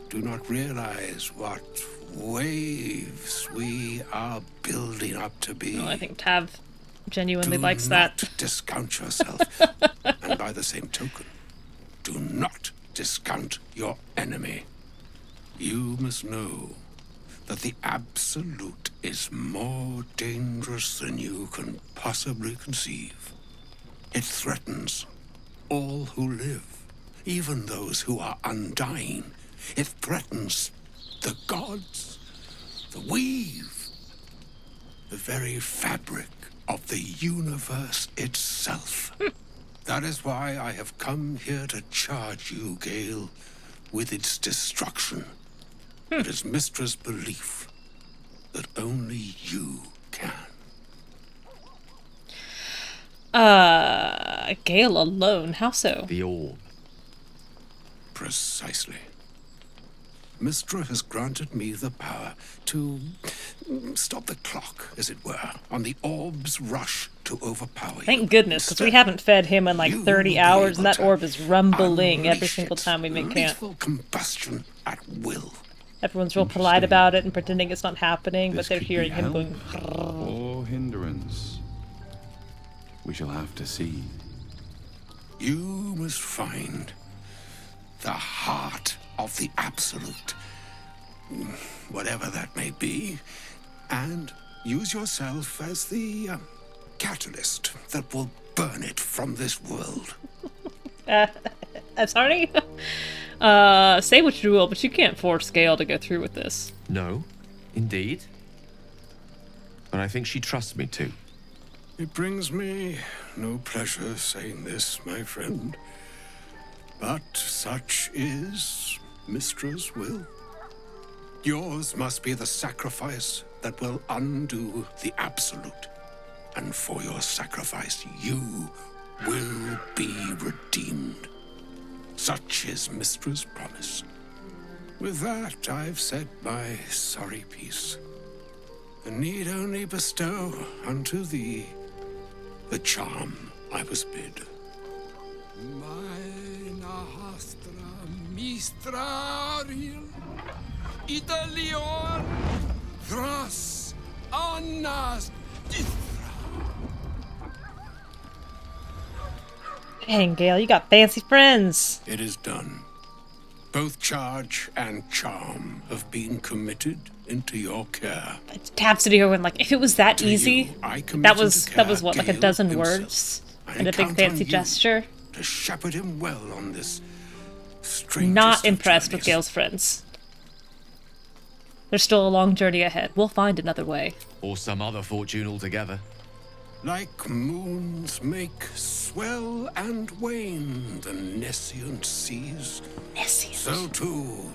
do not realize what waves we are building up to be. Well, I think Tav genuinely likes Do not that. discount yourself. And by the same token, do not discount your enemy. You must know that the Absolute is more dangerous than you can possibly conceive. It threatens all who live, even those who are undying. It threatens the gods, the weave, the very fabric of the universe itself. That is why I have come here to charge you, Gale, with its destruction. It is Mistra's belief that only you can. Gale alone? How so? The orb. Precisely. Mistra has granted me the power to stop the clock, as it were, on the orb's rush to overpower you. Thank goodness, because we haven't fed him in like 30 hours, and that orb is rumbling every single time we make camp. Lethal combustion at will. Everyone's real polite about it and pretending it's not happening, but they're hearing him going. Or hindrance. We shall have to see. You must find the heart of the Absolute, whatever that may be, and use yourself as the catalyst that will burn it from this world. Sorry? Say what you will, but you can't force Gale to go through with this. No, indeed. But I think she trusts me too. It brings me no pleasure saying this, my friend, but such is Mistra's will. Yours must be the sacrifice that will undo the Absolute, and for your sacrifice you will be redeemed. Such is Mistra's promise. With that, I've said my sorry piece, and need only bestow unto thee the charm I was bid. Mina hastra mistraril Italior Thras Annas Dang, Gale, you got fancy friends. It is done. Both charge and charm have been committed into your care. Tav sitting here going like, if it was that easy, that was what, like a dozen himself. words and a big fancy gesture. To shepherd him well on this strangest Not of impressed with journeys. Gale's friends. There's still a long journey ahead. We'll find another way. Or some other fortune altogether. Like moons make swell and wane the nescient seas, so too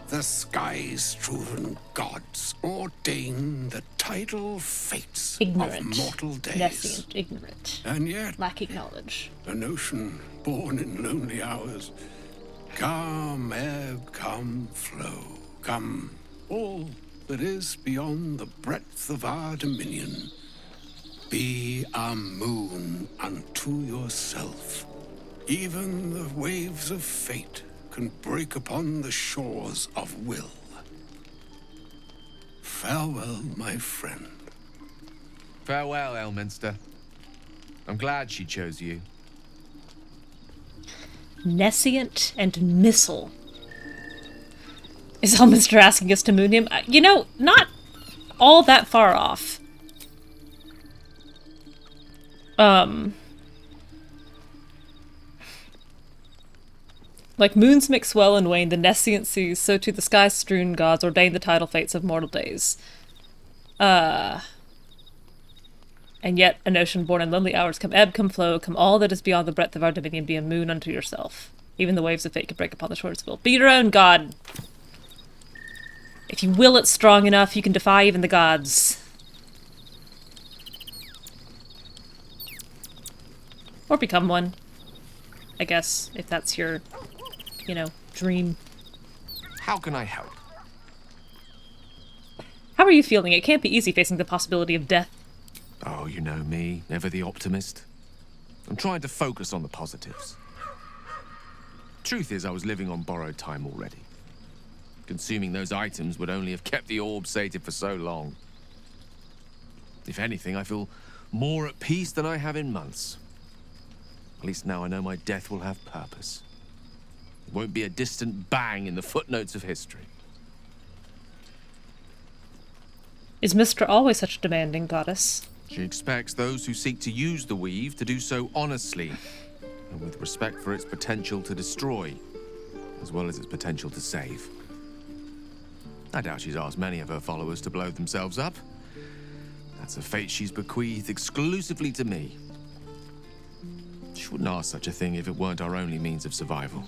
the skies-strewn gods ordain the tidal fates Ignorant. of mortal days. Nescient, ignorant. And yet, lacking knowledge. an ocean born in lonely hours, come ebb, come flow, come all that is beyond the breadth of our dominion. Be a moon unto yourself. Even the waves of fate can break upon the shores of will. Farewell, my friend. Farewell, Elminster. I'm glad she chose you. Nescient and Missile. Is Elminster asking us to moon him? You know, not all that far off. Like moons mix well and wane, the nescient seas, so to the sky-strewn gods ordain the tidal fates of mortal days. And yet, an ocean born in lonely hours, come ebb, come flow, come all that is beyond the breadth of our dominion, be a moon unto yourself. Even the waves of fate could break upon the shores of will. Be your own god. If you will it strong enough, you can defy even the gods. Or become one. I guess, if that's your, you know, dream. How can I help? How are you feeling? It can't be easy facing the possibility of death. Oh, you know me, never the optimist. I'm trying to focus on the positives. Truth is, I was living on borrowed time already. Consuming those items would only have kept the orb sated for so long. If anything, I feel more at peace than I have in months. At least now I know my death will have purpose. It won't be a distant bang in the footnotes of history. Is Mystra always such a demanding goddess? She expects those who seek to use the weave to do so honestly, and with respect for its potential to destroy, as well as its potential to save. I doubt she's asked many of her followers to blow themselves up. That's a fate she's bequeathed exclusively to me. She wouldn't ask such a thing if it weren't our only means of survival.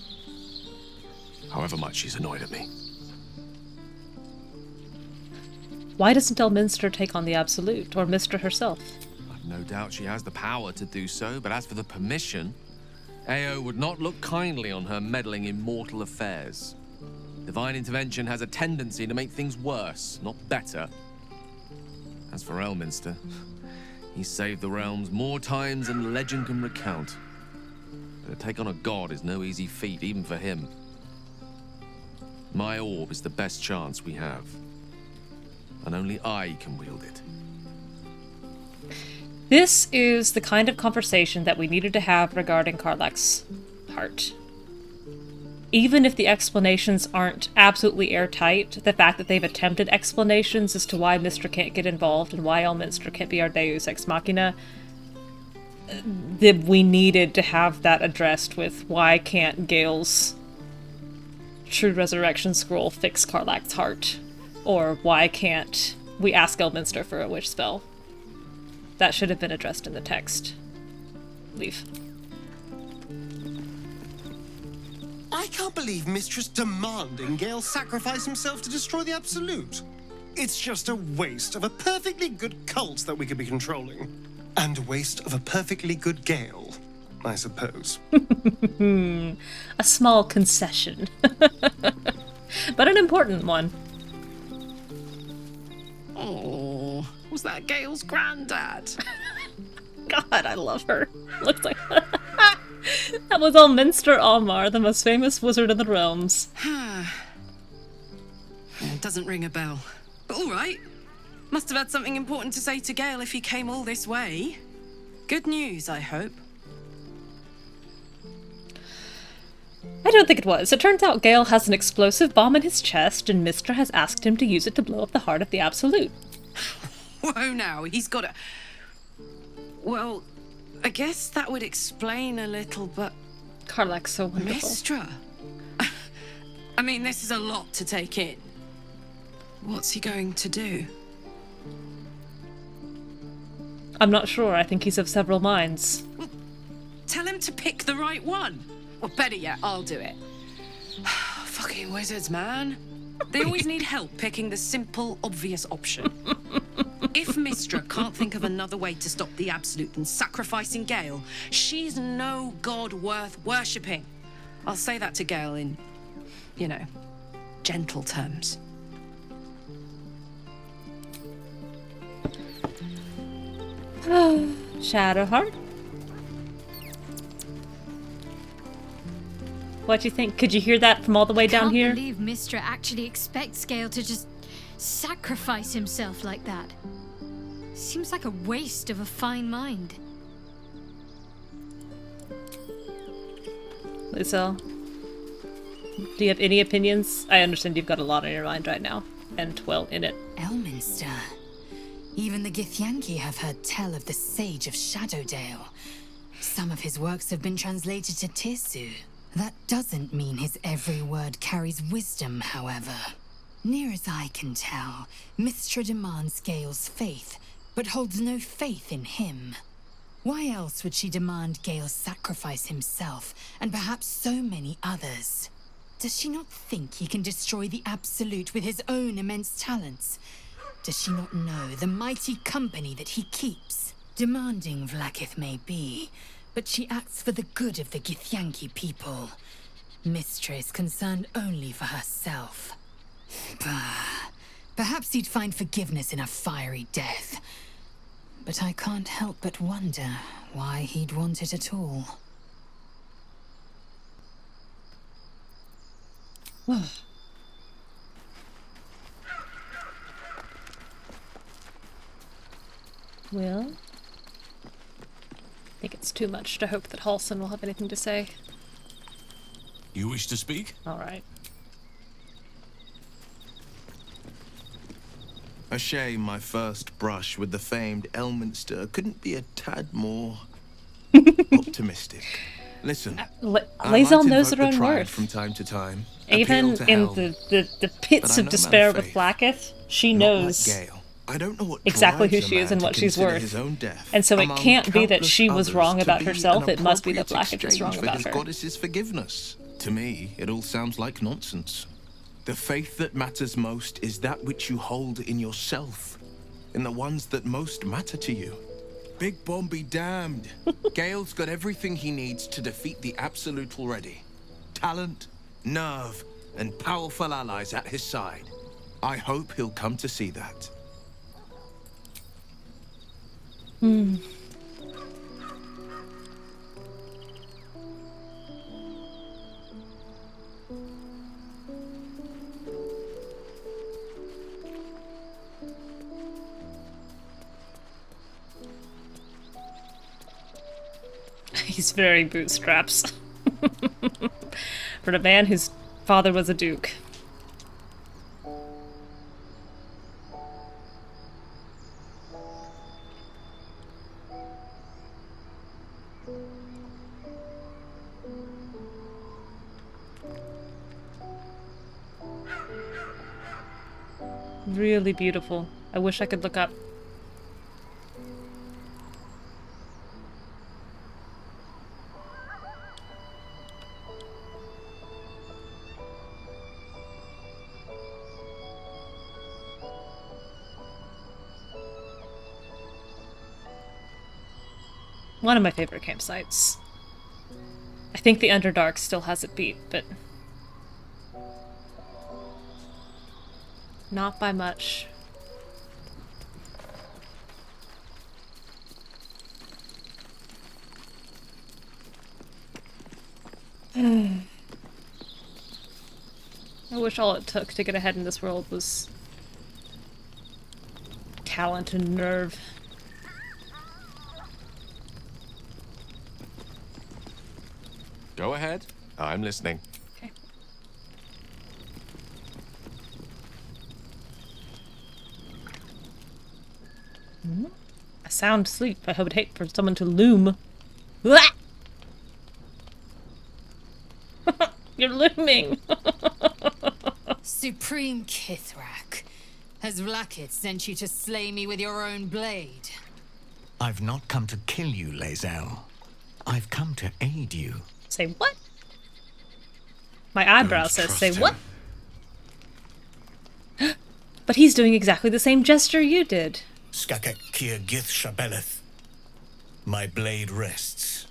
However much she's annoyed at me. Why doesn't Elminster take on the Absolute, or Mystra herself? I've no doubt she has the power to do so, but as for the permission, Ao would not look kindly on her meddling in mortal affairs. Divine intervention has a tendency to make things worse, not better. As for Elminster, he's saved the realms more times than legend can recount. But to take on a god is no easy feat, even for him. My orb is the best chance we have. And only I can wield it. This is the kind of conversation that we needed to have regarding Karlach's heart. Even if the explanations aren't absolutely airtight, the fact that they've attempted explanations as to why Mystra can't get involved and why Elminster can't be our Deus Ex Machina, that we needed to have that addressed with why can't Gale's True Resurrection Scroll fix Karlach's heart? Or why can't we ask Elminster for a wish spell? That should have been addressed in the text. Leave. I can't believe Mistress demanding Gale sacrifice himself to destroy the Absolute. It's just a waste of a perfectly good cult that we could be controlling. And a waste of a perfectly good Gale, I suppose. A small concession. But an important one. Oh, was that Gale's granddad? God, I love her. Looks like that was Elminster Almar, the most famous wizard in the realms. It doesn't ring a bell. But all right. Must have had something important to say to Gale if he came all this way. Good news, I hope. I don't think it was. It turns out Gale has an explosive bomb in his chest, and Mystra has asked him to use it to blow up the heart of the Absolute. Whoa now, he's got a... Well, I guess that would explain a little, but... Karlach's so wonderful. Mystra? I mean, this is a lot to take in. What's he going to do? I'm not sure. I think he's of several minds. Well, tell him to pick the right one. Or better yet, I'll do it. Fucking wizards, man. They always need help picking the simple, obvious option. If Mystra can't think of another way to stop the Absolute than sacrificing Gale, she's no god worth worshipping. I'll say that to Gale in, you know, gentle terms. Shadowheart? What do you think? Could you hear that from all the way down here? I can't believe Mystra actually expects Gale to just sacrifice himself like that. Seems like a waste of a fine mind. Lysel? Do you have any opinions? I understand you've got a lot on your mind right now. And, well, in it. Elminster. Even the Githyanki have heard tell of the Sage of Shadowdale. Some of his works have been translated to Tirsu. That doesn't mean his every word carries wisdom, however. Near as I can tell, Mystra demands Gale's faith, but holds no faith in him. Why else would she demand Gale sacrifice himself, and perhaps so many others? Does she not think he can destroy the Absolute with his own immense talents? Does she not know the mighty company that he keeps? Demanding Vlaakith may be, but she acts for the good of the Githyanki people. Mystra is concerned only for herself. Bah. Perhaps he'd find forgiveness in a fiery death. But I can't help but wonder why he'd want it at all. Well, I think it's too much to hope that Halsin will have anything to say. You wish to speak? All right. A shame my first brush with the famed Elminster couldn't be a tad more optimistic. Listen, Lae'zel knows her own worth. From time to time. Even in the pits of despair with Vlaakith, she knows I don't know what exactly who she is and what she's worth. And so it can't be that she was wrong about herself, it must be that Vlaakith is wrong about her. Goddess's forgiveness. To me, it all sounds like nonsense. The faith that matters most is that which you hold in yourself, in the ones that most matter to you. Big Bomb be damned. Gale's got everything he needs to defeat the Absolute already. Talent, nerve, and powerful allies at his side. I hope he'll come to see that. He's very bootstraps. For a man whose father was a duke. Really beautiful. I wish I could look up. One of my favorite campsites. I think the Underdark still has it beat, but not by much. I wish all it took to get ahead in this world was talent and nerve. Go ahead. I'm listening. Okay. A sound sleep. I would hate for someone to loom. You're looming. Supreme Kithrak, has Vlaakith sent you to slay me with your own blade? I've not come to kill you, Lae'zel. I've come to aid you. Say what? My eyebrow says say what? But he's doing exactly the same gesture you did. Skakek Kir Gith Shabeleth. My blade rests.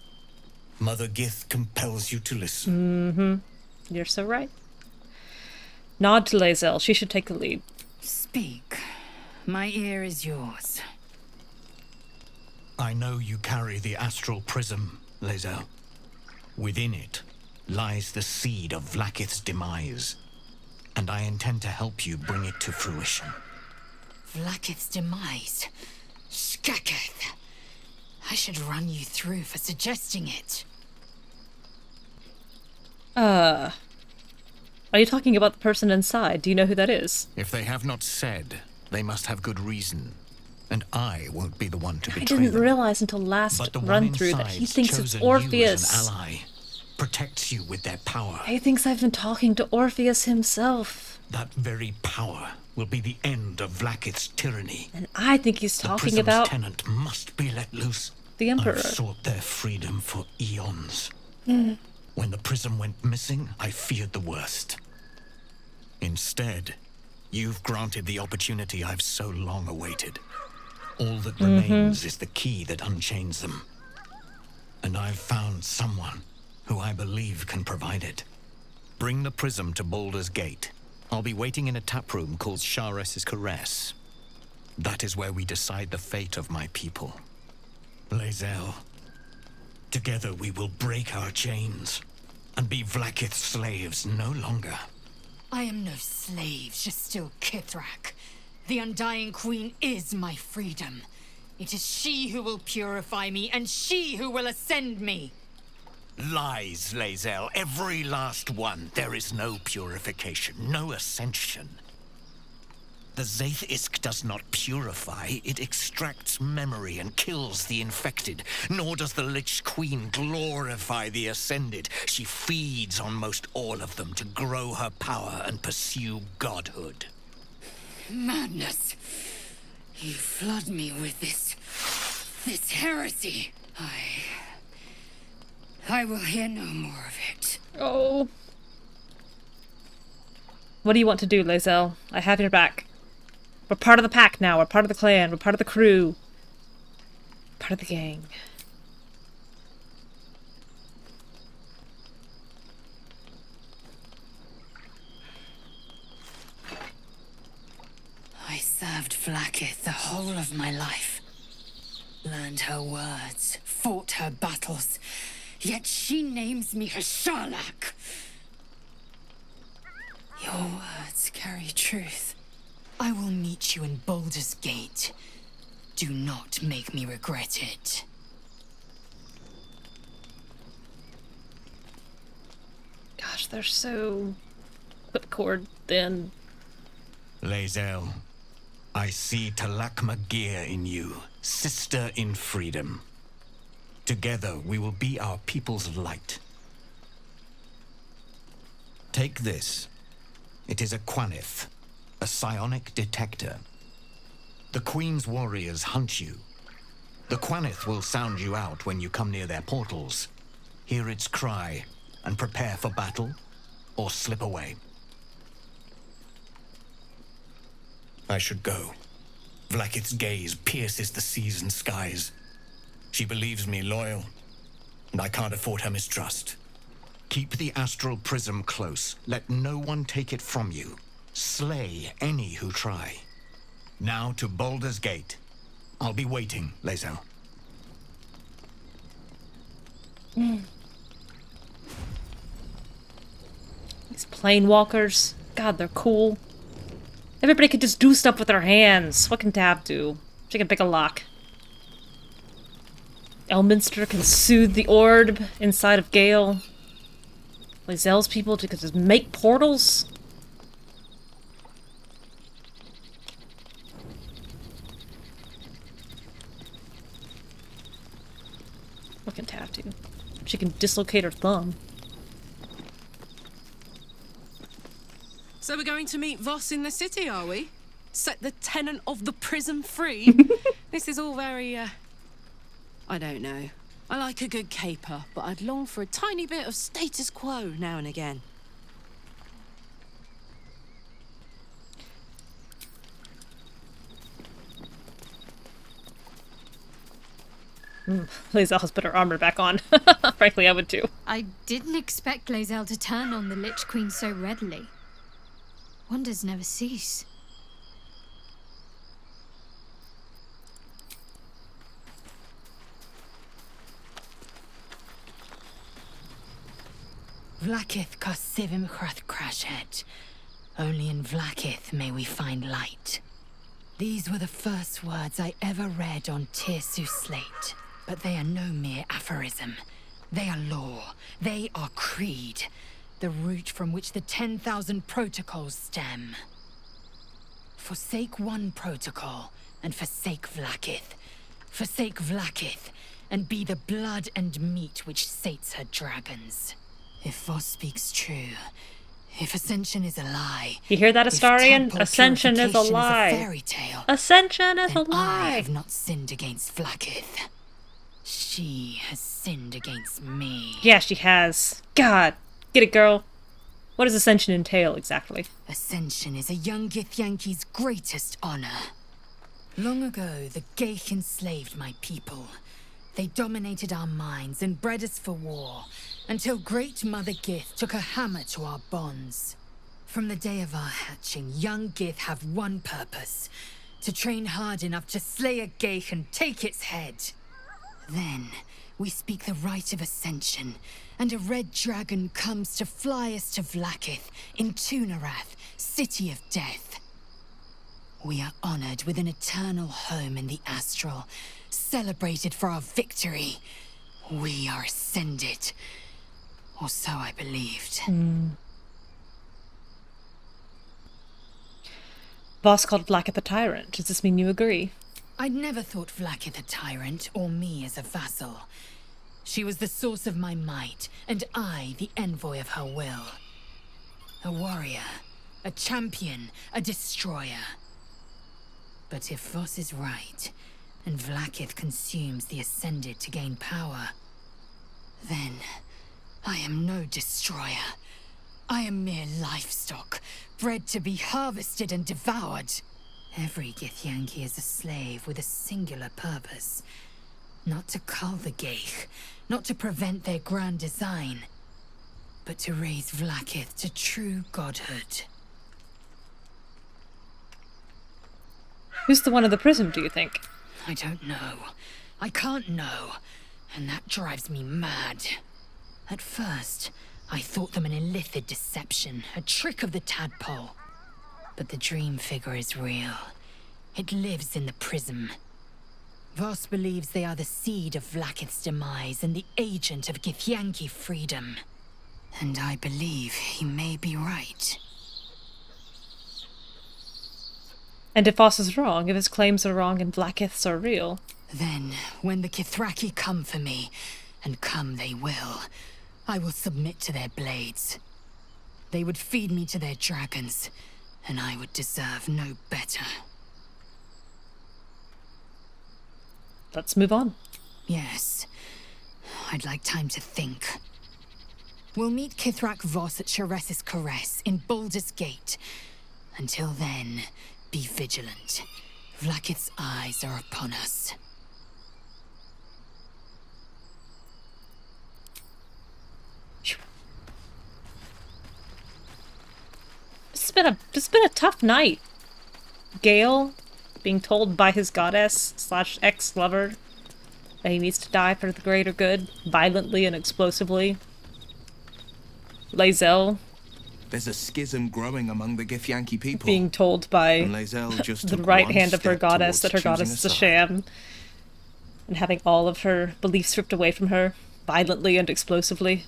Mother Gith compels you to listen. Mm-hmm. You're so right. Nod to Lae'zel. She should take the lead. Speak. My ear is yours. I know you carry the astral prism, Lae'zel. Within it lies the seed of Vlaakith's demise, and I intend to help you bring it to fruition. Vlaakith's demise? Skaketh! I should run you through for suggesting it. Are you talking about the person inside? Do you know who that is? If they have not said, they must have good reason. And I won't be the one to I betray didn't them. realize until last run-through that he thinks it's chosen Orpheus. You as an ally, protects you with their power. He thinks I've been talking to Orpheus himself. That very power will be the end of Vlaakith's tyranny. And I think he's talking the about tenant must be let loose. the Emperor. I've sought their freedom for eons. Mm. When the prism went missing, I feared the worst. Instead, you've granted the opportunity I've so long awaited. All that remains is the key that unchains them. And I've found someone who I believe can provide it. Bring the prism to Baldur's Gate. I'll be waiting in a taproom called Shares's Caress. That is where we decide the fate of my people. Lae'zel, together we will break our chains and be Vlaakith's slaves no longer. I am no slave, just still Kithrak. The Undying Queen is my freedom. It is she who will purify me, and she who will ascend me. Lies, Lae'zel, every last one. There is no purification, no ascension. The Zaith Isk does not purify, it extracts memory and kills the infected. Nor does the Lich Queen glorify the ascended. She feeds on most all of them to grow her power and pursue godhood. Madness. You flood me with this heresy. I will hear no more of it. Oh. What do you want to do, Lae'zel? I have your back. We're part of the pack now. We're part of the clan. We're part of the crew. Part of the gang. I served Vlaakith the whole of my life. Learned her words, fought her battles. Yet she names me her Sharlak. Your words carry truth. I will meet you in Baldur's Gate. Do not make me regret it. Gosh, they're so whipcord thin. Lae'zel, I see Talakma Gear in you, sister in freedom. Together we will be our people's light. Take this. It is a Quanith, a psionic detector. The Queen's warriors hunt you. The Quanith will sound you out when you come near their portals. Hear its cry and prepare for battle, or slip away. I should go. Vlaakith's gaze pierces the seas and skies. She believes me loyal, and I can't afford her mistrust. Keep the astral prism close. Let no one take it from you. Slay any who try. Now to Baldur's Gate. I'll be waiting, Lae'zel. These planewalkers. God, they're cool. Everybody could just do stuff with their hands. What can Tab do? She can pick a lock. Elminster can soothe the orb inside of Gale. Lae'zel's people could just make portals. What can Tab do? She can dislocate her thumb. So we're going to meet Voss in the city, are we? Set the tenant of the prison free? This is all very, I don't know. I like a good caper, but I'd long for a tiny bit of status quo now and again. Lae'zel put her armor back on. Frankly, I would too. I didn't expect Lae'zel to turn on the Lich Queen so readily. Wonders never cease. Vlaakith Kosivim Chrath Crashet. Only in Vlaakith may we find light. These were the first words I ever read on Tirsu's slate, but they are no mere aphorism. They are law. They are creed. the root from which the 10,000 protocols stem. Forsake one protocol, and forsake Vlaakith. Forsake Vlaakith, and be the blood and meat which sates her dragons. If Voss speaks true, if Ascension is a lie... You hear that, Astarion? Tadpole Ascension is a purification lie. fairy tale, Ascension is a then I lie. have not sinned against Vlaakith. She has sinned against me. Yeah, she has. God. Get it, girl. What does Ascension entail, exactly? Ascension is a young githyanki's greatest honor. Long ago, the Geich enslaved my people. They dominated our minds and bred us for war, until Great Mother Gith took a hammer to our bonds. From the day of our hatching, young Gith have one purpose: to train hard enough to slay a Geich and take its head. Then, we speak the rite of Ascension, and a red dragon comes to fly us to Vlaakith, in Tunarath, City of Death. We are honored with an eternal home in the Astral, celebrated for our victory. We are ascended. Or so I believed. Voss called Vlaakith a tyrant. Does this mean you agree? I'd never thought Vlaakith a tyrant, or me as a vassal. She was the source of my might, and I the envoy of her will. A warrior, a champion, a destroyer. But if Voss is right, and Vlaakith consumes the Ascended to gain power, then I am no destroyer. I am mere livestock, bred to be harvested and devoured. Every githyanki is a slave with a singular purpose. Not to cull the Geich, not to prevent their grand design, but to raise Vlaakith to true godhood. Who's the one in the prism, do you think? I don't know. I can't know. And that drives me mad. At first, I thought them an illithid deception, a trick of the tadpole. But the dream figure is real. It lives in the prism. Voss believes they are the seed of Vlaakith's demise and the agent of Githyanki freedom. And I believe he may be right. And if Voss is wrong, if his claims are wrong and Vlaakith's are real? Then, when the Kithraki come for me, and come they will, I will submit to their blades. They would feed me to their dragons, and I would deserve no better. Let's move on. Yes. I'd like time to think. We'll meet Kithrak Voss at Sharesis Caress in Baldur's Gate. Until then, be vigilant. Vlaakith's eyes are upon us. It's been a tough night. Gale being told by his goddess / ex-lover that he needs to die for the greater good, violently and explosively. Lae'zel There's a schism growing among the Githyanki people. being told by And Lae'zel just the took right one hand of her step goddess that her towards goddess is a choosing sham, and having all of her beliefs stripped away from her, violently and explosively.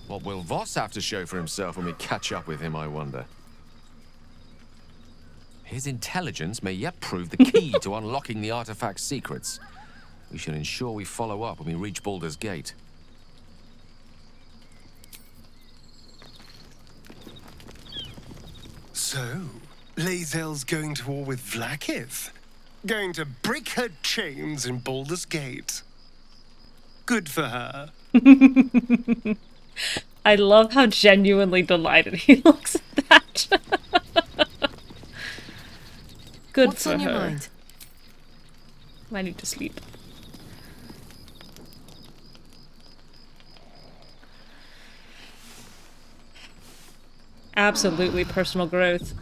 What will Voss have to show for himself when we catch up with him, I wonder? His intelligence may yet prove the key to unlocking the artifact's secrets. We should ensure we follow up when we reach Baldur's Gate. So, Lae'zel's going to war with Vlaakith? Going to break her chains in Baldur's Gate? Good for her. I love how genuinely delighted he looks at that. Good What's for on your her. mind? I need to sleep. Absolutely personal growth.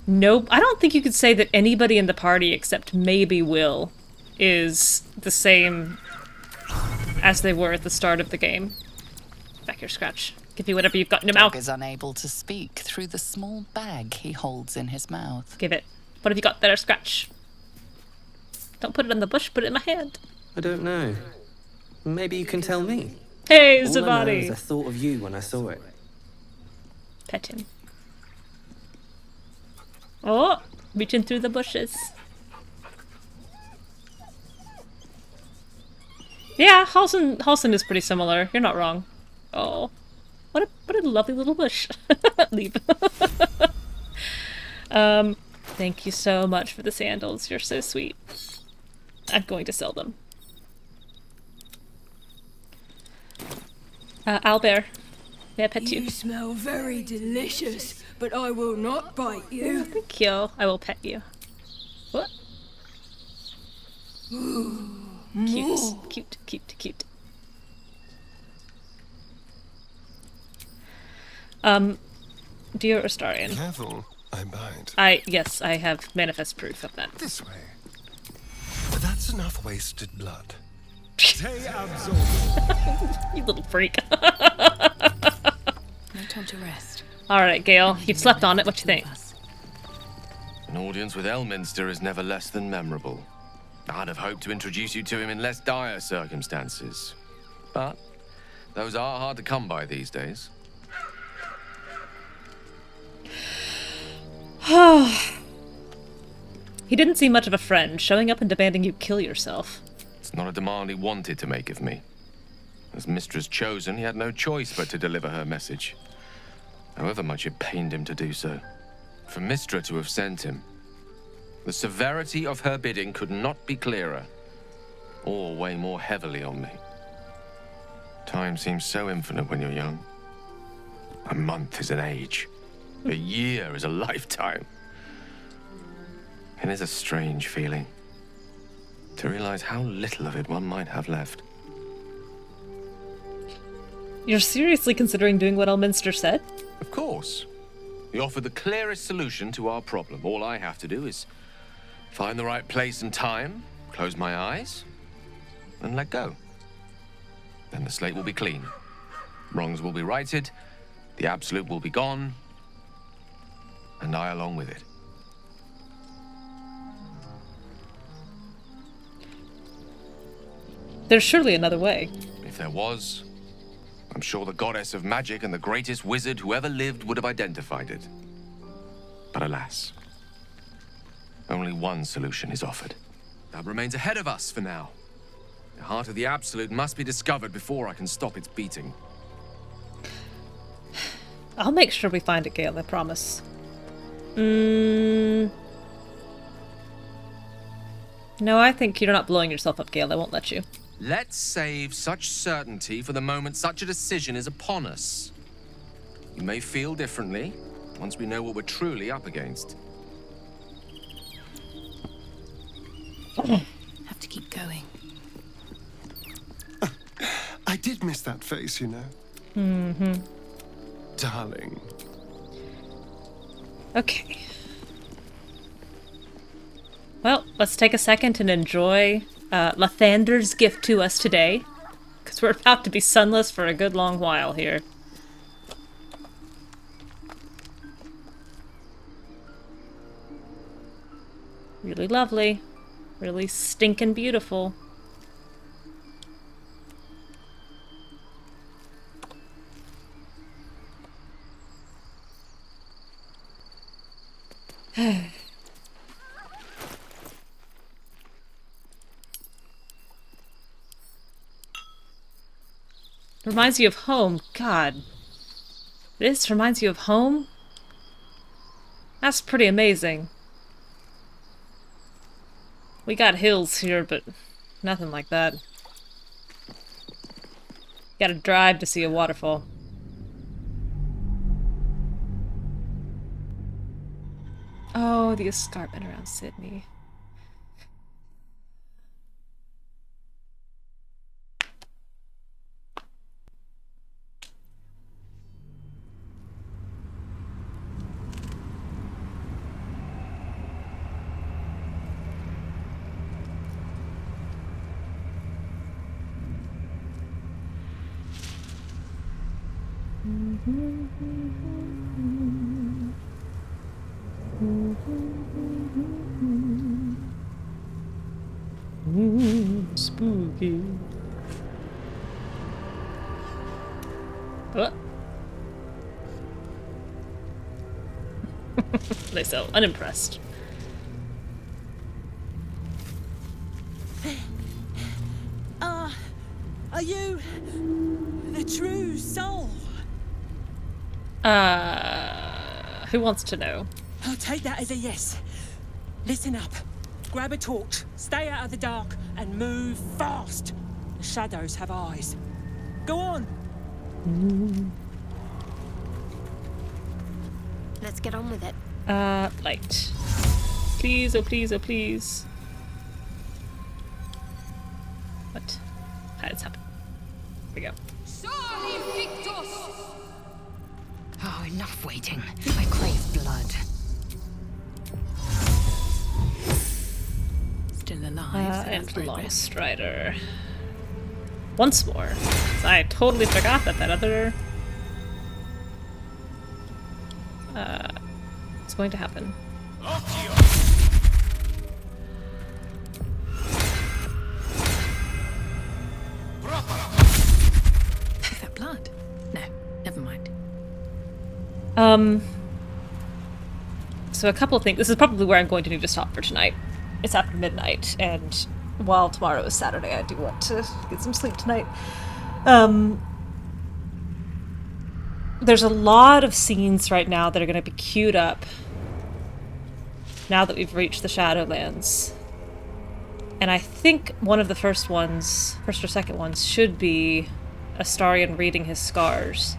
Nope. I don't think you could say that anybody in the party except maybe Will is the same as they were at the start of the game. Back here, Scratch. Give you whatever you've got in your Dog mouth. is unable to speak through the small bag he holds in his mouth. Give it. What have you got there, Scratch? Don't put it in the bush, put it in my hand. I don't know. Maybe you can tell me. Hey, All I know Zavadi! is I thought of you when I saw it. Pet him. Oh, reaching through the bushes. Yeah, Halson is pretty similar. You're not wrong. Oh, what a lovely little bush. Leave. Thank you so much for the sandals. You're so sweet. I'm going to sell them. Owlbear, may I pet you? You smell very delicious, but I will not bite you. Oh, thank you. I will pet you. What? Cute, cute, cute, cute. Dear Astarian. Careful, I bite. Yes, I have manifest proof of that. This way. That's enough wasted blood. Stay absorbed. You little freak. No time to rest. Alright, Gale, you've slept on it. What you think? An audience with Elminster is never less than memorable. I'd have hoped to introduce you to him in less dire circumstances. But those are hard to come by these days. He didn't seem much of a friend, showing up and demanding you kill yourself. It's not a demand he wanted to make of me. As Mistress Chosen, he had no choice but to deliver her message. However much it pained him to do so. For Mistra to have sent him, the severity of her bidding could not be clearer, or weigh more heavily on me. Time seems so infinite when you're young. A month is an age. A year is a lifetime. It is a strange feeling to realize how little of it one might have left. You're seriously considering doing what Elminster said? Of course. He offered the clearest solution to our problem. All I have to do is find the right place and time, close my eyes, and let go. Then the slate will be clean. Wrongs will be righted, the absolute will be gone, and I along with it. There's surely another way. If there was, I'm sure the goddess of magic and the greatest wizard who ever lived would have identified it. But alas, only one solution is offered. That remains ahead of us for now. The heart of the Absolute must be discovered before I can stop its beating. I'll make sure we find it, Gale, I promise. No, I think you're not blowing yourself up, Gale. I won't let you. Let's save such certainty for the moment such a decision is upon us. You may feel differently once we know what we're truly up against. Have to keep going. I did miss that face, you know. Mm-hmm. Darling. Okay. Well, let's take a second and enjoy Lathander's gift to us today, because we're about to be sunless for a good long while here. Really lovely. Really stinking beautiful. Reminds you of home. God. This reminds you of home? That's pretty amazing. We got hills here, but nothing like that. Gotta drive to see a waterfall. Oh, the escarpment around Sydney. Spooky. What? They so unimpressed. Are you the true soul? Who wants to know? I'll take that as a yes. Listen up. Grab a torch, stay out of the dark, and move fast. The shadows have eyes. Go on. Let's get on with it. Light. Please, oh please, oh please. What? How did this happen? Here we go. Oh, enough waiting. I crave blood. Still alive. And Long Strider. Once more. I totally forgot that other... it's going to happen. That blood? No, never mind. So a couple of things. This is probably where I'm going to need to stop for tonight. It's after midnight, and while tomorrow is Saturday, I do want to get some sleep tonight. There's a lot of scenes right now that are going to be queued up now that we've reached the Shadowlands. And I think one of the first or second ones, should be Astarion reading his scars.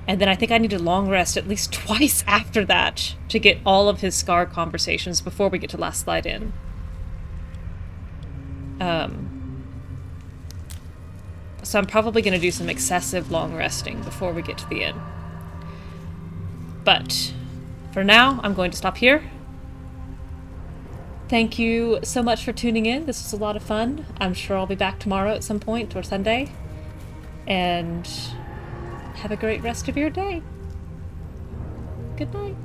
And then I think I need to long rest at least twice after that to get all of his scar conversations before we get to Last Light In. So I'm probably going to do some excessive long resting before we get to the inn. But for now, I'm going to stop here. Thank you so much for tuning in. This was a lot of fun. I'm sure I'll be back tomorrow at some point, or Sunday. And have a great rest of your day. Good night.